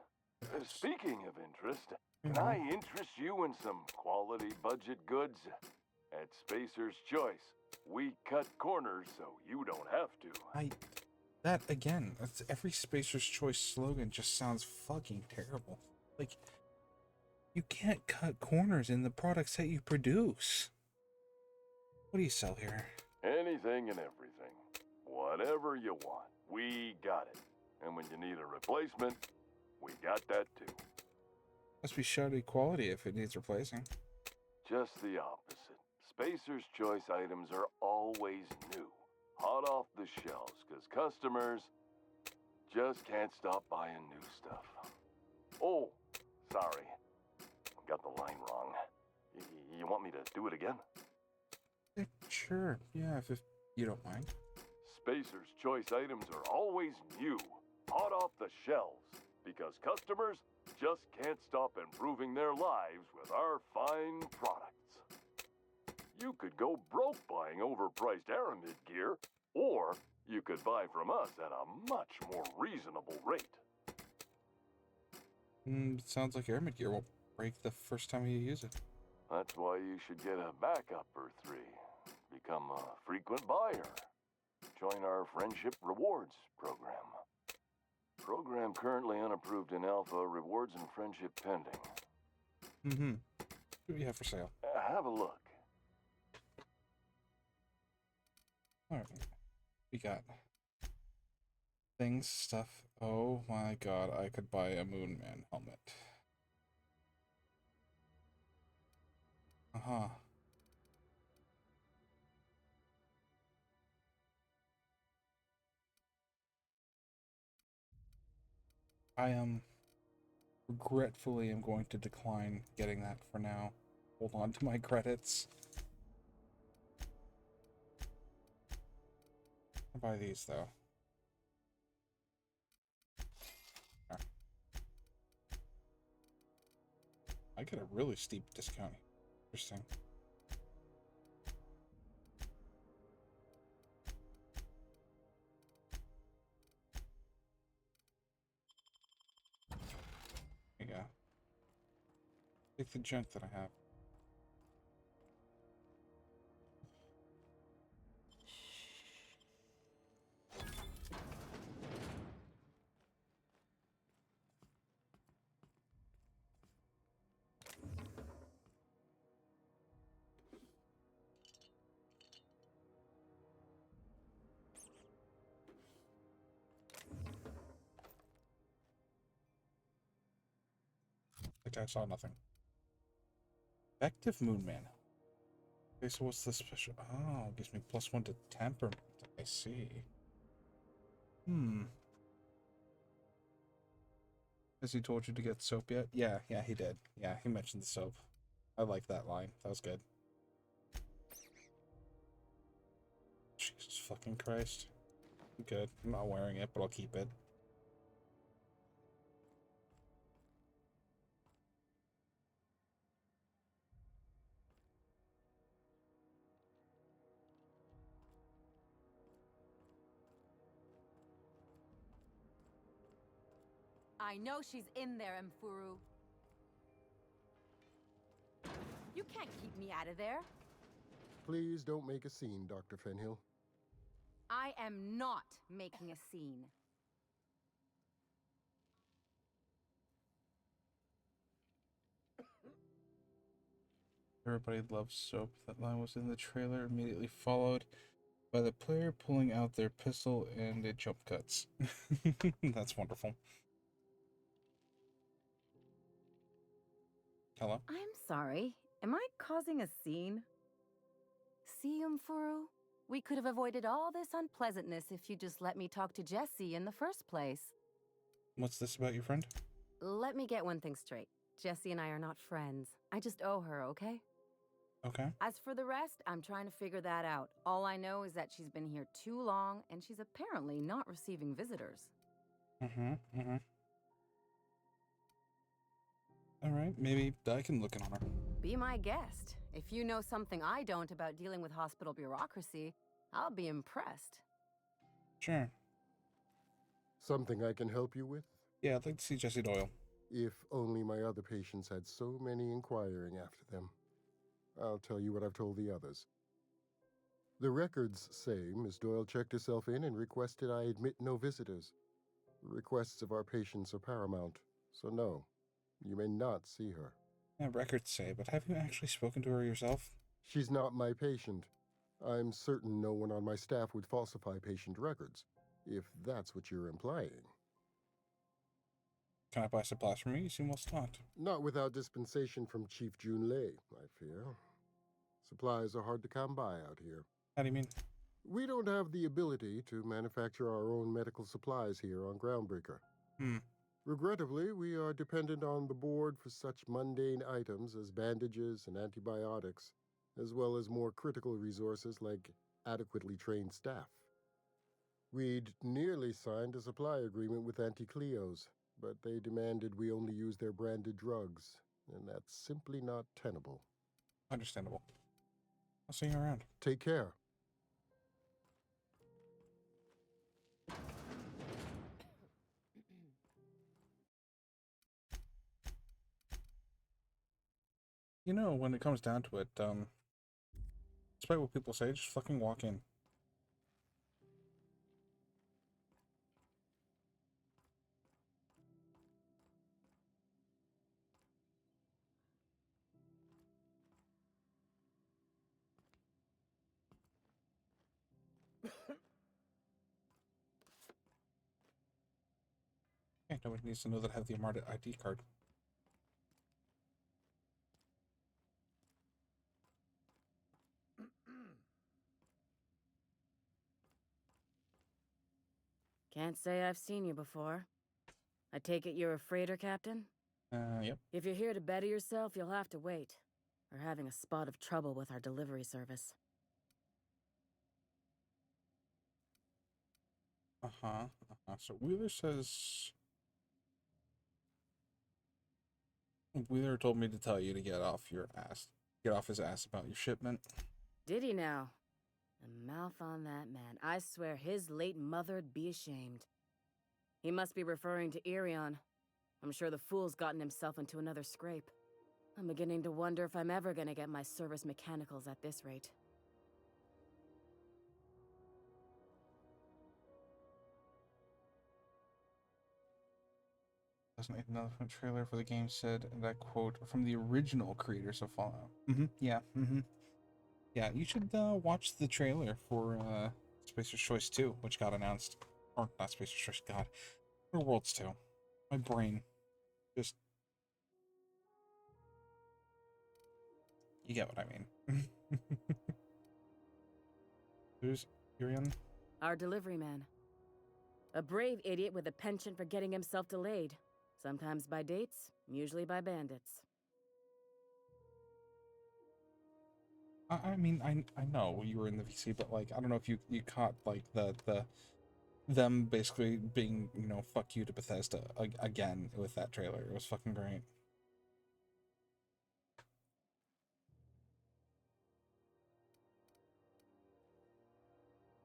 Speaking of interest, can I interest you in some quality budget goods? At Spacer's Choice, we cut corners so you don't have to. That again, that's every Spacer's Choice slogan just sounds fucking terrible. Like, you can't cut corners in the products that you produce. What do you sell here? Anything and everything. Whatever you want, we got it. And when you need a replacement, we got that too. Must be shoddy quality if it needs replacing. Just the opposite. Spacer's Choice items are always new, hot off the shelves, because customers just can't stop buying new stuff. Oh, sorry. Got the line wrong. You want me to do it again? Sure, yeah, if you don't mind. Spacer's Choice items are always new, hot off the shelves, because customers just can't stop improving their lives with our fine products. You could go broke buying overpriced Aramid gear, or you could buy from us at a much more reasonable rate. Sounds like Aramid gear will break the first time you use it. That's why you should get a backup or 3. Become a frequent buyer. Join our Friendship Rewards program. Program currently unapproved in Alpha, rewards and friendship pending. What do you have for sale? Have a look. Alright. We got things, stuff. Oh my god, I could buy a Moon Man helmet. I regretfully am going to decline getting that for now. Hold on to my credits. I'll buy these though. Okay. I get a really steep discount. Interesting. There you go. Take the junk that I have. I saw nothing. Effective Moon Man. Okay, so what's the special? Oh, it gives me +1 to temperament. I see. Has he told you to get soap yet? Yeah, he did. Yeah, he mentioned the soap. I like that line. That was good. Jesus fucking Christ. Good. I'm not wearing it, but I'll keep it. I know she's in there, Mfuru. You can't keep me out of there. Please don't make a scene, Dr. Fenhill. I am not making a scene. Everybody loves soap. That line was in the trailer, immediately followed by the player pulling out their pistol and it jump cuts. That's wonderful. Hello? I'm sorry. Am I causing a scene? See, Mfuru? We could have avoided all this unpleasantness if you just let me talk to Jessie in the first place. What's this about your friend? Let me get one thing straight. Jessie and I are not friends. I just owe her, okay? Okay. As for the rest, I'm trying to figure that out. All I know is that she's been here too long, and she's apparently not receiving visitors. Alright, maybe I can look in on her. Be my guest. If you know something I don't about dealing with hospital bureaucracy, I'll be impressed. Sure. Something I can help you with? Yeah, I'd like to see Jessie Doyle. If only my other patients had so many inquiring after them. I'll tell you what I've told the others. The records say Miss Doyle checked herself in and requested I admit no visitors. The requests of our patients are paramount, so no, you may not see her. Yeah, records say, but have you actually spoken to her yourself? She's not my patient. I'm certain no one on my staff would falsify patient records, if that's what you're implying. Can I buy supplies from you? You seem well stocked. Not without dispensation from Chief Junlei, I fear. Supplies are hard to come by out here. How do you mean? We don't have the ability to manufacture our own medical supplies here on Groundbreaker. Regrettably, we are dependent on the board for such mundane items as bandages and antibiotics, as well as more critical resources like adequately trained staff. We'd nearly signed a supply agreement with Anti-Cleos, but they demanded we only use their branded drugs, and that's simply not tenable. Understandable. I'll see you around. Take care. You know, when it comes down to it, despite what people say, just fucking walk in. Okay, nobody needs to know that I have the Armada ID card. Can't say I've seen you before. I take it you're a freighter captain? Yep. If you're here to better yourself, you'll have to wait. We're having a spot of trouble with our delivery service. So Wheeler says... Wheeler told me to tell you to get off your ass. Get off his ass about your shipment. Did he now? The mouth on that man. I swear his late mother'd be ashamed. He must be referring to Irion. I'm sure the fool's gotten himself into another scrape. I'm beginning to wonder if I'm ever gonna get my service mechanicals at this rate. Another trailer for the game said that quote from the original creators of Fallout. Yeah, you should watch the trailer for Spacer's Choice 2, which got announced. Or not Spacer's Choice, God. Or Worlds 2. My brain just You get what I mean. Who's Irian? Our delivery man. A brave idiot with a penchant for getting himself delayed. Sometimes by dates, usually by bandits. I mean, I know you were in the VC, but like, I don't know if you caught like them basically being, you know, fuck you to Bethesda again with that trailer. It was fucking great.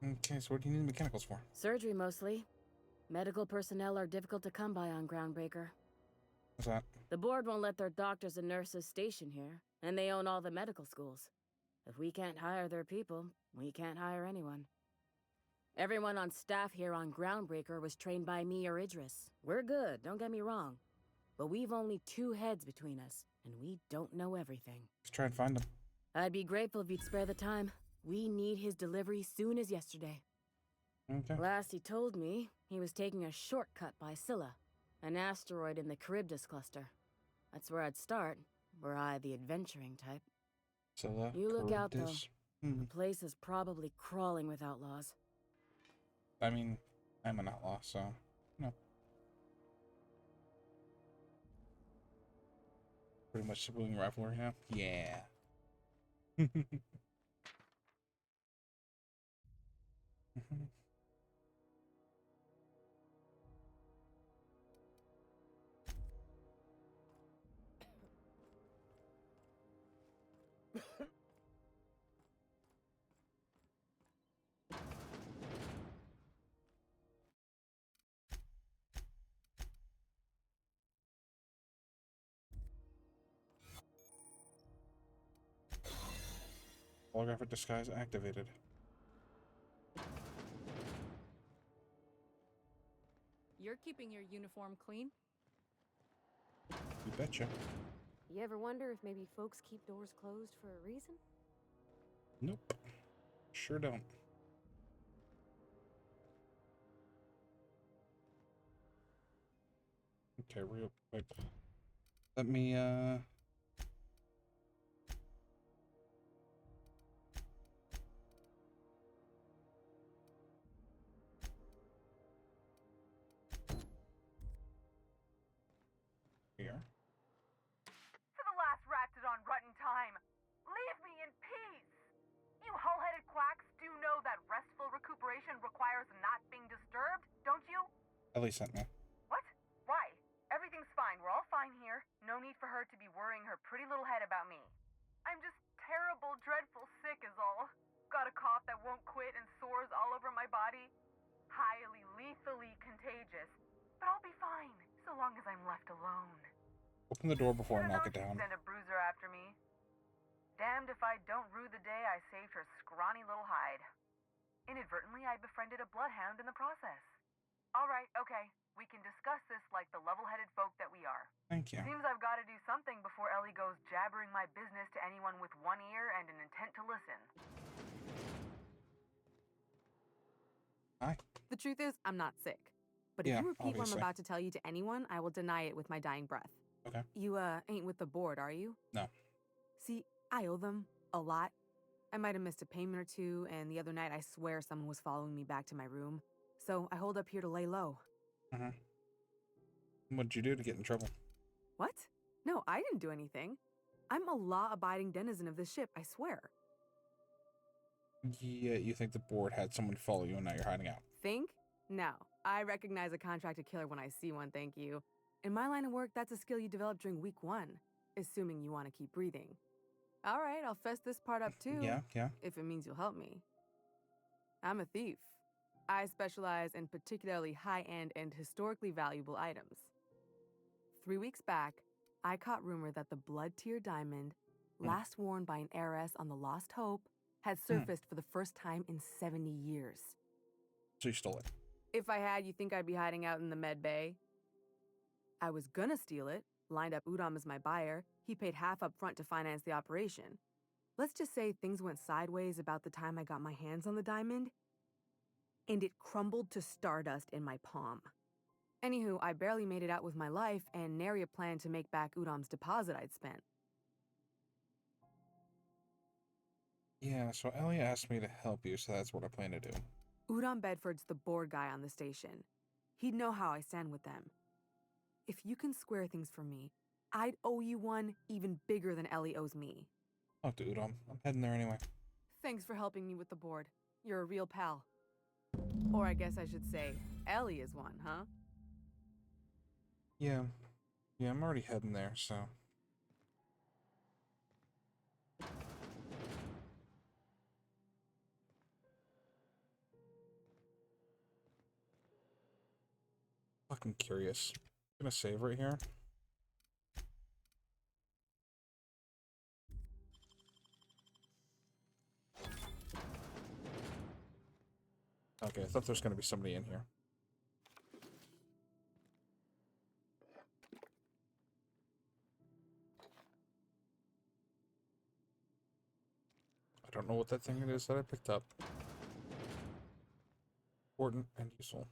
Okay, so what do you need mechanicals for? Surgery mostly. Medical personnel are difficult to come by on Groundbreaker. What's that? The board won't let their doctors and nurses station here, and they own all the medical schools. If we can't hire their people, we can't hire anyone. Everyone on staff here on Groundbreaker was trained by me or Idris. We're good, don't get me wrong. But we've only 2 heads between us, and we don't know everything. Let's try and find him. I'd be grateful if you'd spare the time. We need his delivery soon as yesterday. Okay. Last he told me, he was taking a shortcut by Scylla, an asteroid in the Charybdis cluster. That's where I'd start, were I the adventuring type. Scylla, You look out, though. Charybdis. The place is probably crawling with outlaws. I mean, I'm an outlaw, so, no. Pretty much sibling rivalry, huh? Yeah. Holographic disguise activated. You're keeping your uniform clean? You betcha. You ever wonder if maybe folks keep doors closed for a reason? Nope. Sure don't. Okay, real quick. Let me, here. For the last ratted on rotten time, leave me in peace! You hull-headed quacks do know that restful recuperation requires not being disturbed, don't you? Ellie sent me. What? Why? Everything's fine. We're all fine here. No need for her to be worrying her pretty little head about me. I'm just terrible, dreadful sick is all. Got a cough that won't quit and sores all over my body. Highly, lethally contagious. But I'll be fine, so long as I'm left alone. Open the door before I knock it down. Send a bruiser after me. Damned if I don't rue the day I saved her scrawny little hide. Inadvertently, I befriended a bloodhound in the process. All right, okay. We can discuss this like the level-headed folk that we are. Thank you. Seems I've got to do something before Ellie goes jabbering my business to anyone with one ear and an intent to listen. Hi. The truth is, I'm not sick. But if Yeah, you repeat what obviously. I'm about to tell you to anyone, I will deny it with my dying breath. Okay. You, ain't with the board, are you? No. See, I owe them a lot. I might have missed a payment or two, and the other night I swear someone was following me back to my room. So I hold up here to lay low. What'd you do to get in trouble? What? No, I didn't do anything. I'm a law-abiding denizen of this ship, I swear. Yeah, you think the board had someone follow you and now you're hiding out. Think? No. I recognize a contracted killer when I see one, thank you. In my line of work, that's a skill you develop during week 1, assuming you want to keep breathing. All right, I'll fess this part up too. Yeah. If it means you'll help me. I'm a thief. I specialize in particularly high-end and historically valuable items. 3 weeks back, I caught rumor that the blood-tier diamond, last worn by an heiress on the Lost Hope, had surfaced for the first time in 70 years. So you stole it. If I had, you think I'd be hiding out in the med bay? I was gonna steal it, lined up Udom as my buyer. He paid half up front to finance the operation. Let's just say things went sideways about the time I got my hands on the diamond, and it crumbled to stardust in my palm. Anywho, I barely made it out with my life, and nary a plan to make back Udom's deposit I'd spent. Yeah, so Ellie asked me to help you, so that's what I plan to do. Udon Bedford's the board guy on the station. He'd know how I stand with them. If you can square things for me, I'd owe you one even bigger than Ellie owes me. Talk to Udon. I'm heading there anyway. Thanks for helping me with the board. You're a real pal. Or I guess I should say, Ellie is one, huh? Yeah. Yeah, I'm already heading there, so... Fucking curious. I'm gonna save right here. Okay, I thought there was gonna be somebody in here. I don't know what that thing is that I picked up. Important and useful.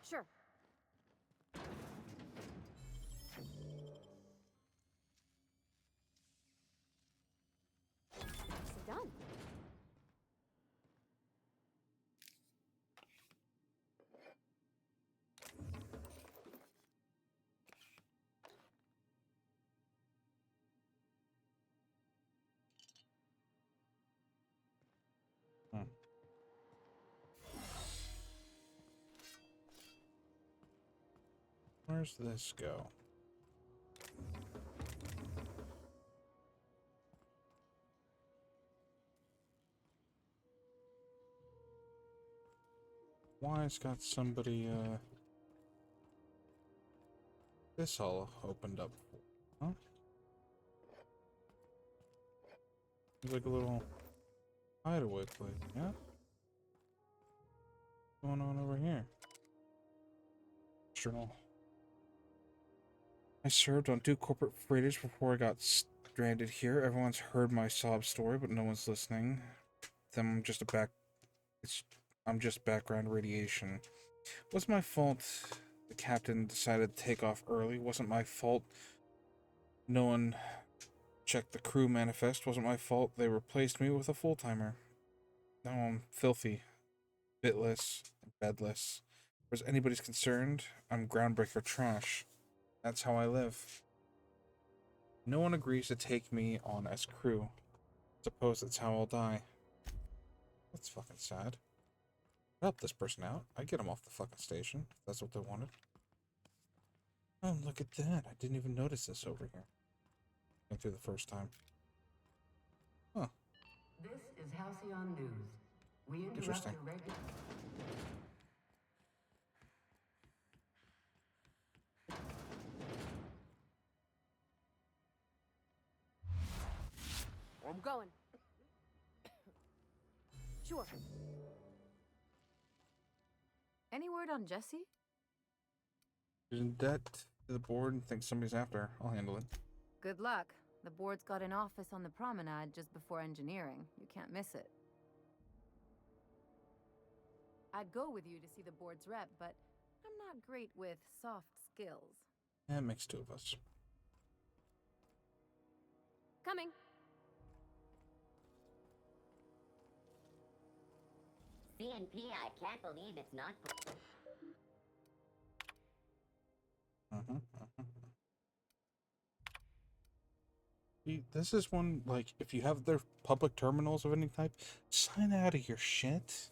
Sure. Nicely done. Where's this go? Why it's got somebody, this all opened up for, huh? It's like a little hideaway place, yeah? What's going on over here? Journal. I served on 2 corporate freighters before I got stranded here. Everyone's heard my sob story, but no one's listening. I'm just I'm just background radiation. Wasn't my fault the captain decided to take off early. Wasn't my fault no one checked the crew manifest. Wasn't my fault they replaced me with a full-timer. Now I'm filthy, bitless, and bedless. As anybody's concerned, I'm groundbreaker trash. That's how I live. No one agrees to take me on as crew. Suppose that's how I'll die. That's fucking sad. Help this person out. I get them off the fucking station, if that's what they wanted. Oh, look at that. I didn't even notice this over here. Went through the first time. Huh. This is Halcyon News. We interrupt Interesting. the regular... I'm going. Sure. Any word on Jesse? She's in debt to the board and thinks somebody's after her. I'll handle it. Good luck. The board's got an office on the promenade just before engineering. You can't miss it. I'd go with you to see the board's rep, but I'm not great with soft skills. That makes 2 of us. Coming. CNP, I can't believe it's not... This is one, like, if you have their public terminals of any type, sign out of your shit.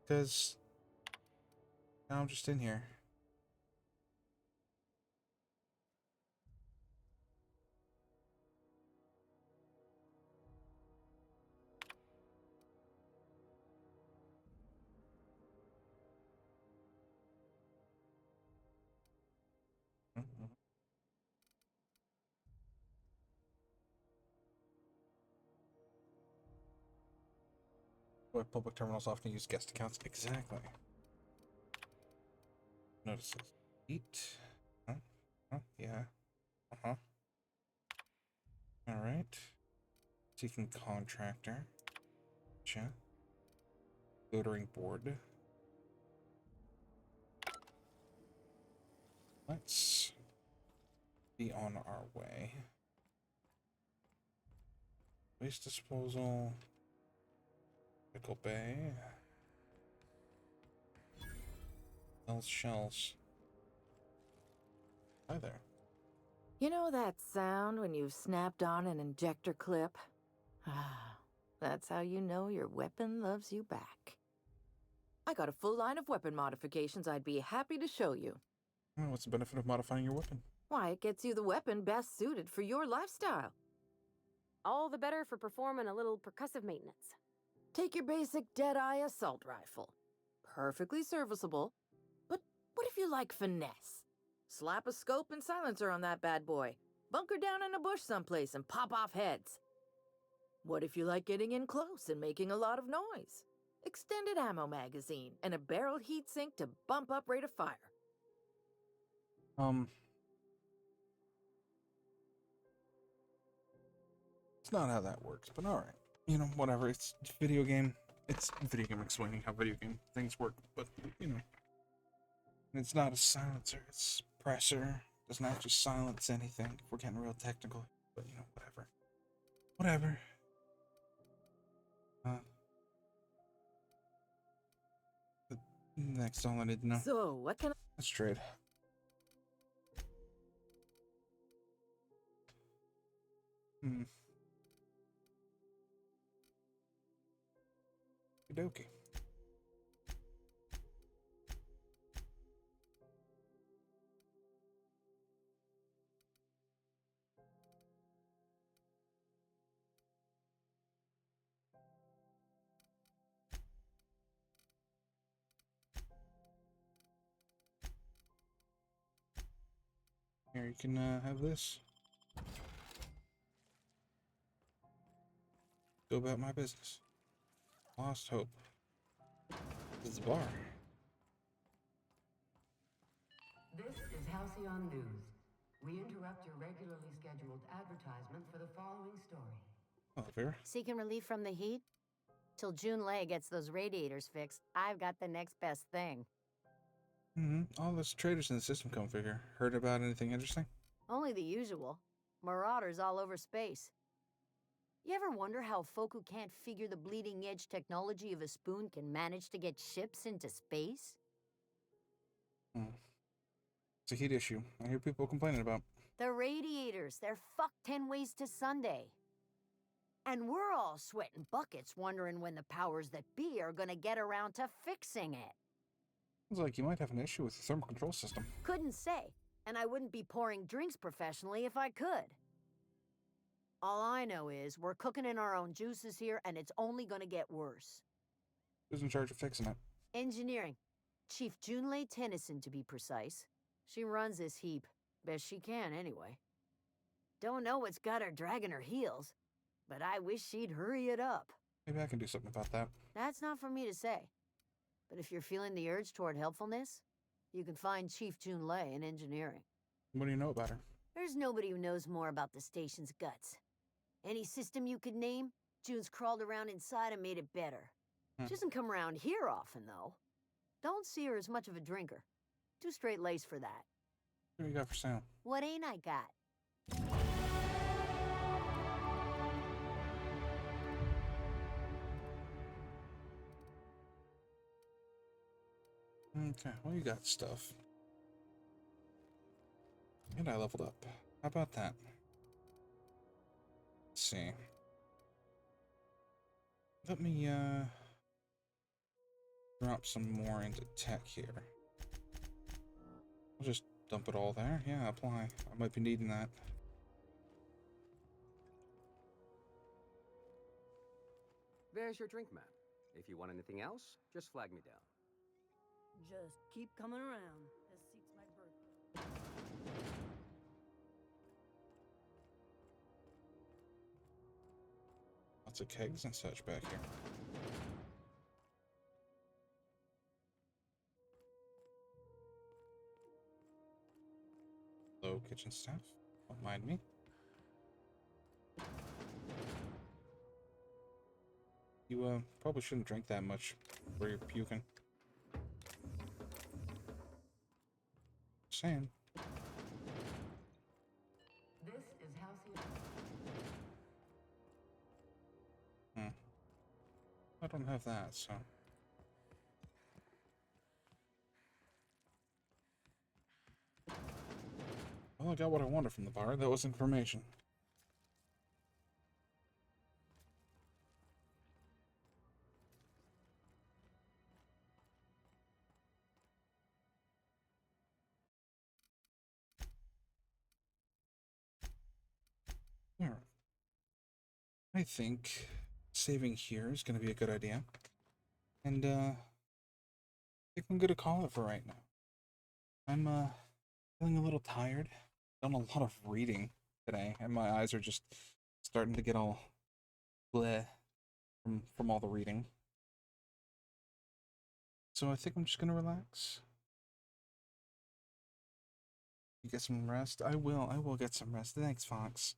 Because now I'm just in here. Where public terminals often use guest accounts. Exactly. Notices. Eat. Huh? Huh? Yeah. Uh-huh. Alright. Seeking contractor. Gotcha. Loitering board. Let's be on our way. Waste disposal. Pickle Bay. Those shells. Hi there. You know that sound when you've snapped on an injector clip? That's how you know your weapon loves you back. I got a full line of weapon modifications I'd be happy to show you. Oh, what's the benefit of modifying your weapon? Why, it gets you the weapon best suited for your lifestyle. All the better for performing a little percussive maintenance. Take your basic Deadeye assault rifle. Perfectly serviceable. But what if you like finesse? Slap a scope and silencer on that bad boy. Bunker down in a bush someplace and pop off heads. What if you like getting in close and making a lot of noise? Extended ammo magazine and a barrel heatsink to bump up rate of fire. It's not how that works, but alright. You know, whatever. It's video game. It's video game explaining how video game things work, but, you know. It's not a silencer, it's suppressor. Doesn't actually silence anything if we're getting real technical. But, you know, whatever. Whatever. Next, all I need to know. So, what can I... Let's trade. Okey-dokey. Here, you can have this. Go about my business. Lost hope. This is the bar. This is Halcyon News. We interrupt your regularly scheduled advertisement for the following story. Oh, Vera. Seeking relief from the heat? Till June Lay gets those radiators fixed, I've got the next best thing. All those traders in the system come figure. Heard about anything interesting? Only the usual. Marauders all over space. You ever wonder how folk who can't figure the bleeding edge technology of a spoon can manage to get ships into space? It's a heat issue. I hear people complaining about. The radiators, they're fucked 10 ways to Sunday. And we're all sweating buckets wondering when the powers that be are gonna get around to fixing it. Sounds like you might have an issue with the thermal control system. Couldn't say, and I wouldn't be pouring drinks professionally if I could. All I know is we're cooking in our own juices here, and it's only gonna get worse. Who's in charge of fixing it? Engineering. Chief Junlei Tennyson, to be precise. She runs this heap. Best she can, anyway. Don't know what's got her dragging her heels, but I wish she'd hurry it up. Maybe I can do something about that. That's not for me to say. But if you're feeling the urge toward helpfulness, you can find Chief Junlei in engineering. What do you know about her? There's nobody who knows more about the station's guts. Any system you could name, June's crawled around inside and made it better. She doesn't come around here often, though. Don't see her as much of a drinker. Too straight-laced for that. What do you got for sale? What ain't I got? Okay, well, you got stuff. And I leveled up. How about that? Let's see. Let me, drop some more into tech here. I'll just dump it all there. Yeah, apply. I might be needing that. There's your drink, ma'am. If you want anything else, just flag me down. Just keep coming around. This seat's my birthday. Lots of kegs and such back here. kitchen staff. Don't mind me. You probably shouldn't drink that much where you're puking. Saying. This is Halcyon. I don't have that, so. Well, I got what I wanted from the bar. That was information. Alright. I think saving here is going to be a good idea. And, I think I'm going to call it for right now. I'm, feeling a little tired. Done a lot of reading today, and my eyes are just starting to get all bleh from all the reading. So I think I'm just gonna relax. You get some rest? I will get some rest. Thanks, Fox.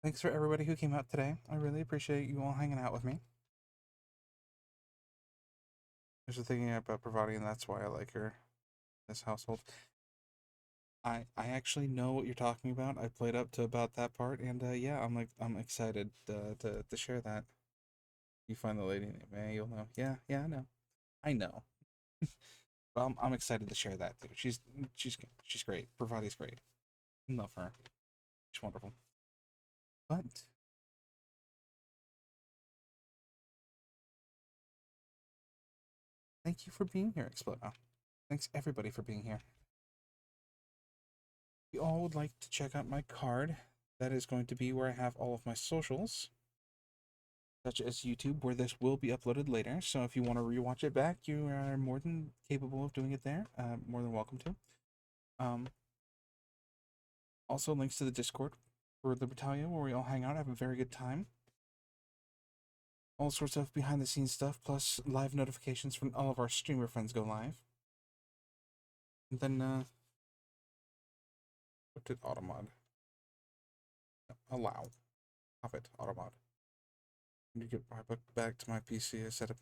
Thanks for everybody who came out today. I really appreciate you all hanging out with me. I was thinking about Pravati, and that's why I like her. This household. I actually know what you're talking about. I played up to about that part, and yeah, I'm excited to share that. You find the lady named May, you'll know. Yeah, I know. Well, I'm excited to share that too. She's great. Pravati's great. I love her. She's wonderful. But thank you for being here, Explodo. Thanks everybody for being here. If you all would like to check out my card, that is going to be where I have all of my socials, such as YouTube, where this will be uploaded later. So if you want to rewatch it back, you are more than capable of doing it there. More than welcome to. Also, links to the Discord for the Battalion, where we all hang out, have a very good time. All sorts of behind the scenes stuff, plus live notifications when all of our streamer friends go live. And then, what did Automod? Allow. Stop it, Automod. I need to get my book back to my PC. I set up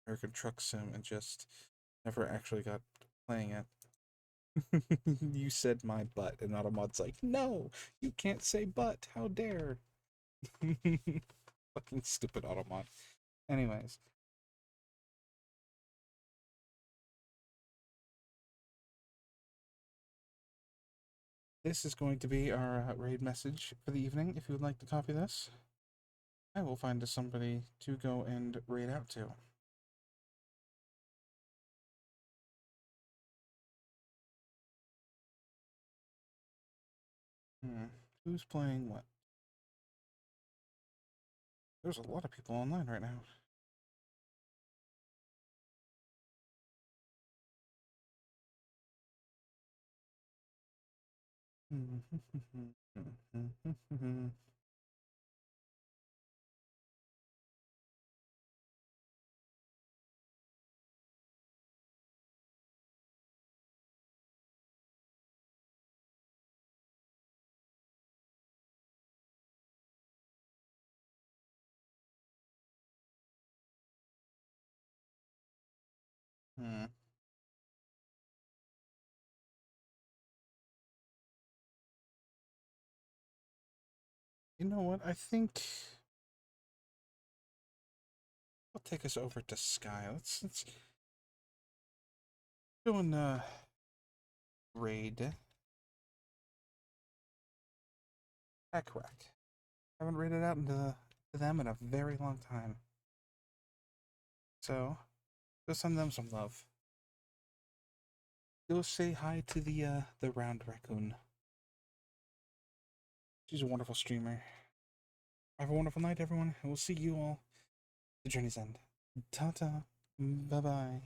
American Truck Sim and just never actually got playing it. You said my butt, and Automod's like, no, you can't say butt. How dare. Fucking stupid Automod. Anyways. This is going to be our raid message for the evening. If you would like to copy this, I will find somebody to go and raid out to. Who's playing what? There's a lot of people online right now. You know what? I think I'll take us over to Sky. Let's go and raid Hackwack. Haven't raided out into them in a very long time. So go send them some love. Go say hi to the round raccoon. She's a wonderful streamer. Have a wonderful night, everyone, and we'll see you all at the journey's end. Ta-ta. Bye-bye.